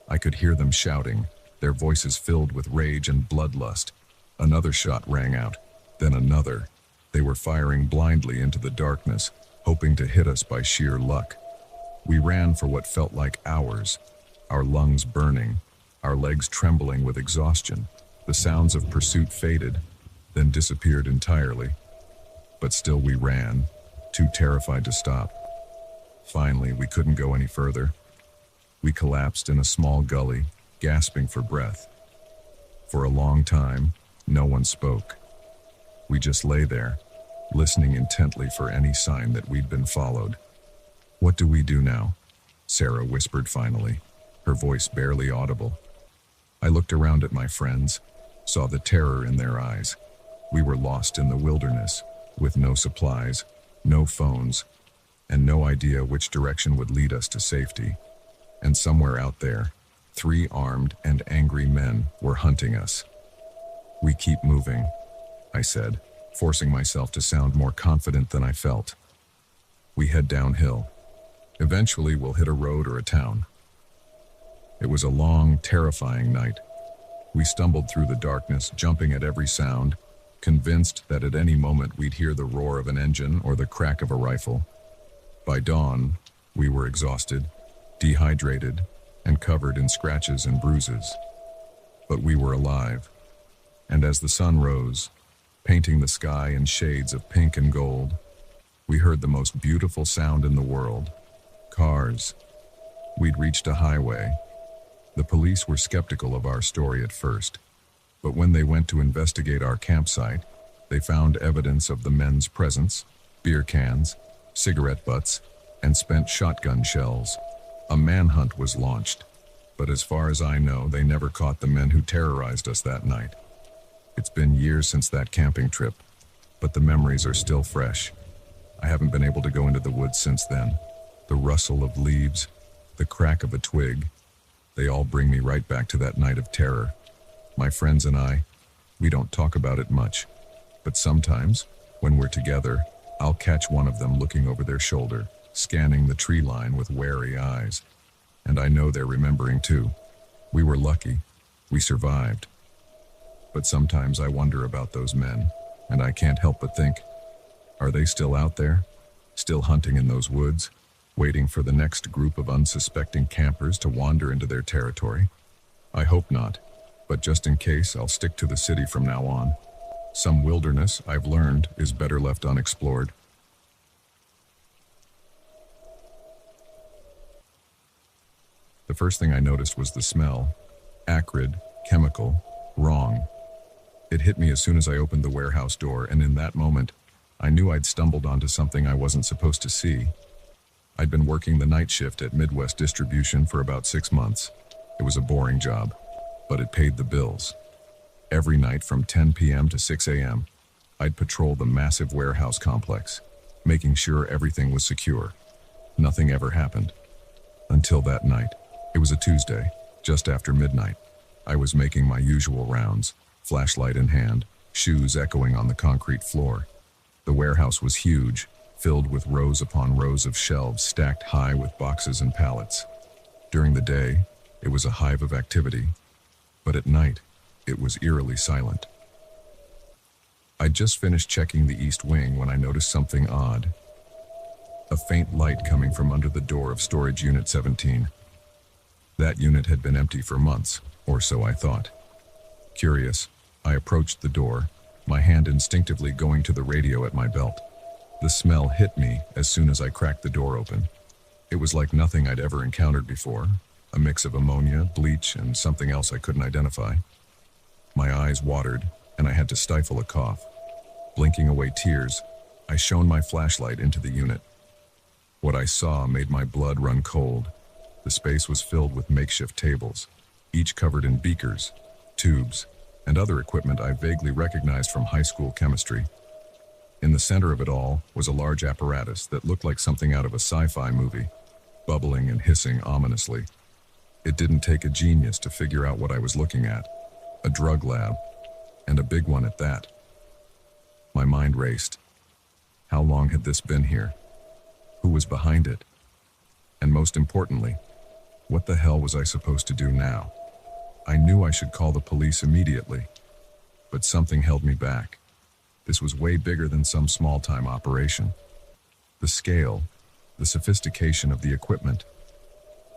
I could hear them shouting, their voices filled with rage and bloodlust. Another shot rang out, then another. They were firing blindly into the darkness, hoping to hit us by sheer luck. We ran for what felt like hours, our lungs burning, our legs trembling with exhaustion. The sounds of pursuit faded, then disappeared entirely. But still we ran, too terrified to stop. Finally, we couldn't go any further. We collapsed in a small gully, gasping for breath. For a long time, no one spoke. We just lay there, listening intently for any sign that we'd been followed. "What do we do now?" Sarah whispered finally, her voice barely audible. I looked around at my friends, saw the terror in their eyes. We were lost in the wilderness, with no supplies, no phones, and no idea which direction would lead us to safety. And somewhere out there, 3 armed and angry men were hunting us. "We keep moving," I said, forcing myself to sound more confident than I felt. "We head downhill. Eventually we'll hit a road or a town." It was a long, terrifying night. We stumbled through the darkness, jumping at every sound, convinced that at any moment we'd hear the roar of an engine or the crack of a rifle. By dawn, we were exhausted, dehydrated, and covered in scratches and bruises. But we were alive, and as the sun rose, painting the sky in shades of pink and gold, we heard the most beautiful sound in the world: cars. We'd reached a highway. The police were skeptical of our story at first, but when they went to investigate our campsite, they found evidence of the men's presence: beer cans, cigarette butts, and spent shotgun shells. A manhunt was launched, but as far as I know, they never caught the men who terrorized us that night. It's been years since that camping trip, but the memories are still fresh. I haven't been able to go into the woods since then. The rustle of leaves, the crack of a twig, they all bring me right back to that night of terror. My friends and I, we don't talk about it much, but sometimes, when we're together, I'll catch one of them looking over their shoulder, scanning the tree line with wary eyes. And I know they're remembering too. We were lucky. We survived. But sometimes I wonder about those men, and I can't help but think, are they still out there? Still hunting in those woods? Waiting for the next group of unsuspecting campers to wander into their territory? I hope not, but just in case, I'll stick to the city from now on. Some wilderness, I've learned, is better left unexplored. The first thing I noticed was the smell. Acrid, chemical, wrong. It hit me as soon as I opened the warehouse door, and in that moment, I knew I'd stumbled onto something I wasn't supposed to see. I'd been working the night shift at Midwest Distribution for about 6 months. It was a boring job, but it paid the bills. Every night from 10 p.m. to 6 a.m., I'd patrol the massive warehouse complex, making sure everything was secure. Nothing ever happened. Until that night. It was a Tuesday, just after midnight. I was making my usual rounds, flashlight in hand, shoes echoing on the concrete floor. The warehouse was huge, filled with rows upon rows of shelves stacked high with boxes and pallets. During the day, it was a hive of activity, but at night, it was eerily silent. I'd just finished checking the east wing when I noticed something odd. A faint light coming from under the door of storage unit 17. That unit had been empty for months, or so I thought. Curious, I approached the door, my hand instinctively going to the radio at my belt. The smell hit me as soon as I cracked the door open. It was like nothing I'd ever encountered before, a mix of ammonia, bleach, and something else I couldn't identify. My eyes watered, and I had to stifle a cough. Blinking away tears, I shone my flashlight into the unit. What I saw made my blood run cold. The space was filled with makeshift tables, each covered in beakers, tubes, and other equipment I vaguely recognized from high school chemistry. In the center of it all was a large apparatus that looked like something out of a sci-fi movie, bubbling and hissing ominously. It didn't take a genius to figure out what I was looking at. A drug lab, and a big one at that. My mind raced. How long had this been here? Who was behind it? And most importantly, what the hell was I supposed to do now? I knew I should call the police immediately, but something held me back. This was way bigger than some small-time operation. The scale, the sophistication of the equipment.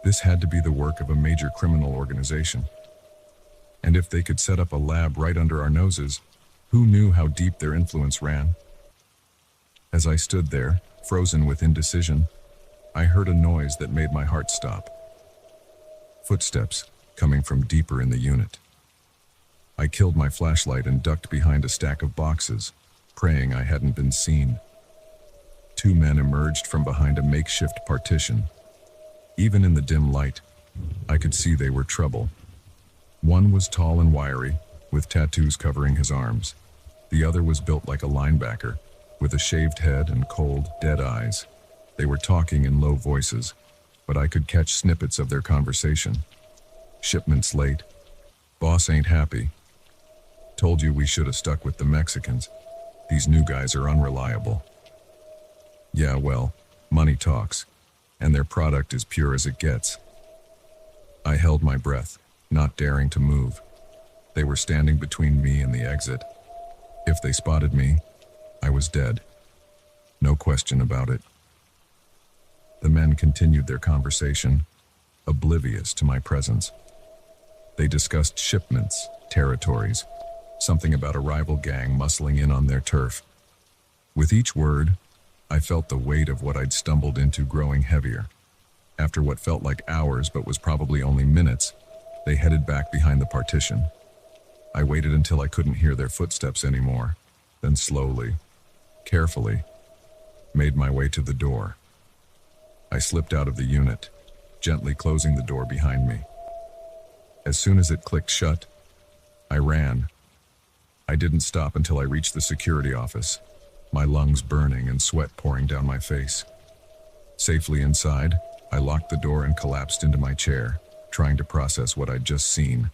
This had to be the work of a major criminal organization. And if they could set up a lab right under our noses, who knew how deep their influence ran? As I stood there, frozen with indecision, I heard a noise that made my heart stop. Footsteps coming from deeper in the unit. I killed my flashlight and ducked behind a stack of boxes, praying I hadn't been seen. Two men emerged from behind a makeshift partition. Even in the dim light, I could see they were trouble. One was tall and wiry, with tattoos covering his arms. The other was built like a linebacker, with a shaved head and cold, dead eyes. They were talking in low voices, but I could catch snippets of their conversation. "Shipment's late. Boss ain't happy. Told you we should have stuck with the Mexicans. These new guys are unreliable." Yeah, well, money talks, and their product is pure as it gets. I held my breath, not daring to move. They were standing between me and the exit. If they spotted me, I was dead. No question about it. The men continued their conversation, oblivious to my presence. They discussed shipments, territories, something about a rival gang muscling in on their turf. With each word, I felt the weight of what I'd stumbled into growing heavier. After what felt like hours but was probably only minutes, they headed back behind the partition. I waited until I couldn't hear their footsteps anymore, then slowly, carefully, made my way to the door. I slipped out of the unit, gently closing the door behind me. As soon as it clicked shut, I ran. I didn't stop until I reached the security office, my lungs burning and sweat pouring down my face. Safely inside, I locked the door and collapsed into my chair, trying to process what I'd just seen.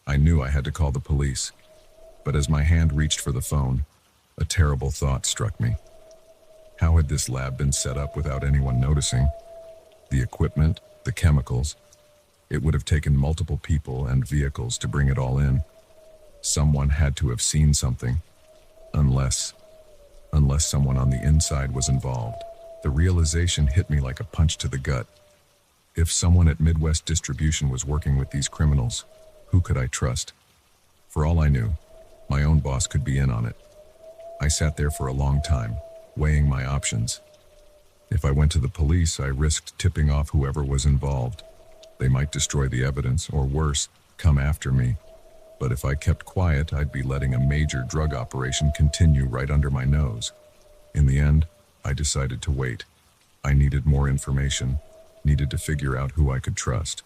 I knew I had to call the police, but as my hand reached for the phone, a terrible thought struck me. How had this lab been set up without anyone noticing? The equipment, the chemicals. It would have taken multiple people and vehicles to bring it all in. Someone had to have seen something, unless someone on the inside was involved. The realization hit me like a punch to the gut. If someone at Midwest Distribution was working with these criminals, who could I trust? For all I knew, my own boss could be in on it. I sat there for a long time, weighing my options. If I went to the police, I risked tipping off whoever was involved. They might destroy the evidence, or worse, come after me. But if I kept quiet, I'd be letting a major drug operation continue right under my nose. In the end, I decided to wait. I needed more information, needed to figure out who I could trust.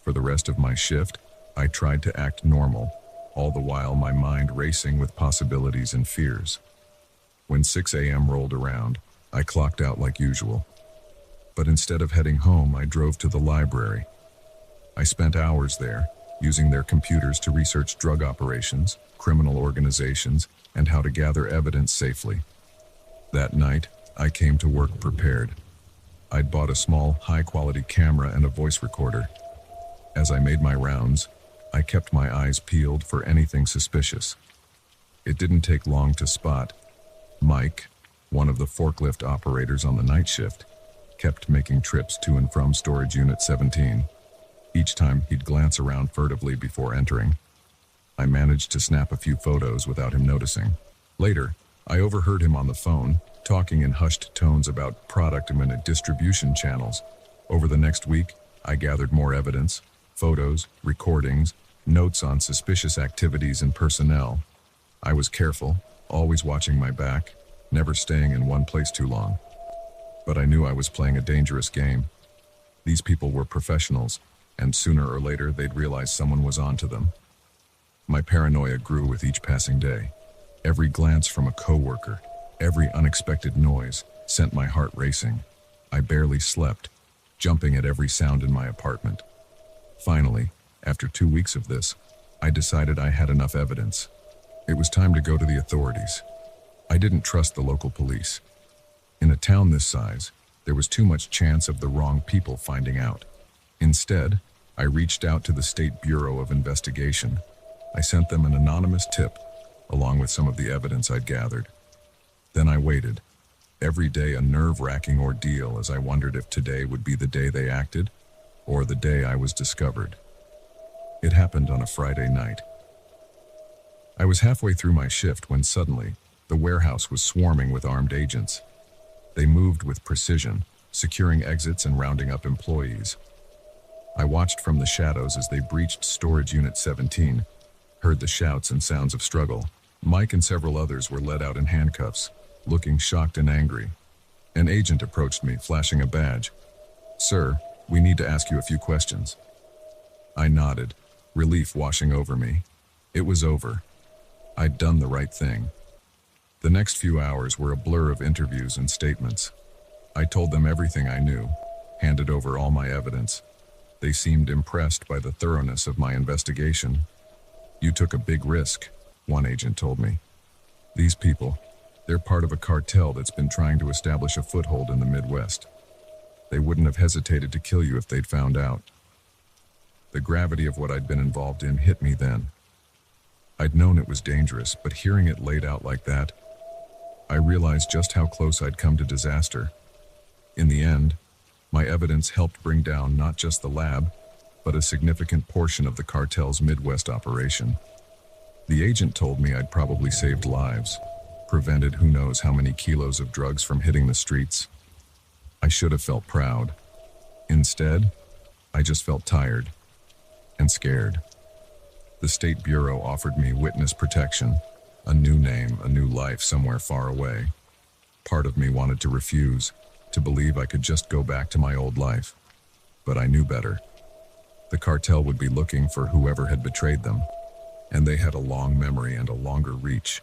For the rest of my shift, I tried to act normal, all the while my mind racing with possibilities and fears. When 6 a.m. rolled around, I clocked out like usual. But instead of heading home, I drove to the library. I spent hours there, using their computers to research drug operations, criminal organizations, and how to gather evidence safely. That night, I came to work prepared. I'd bought a small, high-quality camera and a voice recorder. As I made my rounds, I kept my eyes peeled for anything suspicious. It didn't take long to spot. Mike, one of the forklift operators on the night shift, kept making trips to and from Storage Unit 17. Each time, he'd glance around furtively before entering. I managed to snap a few photos without him noticing. Later, I overheard him on the phone, talking in hushed tones about product and distribution channels. Over the next week, I gathered more evidence, photos, recordings, notes on suspicious activities and personnel. I was careful, always watching my back, never staying in one place too long. But I knew I was playing a dangerous game. These people were professionals, and sooner or later they'd realize someone was onto them. My paranoia grew with each passing day. Every glance from a coworker, every unexpected noise, sent my heart racing. I barely slept, jumping at every sound in my apartment. Finally, after 2 weeks of this, I decided I had enough evidence. It was time to go to the authorities. I didn't trust the local police. In a town this size, there was too much chance of the wrong people finding out. Instead, I reached out to the State Bureau of Investigation. I sent them an anonymous tip, along with some of the evidence I'd gathered. Then I waited, every day a nerve-wracking ordeal as I wondered if today would be the day they acted, or the day I was discovered. It happened on a Friday night. I was halfway through my shift when suddenly, the warehouse was swarming with armed agents. They moved with precision, securing exits and rounding up employees. I watched from the shadows as they breached Storage Unit 17, heard the shouts and sounds of struggle, Mike and several others were led out in handcuffs, looking shocked and angry. An agent approached me, flashing a badge. "Sir, we need to ask you a few questions." I nodded, relief washing over me. It was over. I'd done the right thing. The next few hours were a blur of interviews and statements. I told them everything I knew, handed over all my evidence. They seemed impressed by the thoroughness of my investigation. "You took a big risk," one agent told me. "These people, they're part of a cartel that's been trying to establish a foothold in the Midwest. They wouldn't have hesitated to kill you if they'd found out." The gravity of what I'd been involved in hit me then. I'd known it was dangerous, but hearing it laid out like that, I realized just how close I'd come to disaster. In the end, my evidence helped bring down not just the lab, but a significant portion of the cartel's Midwest operation. The agent told me I'd probably saved lives, prevented who knows how many kilos of drugs from hitting the streets. I should have felt proud. Instead, I just felt tired and scared. The State Bureau offered me witness protection, a new name, a new life somewhere far away. Part of me wanted to refuse, to believe I could just go back to my old life. But I knew better. The cartel would be looking for whoever had betrayed them, and they had a long memory and a longer reach.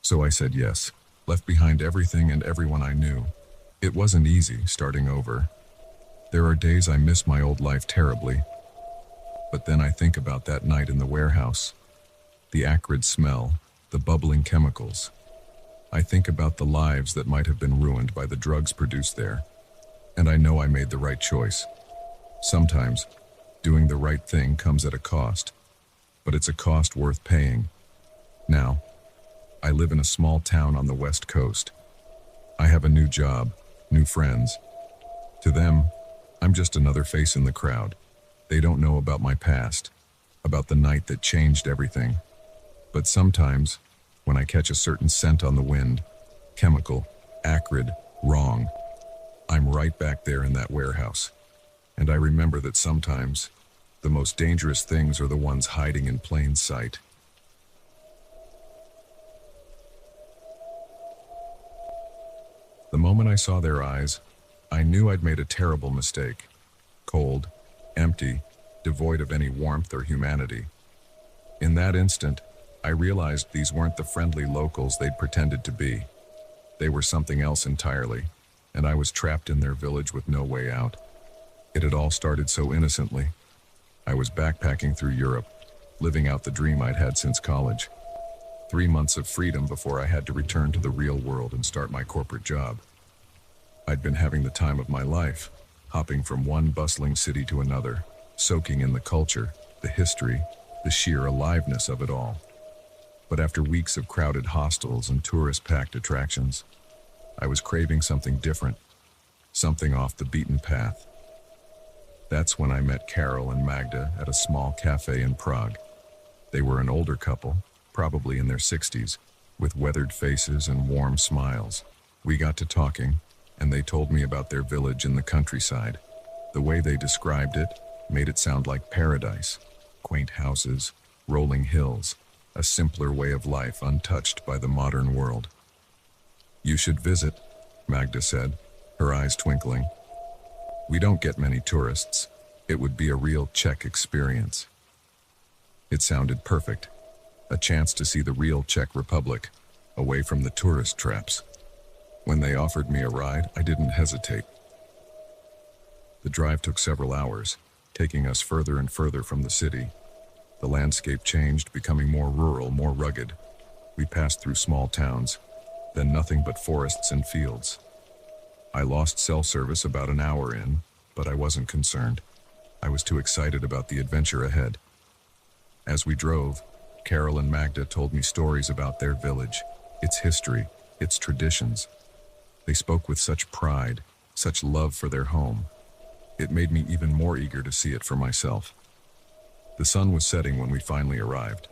So I said yes, left behind everything and everyone I knew. It wasn't easy, starting over. There are days I miss my old life terribly. But then I think about that night in the warehouse. The acrid smell, the bubbling chemicals. I think about the lives that might have been ruined by the drugs produced there. And I know I made the right choice. Sometimes, doing the right thing comes at a cost. But it's a cost worth paying. Now, I live in a small town on the West Coast. I have a new job, new friends. To them, I'm just another face in the crowd. They don't know about my past, about the night that changed everything. But sometimes, when I catch a certain scent on the wind, chemical, acrid, wrong, I'm right back there in that warehouse. And I remember that sometimes, the most dangerous things are the ones hiding in plain sight. The moment I saw their eyes, I knew I'd made a terrible mistake. Cold, empty, devoid of any warmth or humanity. In that instant, I realized these weren't the friendly locals they'd pretended to be. They were something else entirely, and I was trapped in their village with no way out. It had all started so innocently. I was backpacking through Europe, living out the dream I'd had since college. 3 months of freedom before I had to return to the real world and start my corporate job. I'd been having the time of my life, hopping from one bustling city to another, soaking in the culture, the history, the sheer aliveness of it all. But after weeks of crowded hostels and tourist-packed attractions, I was craving something different, something off the beaten path. That's when I met Carol and Magda at a small cafe in Prague. They were an older couple, probably in their 60s, with weathered faces and warm smiles. We got to talking, and they told me about their village in the countryside. The way they described it made it sound like paradise. Quaint houses, rolling hills, a simpler way of life untouched by the modern world. "You should visit," Magda said, her eyes twinkling. "We don't get many tourists. It would be a real Czech experience." It sounded perfect. A chance to see the real Czech Republic, away from the tourist traps. When they offered me a ride, I didn't hesitate. The drive took several hours, taking us further and further from the city. The landscape changed, becoming more rural, more rugged. We passed through small towns, then nothing but forests and fields. I lost cell service about an hour in, but I wasn't concerned. I was too excited about the adventure ahead. As we drove, Carol and Magda told me stories about their village, its history, its traditions. They spoke with such pride, such love for their home. It made me even more eager to see it for myself. The sun was setting when we finally arrived.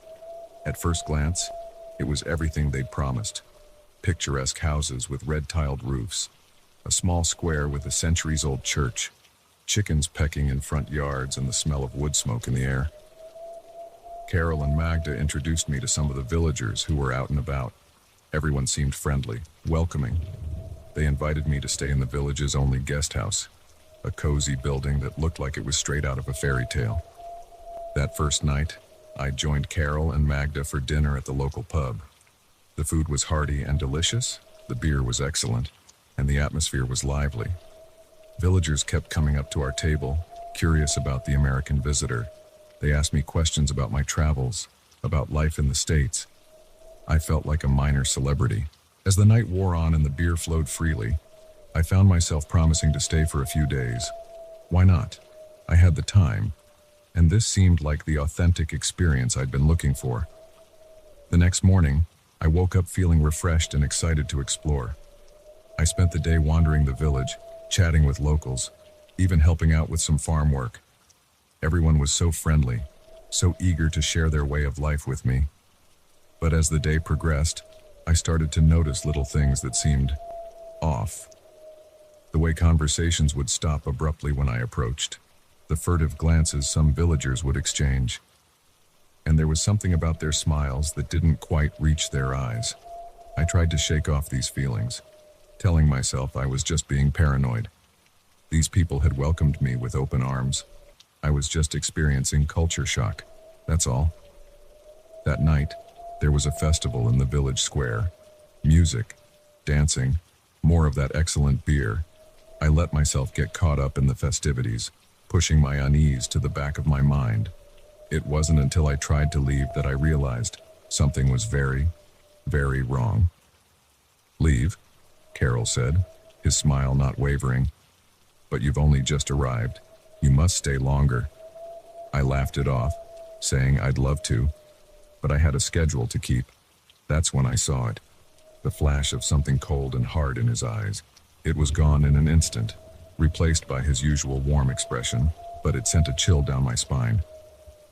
At first glance, it was everything they'd promised. Picturesque houses with red-tiled roofs, a small square with a centuries-old church, chickens pecking in front yards and the smell of wood smoke in the air. Carol and Magda introduced me to some of the villagers who were out and about. Everyone seemed friendly, welcoming. They invited me to stay in the village's only guest house, a cozy building that looked like it was straight out of a fairy tale. That first night, I joined Carol and Magda for dinner at the local pub. The food was hearty and delicious, the beer was excellent, and the atmosphere was lively. Villagers kept coming up to our table, curious about the American visitor. They asked me questions about my travels, about life in the States. I felt like a minor celebrity. As the night wore on and the beer flowed freely, I found myself promising to stay for a few days. Why not? I had the time, and this seemed like the authentic experience I'd been looking for. The next morning, I woke up feeling refreshed and excited to explore. I spent the day wandering the village, chatting with locals, even helping out with some farm work. Everyone was so friendly, so eager to share their way of life with me. But as the day progressed, I started to notice little things that seemed off. The way conversations would stop abruptly when I approached, the furtive glances some villagers would exchange, and there was something about their smiles that didn't quite reach their eyes. I tried to shake off these feelings, telling myself I was just being paranoid. These people had welcomed me with open arms. I was just experiencing culture shock, that's all. That night, there was a festival in the village square. Music, dancing, more of that excellent beer. I let myself get caught up in the festivities, pushing my unease to the back of my mind. It wasn't until I tried to leave that I realized something was very, very wrong. "Leave," Carol said, his smile not wavering. "But you've only just arrived. You must stay longer." I laughed it off, saying I'd love to, but I had a schedule to keep. That's when I saw it, the flash of something cold and hard in his eyes. It was gone in an instant, replaced by his usual warm expression, but it sent a chill down my spine.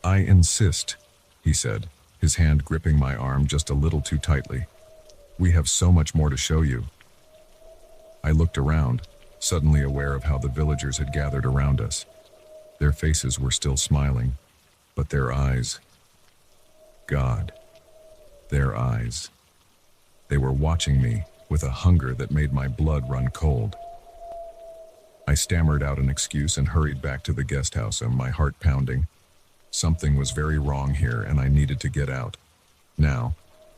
"I insist," he said, his hand gripping my arm just a little too tightly. "We have so much more to show you." I looked around, suddenly aware of how the villagers had gathered around us. Their faces were still smiling, but their eyes... God, their eyes. They were watching me with a hunger that made my blood run cold. I stammered out an excuse and hurried back to the guest house, my heart pounding. Something was very wrong here, and I needed to get out now.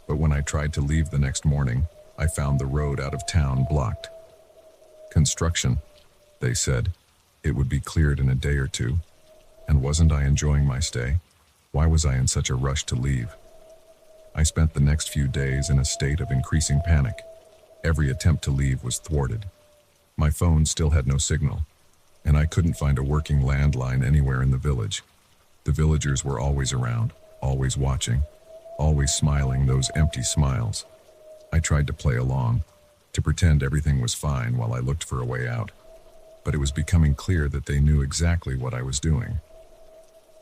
But when I tried to leave the next morning, I found the road out of town blocked. "Construction," they said. It would be cleared in a day or two. And wasn't I enjoying my stay? Why was I in such a rush to leave? I spent the next few days in a state of increasing panic. Every attempt to leave was thwarted. My phone still had no signal, and I couldn't find a working landline anywhere in the village. The villagers were always around, always watching, always smiling those empty smiles. I tried to play along, to pretend everything was fine while I looked for a way out. But it was becoming clear that they knew exactly what I was doing.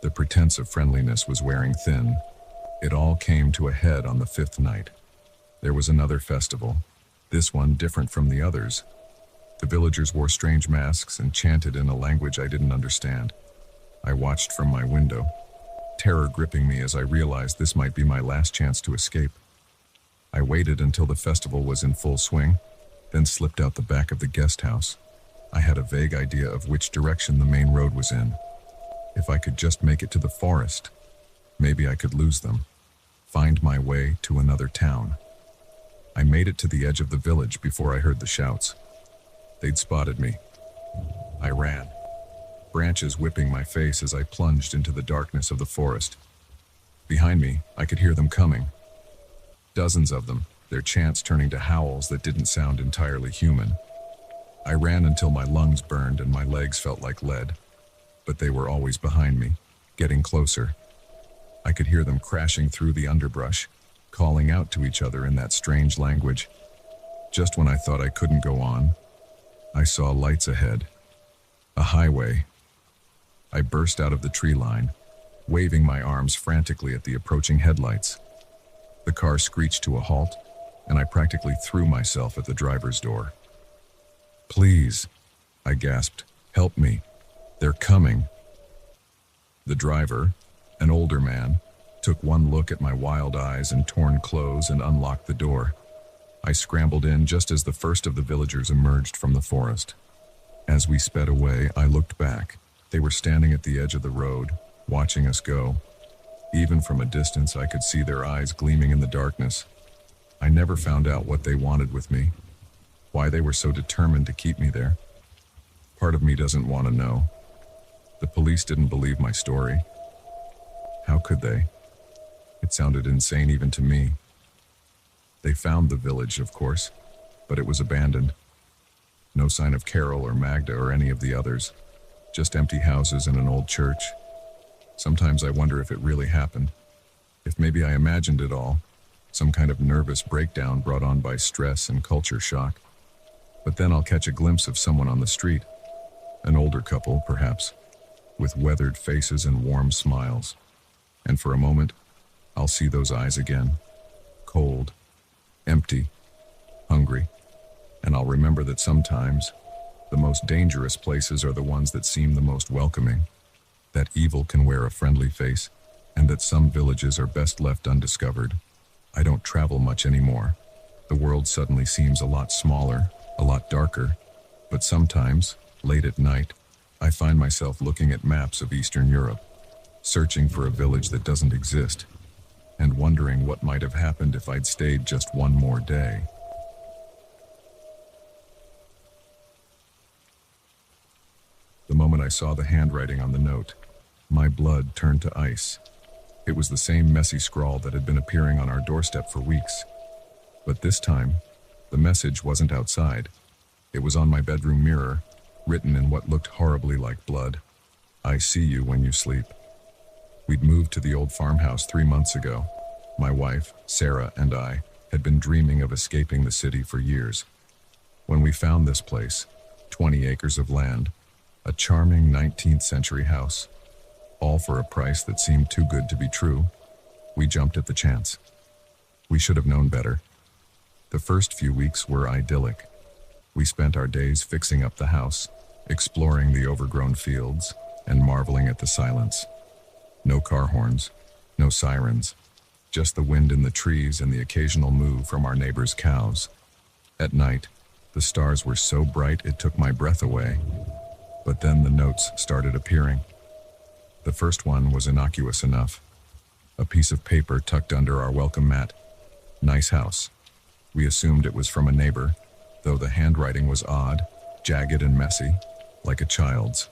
The pretense of friendliness was wearing thin. It all came to a head on the 5th night. There was another festival, this one different from the others. The villagers wore strange masks and chanted in a language I didn't understand. I watched from my window, terror gripping me as I realized this might be my last chance to escape. I waited until the festival was in full swing, then slipped out the back of the guest house. I had a vague idea of which direction the main road was in. If I could just make it to the forest, maybe I could lose them, find my way to another town. I made it to the edge of the village before I heard the shouts. They'd spotted me. I ran, branches whipping my face as I plunged into the darkness of the forest. Behind me, I could hear them coming. Dozens of them, their chants turning to howls that didn't sound entirely human. I ran until my lungs burned and my legs felt like lead. But they were always behind me, getting closer. I could hear them crashing through the underbrush, calling out to each other in that strange language. Just when I thought I couldn't go on, I saw lights ahead. A highway. I burst out of the tree line, waving my arms frantically at the approaching headlights. The car screeched to a halt, and I practically threw myself at the driver's door. "Please," I gasped, "help me. They're coming." The driver, an older man, took one look at my wild eyes and torn clothes and unlocked the door. I scrambled in just as the first of the villagers emerged from the forest. As we sped away, I looked back. They were standing at the edge of the road, watching us go. Even from a distance, I could see their eyes gleaming in the darkness. I never found out what they wanted with me, why they were so determined to keep me there. Part of me doesn't want to know. The police didn't believe my story. How could they? It sounded insane even to me. They found the village, of course, but it was abandoned. No sign of Carol or Magda or any of the others. Just empty houses and an old church. Sometimes I wonder if it really happened. If maybe I imagined it all. Some kind of nervous breakdown brought on by stress and culture shock. But then I'll catch a glimpse of someone on the street. An older couple, perhaps, with weathered faces and warm smiles. And for a moment, I'll see those eyes again. Cold, empty, hungry. And I'll remember that sometimes, the most dangerous places are the ones that seem the most welcoming. That evil can wear a friendly face, and that some villages are best left undiscovered. I don't travel much anymore. The world suddenly seems a lot smaller, a lot darker. But sometimes, late at night, I find myself looking at maps of Eastern Europe, searching for a village that doesn't exist, and wondering what might have happened if I'd stayed just one more day. The moment I saw the handwriting on the note, my blood turned to ice. It was the same messy scrawl that had been appearing on our doorstep for weeks. But this time, the message wasn't outside. It was on my bedroom mirror, written in what looked horribly like blood. I see you when you sleep. We'd moved to the old farmhouse 3 months ago. My wife, Sarah, and I had been dreaming of escaping the city for years. When we found this place, 20 acres of land, a charming 19th century house, all for a price that seemed too good to be true, we jumped at the chance. We should have known better. The first few weeks were idyllic. We spent our days fixing up the house, exploring the overgrown fields, and marveling at the silence. No car horns, no sirens, just the wind in the trees and the occasional moo from our neighbors' cows. At night, the stars were so bright it took my breath away. But then the notes started appearing. The first one was innocuous enough. A piece of paper tucked under our welcome mat. Nice house. We assumed it was from a neighbor, though the handwriting was odd, jagged and messy, like a child's.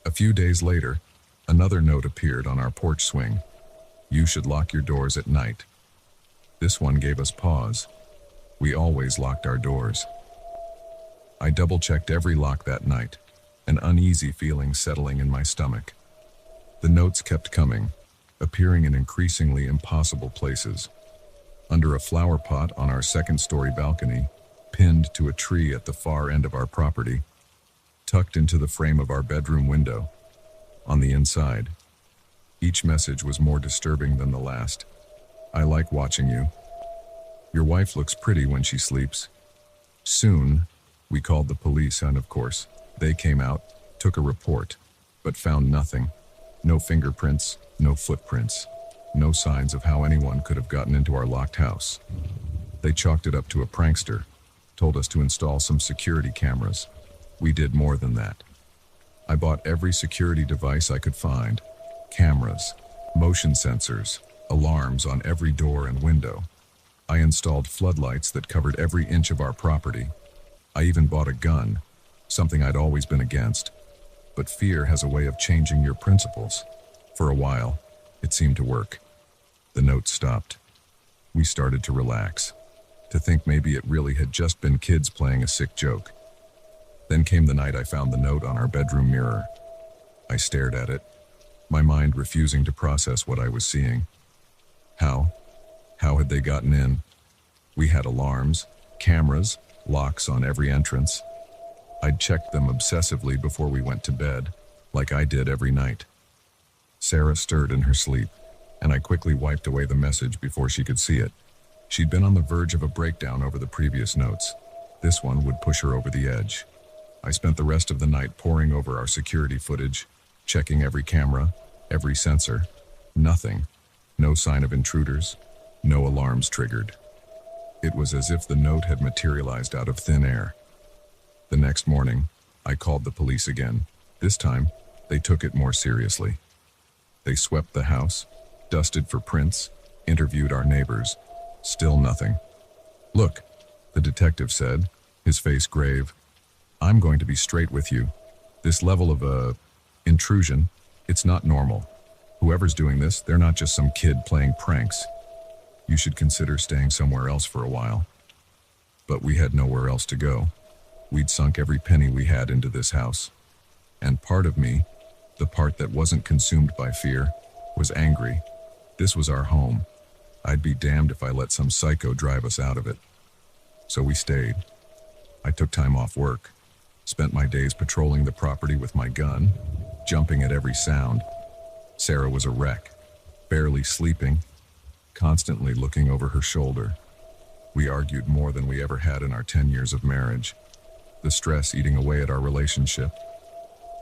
A few days later, another note appeared on our porch swing. You should lock your doors at night. This one gave us pause. We always locked our doors. I double-checked every lock that night, an uneasy feeling settling in my stomach. The notes kept coming, appearing in increasingly impossible places. Under a flower pot on our second-story balcony, pinned to a tree at the far end of our property, tucked into the frame of our bedroom window. On the inside, each message was more disturbing than the last. I like watching you. Your wife looks pretty when she sleeps. Soon, we called the police and, of course, they came out, took a report, but found nothing. No fingerprints, no footprints, no signs of how anyone could have gotten into our locked house. They chalked it up to a prankster, told us to install some security cameras. We did more than that. I bought every security device I could find. Cameras, motion sensors, alarms on every door and window. I installed floodlights that covered every inch of our property. I even bought a gun, something I'd always been against. But fear has a way of changing your principles. For a while, it seemed to work. The note stopped. We started to relax, to think maybe it really had just been kids playing a sick joke. Then came the night I found the note on our bedroom mirror. I stared at it, my mind refusing to process what I was seeing. How had they gotten in? We had alarms, cameras, locks on every entrance. I'd checked them obsessively before we went to bed, like I did every night. Sarah stirred in her sleep, and I quickly wiped away the message before she could see it. She'd been on the verge of a breakdown over the previous notes. This one would push her over the edge. I spent the rest of the night poring over our security footage, checking every camera, every sensor. Nothing. No sign of intruders, no alarms triggered. It was as if the note had materialized out of thin air. The next morning, I called the police again. This time, they took it more seriously. They swept the house, dusted for prints, interviewed our neighbors. Still nothing. "Look," the detective said, his face grave. "I'm going to be straight with you. This level of, intrusion, it's not normal. Whoever's doing this, they're not just some kid playing pranks. You should consider staying somewhere else for a while." But we had nowhere else to go. We'd sunk every penny we had into this house. And part of me, the part that wasn't consumed by fear, was angry. This was our home. I'd be damned if I let some psycho drive us out of it. So we stayed. I took time off work, spent my days patrolling the property with my gun, jumping at every sound. Sarah was a wreck, barely sleeping, constantly looking over her shoulder. We argued more than we ever had in our 10 years of marriage, the stress eating away at our relationship.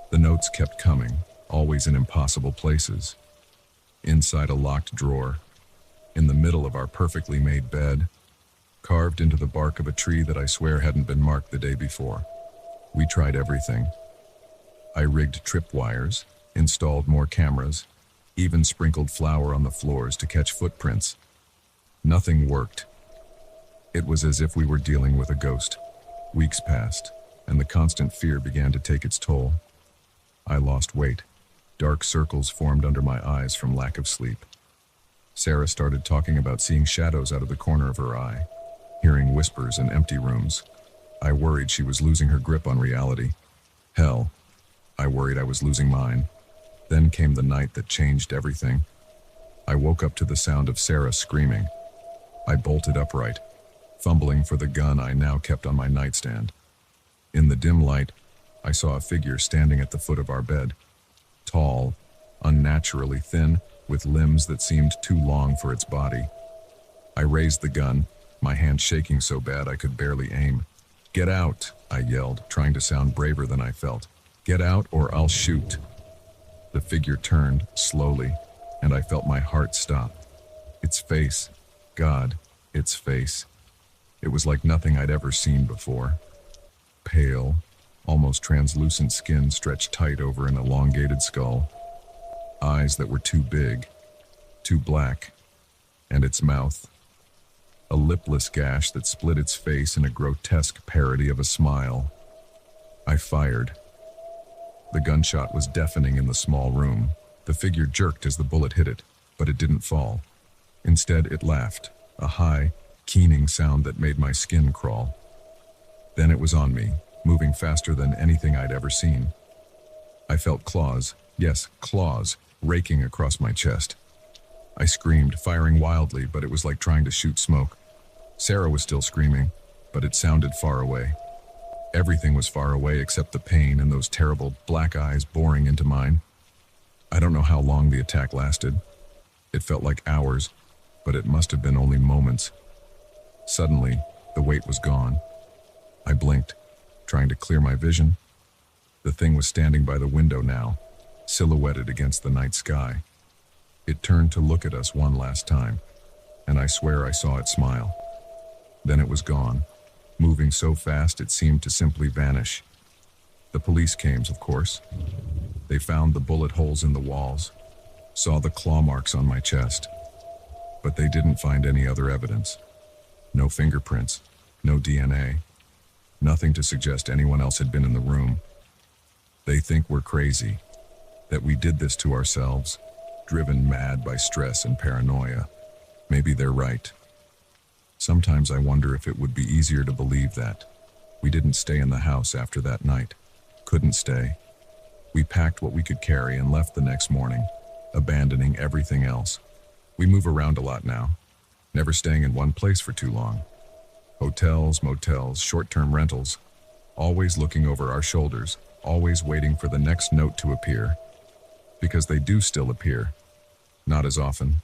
The notes kept coming, always in impossible places. Inside a locked drawer, in the middle of our perfectly made bed, carved into the bark of a tree that I swear hadn't been marked the day before. We tried everything. I rigged tripwires, installed more cameras, even sprinkled flour on the floors to catch footprints. Nothing worked. It was as if we were dealing with a ghost. Weeks passed, and the constant fear began to take its toll. I lost weight. Dark circles formed under my eyes from lack of sleep. Sarah started talking about seeing shadows out of the corner of her eye, hearing whispers in empty rooms. I worried she was losing her grip on reality. Hell, I worried I was losing mine. Then came the night that changed everything. I woke up to the sound of Sarah screaming. I bolted upright, fumbling for the gun I now kept on my nightstand. In the dim light, I saw a figure standing at the foot of our bed. Tall, unnaturally thin, with limbs that seemed too long for its body. I raised the gun, my hand shaking so bad I could barely aim. "Get out," I yelled, trying to sound braver than I felt. "Get out or I'll shoot." The figure turned, slowly, and I felt my heart stop. Its face, God, its face. It was like nothing I'd ever seen before. Pale, almost translucent skin stretched tight over an elongated skull. Eyes that were too big, too black, and its mouth. A lipless gash that split its face in a grotesque parody of a smile. I fired. The gunshot was deafening in the small room. The figure jerked as the bullet hit it, but it didn't fall. Instead, it laughed, a high, keening sound that made my skin crawl. Then it was on me, moving faster than anything I'd ever seen. I felt claws, yes, claws, raking across my chest. I screamed, firing wildly, but it was like trying to shoot smoke. Sarah was still screaming, but it sounded far away. Everything was far away except the pain and those terrible black eyes boring into mine. I don't know how long the attack lasted. It felt like hours, but it must have been only moments. Suddenly, the weight was gone. I blinked, trying to clear my vision. The thing was standing by the window now, silhouetted against the night sky. It turned to look at us one last time, and I swear I saw it smile. Then it was gone, moving so fast it seemed to simply vanish. The police came, of course. They found the bullet holes in the walls, saw the claw marks on my chest, but they didn't find any other evidence. No fingerprints, no DNA, nothing to suggest anyone else had been in the room. They think we're crazy, that we did this to ourselves, driven mad by stress and paranoia. Maybe they're right. Sometimes I wonder if it would be easier to believe that. We didn't stay in the house after that night. Couldn't stay. We packed what we could carry and left the next morning, abandoning everything else. We move around a lot now, never staying in one place for too long. Hotels, motels, short-term rentals, always looking over our shoulders, always waiting for the next note to appear. Because they do still appear. Not as often,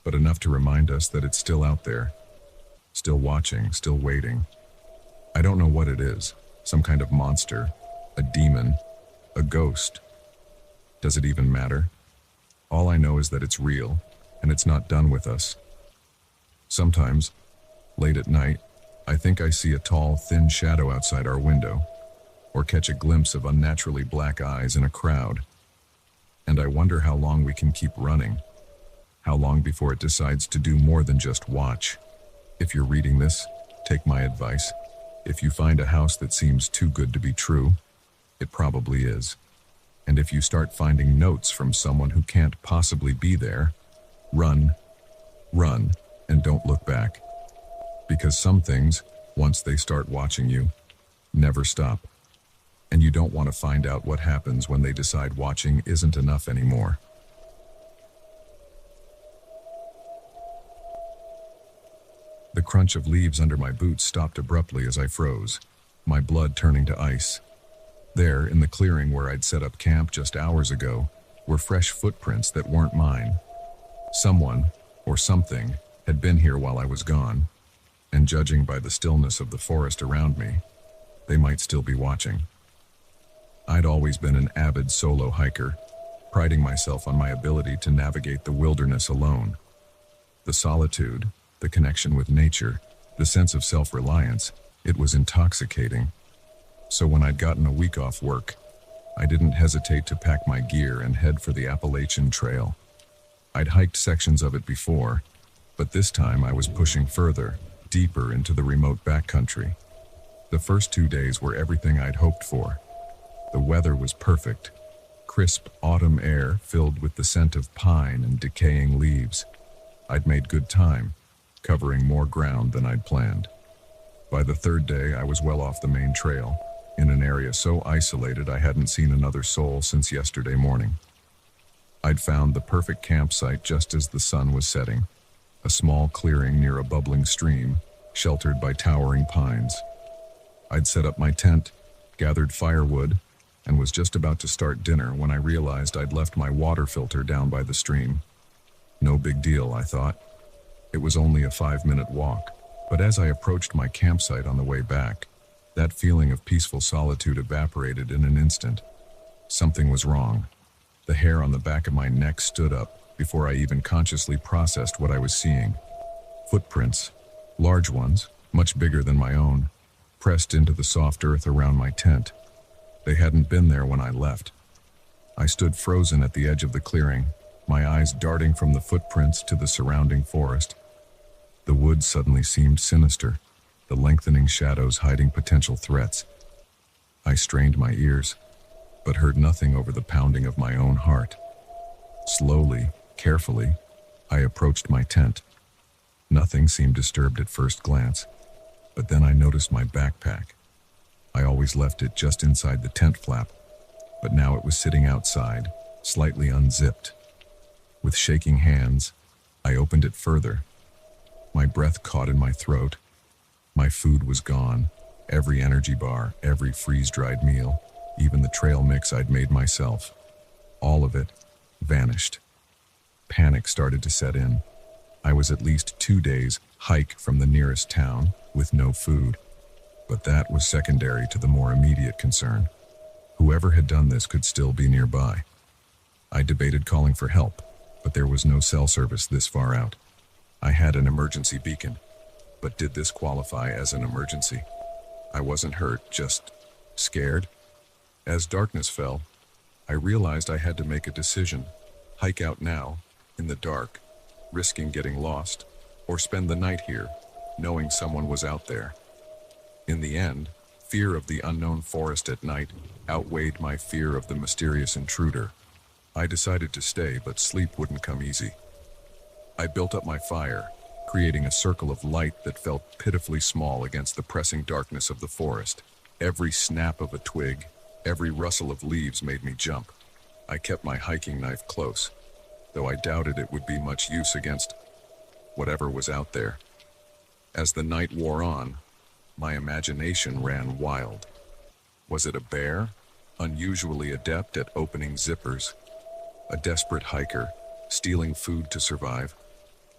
but enough to remind us that it's still out there. Still watching, still waiting. I don't know what it is. Some kind of monster, a demon, a ghost. Does it even matter? All I know is that it's real, and it's not done with us. Sometimes, late at night, I think I see a tall, thin shadow outside our window, or catch a glimpse of unnaturally black eyes in a crowd. And I wonder how long we can keep running. How long before it decides to do more than just watch. If you're reading this, take my advice. If you find a house that seems too good to be true, it probably is. And if you start finding notes from someone who can't possibly be there, run, and don't look back. Because some things, once they start watching you, never stop. And you don't want to find out what happens when they decide watching isn't enough anymore. The crunch of leaves under my boots stopped abruptly as I froze, my blood turning to ice. There, in the clearing where I'd set up camp just hours ago, were fresh footprints that weren't mine. Someone, or something, had been here while I was gone, and judging by the stillness of the forest around me, they might still be watching. I'd always been an avid solo hiker, priding myself on my ability to navigate the wilderness alone. The solitude, the connection with nature, the sense of self-reliance, it was intoxicating. So when I'd gotten a week off work, I didn't hesitate to pack my gear and head for the Appalachian Trail. I'd hiked sections of it before, but this time I was pushing further, deeper into the remote backcountry. The first 2 days were everything I'd hoped for. The weather was perfect, crisp autumn air filled with the scent of pine and decaying leaves. I'd made good time, covering more ground than I'd planned. By the third day, I was well off the main trail, in an area so isolated I hadn't seen another soul since yesterday morning. I'd found the perfect campsite just as the sun was setting, a small clearing near a bubbling stream, sheltered by towering pines. I'd set up my tent, gathered firewood, and was just about to start dinner when I realized I'd left my water filter down by the stream. No big deal, I thought. It was only a 5-minute walk, but as I approached my campsite on the way back, that feeling of peaceful solitude evaporated in an instant. Something was wrong. The hair on the back of my neck stood up before I even consciously processed what I was seeing. Footprints, large ones, much bigger than my own, pressed into the soft earth around my tent. They hadn't been there when I left. I stood frozen at the edge of the clearing, my eyes darting from the footprints to the surrounding forest. The woods suddenly seemed sinister, the lengthening shadows hiding potential threats. I strained my ears, but heard nothing over the pounding of my own heart. Slowly, carefully, I approached my tent. Nothing seemed disturbed at first glance, but then I noticed my backpack. I always left it just inside the tent flap, but now it was sitting outside, slightly unzipped. With shaking hands, I opened it further. My breath caught in my throat. My food was gone, every energy bar, every freeze-dried meal, even the trail mix I'd made myself. All of it vanished. Panic started to set in. I was at least 2 days' hike from the nearest town with no food. But that was secondary to the more immediate concern. Whoever had done this could still be nearby. I debated calling for help, but there was no cell service this far out. I had an emergency beacon, but did this qualify as an emergency? I wasn't hurt, just scared. As darkness fell, I realized I had to make a decision. Hike out now, in the dark, risking getting lost, or spend the night here, knowing someone was out there. In the end, fear of the unknown forest at night outweighed my fear of the mysterious intruder. I decided to stay, but sleep wouldn't come easy. I built up my fire, creating a circle of light that felt pitifully small against the pressing darkness of the forest. Every snap of a twig, every rustle of leaves made me jump. I kept my hiking knife close, though I doubted it would be much use against whatever was out there. As the night wore on, my imagination ran wild. Was it a bear, unusually adept at opening zippers? A desperate hiker, stealing food to survive?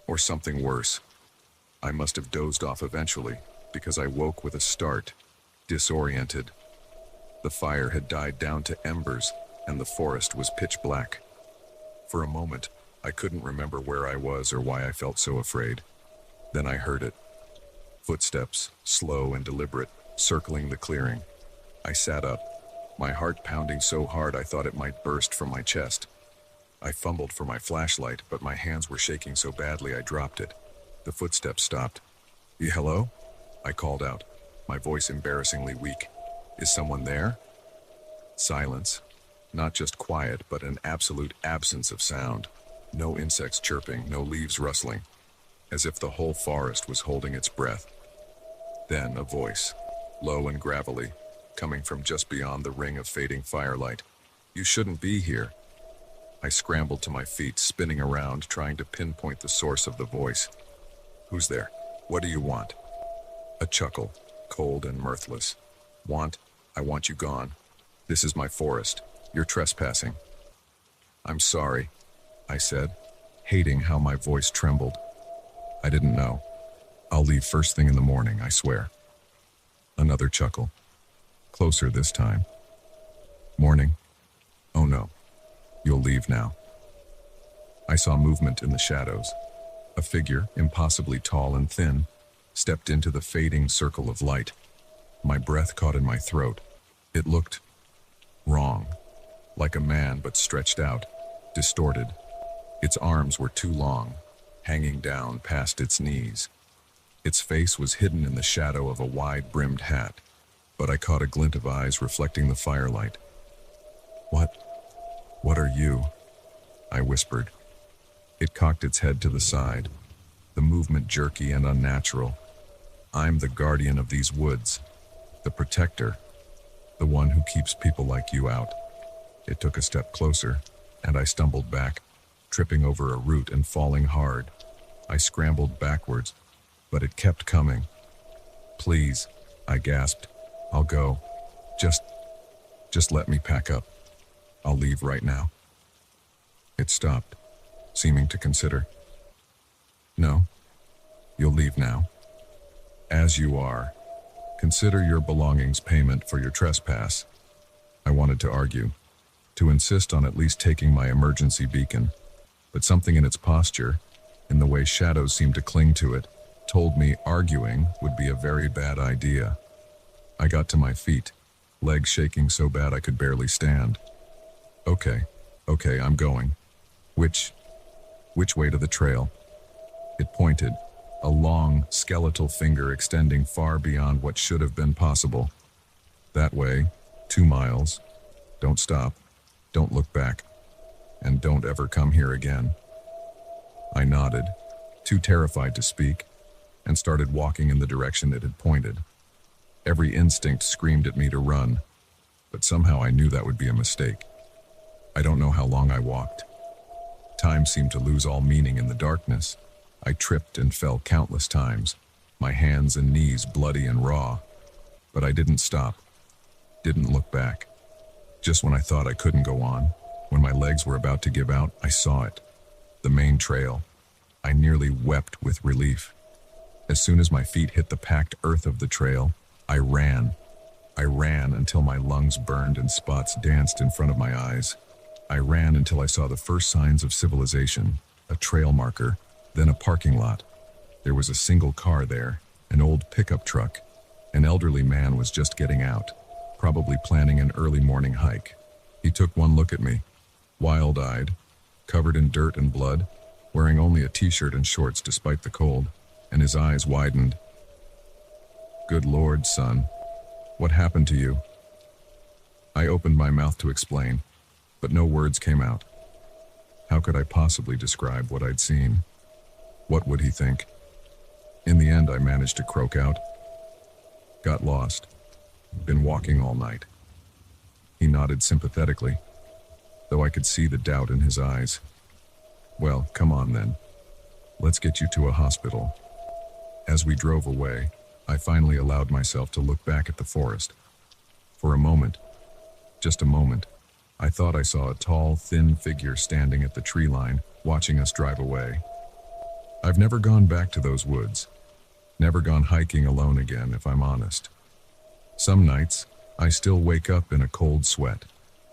Or something worse? I must have dozed off eventually, because I woke with a start, disoriented. The fire had died down to embers, and the forest was pitch black. For a moment, I couldn't remember where I was or why I felt so afraid. Then I heard it. Footsteps, slow and deliberate, circling the clearing. I sat up, my heart pounding so hard I thought it might burst from my chest. I fumbled for my flashlight, but my hands were shaking so badly I dropped it. The footsteps stopped. Hello? I called out, my voice embarrassingly weak. Is someone there? Silence. Not just quiet, but an absolute absence of sound. No insects chirping, no leaves rustling, as if the whole forest was holding its breath. Then a voice, low and gravelly, coming from just beyond the ring of fading firelight. You shouldn't be here. I scrambled to my feet, spinning around, trying to pinpoint the source of the voice. Who's there? What do you want? A chuckle, cold and mirthless. I want you gone. This is my forest. You're trespassing. I'm sorry, I said, hating how my voice trembled. I didn't know. I'll leave first thing in the morning, I swear. Another chuckle. Closer this time. Morning? Oh no. You'll leave now. I saw movement in the shadows. A figure, impossibly tall and thin, stepped into the fading circle of light. My breath caught in my throat. It looked wrong, like a man but stretched out, distorted. Its arms were too long, hanging down past its knees. Its face was hidden in the shadow of a wide-brimmed hat, but I caught a glint of eyes reflecting the firelight. What are you? I whispered. It cocked its head to the side, the movement jerky and unnatural. I'm the guardian of these woods, the protector, the one who keeps people like you out. It took a step closer, and I stumbled back, tripping over a root and falling hard. I scrambled backwards, but it kept coming. Please, I gasped. I'll go. Just let me pack up. I'll leave right now. It stopped, seeming to consider. No, you'll leave now. As you are. Consider your belongings payment for your trespass. I wanted to argue, to insist on at least taking my emergency beacon, but something in its posture, in the way shadows seemed to cling to it, told me arguing would be a very bad idea. I got to my feet, legs shaking so bad I could barely stand. Okay, I'm going. Which way to the trail? It pointed, a long, skeletal finger extending far beyond what should have been possible. That way, 2 miles. Don't stop, don't look back, and don't ever come here again. I nodded, too terrified to speak, and started walking in the direction it had pointed. Every instinct screamed at me to run, but somehow I knew that would be a mistake. I don't know how long I walked. Time seemed to lose all meaning in the darkness. I tripped and fell countless times, my hands and knees bloody and raw. But I didn't stop, didn't look back. Just when I thought I couldn't go on, when my legs were about to give out, I saw it. The main trail. I nearly wept with relief. As soon as my feet hit the packed earth of the trail, I ran. I ran until my lungs burned and spots danced in front of my eyes. I ran until I saw the first signs of civilization, a trail marker, then a parking lot. There was a single car there, an old pickup truck. An elderly man was just getting out, probably planning an early morning hike. He took one look at me, wild-eyed, covered in dirt and blood, wearing only a t-shirt and shorts despite the cold, and his eyes widened. Good Lord, son, what happened to you? I opened my mouth to explain, but no words came out. How could I possibly describe what I'd seen? What would he think? In the end, I managed to croak out. Got lost. Been walking all night. He nodded sympathetically, though I could see the doubt in his eyes. Well, come on then. Let's get you to a hospital. As we drove away, I finally allowed myself to look back at the forest. For a moment, just a moment, I thought I saw a tall, thin figure standing at the tree line, watching us drive away. I've never gone back to those woods. Never gone hiking alone again, if I'm honest. Some nights, I still wake up in a cold sweat,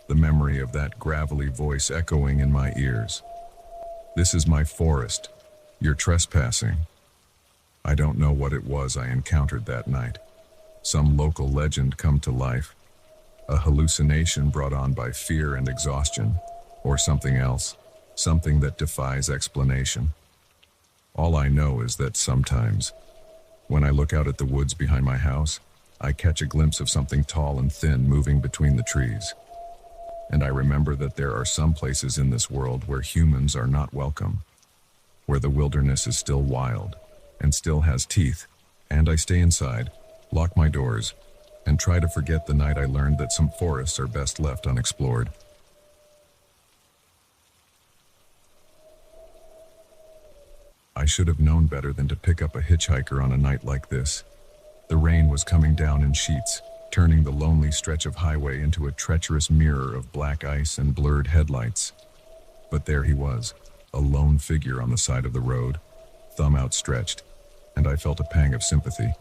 the memory of that gravelly voice echoing in my ears. "This is my forest. You're trespassing." I don't know what it was I encountered that night. Some local legend come to life, a hallucination brought on by fear and exhaustion, or something else, something that defies explanation. All I know is that sometimes, when I look out at the woods behind my house, I catch a glimpse of something tall and thin moving between the trees. And I remember that there are some places in this world where humans are not welcome, where the wilderness is still wild and still has teeth, and I stay inside, lock my doors, and try to forget the night I learned that some forests are best left unexplored. I should have known better than to pick up a hitchhiker on a night like this. The rain was coming down in sheets, turning the lonely stretch of highway into a treacherous mirror of black ice and blurred headlights. But there he was, a lone figure on the side of the road, thumb outstretched, and I felt a pang of sympathy.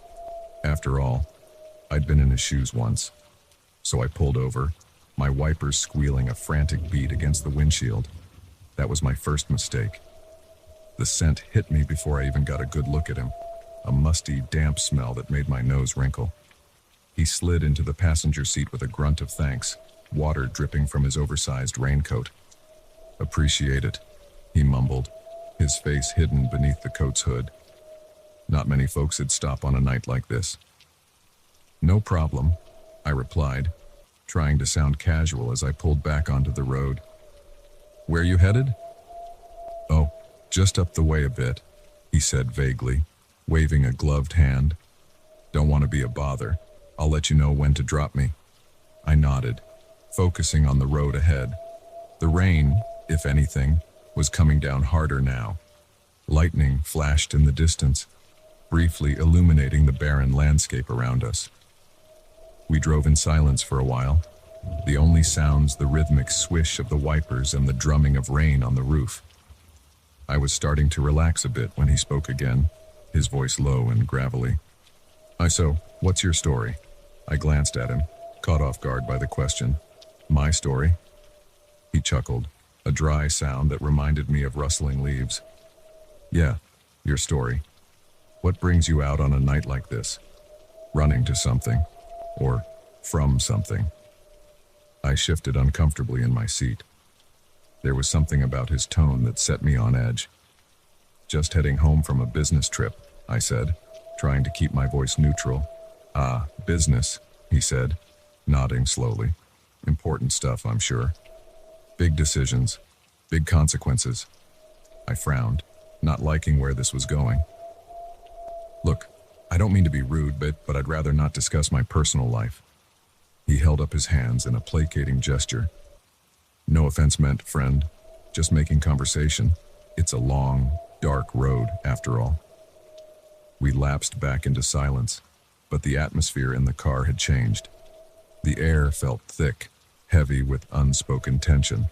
After all, I'd been in his shoes once. So I pulled over, my wipers squealing a frantic beat against the windshield. That was my first mistake. The scent hit me before I even got a good look at him, a musty, damp smell that made my nose wrinkle. He slid into the passenger seat with a grunt of thanks, water dripping from his oversized raincoat. "Appreciate it," he mumbled, his face hidden beneath the coat's hood. Not many folks would stop on a night like this. "No problem," I replied, trying to sound casual as I pulled back onto the road. "Where you headed?" "Oh, just up the way a bit," he said vaguely, waving a gloved hand. "Don't want to be a bother. I'll let you know when to drop me." I nodded, focusing on the road ahead. The rain, if anything, was coming down harder now. Lightning flashed in the distance, briefly illuminating the barren landscape around us. We drove in silence for a while, the only sounds the rhythmic swish of the wipers and the drumming of rain on the roof. I was starting to relax a bit when he spoke again, his voice low and gravelly. "So, what's your story?" I glanced at him, caught off guard by the question. "My story?" He chuckled, a dry sound that reminded me of rustling leaves. "Yeah, your story. What brings you out on a night like this? Running to something, or from something?" I shifted uncomfortably in my seat. There was something about his tone that set me on edge. "Just heading home from a business trip," I said, trying to keep my voice neutral. "Ah, business," he said, nodding slowly. "Important stuff, I'm sure. Big decisions, big consequences." I frowned, not liking where this was going. "Look, I don't mean to be rude, but I'd rather not discuss my personal life." He held up his hands in a placating gesture. "No offense meant, friend. Just making conversation. It's a long, dark road, after all." We lapsed back into silence, but the atmosphere in the car had changed. The air felt thick, heavy with unspoken tension.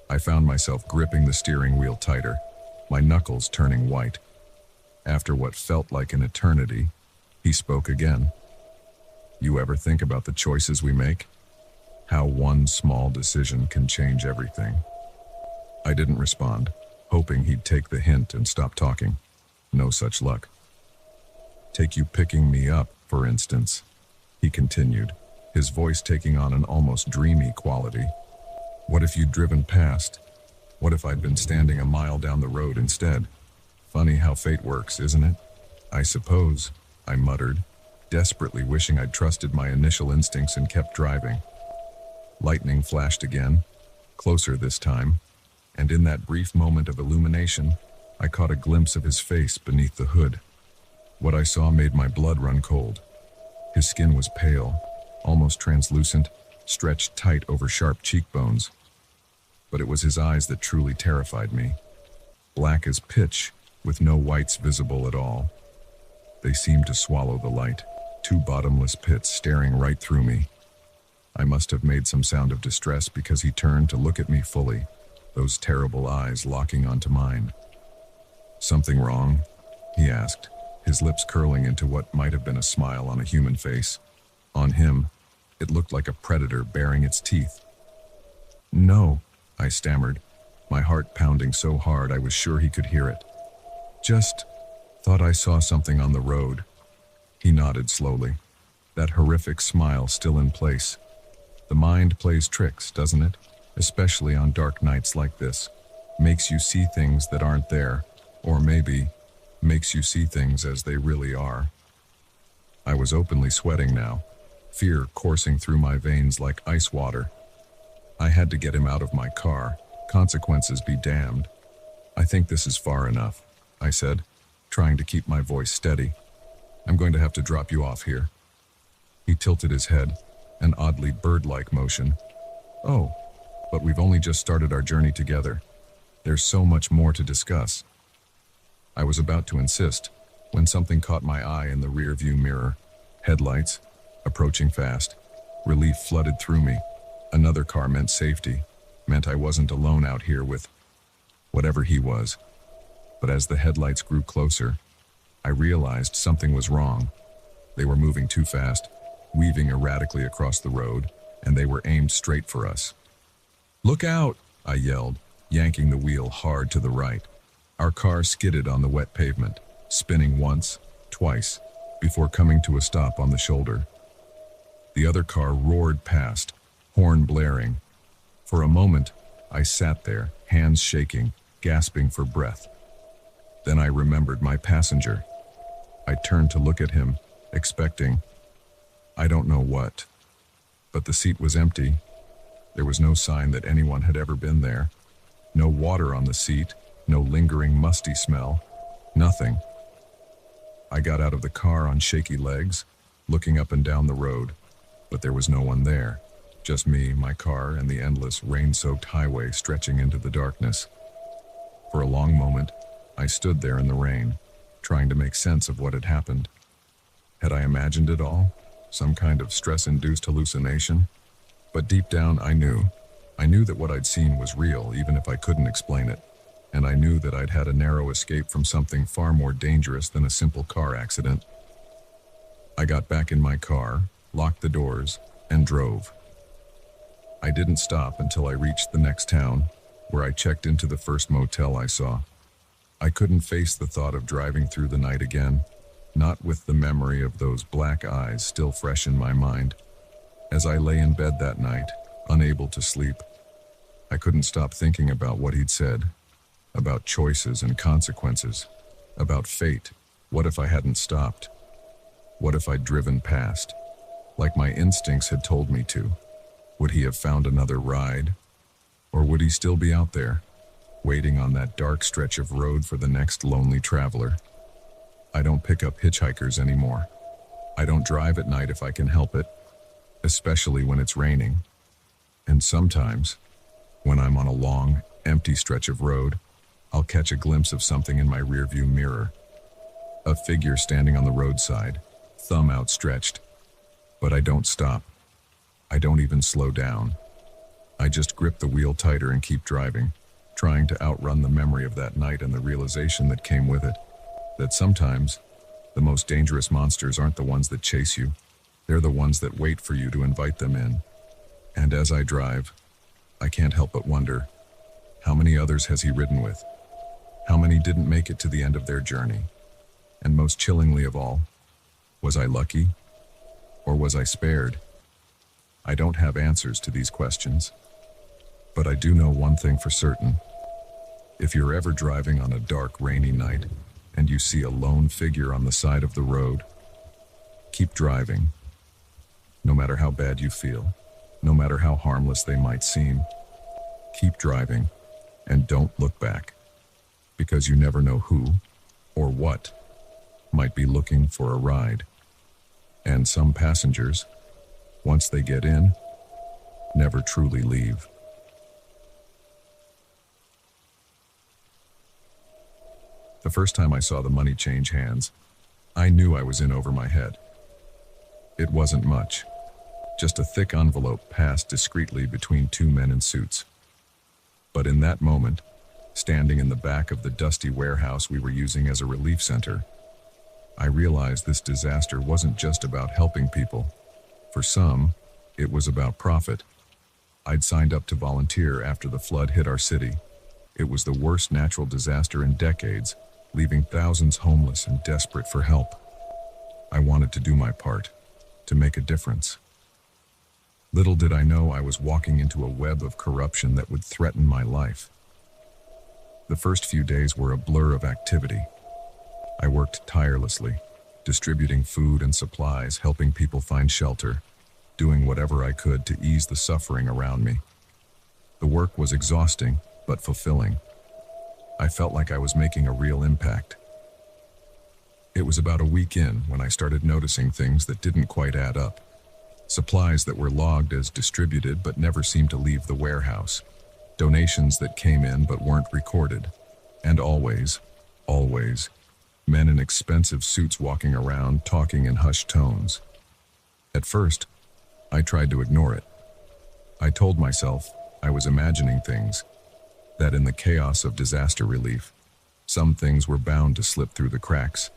I found myself gripping the steering wheel tighter, my knuckles turning white. After what felt like an eternity, he spoke again. "You ever think about the choices we make? How one small decision can change everything?" I didn't respond, hoping he'd take the hint and stop talking. No such luck. "Take you picking me up, for instance," he continued, his voice taking on an almost dreamy quality. "What if you'd driven past? What if I'd been standing a mile down the road instead? Funny how fate works, isn't it?" "I suppose," I muttered, desperately wishing I'd trusted my initial instincts and kept driving. Lightning flashed again, closer this time, and in that brief moment of illumination, I caught a glimpse of his face beneath the hood. What I saw made my blood run cold. His skin was pale, almost translucent, stretched tight over sharp cheekbones. But it was his eyes that truly terrified me. Black as pitch, with no whites visible at all. They seemed to swallow the light, two bottomless pits staring right through me. I must have made some sound of distress because he turned to look at me fully, those terrible eyes locking onto mine. "Something wrong?" he asked, his lips curling into what might have been a smile on a human face. On him, it looked like a predator baring its teeth. "No," I stammered, my heart pounding so hard I was sure he could hear it. Just thought I saw something on the road. He nodded slowly, that horrific smile still in place. The mind plays tricks, doesn't it? Especially on dark nights like this. Makes you see things that aren't there, or maybe makes you see things as they really are. I was openly sweating now, fear coursing through my veins like ice water. I had to get him out of my car, consequences be damned. I think this is far enough, I said, trying to keep my voice steady. I'm going to have to drop you off here. He tilted his head, an oddly bird-like motion. Oh, but we've only just started our journey together. There's so much more to discuss. I was about to insist when something caught my eye in the rearview mirror. Headlights, approaching fast. Relief flooded through me. Another car meant safety, meant I wasn't alone out here with whatever he was. But as the headlights grew closer, I realized something was wrong. They were moving too fast, weaving erratically across the road, and they were aimed straight for us. "Look out!" I yelled, yanking the wheel hard to the right. Our car skidded on the wet pavement, spinning once, twice, before coming to a stop on the shoulder. The other car roared past, horn blaring. For a moment, I sat there, hands shaking, gasping for breath. Then I remembered my passenger. I turned to look at him, expecting, I don't know what. But the seat was empty. There was no sign that anyone had ever been there. No water on the seat, no lingering musty smell, nothing. I got out of the car on shaky legs, looking up and down the road, but there was no one there. Just me, my car, and the endless rain-soaked highway stretching into the darkness. For a long moment, I stood there in the rain, trying to make sense of what had happened. Had I imagined it all? Some kind of stress-induced hallucination? But deep down, I knew that what I'd seen was real, even if I couldn't explain it. And I knew that I'd had a narrow escape from something far more dangerous than a simple car accident. I got back in my car, locked the doors, and drove. I didn't stop until I reached the next town, where I checked into the first motel I saw. I couldn't face the thought of driving through the night again, not with the memory of those black eyes still fresh in my mind. As I lay in bed that night, unable to sleep, I couldn't stop thinking about what he'd said, about choices and consequences, about fate. What if I hadn't stopped? What if I'd driven past, like my instincts had told me to? Would he have found another ride? Or would he still be out there, waiting on that dark stretch of road for the next lonely traveler? I don't pick up hitchhikers anymore. I don't drive at night if I can help it, especially when it's raining. And sometimes, when I'm on a long, empty stretch of road, I'll catch a glimpse of something in my rearview mirror. A figure standing on the roadside, thumb outstretched. But I don't stop. I don't even slow down. I just grip the wheel tighter and keep driving, trying to outrun the memory of that night and the realization that came with it. That sometimes, the most dangerous monsters aren't the ones that chase you. They're the ones that wait for you to invite them in. And as I drive, I can't help but wonder, how many others has he ridden with? How many didn't make it to the end of their journey? And most chillingly of all, was I lucky? Or was I spared? I don't have answers to these questions. But I do know one thing for certain. If you're ever driving on a dark, rainy night, and you see a lone figure on the side of the road, keep driving. No matter how bad you feel, no matter how harmless they might seem, keep driving and don't look back, because you never know who or what might be looking for a ride. And some passengers, once they get in, never truly leave. The first time I saw the money change hands, I knew I was in over my head. It wasn't much, just a thick envelope passed discreetly between two men in suits. But in that moment, standing in the back of the dusty warehouse we were using as a relief center, I realized this disaster wasn't just about helping people. For some, it was about profit. I'd signed up to volunteer after the flood hit our city, It was the worst natural disaster in decades, leaving thousands homeless and desperate for help. I wanted to do my part, to make a difference. Little did I know I was walking into a web of corruption that would threaten my life. The first few days were a blur of activity. I worked tirelessly, distributing food and supplies, helping people find shelter, doing whatever I could to ease the suffering around me. The work was exhausting, but fulfilling. I felt like I was making a real impact. It was about a week in when I started noticing things that didn't quite add up. Supplies that were logged as distributed but never seemed to leave the warehouse. Donations that came in but weren't recorded. And always, men in expensive suits walking around talking in hushed tones. At first, I tried to ignore it. I told myself I was imagining things, that in the chaos of disaster relief, some things were bound to slip through the cracks.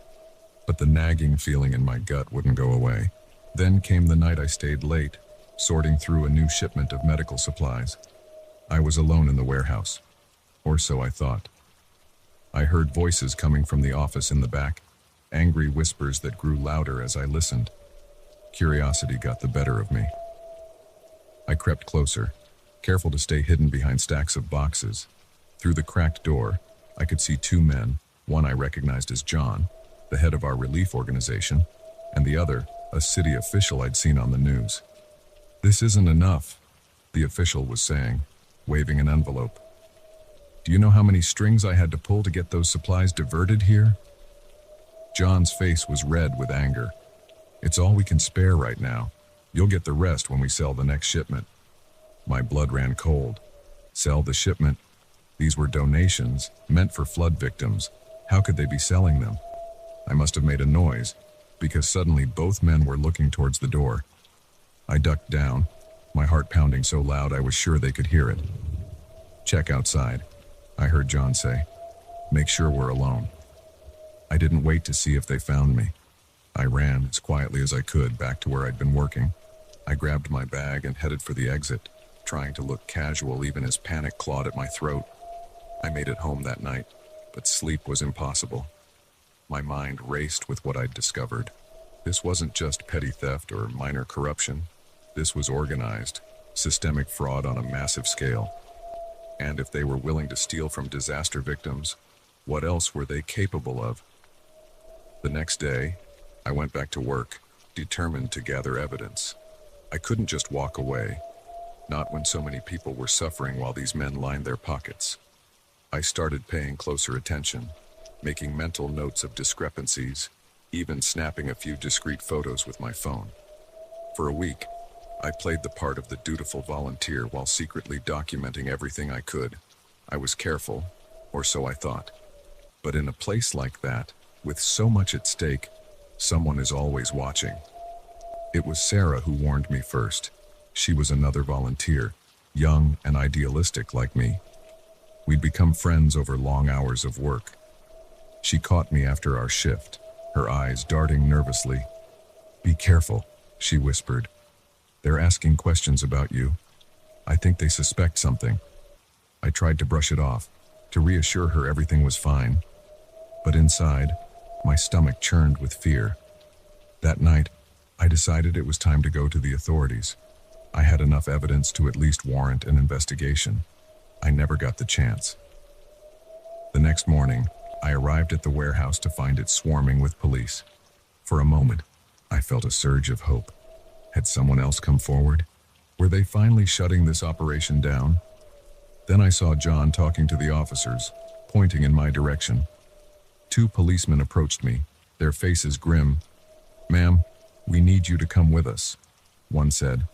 But the nagging feeling in my gut wouldn't go away. Then came the night I stayed late, sorting through a new shipment of medical supplies. I was alone in the warehouse, or so I thought. I heard voices coming from the office in the back, angry whispers that grew louder as I listened. Curiosity got the better of me. I crept closer, careful to stay hidden behind stacks of boxes. Through the cracked door, I could see two men, one I recognized as John, the head of our relief organization, and the other, a city official I'd seen on the news. "This isn't enough," the official was saying, waving an envelope. "Do you know how many strings I had to pull to get those supplies diverted here?" John's face was red with anger. "It's all we can spare right now. You'll get the rest when we sell the next shipment." My blood ran cold. Sell the shipment? These were donations, meant for flood victims. How could they be selling them? I must have made a noise, because suddenly both men were looking towards the door. I ducked down, my heart pounding so loud I was sure they could hear it. "Check outside," I heard John say. "Make sure we're alone." I didn't wait to see if they found me. I ran as quietly as I could back to where I'd been working. I grabbed my bag and headed for the exit, trying to look casual even as panic clawed at my throat. I made it home that night, but sleep was impossible. My mind raced with what I'd discovered. This wasn't just petty theft or minor corruption. This was organized, systemic fraud on a massive scale. And if they were willing to steal from disaster victims, what else were they capable of? The next day, I went back to work, determined to gather evidence. I couldn't just walk away, not when so many people were suffering while these men lined their pockets. I started paying closer attention, making mental notes of discrepancies, even snapping a few discreet photos with my phone. For a week, I played the part of the dutiful volunteer while secretly documenting everything I could. I was careful, or so I thought. But in a place like that, with so much at stake, someone is always watching. It was Sarah who warned me first. She was another volunteer, young and idealistic like me. We'd become friends over long hours of work. She caught me after our shift, her eyes darting nervously. "Be careful," she whispered. "They're asking questions about you. I think they suspect something." I tried to brush it off, to reassure her everything was fine. But inside, my stomach churned with fear. That night, I decided it was time to go to the authorities. I had enough evidence to at least warrant an investigation. I never got the chance. The next morning, I arrived at the warehouse to find it swarming with police. For a moment, I felt a surge of hope. Had someone else come forward? Were they finally shutting this operation down? Then I saw John talking to the officers, pointing in my direction. Two policemen approached me, their faces grim. "Ma'am, we need you to come with us," one said.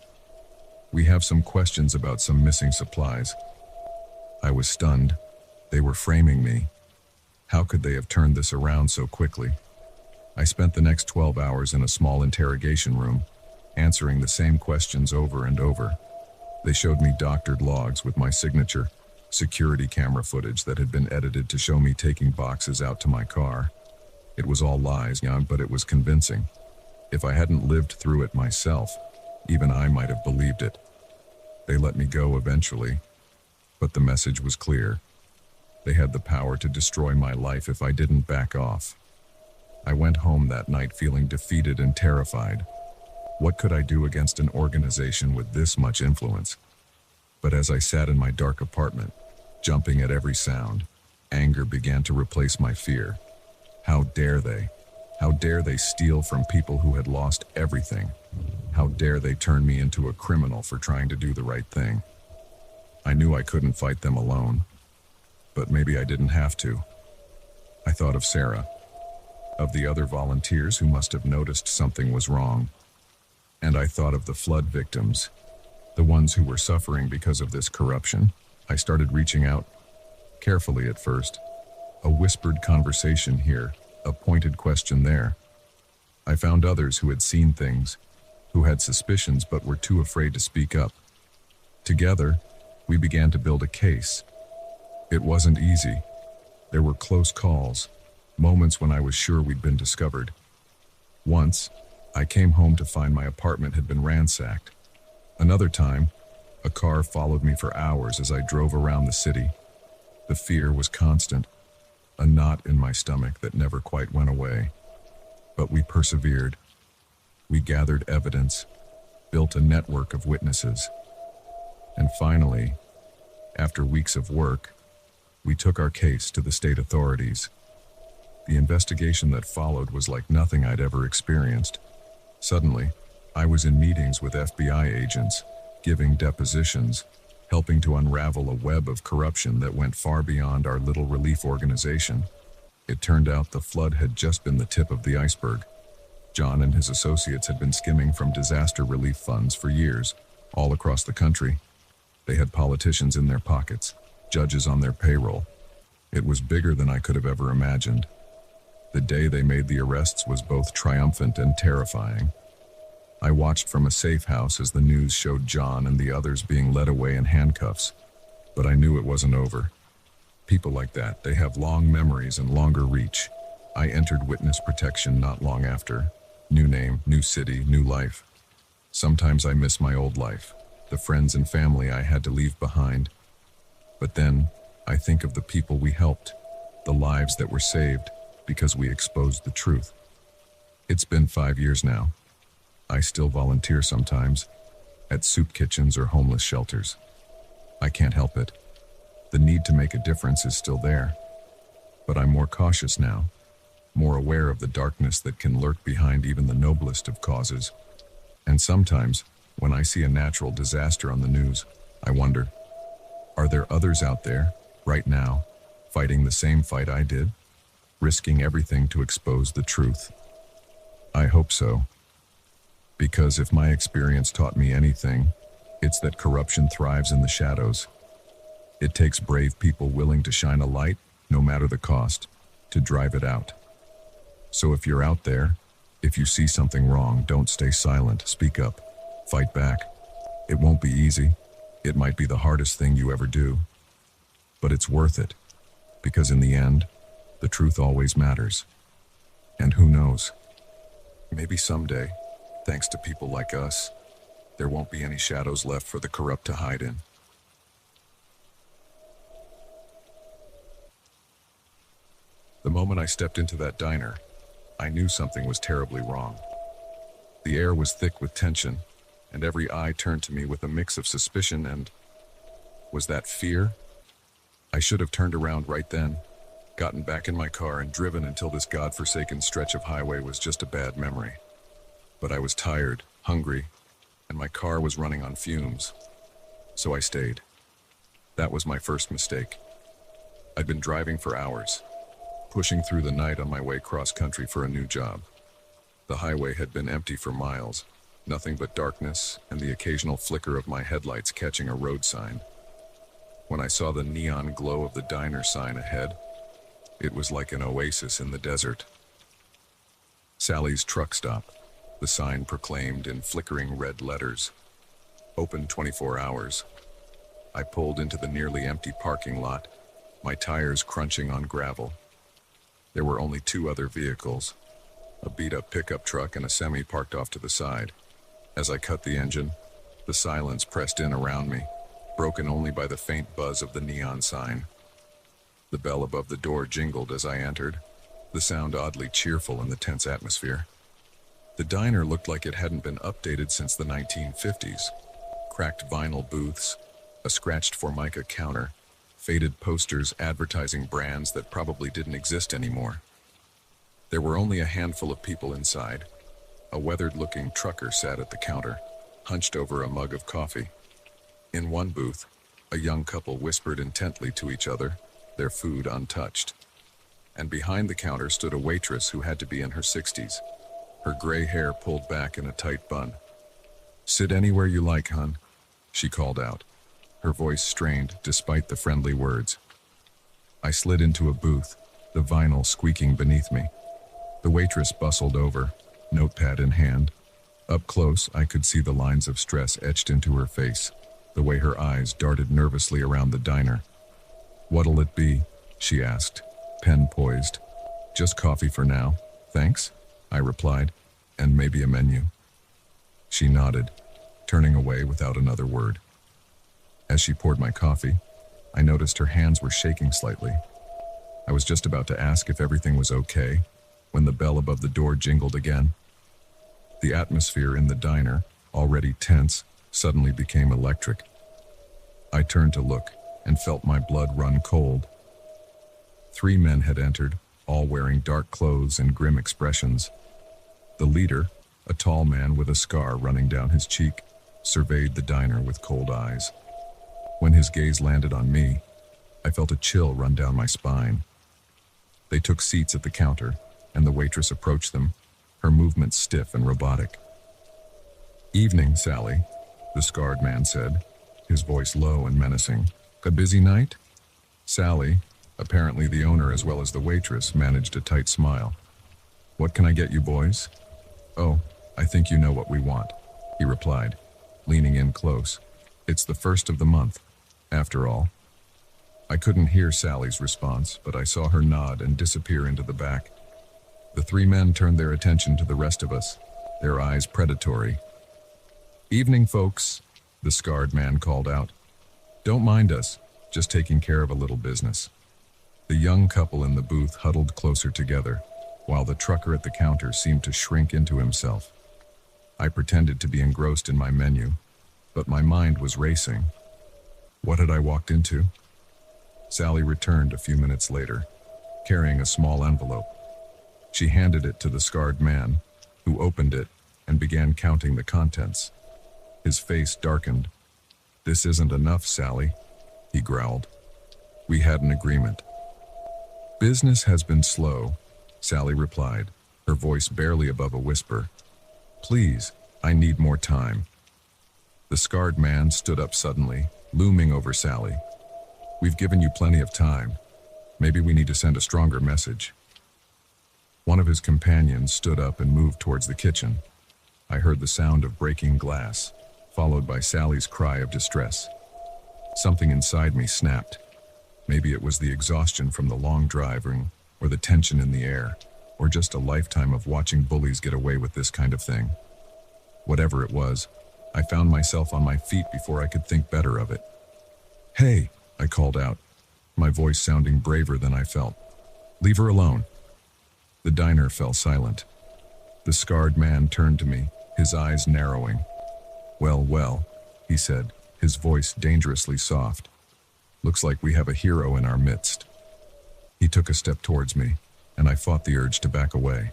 "We have some questions about some missing supplies." I was stunned. They were framing me. How could they have turned this around so quickly? I spent the next 12 hours in a small interrogation room, answering the same questions over and over. They showed me doctored logs with my signature, security camera footage that had been edited to show me taking boxes out to my car. It was all lies, but it was convincing. If I hadn't lived through it myself, even I might have believed it. They let me go eventually, but the message was clear. They had the power to destroy my life if I didn't back off. I went home that night feeling defeated and terrified. What could I do against an organization with this much influence? But as I sat in my dark apartment, jumping at every sound, anger began to replace my fear. How dare they? How dare they steal from people who had lost everything? How dare they turn me into a criminal for trying to do the right thing? I knew I couldn't fight them alone, but maybe I didn't have to. I thought of Sarah, of the other volunteers who must have noticed something was wrong. And I thought of the flood victims, the ones who were suffering because of this corruption. I started reaching out, carefully at first, a whispered conversation here, a pointed question there. I found others who had seen things, who had suspicions but were too afraid to speak up. Together, we began to build a case. It wasn't easy. There were close calls, moments when I was sure we'd been discovered. Once, I came home to find my apartment had been ransacked. Another time, a car followed me for hours as I drove around the city. The fear was constant, a knot in my stomach that never quite went away. But we persevered. We gathered evidence, built a network of witnesses. And finally, after weeks of work, we took our case to the state authorities. The investigation that followed was like nothing I'd ever experienced. Suddenly, I was in meetings with FBI agents, giving depositions, helping to unravel a web of corruption that went far beyond our little relief organization. It turned out the flood had just been the tip of the iceberg. John and his associates had been skimming from disaster relief funds for years, all across the country. They had politicians in their pockets, judges on their payroll. It was bigger than I could have ever imagined. The day they made the arrests was both triumphant and terrifying. I watched from a safe house as the news showed John and the others being led away in handcuffs, but I knew it wasn't over. People like that, they have long memories and longer reach. I entered witness protection not long after. New name, new city, new life. Sometimes I miss my old life, the friends and family I had to leave behind. But then, I think of the people we helped, the lives that were saved because we exposed the truth. It's been 5 years now. I still volunteer sometimes, at soup kitchens or homeless shelters. I can't help it. The need to make a difference is still there. But I'm more cautious now, more aware of the darkness that can lurk behind even the noblest of causes. And sometimes, when I see a natural disaster on the news, I wonder, are there others out there, right now, fighting the same fight I did, risking everything to expose the truth? I hope so. Because if my experience taught me anything, it's that corruption thrives in the shadows. It takes brave people willing to shine a light, no matter the cost, to drive it out. So if you're out there, if you see something wrong, don't stay silent, speak up, fight back. It won't be easy. It might be the hardest thing you ever do. But it's worth it, because in the end, the truth always matters. And who knows? Maybe someday, thanks to people like us, there won't be any shadows left for the corrupt to hide in. The moment I stepped into that diner, I knew something was terribly wrong. The air was thick with tension, and every eye turned to me with a mix of suspicion and... was that fear? I should have turned around right then, gotten back in my car and driven until this godforsaken stretch of highway was just a bad memory. But I was tired, hungry, and my car was running on fumes. So I stayed. That was my first mistake. I'd been driving for hours, pushing through the night on my way cross-country for a new job. The highway had been empty for miles, nothing but darkness and the occasional flicker of my headlights catching a road sign. When I saw the neon glow of the diner sign ahead, it was like an oasis in the desert. Sally's Truck Stop, the sign proclaimed in flickering red letters. Open 24 hours. I pulled into the nearly empty parking lot, my tires crunching on gravel. There were only 2 other vehicles, a beat-up pickup truck and a semi parked off to the side. As I cut the engine, the silence pressed in around me, broken only by the faint buzz of the neon sign. The bell above the door jingled as I entered, the sound oddly cheerful in the tense atmosphere. The diner looked like it hadn't been updated since the 1950s. Cracked vinyl booths, a scratched formica counter, faded posters advertising brands that probably didn't exist anymore. There were only a handful of people inside. A weathered-looking trucker sat at the counter, hunched over a mug of coffee. In one booth, a young couple whispered intently to each other, their food untouched. And behind the counter stood a waitress who had to be in her 60s, her gray hair pulled back in a tight bun. "Sit anywhere you like, hun," she called out, her voice strained despite the friendly words. I slid into a booth, the vinyl squeaking beneath me. The waitress bustled over, notepad in hand. Up close, I could see the lines of stress etched into her face, the way her eyes darted nervously around the diner. "What'll it be?" she asked, pen poised. "Just coffee for now, thanks," I replied, "and maybe a menu." She nodded, turning away without another word. As she poured my coffee, I noticed her hands were shaking slightly. I was just about to ask if everything was okay when the bell above the door jingled again. The atmosphere in the diner, already tense, suddenly became electric. I turned to look and felt my blood run cold. 3 men had entered, all wearing dark clothes and grim expressions. The leader, a tall man with a scar running down his cheek, surveyed the diner with cold eyes. When his gaze landed on me, I felt a chill run down my spine. They took seats at the counter, and the waitress approached them, her movements stiff and robotic. "Evening, Sally," the scarred man said, his voice low and menacing. "A busy night?" Sally, apparently the owner as well as the waitress, managed a tight smile. "What can I get you boys?" "Oh, I think you know what we want," he replied, leaning in close. "It's the first of the month, after all." I couldn't hear Sally's response, but I saw her nod and disappear into the back. The 3 men turned their attention to the rest of us, their eyes predatory. "Evening, folks," the scarred man called out. "Don't mind us, just taking care of a little business." The young couple in the booth huddled closer together, while the trucker at the counter seemed to shrink into himself. I pretended to be engrossed in my menu, but my mind was racing. What had I walked into? Sally returned a few minutes later, carrying a small envelope. She handed it to the scarred man, who opened it and began counting the contents. His face darkened. "This isn't enough, Sally," he growled. "We had an agreement." "Business has been slow," Sally replied, her voice barely above a whisper. "Please, I need more time." The scarred man stood up suddenly, looming over Sally. "We've given you plenty of time. Maybe we need to send a stronger message." One of his companions stood up and moved towards the kitchen. I heard the sound of breaking glass, followed by Sally's cry of distress. Something inside me snapped. Maybe it was the exhaustion from the long driving, or the tension in the air, or just a lifetime of watching bullies get away with this kind of thing. Whatever it was, I found myself on my feet before I could think better of it. "Hey," I called out, my voice sounding braver than I felt. "Leave her alone." The diner fell silent. The scarred man turned to me, his eyes narrowing. "Well, well," he said, his voice dangerously soft. "Looks like we have a hero in our midst." He took a step towards me, and I fought the urge to back away.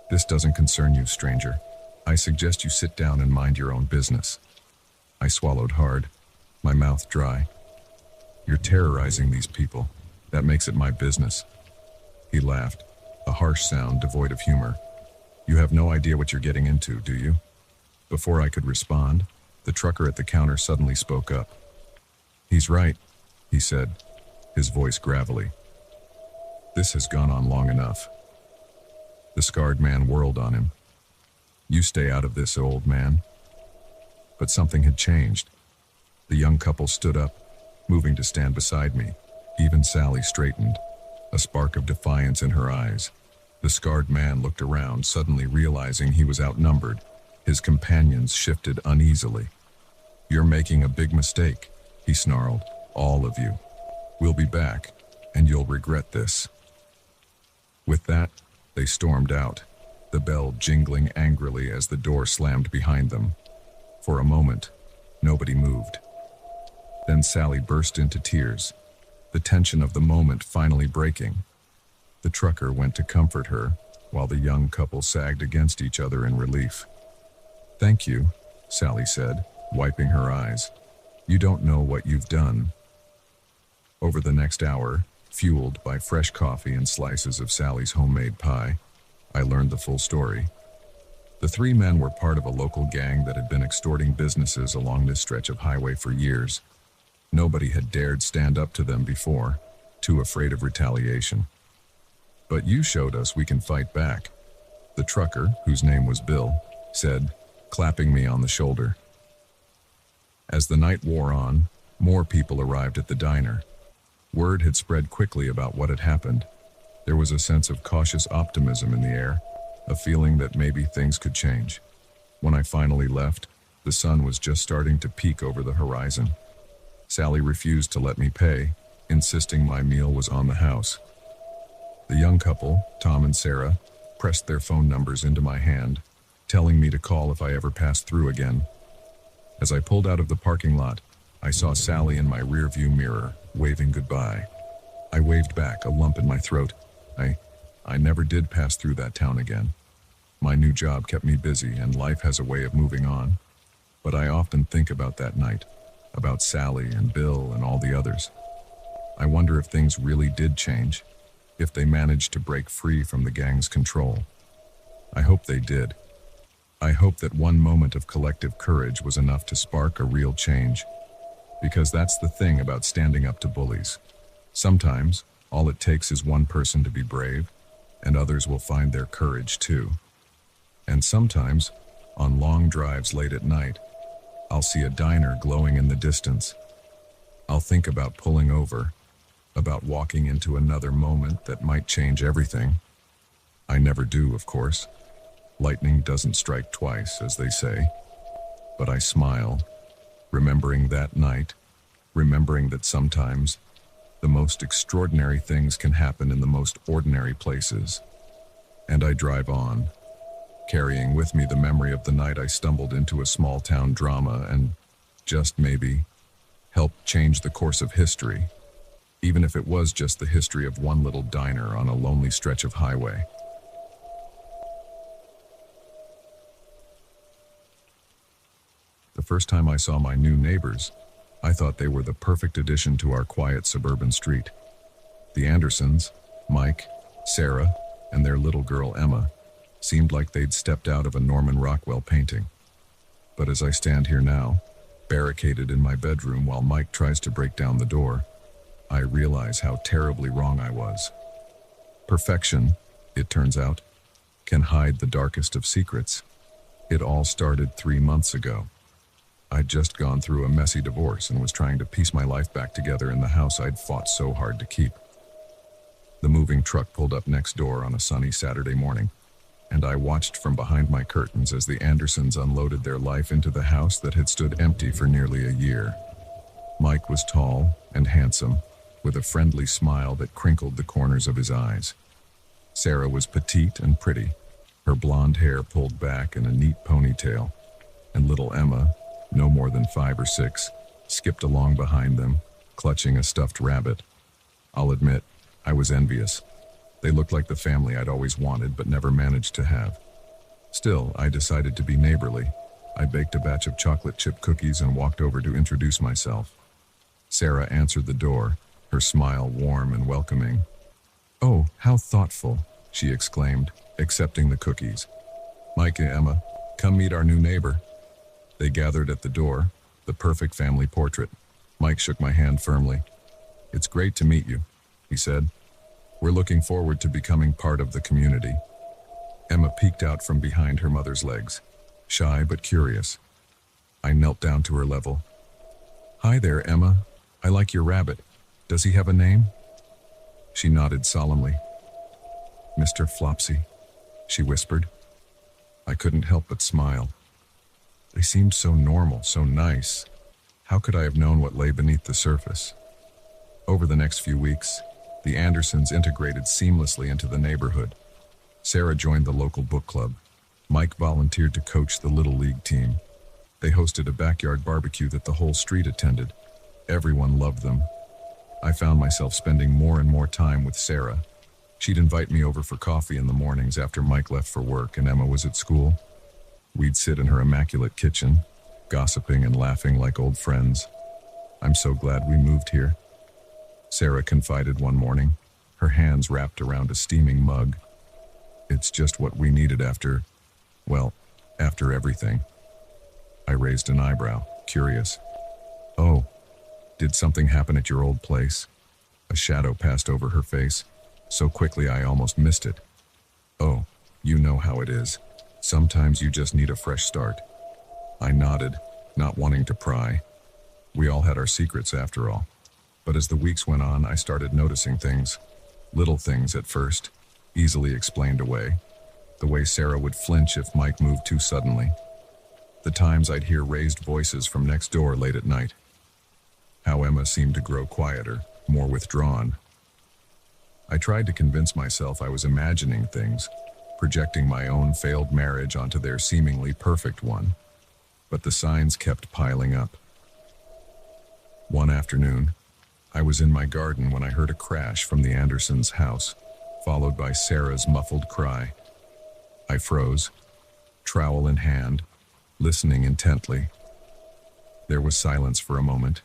"This doesn't concern you, stranger. I suggest you sit down and mind your own business." I swallowed hard, my mouth dry. "You're terrorizing these people. That makes it my business." He laughed, a harsh sound devoid of humor. "You have no idea what you're getting into, do you?" Before I could respond, the trucker at the counter suddenly spoke up. "He's right," he said, his voice gravelly. "This has gone on long enough." The scarred man whirled on him. "You stay out of this, old man." But something had changed. The young couple stood up, moving to stand beside me. Even Sally straightened, a spark of defiance in her eyes. The scarred man looked around, suddenly realizing he was outnumbered. His companions shifted uneasily. "You're making a big mistake," he snarled. "All of you. We'll be back." and you'll regret this." With that, they stormed out, the bell jingling angrily as the door slammed behind them. For a moment, nobody moved. Then Sally burst into tears, the tension of the moment finally breaking. The trucker went to comfort her, while the young couple sagged against each other in relief. "Thank you," Sally said, wiping her eyes. "You don't know what you've done." Over the next hour, fueled by fresh coffee and slices of Sally's homemade pie, I learned the full story. The three men were part of a local gang that had been extorting businesses along this stretch of highway for years. Nobody had dared stand up to them before, too afraid of retaliation. "But you showed us we can fight back," the trucker, whose name was Bill, said, clapping me on the shoulder. As the night wore on, more people arrived at the diner. Word had spread quickly about what had happened. There was a sense of cautious optimism in the air, a feeling that maybe things could change. When I finally left, the sun was just starting to peek over the horizon. Sally refused to let me pay, insisting my meal was on the house. The young couple, Tom and Sarah, pressed their phone numbers into my hand, telling me to call if I ever passed through again. As I pulled out of the parking lot, I saw Sally in my rearview mirror, waving goodbye. I waved back, a lump in my throat. I never did pass through that town again. My new job kept me busy, and life has a way of moving on. But I often think about that night, about Sally and Bill and all the others. I wonder if things really did change, if they managed to break free from the gang's control. I hope they did. I hope that one moment of collective courage was enough to spark a real change. Because that's the thing about standing up to bullies. Sometimes, all it takes is one person to be brave, and others will find their courage too. And sometimes, on long drives late at night, I'll see a diner glowing in the distance. I'll think about pulling over, about walking into another moment that might change everything. I never do, of course. Lightning doesn't strike twice, as they say. But I smile, remembering that night, remembering that sometimes the most extraordinary things can happen in the most ordinary places. And I drive on, carrying with me the memory of the night I stumbled into a small-town drama and, just maybe, helped change the course of history, even if it was just the history of one little diner on a lonely stretch of highway. The first time I saw my new neighbors, I thought they were the perfect addition to our quiet suburban street. The Andersons, Mike, Sarah, and their little girl Emma, seemed like they'd stepped out of a Norman Rockwell painting. But as I stand here now, barricaded in my bedroom while Mike tries to break down the door, I realize how terribly wrong I was. Perfection, it turns out, can hide the darkest of secrets. It all started 3 months ago. I'd just gone through a messy divorce and was trying to piece my life back together in the house I'd fought so hard to keep. The moving truck pulled up next door on a sunny Saturday morning, and I watched from behind my curtains as the Andersons unloaded their life into the house that had stood empty for nearly a year. Mike was tall and handsome, with a friendly smile that crinkled the corners of his eyes. Sarah was petite and pretty, her blonde hair pulled back in a neat ponytail, and little Emma, no more than 5 or 6, skipped along behind them, clutching a stuffed rabbit. I'll admit, I was envious. They looked like the family I'd always wanted but never managed to have. Still, I decided to be neighborly. I baked a batch of chocolate chip cookies and walked over to introduce myself. Sarah answered the door, her smile warm and welcoming. "Oh, how thoughtful," she exclaimed, accepting the cookies. "Mike and Emma, come meet our new neighbor." They gathered at the door, the perfect family portrait. Mike shook my hand firmly. "It's great to meet you," he said. "We're looking forward to becoming part of the community." Emma peeked out from behind her mother's legs, shy but curious. I knelt down to her level. "Hi there, Emma. I like your rabbit. Does he have a name?" She nodded solemnly. "Mr. Flopsy," she whispered. I couldn't help but smile. They seemed so normal, so nice. How could I have known what lay beneath the surface? Over the next few weeks, The Andersons integrated seamlessly into the neighborhood. Sarah joined the local book club. Mike volunteered to coach the Little League team. They hosted a backyard barbecue that the whole street attended. Everyone loved them. I found myself spending more and more time with Sarah. She'd invite me over for coffee in the mornings after Mike left for work and Emma was at school. We'd sit in her immaculate kitchen, gossiping and laughing like old friends. "I'm so glad we moved here," Sarah confided one morning, her hands wrapped around a steaming mug. "It's just what we needed after everything." I raised an eyebrow, curious. "Oh, did something happen at your old place?" A shadow passed over her face, so quickly I almost missed it. "Oh, you know how it is. Sometimes you just need a fresh start." I nodded, not wanting to pry. We all had our secrets after all. But as the weeks went on, I started noticing things. Little things at first, easily explained away. The way Sarah would flinch if Mike moved too suddenly. The times I'd hear raised voices from next door late at night. How Emma seemed to grow quieter, more withdrawn. I tried to convince myself I was imagining things, projecting my own failed marriage onto their seemingly perfect one. But the signs kept piling up. One afternoon, I was in my garden when I heard a crash from the Andersons' house, followed by Sarah's muffled cry. I froze, trowel in hand, listening intently. There was silence for a moment.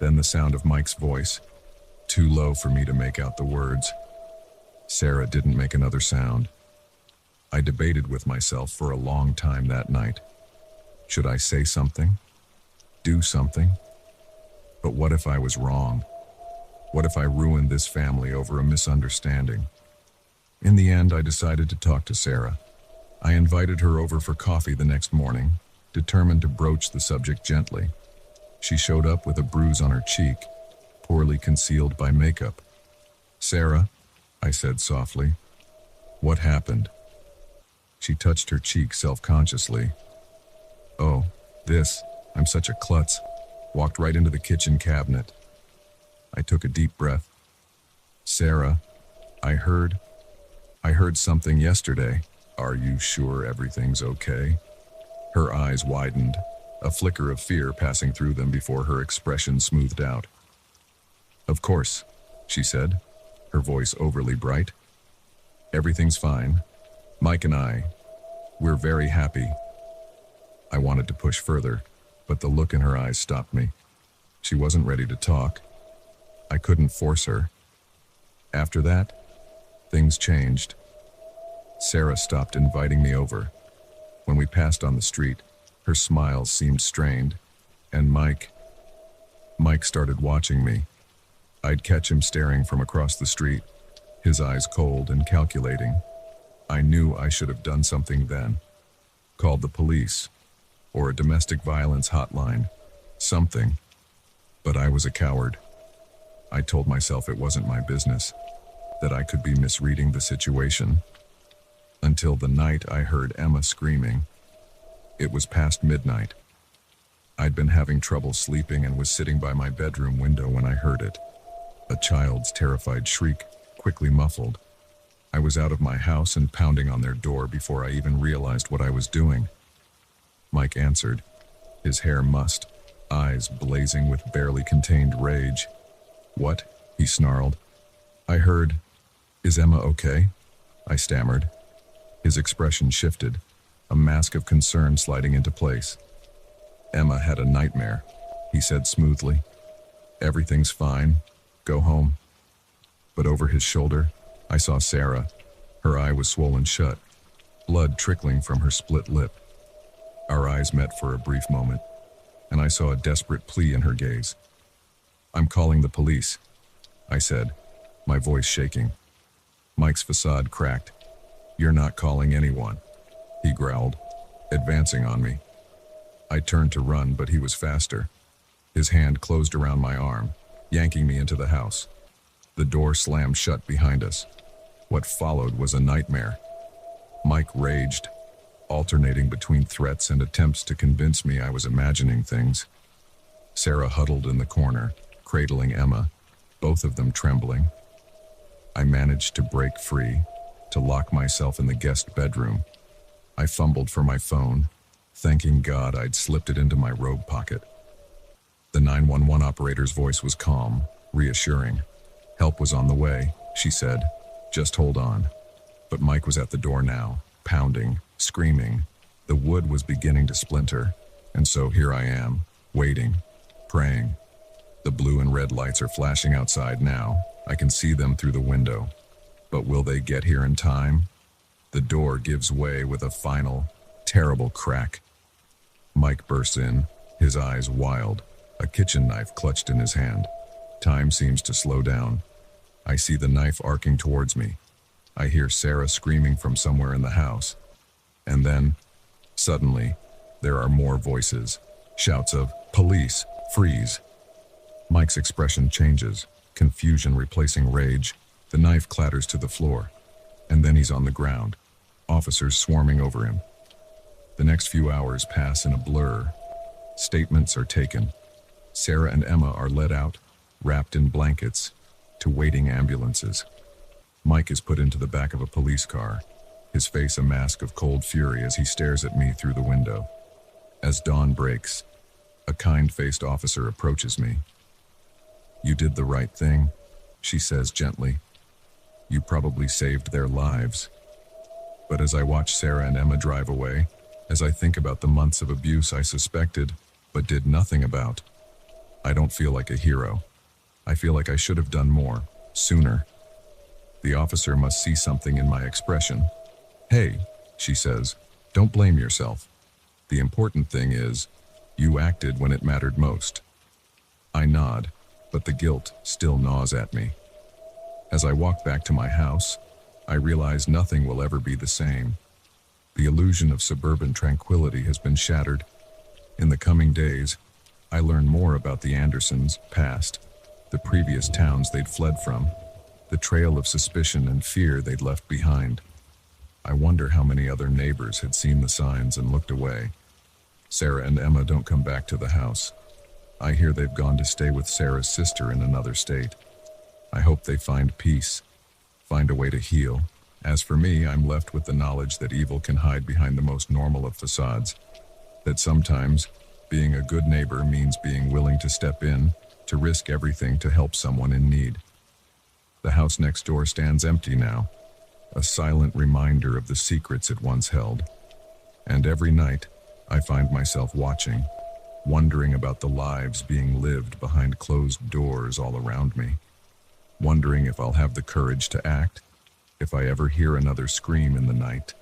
Then the sound of Mike's voice, too low for me to make out the words. Sarah didn't make another sound. I debated with myself for a long time that night. Should I say something? Do something? But what if I was wrong? What if I ruined this family over a misunderstanding? In the end, I decided to talk to Sarah. I invited her over for coffee the next morning, determined to broach the subject gently. She showed up with a bruise on her cheek, poorly concealed by makeup. "Sarah," I said softly, "what happened?" She touched her cheek self-consciously. "Oh, this, I'm such a klutz." Walked right into the kitchen cabinet. I took a deep breath. "Sarah, I heard something yesterday. Are you sure everything's okay?" Her eyes widened, a flicker of fear passing through them before her expression smoothed out. "Of course," she said, her voice overly bright. "Everything's fine. Mike and we're very happy." I wanted to push further, but the look in her eyes stopped me. She wasn't ready to talk. I couldn't force her. After that, things changed. Sarah stopped inviting me over. When we passed on the street, her smile seemed strained, and Mike started watching me. I'd catch him staring from across the street, his eyes cold and calculating. I knew I should have done something then. Called the police, or a domestic violence hotline, something. But I was a coward. I told myself it wasn't my business, that I could be misreading the situation. Until the night I heard Emma screaming. It was past midnight. I'd been having trouble sleeping and was sitting by my bedroom window when I heard it. A child's terrified shriek, quickly muffled. I was out of my house and pounding on their door before I even realized what I was doing. Mike answered, his hair mussed, eyes blazing with barely contained rage. "What?" he snarled. "I heard. Is Emma okay?" I stammered. His expression shifted, a mask of concern sliding into place. "Emma had a nightmare," he said smoothly. "Everything's fine. Go home." But over his shoulder, I saw Sarah. Her eye was swollen shut, blood trickling from her split lip. Our eyes met for a brief moment, and I saw a desperate plea in her gaze. "I'm calling the police," I said, my voice shaking. Mike's facade cracked. "You're not calling anyone," he growled, advancing on me. I turned to run, but he was faster. His hand closed around my arm, yanking me into the house. The door slammed shut behind us. What followed was a nightmare. Mike raged, alternating between threats and attempts to convince me I was imagining things. Sarah huddled in the corner, cradling Emma, both of them trembling. I managed to break free, to lock myself in the guest bedroom. I fumbled for my phone, thanking God I'd slipped it into my robe pocket. The 911 operator's voice was calm, reassuring. "Help was on the way," she said. "Just hold on." But Mike was at the door now, pounding, screaming. The wood was beginning to splinter, and so here I am, waiting, praying. The blue and red lights are flashing outside now. I can see them through the window. But will they get here in time? The door gives way with a final, terrible crack. Mike bursts in, his eyes wild, a kitchen knife clutched in his hand. Time seems to slow down. I see the knife arcing towards me. I hear Sarah screaming from somewhere in the house. And then, suddenly, there are more voices. Shouts of, "Police! Freeze!" Mike's expression changes, confusion replacing rage. The knife clatters to the floor. And then he's on the ground, officers swarming over him. The next few hours pass in a blur. Statements are taken. Sarah and Emma are led out, wrapped in blankets, to waiting ambulances. Mike is put into the back of a police car, his face a mask of cold fury as he stares at me through the window. As dawn breaks, a kind-faced officer approaches me. "You did the right thing," she says gently. "You probably saved their lives." But as I watch Sarah and Emma drive away, as I think about the months of abuse I suspected, but did nothing about, I don't feel like a hero. I feel like I should have done more, sooner. The officer must see something in my expression. "Hey," she says, "don't blame yourself. The important thing is, you acted when it mattered most." I nod, but the guilt still gnaws at me. As I walk back to my house, I realize nothing will ever be the same. The illusion of suburban tranquility has been shattered. In the coming days, I learn more about the Andersons' past, the previous towns they'd fled from, the trail of suspicion and fear they'd left behind. I wonder how many other neighbors had seen the signs and looked away. Sarah and Emma don't come back to the house. I hear they've gone to stay with Sarah's sister in another state. I hope they find peace, find a way to heal. As for me, I'm left with the knowledge that evil can hide behind the most normal of facades, that sometimes being a good neighbor means being willing to step in, to risk everything to help someone in need. The house next door stands empty now, a silent reminder of the secrets it once held. And every night, I find myself watching, wondering about the lives being lived behind closed doors all around me, wondering if I'll have the courage to act, if I ever hear another scream in the night.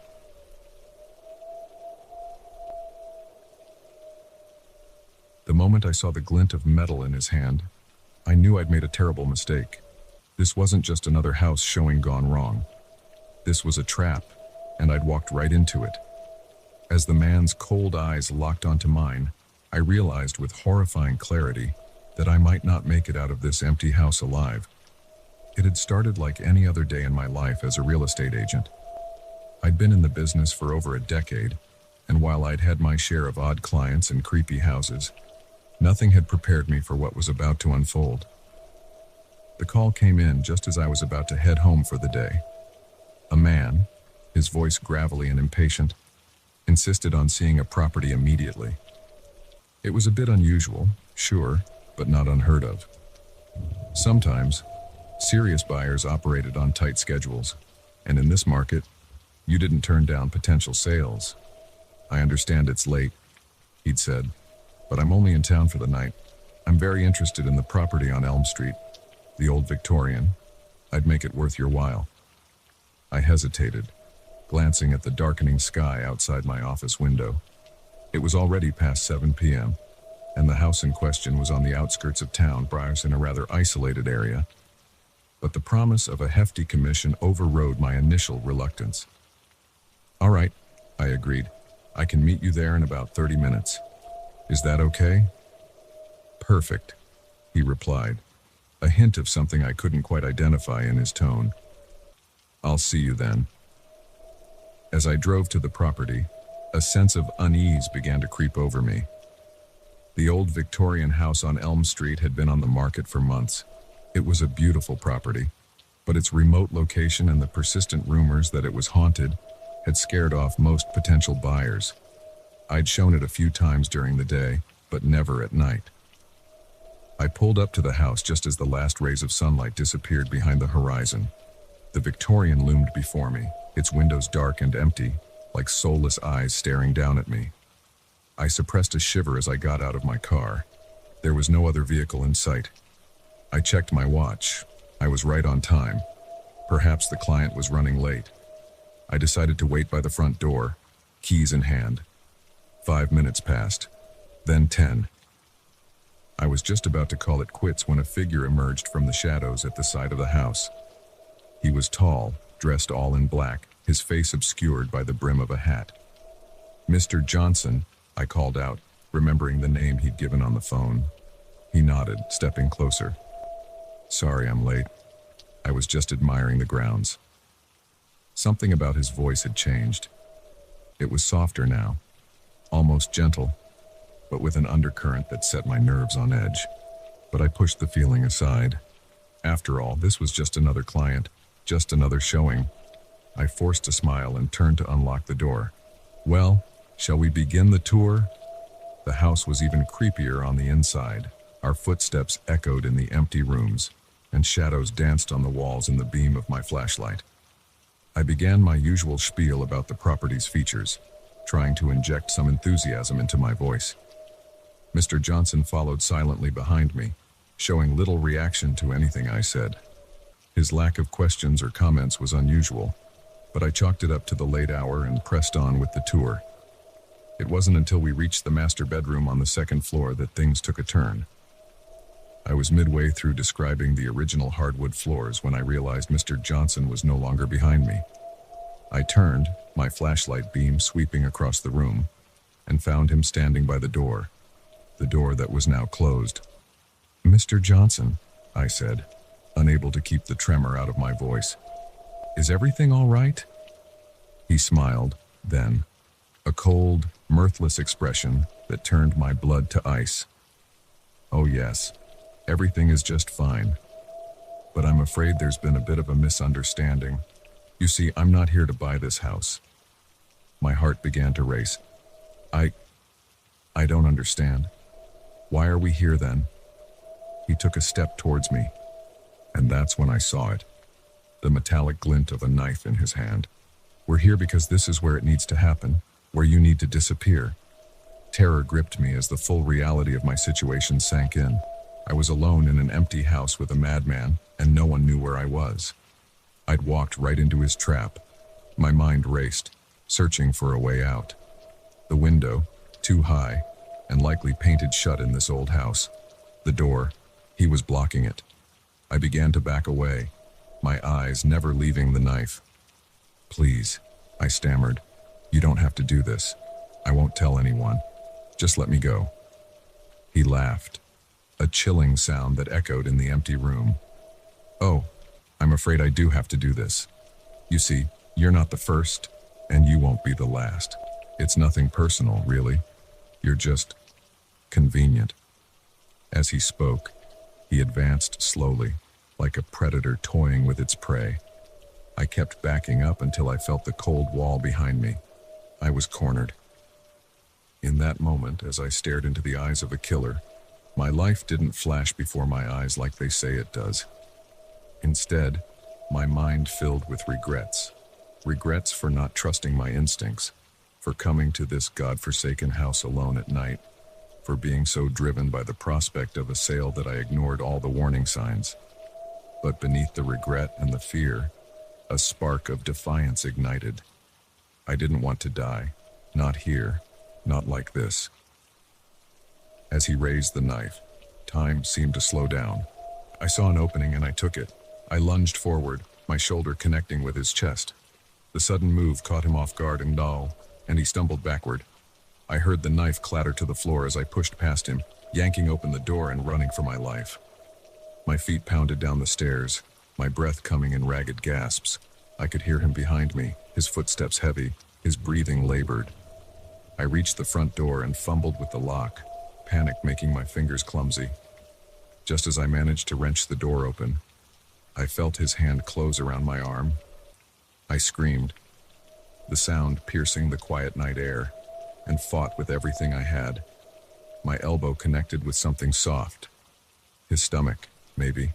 The moment I saw the glint of metal in his hand, I knew I'd made a terrible mistake. This wasn't just another house showing gone wrong. This was a trap, and I'd walked right into it. As the man's cold eyes locked onto mine, I realized with horrifying clarity that I might not make it out of this empty house alive. It had started like any other day in my life as a real estate agent. I'd been in the business for over a decade, and while I'd had my share of odd clients and creepy houses, nothing had prepared me for what was about to unfold. The call came in just as I was about to head home for the day. A man, his voice gravelly and impatient, insisted on seeing a property immediately. It was a bit unusual, sure, but not unheard of. Sometimes, serious buyers operated on tight schedules, and in this market, you didn't turn down potential sales. "I understand it's late," he'd said, "but I'm only in town for the night. I'm very interested in the property on Elm Street, the old Victorian. I'd make it worth your while." I hesitated, glancing at the darkening sky outside my office window. It was already past 7 p.m., and the house in question was on the outskirts of town, perhaps in a rather isolated area. But the promise of a hefty commission overrode my initial reluctance. "All right," I agreed. "I can meet you there in about 30 minutes. Is that okay?" "Perfect," he replied, a hint of something I couldn't quite identify in his tone. "I'll see you then." As I drove to the property, a sense of unease began to creep over me. The old Victorian house on Elm Street had been on the market for months. It was a beautiful property, but its remote location and the persistent rumors that it was haunted had scared off most potential buyers. I'd shown it a few times during the day, but never at night. I pulled up to the house just as the last rays of sunlight disappeared behind the horizon. The Victorian loomed before me, its windows dark and empty, like soulless eyes staring down at me. I suppressed a shiver as I got out of my car. There was no other vehicle in sight. I checked my watch. I was right on time. Perhaps the client was running late. I decided to wait by the front door, keys in hand. 5 minutes passed, then 10. I was just about to call it quits when a figure emerged from the shadows at the side of the house. He was tall, dressed all in black, his face obscured by the brim of a hat. "Mr. Johnson," I called out, remembering the name he'd given on the phone. He nodded, stepping closer. "Sorry I'm late. I was just admiring the grounds." Something about his voice had changed. It was softer now, almost gentle, but with an undercurrent that set my nerves on edge. But I pushed the feeling aside. After all, this was just another client, just another showing. I forced a smile and turned to unlock the door. "Well, shall we begin the tour?" The house was even creepier on the inside. Our footsteps echoed in the empty rooms, and shadows danced on the walls in the beam of my flashlight. I began my usual spiel about the property's features, trying to inject some enthusiasm into my voice. Mr. Johnson followed silently behind me, showing little reaction to anything I said. His lack of questions or comments was unusual, but I chalked it up to the late hour and pressed on with the tour. It wasn't until we reached the master bedroom on the second floor that things took a turn. I was midway through describing the original hardwood floors when I realized Mr. Johnson was no longer behind me. I turned, my flashlight beam sweeping across the room, and found him standing by the door that was now closed. "Mr. Johnson," I said, unable to keep the tremor out of my voice. "Is everything all right?" He smiled, then, a cold, mirthless expression that turned my blood to ice. "Oh yes, everything is just fine. But I'm afraid there's been a bit of a misunderstanding. You see, I'm not here to buy this house." My heart began to race. I don't understand. Why are we here then?" He took a step towards me, and that's when I saw it. The metallic glint of a knife in his hand. "We're here because this is where it needs to happen, where you need to disappear." Terror gripped me as the full reality of my situation sank in. I was alone in an empty house with a madman, and no one knew where I was. I'd walked right into his trap. My mind raced, searching for a way out. The window, too high, and likely painted shut in this old house. The door, he was blocking it. I began to back away, my eyes never leaving the knife. "Please," I stammered. "You don't have to do this. I won't tell anyone. Just let me go." He laughed, a chilling sound that echoed in the empty room. "Oh, I'm afraid I do have to do this. You see, you're not the first, and you won't be the last. It's nothing personal, really. You're just convenient." As he spoke, he advanced slowly, like a predator toying with its prey. I kept backing up until I felt the cold wall behind me. I was cornered. In that moment, as I stared into the eyes of a killer, my life didn't flash before my eyes like they say it does. Instead, my mind filled with regrets. Regrets for not trusting my instincts, for coming to this godforsaken house alone at night, for being so driven by the prospect of a sale that I ignored all the warning signs. But beneath the regret and the fear, a spark of defiance ignited. I didn't want to die, not here, not like this. As he raised the knife, time seemed to slow down. I saw an opening and I took it. I lunged forward, my shoulder connecting with his chest. The sudden move caught him off guard and he stumbled backward. I heard the knife clatter to the floor as I pushed past him, yanking open the door and running for my life. My feet pounded down the stairs, my breath coming in ragged gasps. I could hear him behind me, his footsteps heavy, his breathing labored. I reached the front door and fumbled with the lock, panic making my fingers clumsy. Just as I managed to wrench the door open, I felt his hand close around my arm. I screamed, the sound piercing the quiet night air, and fought with everything I had. My elbow connected with something soft. His stomach, maybe,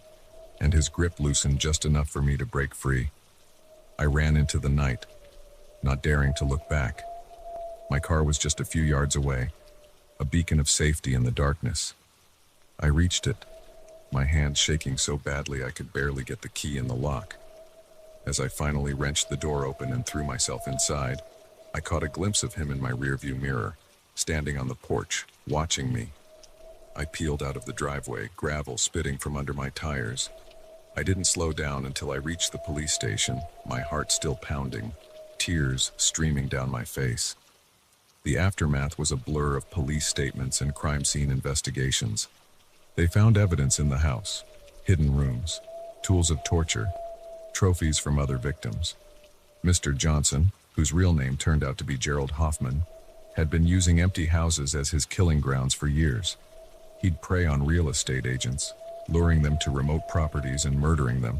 and his grip loosened just enough for me to break free. I ran into the night, not daring to look back. My car was just a few yards away, a beacon of safety in the darkness. I reached it, my hand shaking so badly I could barely get the key in the lock. As I finally wrenched the door open and threw myself inside, I caught a glimpse of him in my rearview mirror, standing on the porch, watching me. I peeled out of the driveway, gravel spitting from under my tires. I didn't slow down until I reached the police station, my heart still pounding, tears streaming down my face. The aftermath was a blur of police statements and crime scene investigations. They found evidence in the house, hidden rooms, tools of torture, trophies from other victims. Mr. Johnson, whose real name turned out to be Gerald Hoffman, had been using empty houses as his killing grounds for years. He'd prey on real estate agents, luring them to remote properties and murdering them.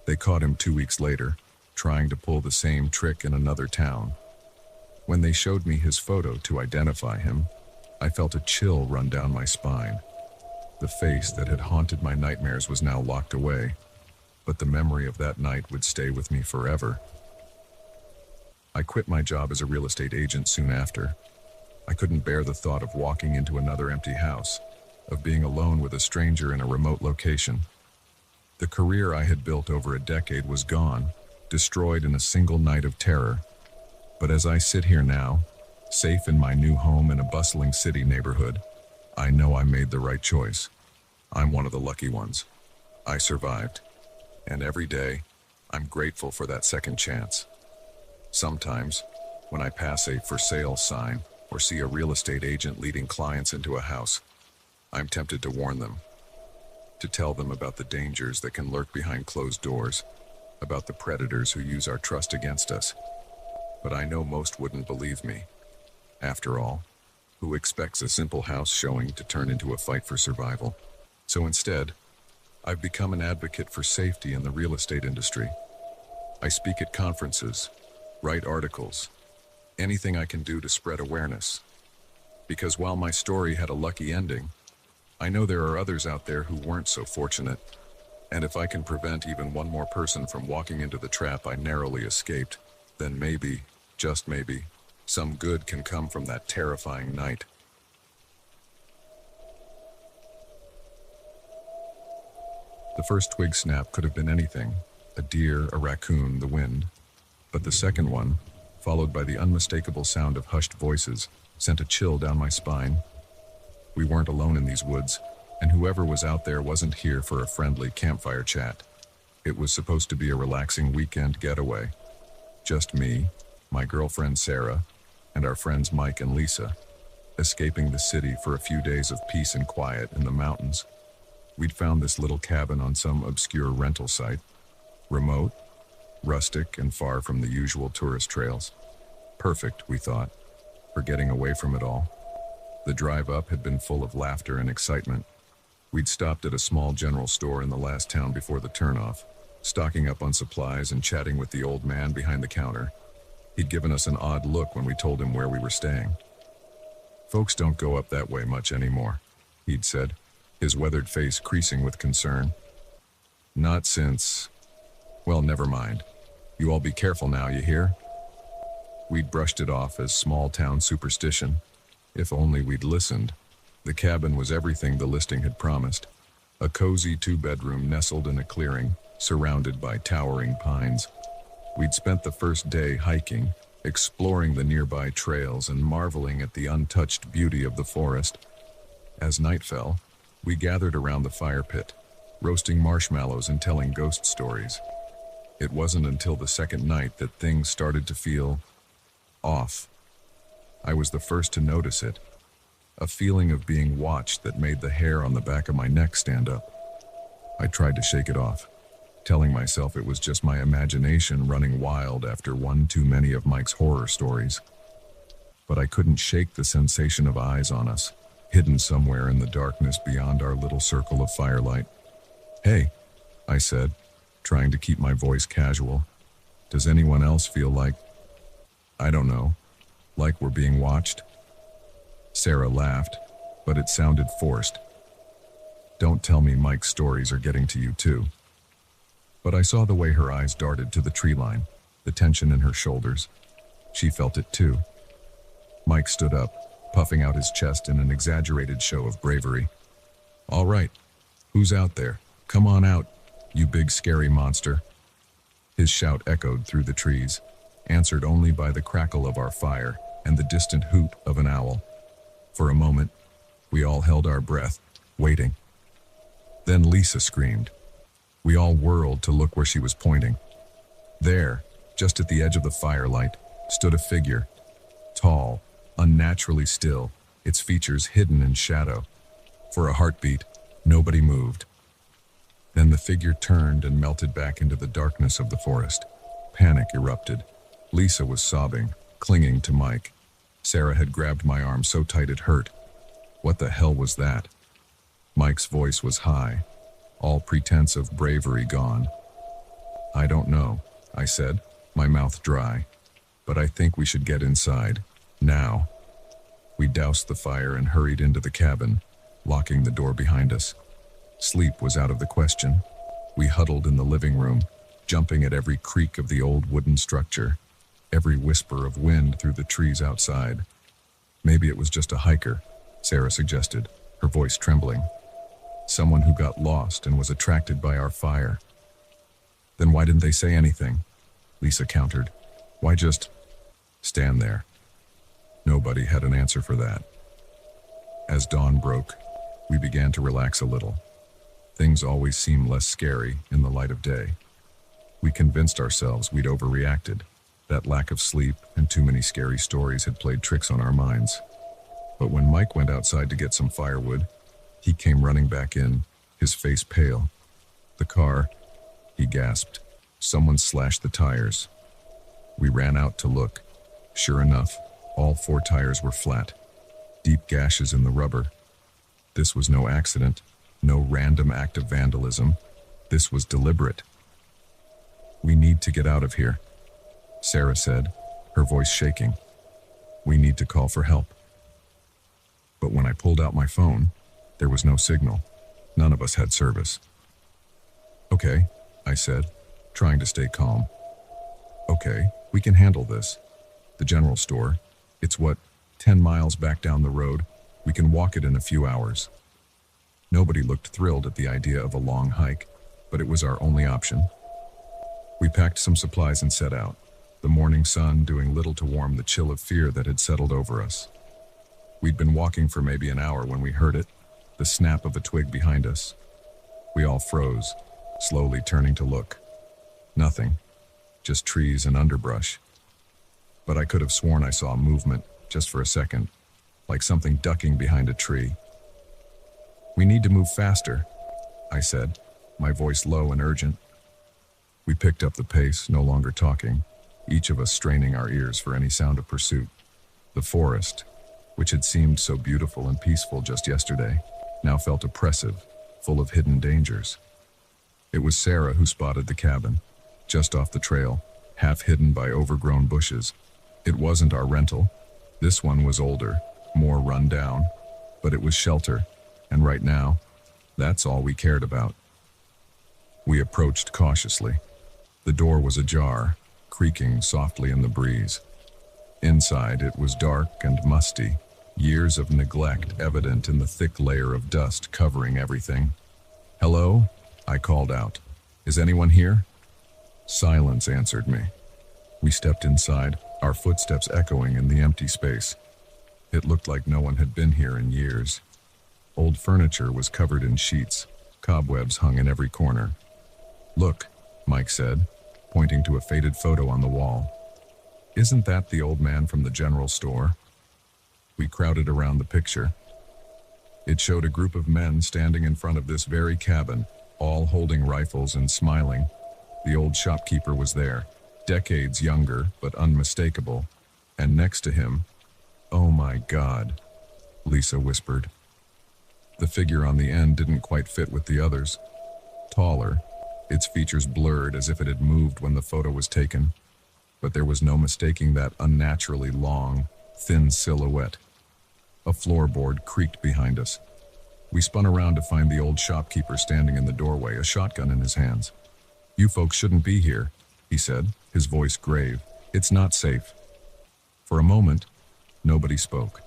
They caught him 2 weeks later, trying to pull the same trick in another town. When they showed me his photo to identify him, I felt a chill run down my spine. The face that had haunted my nightmares was now locked away, but the memory of that night would stay with me forever. I quit my job as a real estate agent soon after. I couldn't bear the thought of walking into another empty house, of being alone with a stranger in a remote location. The career I had built over a decade was gone, destroyed in a single night of terror. But as I sit here now, safe in my new home in a bustling city neighborhood, I know I made the right choice. I'm one of the lucky ones. I survived. And every day, I'm grateful for that second chance. Sometimes, when I pass a for sale sign or see a real estate agent leading clients into a house, I'm tempted to warn them, to tell them about the dangers that can lurk behind closed doors, about the predators who use our trust against us. But I know most wouldn't believe me. After all, who expects a simple house showing to turn into a fight for survival? So instead, I've become an advocate for safety in the real estate industry. I speak at conferences, write articles, anything I can do to spread awareness. Because while my story had a lucky ending, I know there are others out there who weren't so fortunate. And if I can prevent even one more person from walking into the trap I narrowly escaped, then maybe, just maybe, some good can come from that terrifying night. The first twig snap could have been anything, a deer, a raccoon, the wind. But the second one, followed by the unmistakable sound of hushed voices, sent a chill down my spine. We weren't alone in these woods, and whoever was out there wasn't here for a friendly campfire chat. It was supposed to be a relaxing weekend getaway. Just me, my girlfriend Sarah, and our friends Mike and Lisa, escaping the city for a few days of peace and quiet in the mountains. We'd found this little cabin on some obscure rental site, remote, rustic, and far from the usual tourist trails. Perfect, we thought, for getting away from it all. The drive up had been full of laughter and excitement. We'd stopped at a small general store in the last town before the turnoff, stocking up on supplies and chatting with the old man behind the counter. He'd given us an odd look when we told him where we were staying. "Folks don't go up that way much anymore," he'd said, his weathered face creasing with concern. "Not since... Well, never mind. You all be careful now, you hear?" We'd brushed it off as small-town superstition. If only we'd listened. The cabin was everything the listing had promised. A cozy two-bedroom nestled in a clearing, surrounded by towering pines. We'd spent the first day hiking, exploring the nearby trails and marveling at the untouched beauty of the forest. As night fell, we gathered around the fire pit, roasting marshmallows and telling ghost stories. It wasn't until the second night that things started to feel off. I was the first to notice it, a feeling of being watched that made the hair on the back of my neck stand up. I tried to shake it off, telling myself it was just my imagination running wild after one too many of Mike's horror stories. But I couldn't shake the sensation of eyes on us, hidden somewhere in the darkness beyond our little circle of firelight. "Hey," I said, trying to keep my voice casual. Does anyone else feel like, I don't know, like we're being watched? Sarah laughed, but it sounded forced. Don't tell me Mike's stories are getting to you too. But I saw the way her eyes darted to the tree line, the tension in her shoulders. She felt it too. Mike stood up, puffing out his chest in an exaggerated show of bravery. All right, who's out there? Come on out, you big scary monster. His shout echoed through the trees, answered only by the crackle of our fire and the distant hoot of an owl. For a moment, we all held our breath, waiting. Then Lisa screamed. We all whirled to look where she was pointing. There, just at the edge of the firelight, stood a figure, tall, unnaturally still, its features hidden in shadow. For a heartbeat, nobody moved. Then the figure turned and melted back into the darkness of the forest. Panic erupted. Lisa was sobbing, clinging to Mike. Sarah had grabbed my arm so tight it hurt. What the hell was that? Mike's voice was high, all pretense of bravery gone. I don't know, I said, my mouth dry. But I think we should get inside, now. We doused the fire and hurried into the cabin, locking the door behind us. Sleep was out of the question. We huddled in the living room, jumping at every creak of the old wooden structure, every whisper of wind through the trees outside. Maybe it was just a hiker, Sarah suggested, her voice trembling. Someone who got lost and was attracted by our fire. Then why didn't they say anything? Lisa countered. Why just stand there? Nobody had an answer for that. As dawn broke, we began to relax a little. Things always seem less scary in the light of day. We convinced ourselves we'd overreacted, that lack of sleep and too many scary stories had played tricks on our minds. But when Mike went outside to get some firewood, he came running back in, his face pale. The car, he gasped. Someone slashed the tires. We ran out to look. Sure enough, all 4 tires were flat, deep gashes in the rubber. This was no accident, no random act of vandalism. This was deliberate. We need to get out of here, Sarah said, her voice shaking. We need to call for help. But when I pulled out my phone, there was no signal. None of us had service. Okay, I said, trying to stay calm. Okay, we can handle this. The general store, it's 10 miles back down the road. We can walk it in a few hours. Nobody looked thrilled at the idea of a long hike, but it was our only option. We packed some supplies and set out, the morning sun doing little to warm the chill of fear that had settled over us. We'd been walking for maybe an hour when we heard it, the snap of a twig behind us. We all froze, slowly turning to look. Nothing, just trees and underbrush. But I could have sworn I saw movement, just for a second, like something ducking behind a tree. We need to move faster, I said, my voice low and urgent. We picked up the pace, no longer talking, each of us straining our ears for any sound of pursuit. The forest, which had seemed so beautiful and peaceful just yesterday, now felt oppressive, full of hidden dangers. It was Sarah who spotted the cabin, just off the trail, half hidden by overgrown bushes. It wasn't our rental. This one was older, more run down, but it was shelter, and right now, that's all we cared about. We approached cautiously. The door was ajar, creaking softly in the breeze. Inside, it was dark and musty, years of neglect evident in the thick layer of dust covering everything. Hello? I called out. Is anyone here? Silence answered me. We stepped inside, our footsteps echoing in the empty space. It looked like no one had been here in years. Old furniture was covered in sheets, cobwebs hung in every corner. Look, Mike said, pointing to a faded photo on the wall. Isn't that the old man from the general store? We crowded around the picture. It showed a group of men standing in front of this very cabin, all holding rifles and smiling. The old shopkeeper was there, decades younger but unmistakable, and next to him, oh my God, Lisa whispered. The figure on the end didn't quite fit with the others. Taller, its features blurred as if it had moved when the photo was taken. But there was no mistaking that unnaturally long, thin silhouette. A floorboard creaked behind us. We spun around to find the old shopkeeper standing in the doorway, a shotgun in his hands. "You folks shouldn't be here," he said, his voice grave. "It's not safe." For a moment, nobody spoke.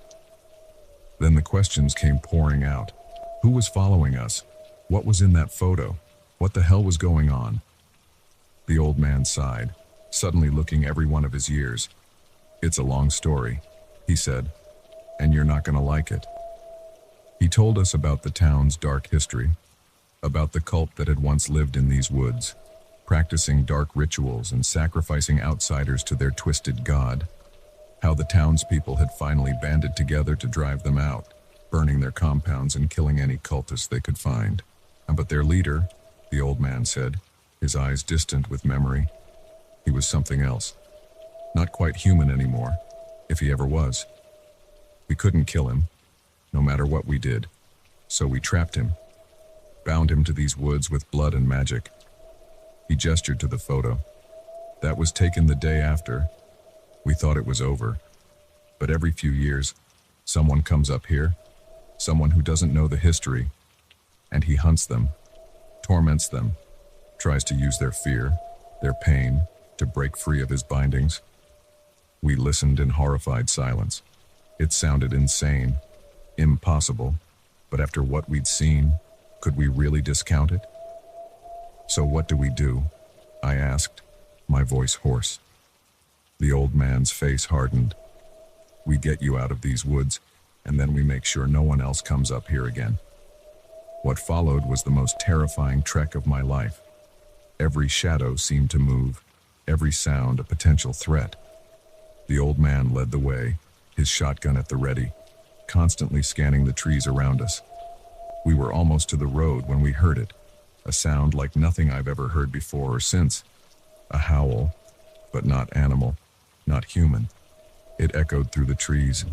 Then the questions came pouring out. Who was following us? What was in that photo? What the hell was going on? The old man sighed, suddenly looking every one of his years. "It's a long story," he said, "and you're not going to like it." He told us about the town's dark history, about the cult that had once lived in these woods, practicing dark rituals and sacrificing outsiders to their twisted god, how the townspeople had finally banded together to drive them out, burning their compounds and killing any cultists they could find. But their leader, the old man said, his eyes distant with memory, he was something else. Not quite human anymore, if he ever was. We couldn't kill him, no matter what we did, so we trapped him, bound him to these woods with blood and magic. He gestured to the photo. That was taken the day after. We thought it was over. But every few years, someone comes up here, someone who doesn't know the history, and he hunts them, torments them, tries to use their fear, their pain, to break free of his bindings. We listened in horrified silence. It sounded insane, impossible, but after what we'd seen, could we really discount it? "So what do we do?" I asked, my voice hoarse. The old man's face hardened. "We get you out of these woods, and then we make sure no one else comes up here again." What followed was the most terrifying trek of my life. Every shadow seemed to move, every sound a potential threat. The old man led the way, his shotgun at the ready, constantly scanning the trees around us. We were almost to the road when we heard it, a sound like nothing I've ever heard before or since. A howl, but not animal, not human. It echoed through the trees,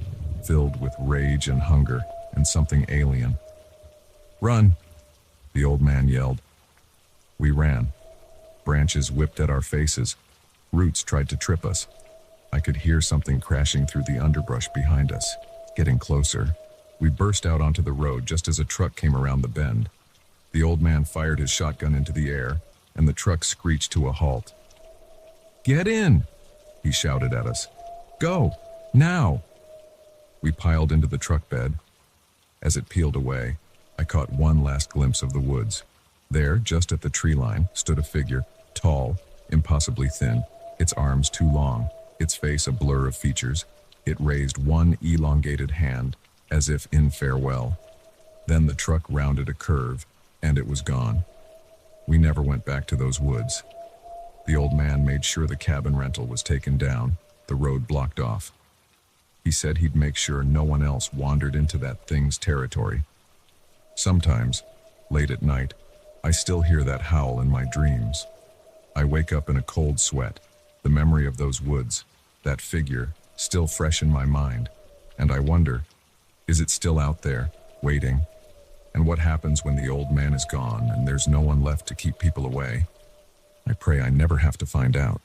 filled with rage and hunger and something alien. "Run!" the old man yelled. We ran. Branches whipped at our faces. Roots tried to trip us. I could hear something crashing through the underbrush behind us, getting closer. We burst out onto the road just as a truck came around the bend. The old man fired his shotgun into the air, and the truck screeched to a halt. "Get in!" he shouted at us. "Go! Now!" We piled into the truck bed. As it peeled away, I caught one last glimpse of the woods. There, just at the tree line, stood a figure, tall, impossibly thin, its arms too long, its face a blur of features. It raised one elongated hand, as if in farewell. Then the truck rounded a curve, and it was gone. We never went back to those woods. The old man made sure the cabin rental was taken down, the road blocked off. He said he'd make sure no one else wandered into that thing's territory. Sometimes, late at night, I still hear that howl in my dreams. I wake up in a cold sweat, the memory of those woods, that figure, still fresh in my mind, and I wonder, is it still out there, waiting? And what happens when the old man is gone and there's no one left to keep people away? I pray I never have to find out.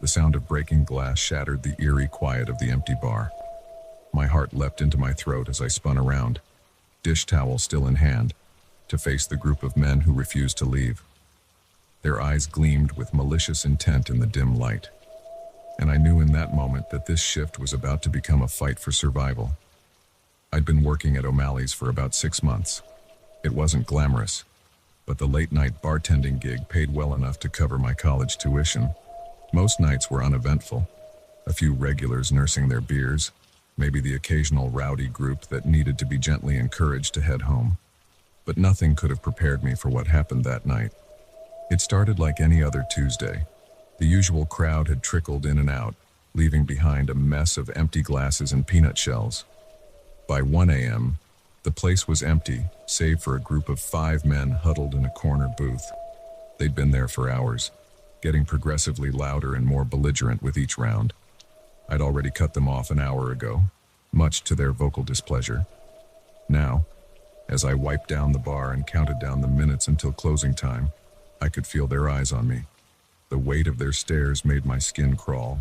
The sound of breaking glass shattered the eerie quiet of the empty bar. My heart leapt into my throat as I spun around, dish towel still in hand, to face the group of men who refused to leave. Their eyes gleamed with malicious intent in the dim light. And I knew in that moment that this shift was about to become a fight for survival. I'd been working at O'Malley's for about 6 months. It wasn't glamorous, but the late-night bartending gig paid well enough to cover my college tuition. Most nights were uneventful. A few regulars nursing their beers, maybe the occasional rowdy group that needed to be gently encouraged to head home. But nothing could have prepared me for what happened that night. It started like any other Tuesday. The usual crowd had trickled in and out, leaving behind a mess of empty glasses and peanut shells. By 1 a.m., the place was empty, save for a group of 5 men huddled in a corner booth. They'd been there for hours, getting progressively louder and more belligerent with each round. I'd already cut them off an hour ago, much to their vocal displeasure. Now, As I wiped down the bar and counted down the minutes until closing time, I could feel their eyes on me. The weight of their stares made my skin crawl.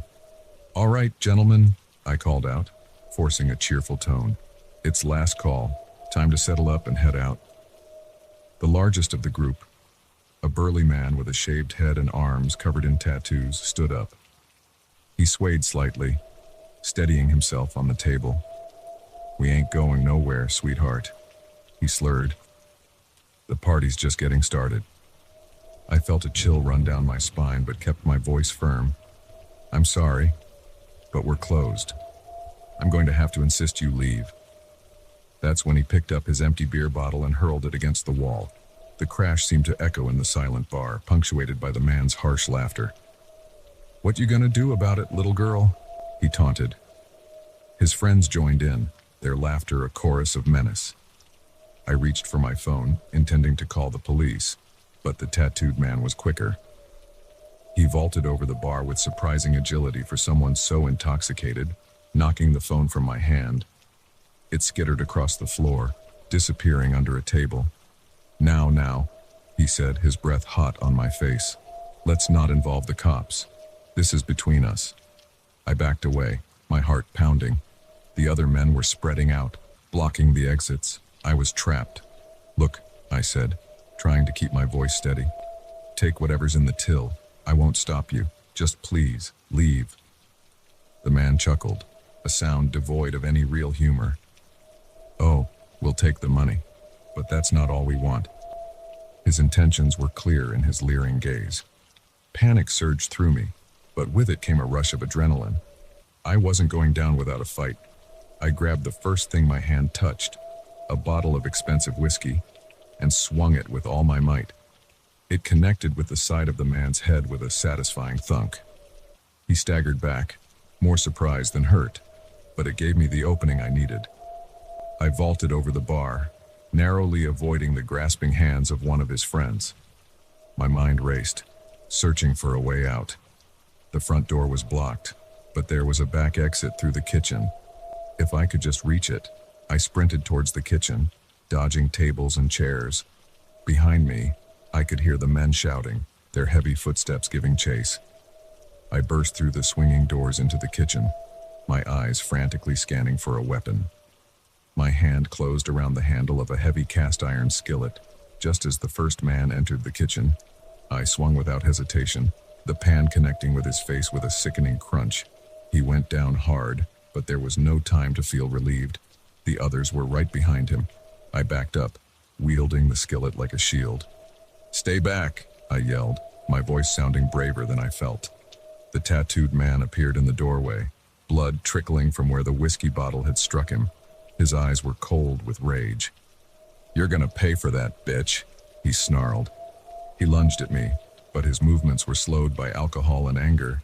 "All right, gentlemen," I called out, forcing a cheerful tone. "It's last call. Time to settle up and head out." The largest of the group, a burly man with a shaved head and arms covered in tattoos, stood up. He swayed slightly, steadying himself on the table. "We ain't going nowhere, sweetheart," he slurred. "The party's just getting started." I felt a chill run down my spine but kept my voice firm. "I'm sorry, but we're closed. I'm going to have to insist you leave." That's when he picked up his empty beer bottle and hurled it against the wall. The crash seemed to echo in the silent bar, punctuated by the man's harsh laughter. "What you gonna do about it, little girl?" he taunted. His friends joined in, their laughter a chorus of menace. I reached for my phone, intending to call the police, but the tattooed man was quicker. He vaulted over the bar with surprising agility for someone so intoxicated, knocking the phone from my hand. It skittered across the floor, disappearing under a table. Now, he said, his breath hot on my face. "Let's not involve the cops. This is between us." I backed away, my heart pounding. The other men were spreading out, blocking the exits. I was trapped. "Look," I said, trying to keep my voice steady. "Take whatever's in the till. I won't stop you. Just please, leave." The man chuckled, a sound devoid of any real humor. "Oh, we'll take the money, but that's not all we want." His intentions were clear in his leering gaze. Panic surged through me, but with it came a rush of adrenaline. I wasn't going down without a fight. I grabbed the first thing my hand touched, a bottle of expensive whiskey, and swung it with all my might. It connected with the side of the man's head with a satisfying thunk. He staggered back, more surprised than hurt, but it gave me the opening I needed. I vaulted over the bar, narrowly avoiding the grasping hands of one of his friends. My mind raced, searching for a way out. The front door was blocked, but there was a back exit through the kitchen. If I could just reach it, I sprinted towards the kitchen, dodging tables and chairs. Behind me, I could hear the men shouting, their heavy footsteps giving chase. I burst through the swinging doors into the kitchen, my eyes frantically scanning for a weapon. My hand closed around the handle of a heavy cast-iron skillet. Just as the first man entered the kitchen, I swung without hesitation, the pan connecting with his face with a sickening crunch. He went down hard, but there was no time to feel relieved. The others were right behind him. I backed up, wielding the skillet like a shield. "Stay back," I yelled, my voice sounding braver than I felt. The tattooed man appeared in the doorway, blood trickling from where the whiskey bottle had struck him. His eyes were cold with rage. "You're gonna pay for that, bitch," he snarled. He lunged at me, but his movements were slowed by alcohol and anger.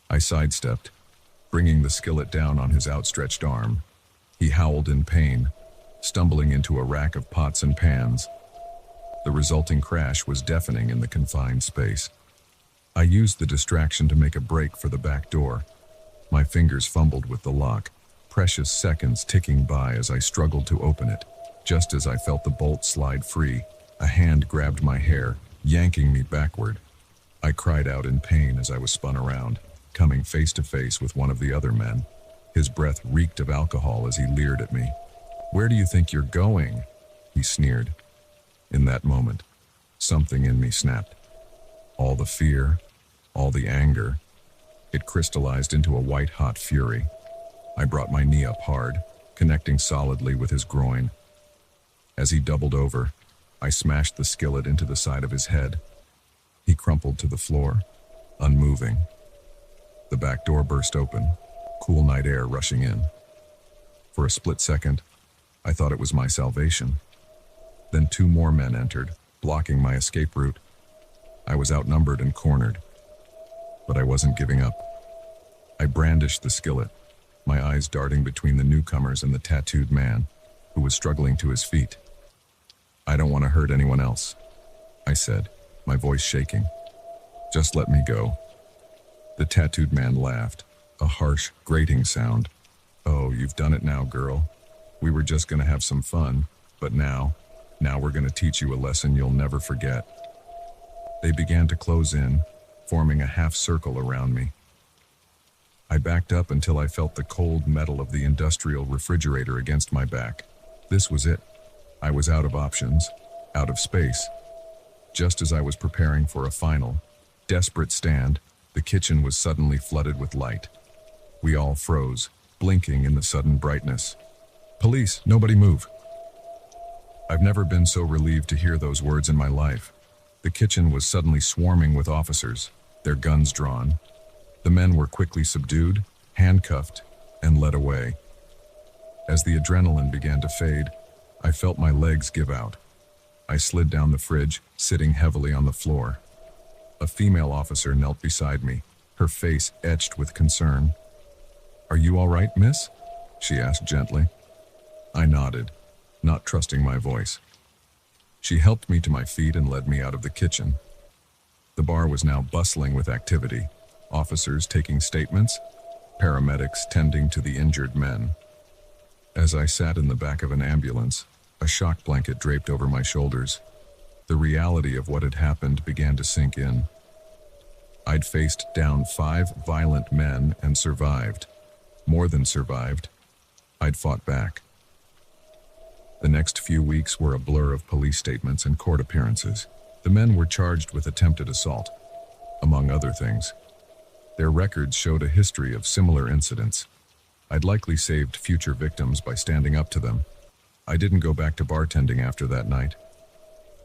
I sidestepped, bringing the skillet down on his outstretched arm. He howled in pain, stumbling into a rack of pots and pans. The resulting crash was deafening in the confined space. I used the distraction to make a break for the back door. My fingers fumbled with the lock, precious seconds ticking by as I struggled to open it. Just as I felt the bolt slide free, a hand grabbed my hair, yanking me backward. I cried out in pain as I was spun around, coming face to face with one of the other men. His breath reeked of alcohol as he leered at me. "Where do you think you're going?" he sneered. In that moment, something in me snapped. All the fear, all the anger, it crystallized into a white-hot fury. I brought my knee up hard, connecting solidly with his groin. As he doubled over, I smashed the skillet into the side of his head. He crumpled to the floor, unmoving. The back door burst open, cool night air rushing in. For a split second, I thought it was my salvation. Then 2 more men entered, blocking my escape route. I was outnumbered and cornered, but I wasn't giving up. I brandished the skillet, my eyes darting between the newcomers and the tattooed man, who was struggling to his feet. "I don't want to hurt anyone else," I said, my voice shaking. "Just let me go." The tattooed man laughed, a harsh, grating sound. "Oh, you've done it now, girl. We were just gonna have some fun." But now we're going to teach you a lesson you'll never forget." They began to close in, forming a half circle around me. I backed up until I felt the cold metal of the industrial refrigerator against my back. This was it. I was out of options, out of space. Just as I was preparing for a final, desperate stand, the kitchen was suddenly flooded with light. We all froze, blinking in the sudden brightness. "Police, nobody move." I've never been so relieved to hear those words in my life. The kitchen was suddenly swarming with officers, their guns drawn. The men were quickly subdued, handcuffed, and led away. As the adrenaline began to fade, I felt my legs give out. I slid down the fridge, sitting heavily on the floor. A female officer knelt beside me, her face etched with concern. "Are you all right, miss?" she asked gently. I nodded, not trusting my voice. She helped me to my feet and led me out of the kitchen. The bar was now bustling with activity, officers taking statements, paramedics tending to the injured men. As I sat in the back of an ambulance, a shock blanket draped over my shoulders, the reality of what had happened began to sink in. I'd faced down 5 violent men and survived. More than survived. I'd fought back. The next few weeks were a blur of police statements and court appearances. The men were charged with attempted assault, among other things. Their records showed a history of similar incidents. I'd likely saved future victims by standing up to them. I didn't go back to bartending after that night.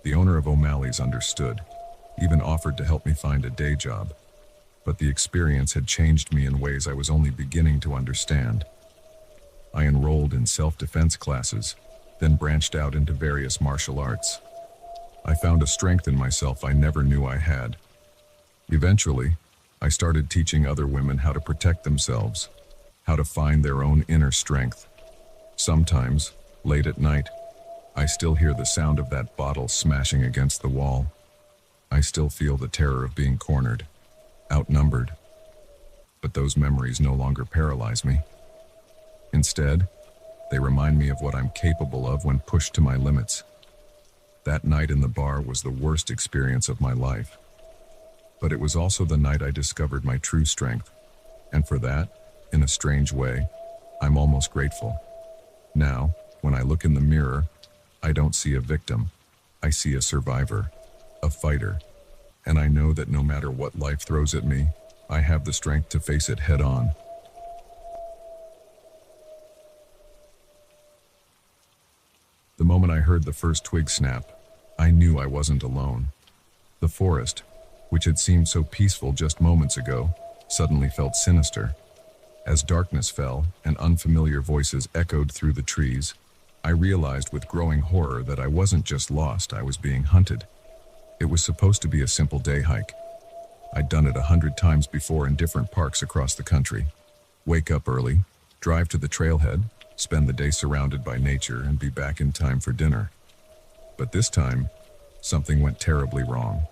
The owner of O'Malley's understood, even offered to help me find a day job. But the experience had changed me in ways I was only beginning to understand. I enrolled in self-defense classes, then branched out into various martial arts. I found a strength in myself I never knew I had. Eventually, I started teaching other women how to protect themselves, how to find their own inner strength. Sometimes, late at night, I still hear the sound of that bottle smashing against the wall. I still feel the terror of being cornered, outnumbered. But those memories no longer paralyze me. Instead, they remind me of what I'm capable of when pushed to my limits. That night in the bar was the worst experience of my life. But it was also the night I discovered my true strength. And for that, in a strange way, I'm almost grateful. Now, when I look in the mirror, I don't see a victim. I see a survivor, a fighter. And I know that no matter what life throws at me, I have the strength to face it head on. The moment I heard the first twig snap, I knew I wasn't alone. The forest, which had seemed so peaceful just moments ago, suddenly felt sinister. As darkness fell and unfamiliar voices echoed through the trees, I realized with growing horror that I wasn't just lost, I was being hunted. It was supposed to be a simple day hike. I'd done it 100 times before in different parks across the country. Wake up early, drive to the trailhead, spend the day surrounded by nature, and be back in time for dinner. But this time, something went terribly wrong.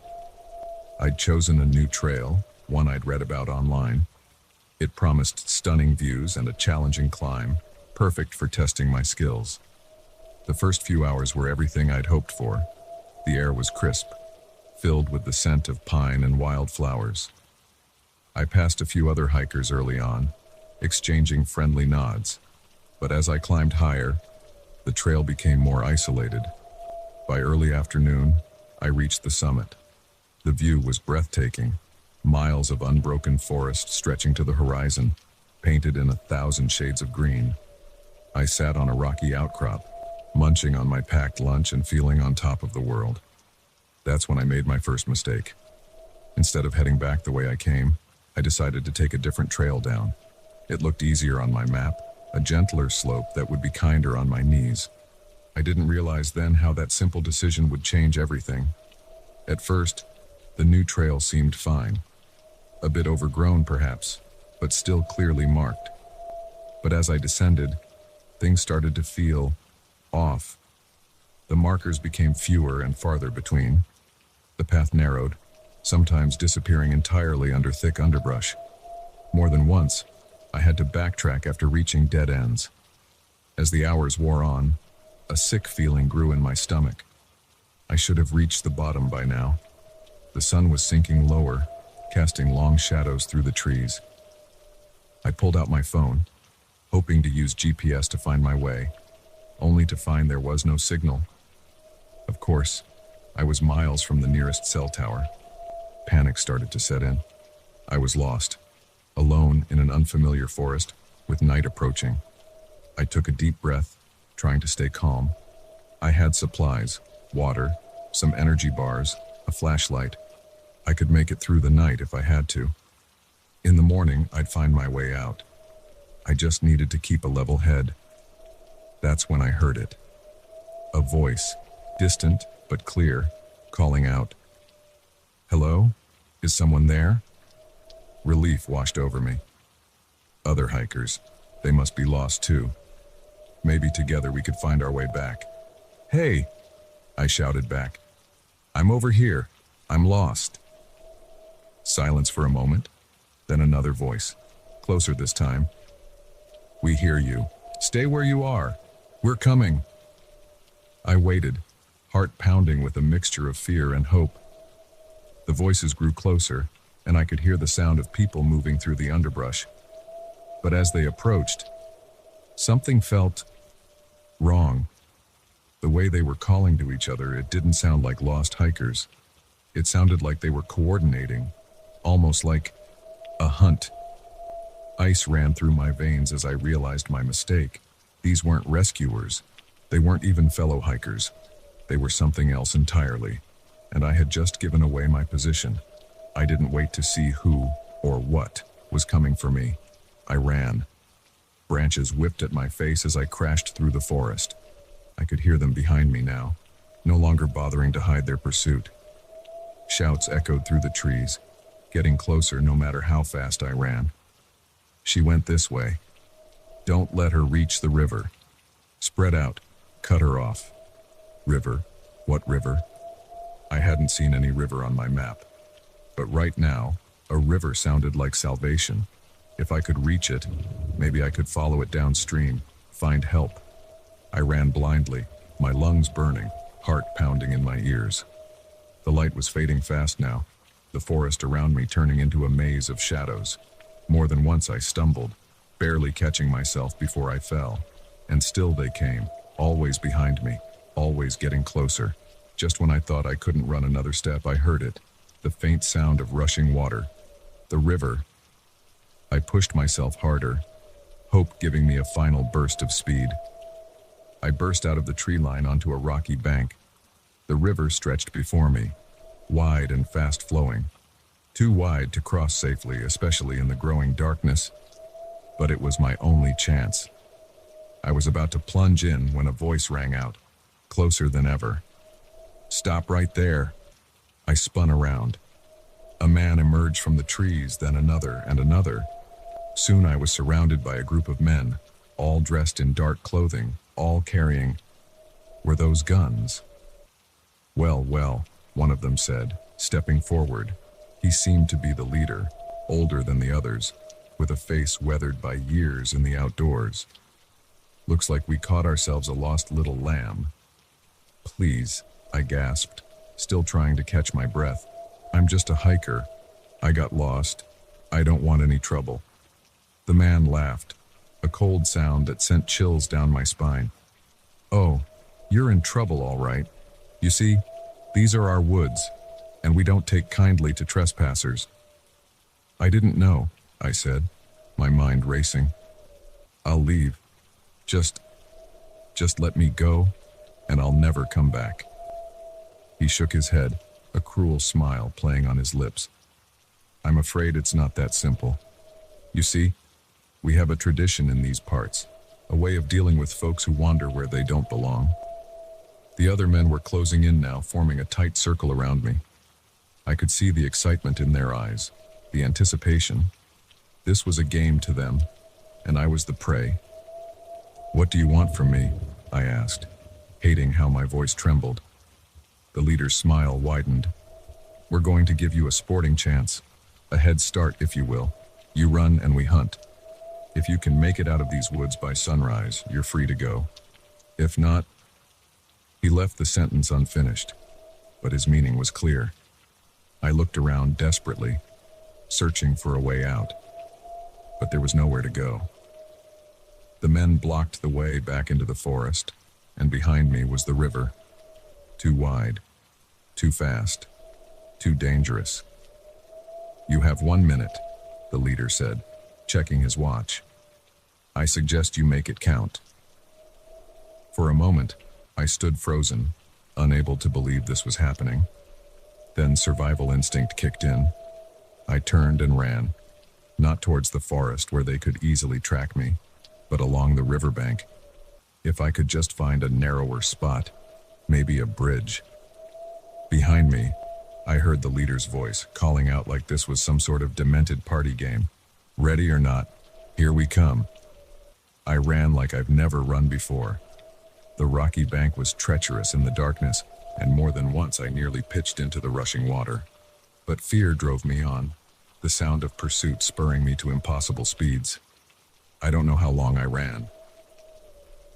I'd chosen a new trail, one I'd read about online. It promised stunning views and a challenging climb, perfect for testing my skills. The first few hours were everything I'd hoped for. The air was crisp, filled with the scent of pine and wildflowers. I passed a few other hikers early on, exchanging friendly nods. But as I climbed higher, the trail became more isolated. By early afternoon, I reached the summit. The view was breathtaking, miles of unbroken forest stretching to the horizon, painted in 1,000 shades of green. I sat on a rocky outcrop, munching on my packed lunch and feeling on top of the world. That's when I made my first mistake. Instead of heading back the way I came, I decided to take a different trail down. It looked easier on my map, a gentler slope that would be kinder on my knees. I didn't realize then how that simple decision would change everything. At first, the new trail seemed fine. A bit overgrown perhaps, but still clearly marked. But as I descended, things started to feel off. The markers became fewer and farther between. The path narrowed, sometimes disappearing entirely under thick underbrush. More than once, I had to backtrack after reaching dead ends. As the hours wore on, A sick feeling grew in my stomach. I should have reached the bottom by now. The sun was sinking lower, casting long shadows through the trees. I pulled out my phone, hoping to use GPS to find my way, only to find there was no signal. Of course, I was miles from the nearest cell tower. Panic started to set in. I was lost, alone in an unfamiliar forest, with night approaching. I took a deep breath, trying to stay calm. I had supplies, water, some energy bars, a flashlight. I could make it through the night if I had to. In the morning, I'd find my way out. I just needed to keep a level head. That's when I heard it. A voice, distant but clear, calling out. "Hello? Is someone there?" Relief washed over me. Other hikers. They must be lost too. Maybe together we could find our way back. "Hey!" I shouted back. "I'm over here. I'm lost." Silence for a moment, then another voice, closer this time. "We hear you. Stay where you are. We're coming." I waited, heart pounding with a mixture of fear and hope. The voices grew closer, and I could hear the sound of people moving through the underbrush. But as they approached, something felt wrong. The way they were calling to each other, it didn't sound like lost hikers. It sounded like they were coordinating, almost like a hunt. Ice ran through my veins as I realized my mistake. These weren't rescuers. They weren't even fellow hikers. They were something else entirely, and I had just given away my position. I didn't wait to see who or what was coming for me. I ran. Branches whipped at my face as I crashed through the forest. I could hear them behind me now, no longer bothering to hide their pursuit. Shouts echoed through the trees, getting closer no matter how fast I ran. "She went this way. Don't let her reach the river. Spread out. Cut her off." River? What river? I hadn't seen any river on my map. But right now, a river sounded like salvation. If I could reach it, maybe I could follow it downstream, find help. I ran blindly, my lungs burning, heart pounding in my ears. The light was fading fast now, the forest around me turning into a maze of shadows. More than once I stumbled, barely catching myself before I fell. And still they came, always behind me, always getting closer. Just when I thought I couldn't run another step, I heard it, the faint sound of rushing water. The river. I pushed myself harder, hope giving me a final burst of speed. I burst out of the tree line onto a rocky bank. The river stretched before me, wide and fast-flowing. Too wide to cross safely, especially in the growing darkness. But it was my only chance. I was about to plunge in when a voice rang out, closer than ever. "Stop right there." I spun around. A man emerged from the trees, then another and another. Soon I was surrounded by a group of men, all dressed in dark clothing, all carrying... Were those guns? Well, one of them said, stepping forward. He seemed to be the leader, older than the others, with a face weathered by years in the outdoors. "Looks like we caught ourselves a lost little lamb." "Please," I gasped, still trying to catch my breath. "I'm just a hiker. I got lost. I don't want any trouble." The man laughed, a cold sound that sent chills down my spine. "Oh, you're in trouble, all right. You see, these are our woods, and we don't take kindly to trespassers." "I didn't know," I said, my mind racing. "I'll leave. Just let me go, and I'll never come back." He shook his head, a cruel smile playing on his lips. "I'm afraid it's not that simple. You see, we have a tradition in these parts, a way of dealing with folks who wander where they don't belong." The other men were closing in now, forming a tight circle around me. I could see the excitement in their eyes, the anticipation. This was a game to them, and I was the prey. "What do you want from me?" I asked, hating how my voice trembled. The leader's smile widened. "We're going to give you a sporting chance, a head start, if you will. You run and we hunt. If you can make it out of these woods by sunrise, you're free to go. If not, He left the sentence unfinished, but his meaning was clear. I looked around desperately, searching for a way out, but there was nowhere to go. The men blocked the way back into the forest, and behind me was the river. Too wide, too fast, too dangerous. "You have 1 minute," the leader said, checking his watch. "I suggest you make it count." For a moment, I stood frozen, unable to believe this was happening. Then survival instinct kicked in. I turned and ran, not towards the forest where they could easily track me, but along the riverbank. If I could just find a narrower spot, maybe a bridge. Behind me, I heard the leader's voice, calling out like this was some sort of demented party game. "Ready or not, here we come." I ran like I've never run before. The rocky bank was treacherous in the darkness, and more than once I nearly pitched into the rushing water. But fear drove me on, the sound of pursuit spurring me to impossible speeds. I don't know how long I ran.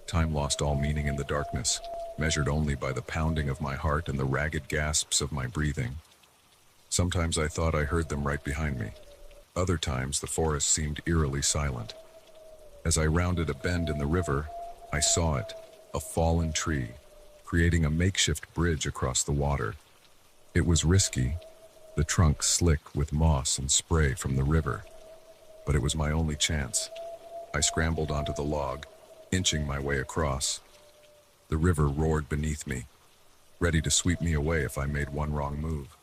Time lost all meaning in the darkness, measured only by the pounding of my heart and the ragged gasps of my breathing. Sometimes I thought I heard them right behind me. Other times the forest seemed eerily silent. As I rounded a bend in the river, I saw it, a fallen tree, creating a makeshift bridge across the water. It was risky, the trunk slick with moss and spray from the river, but it was my only chance. I scrambled onto the log, inching my way across. The river roared beneath me, ready to sweep me away if I made one wrong move.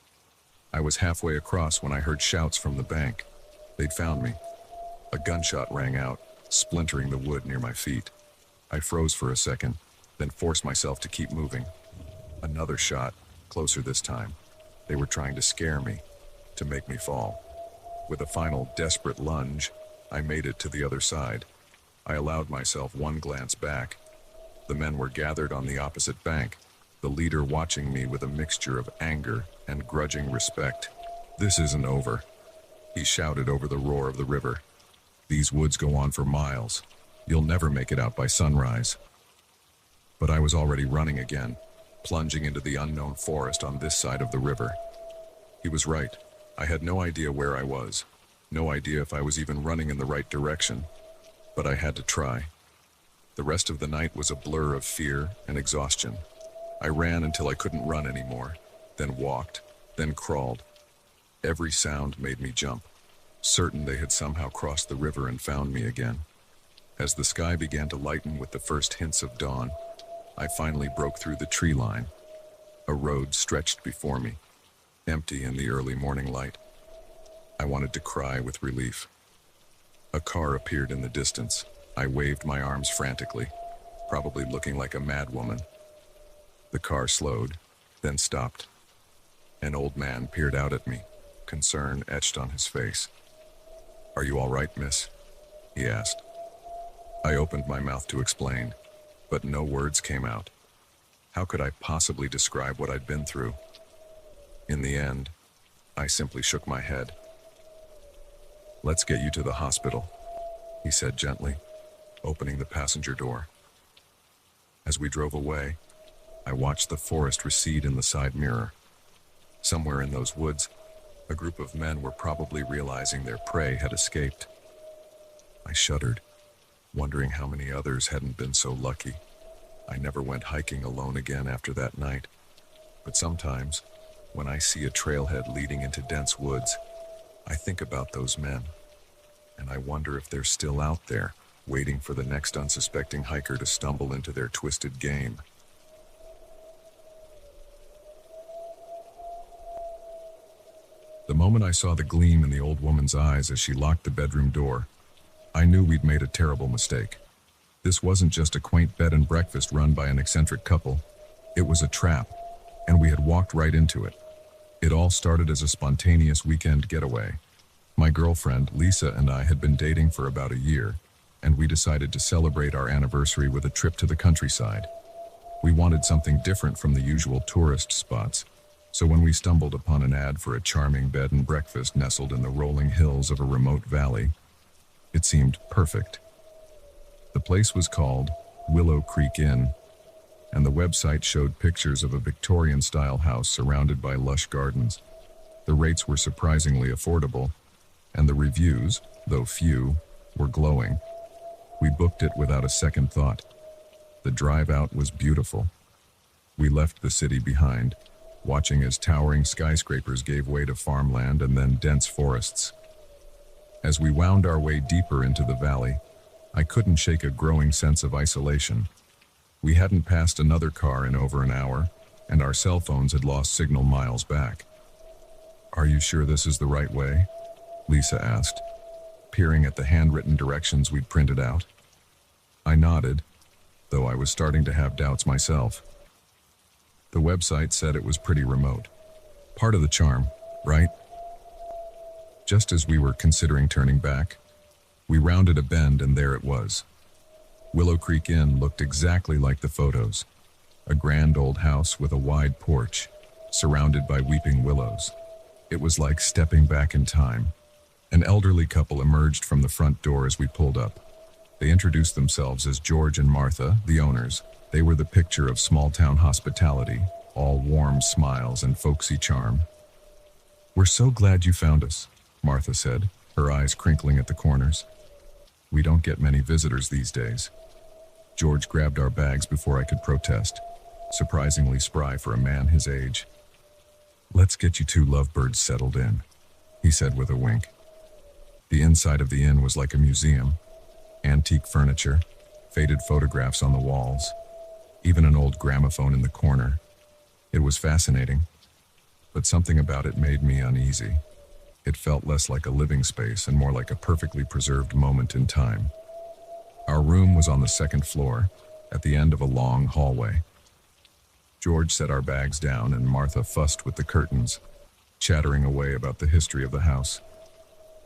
I was halfway across when I heard shouts from the bank. They'd found me. A gunshot rang out, splintering the wood near my feet. I froze for a second, then forced myself to keep moving. Another shot, closer this time. They were trying to scare me, to make me fall. With a final desperate lunge, I made it to the other side. I allowed myself one glance back. The men were gathered on the opposite bank, the leader watching me with a mixture of anger and grudging respect. "This isn't over," he shouted over the roar of the river. "These woods go on for miles. You'll never make it out by sunrise." But I was already running again, plunging into the unknown forest on this side of the river. He was right. I had no idea where I was, no idea if I was even running in the right direction, but I had to try. The rest of the night was a blur of fear and exhaustion. I ran until I couldn't run anymore, then walked, then crawled. Every sound made me jump, certain they had somehow crossed the river and found me again. As the sky began to lighten with the first hints of dawn, I finally broke through the tree line. A road stretched before me, empty in the early morning light. I wanted to cry with relief. A car appeared in the distance. I waved my arms frantically, probably looking like a madwoman. The car slowed, then stopped. An old man peered out at me, concern etched on his face. "Are you all right, miss?" he asked. I opened my mouth to explain, but no words came out. How could I possibly describe what I'd been through? In the end, I simply shook my head. "Let's get you to the hospital," he said gently, opening the passenger door. As we drove away, I watched the forest recede in the side mirror. Somewhere in those woods, a group of men were probably realizing their prey had escaped. I shuddered, wondering how many others hadn't been so lucky. I never went hiking alone again after that night, but sometimes, when I see a trailhead leading into dense woods, I think about those men, and I wonder if they're still out there, waiting for the next unsuspecting hiker to stumble into their twisted game. The moment I saw the gleam in the old woman's eyes as she locked the bedroom door, I knew we'd made a terrible mistake. This wasn't just a quaint bed and breakfast run by an eccentric couple. It was a trap, and we had walked right into it. It all started as a spontaneous weekend getaway. My girlfriend, Lisa, and I had been dating for about a year, and we decided to celebrate our anniversary with a trip to the countryside. We wanted something different from the usual tourist spots, so when we stumbled upon an ad for a charming bed and breakfast nestled in the rolling hills of a remote valley, it seemed perfect. The place was called Willow Creek Inn, and the website showed pictures of a Victorian-style house surrounded by lush gardens. The rates were surprisingly affordable, and the reviews, though few, were glowing. We booked it without a second thought. The drive out was beautiful. We left the city behind, watching as towering skyscrapers gave way to farmland and then dense forests. As we wound our way deeper into the valley, I couldn't shake a growing sense of isolation. We hadn't passed another car in over an hour, and our cell phones had lost signal miles back. "Are you sure this is the right way?" Lisa asked, peering at the handwritten directions we'd printed out. I nodded, though I was starting to have doubts myself. The website said it was pretty remote. Part of the charm, right? Just as we were considering turning back, we rounded a bend and there it was. Willow Creek Inn looked exactly like the photos. A grand old house with a wide porch, surrounded by weeping willows. It was like stepping back in time. An elderly couple emerged from the front door as we pulled up. They introduced themselves as George and Martha, the owners. They were the picture of small-town hospitality, all warm smiles and folksy charm. "We're so glad you found us," Martha said, her eyes crinkling at the corners. "We don't get many visitors these days." George grabbed our bags before I could protest, surprisingly spry for a man his age. "Let's get you two lovebirds settled in," he said with a wink. The inside of the inn was like a museum. Antique furniture, faded photographs on the walls, even an old gramophone in the corner. It was fascinating, but something about it made me uneasy. It felt less like a living space and more like a perfectly preserved moment in time. Our room was on the second floor, at the end of a long hallway. George set our bags down and Martha fussed with the curtains, chattering away about the history of the house.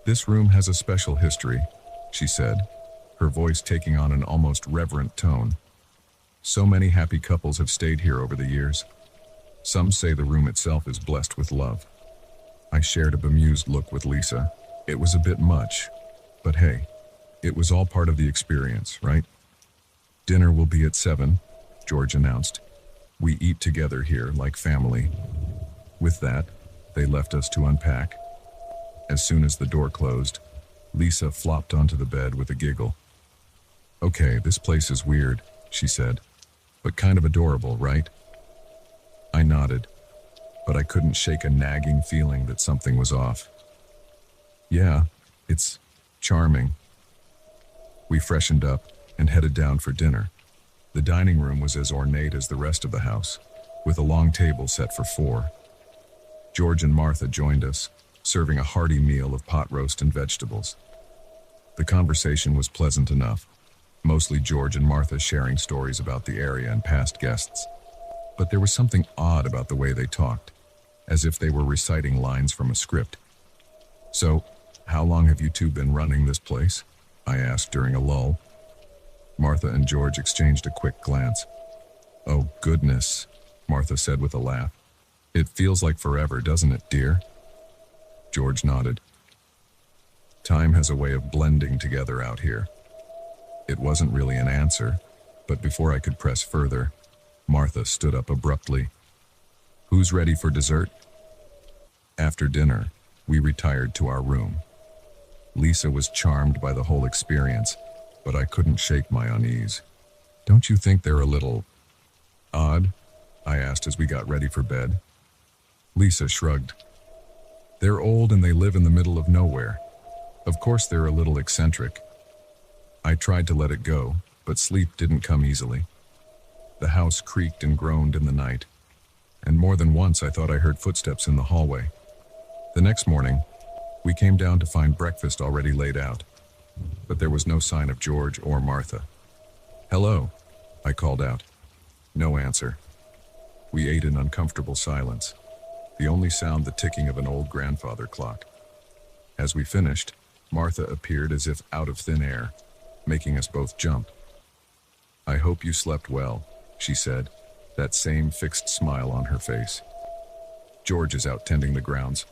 "This room has a special history," she said, her voice taking on an almost reverent tone. "So many happy couples have stayed here over the years. Some say the room itself is blessed with love." I shared a bemused look with Lisa. It was a bit much, but hey, it was all part of the experience, right? "Dinner will be at 7, George announced. "We eat together here like family." With that, they left us to unpack. As soon as the door closed, Lisa flopped onto the bed with a giggle. "Okay, this place is weird," she said, "but kind of adorable, right?" I nodded, but I couldn't shake a nagging feeling that something was off. "Yeah, it's charming." We freshened up and headed down for dinner. The dining room was as ornate as the rest of the house, with a long table set for 4. George and Martha joined us, serving a hearty meal of pot roast and vegetables. The conversation was pleasant enough, mostly George and Martha sharing stories about the area and past guests. But there was something odd about the way they talked, as if they were reciting lines from a script. "So, how long have you two been running this place?" I asked during a lull. Martha and George exchanged a quick glance. "Oh, goodness," Martha said with a laugh. "It feels like forever, doesn't it, dear?" George nodded. Time has a way of blending together out here. It wasn't really an answer, but before I could press further, Martha stood up abruptly. "Who's ready for dessert?" After dinner, we retired to our room. Lisa was charmed by the whole experience, but I couldn't shake my unease. "Don't you think they're a little odd?" I asked as we got ready for bed. Lisa shrugged. "They're old and they live in the middle of nowhere. Of course they're a little eccentric." I tried to let it go, but sleep didn't come easily. The house creaked and groaned in the night, and more than once I thought I heard footsteps in the hallway. The next morning, we came down to find breakfast already laid out, but there was no sign of George or Martha. "Hello," I called out. No answer. We ate in uncomfortable silence, the only sound the ticking of an old grandfather clock. As we finished, Martha appeared as if out of thin air, making us both jump. "I hope you slept well," she said, that same fixed smile on her face. "George is out tending the grounds.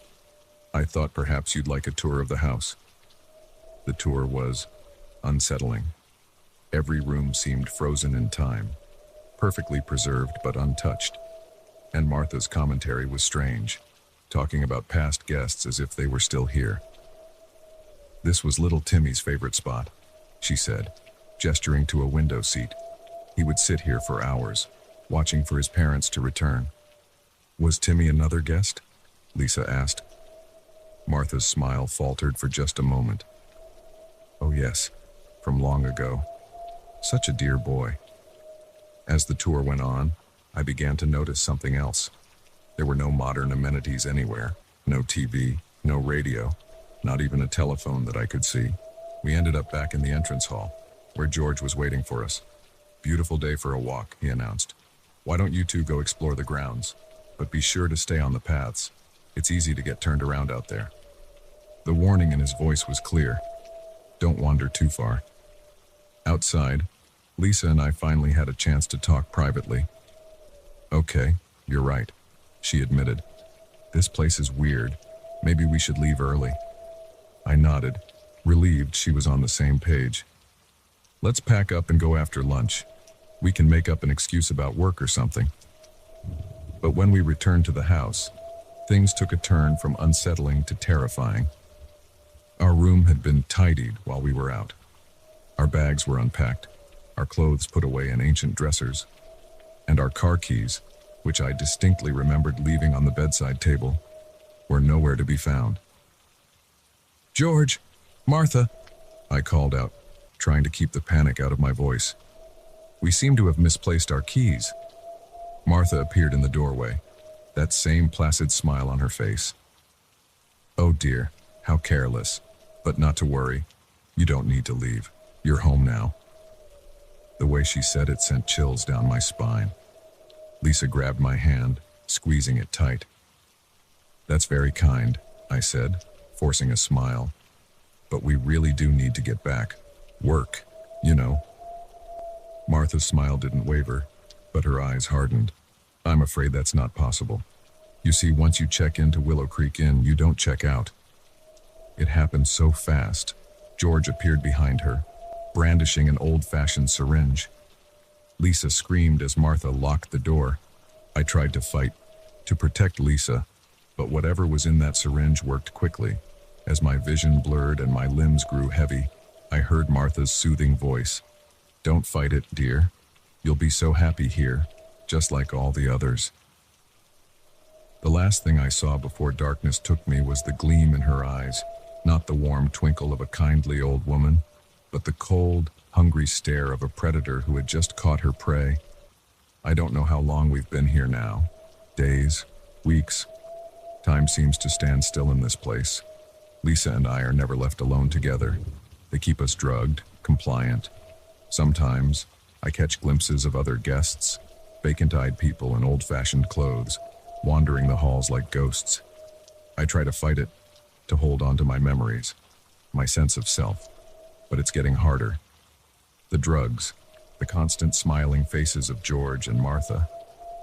I thought perhaps you'd like a tour of the house." The tour was unsettling. Every room seemed frozen in time, perfectly preserved but untouched. And Martha's commentary was strange, talking about past guests as if they were still here. "This was little Timmy's favorite spot," she said, gesturing to a window seat. "He would sit here for hours, watching for his parents to return." "Was Timmy another guest?" Lisa asked. Martha's smile faltered for just a moment. "Oh yes, from long ago. Such a dear boy." As the tour went on, I began to notice something else. There were no modern amenities anywhere, no TV, no radio, not even a telephone that I could see. We ended up back in the entrance hall, where George was waiting for us. "Beautiful day for a walk," he announced. "Why don't you two go explore the grounds? But be sure to stay on the paths. It's easy to get turned around out there." The warning in his voice was clear. Don't wander too far. Outside, Lisa and I finally had a chance to talk privately. "Okay, you're right," she admitted. "This place is weird. Maybe we should leave early." I nodded, relieved she was on the same page. "Let's pack up and go after lunch. We can make up an excuse about work or something." But when we returned to the house, things took a turn from unsettling to terrifying. Our room had been tidied while we were out. Our bags were unpacked, our clothes put away in ancient dressers, and our car keys, which I distinctly remembered leaving on the bedside table, were nowhere to be found. "George! Martha!" I called out, trying to keep the panic out of my voice. "We seem to have misplaced our keys." Martha appeared in the doorway, that same placid smile on her face. "Oh dear, how careless. But not to worry. You don't need to leave. You're home now." The way she said it sent chills down my spine. Lisa grabbed my hand, squeezing it tight. "That's very kind," I said, forcing a smile. "But we really do need to get back. Work, you know." Martha's smile didn't waver, but her eyes hardened. "I'm afraid that's not possible. You see, once you check into Willow Creek Inn, you don't check out." It happened so fast. George appeared behind her, brandishing an old-fashioned syringe. Lisa screamed as Martha locked the door. I tried to fight, to protect Lisa, but whatever was in that syringe worked quickly. As my vision blurred and my limbs grew heavy, I heard Martha's soothing voice. "Don't fight it, dear. You'll be so happy here, just like all the others." The last thing I saw before darkness took me was the gleam in her eyes, not the warm twinkle of a kindly old woman, but the cold, hungry stare of a predator who had just caught her prey. I don't know how long we've been here now. Days, weeks. Time seems to stand still in this place. Lisa and I are never left alone together. They keep us drugged, compliant. Sometimes I catch glimpses of other guests, vacant-eyed people in old-fashioned clothes, wandering the halls like ghosts. I try to fight it, to hold on to my memories, my sense of self, but it's getting harder. The drugs, the constant smiling faces of George and Martha,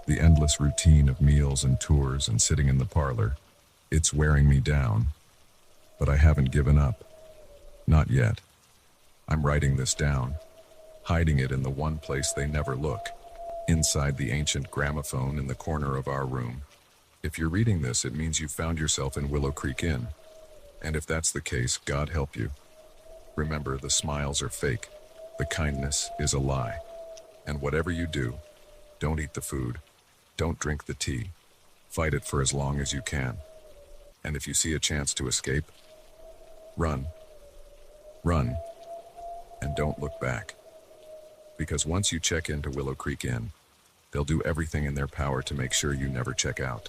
the endless routine of meals and tours and sitting in the parlor, it's wearing me down. But I haven't given up. Not yet. I'm writing this down, hiding it in the one place they never look, inside the ancient gramophone in the corner of our room. If you're reading this, it means you found yourself in Willow Creek Inn. And if that's the case, God help you. Remember, the smiles are fake. The kindness is a lie. And whatever you do, don't eat the food. Don't drink the tea. Fight it for as long as you can. And if you see a chance to escape, run. Run. And don't look back. Because once you check into Willow Creek Inn, they'll do everything in their power to make sure you never check out.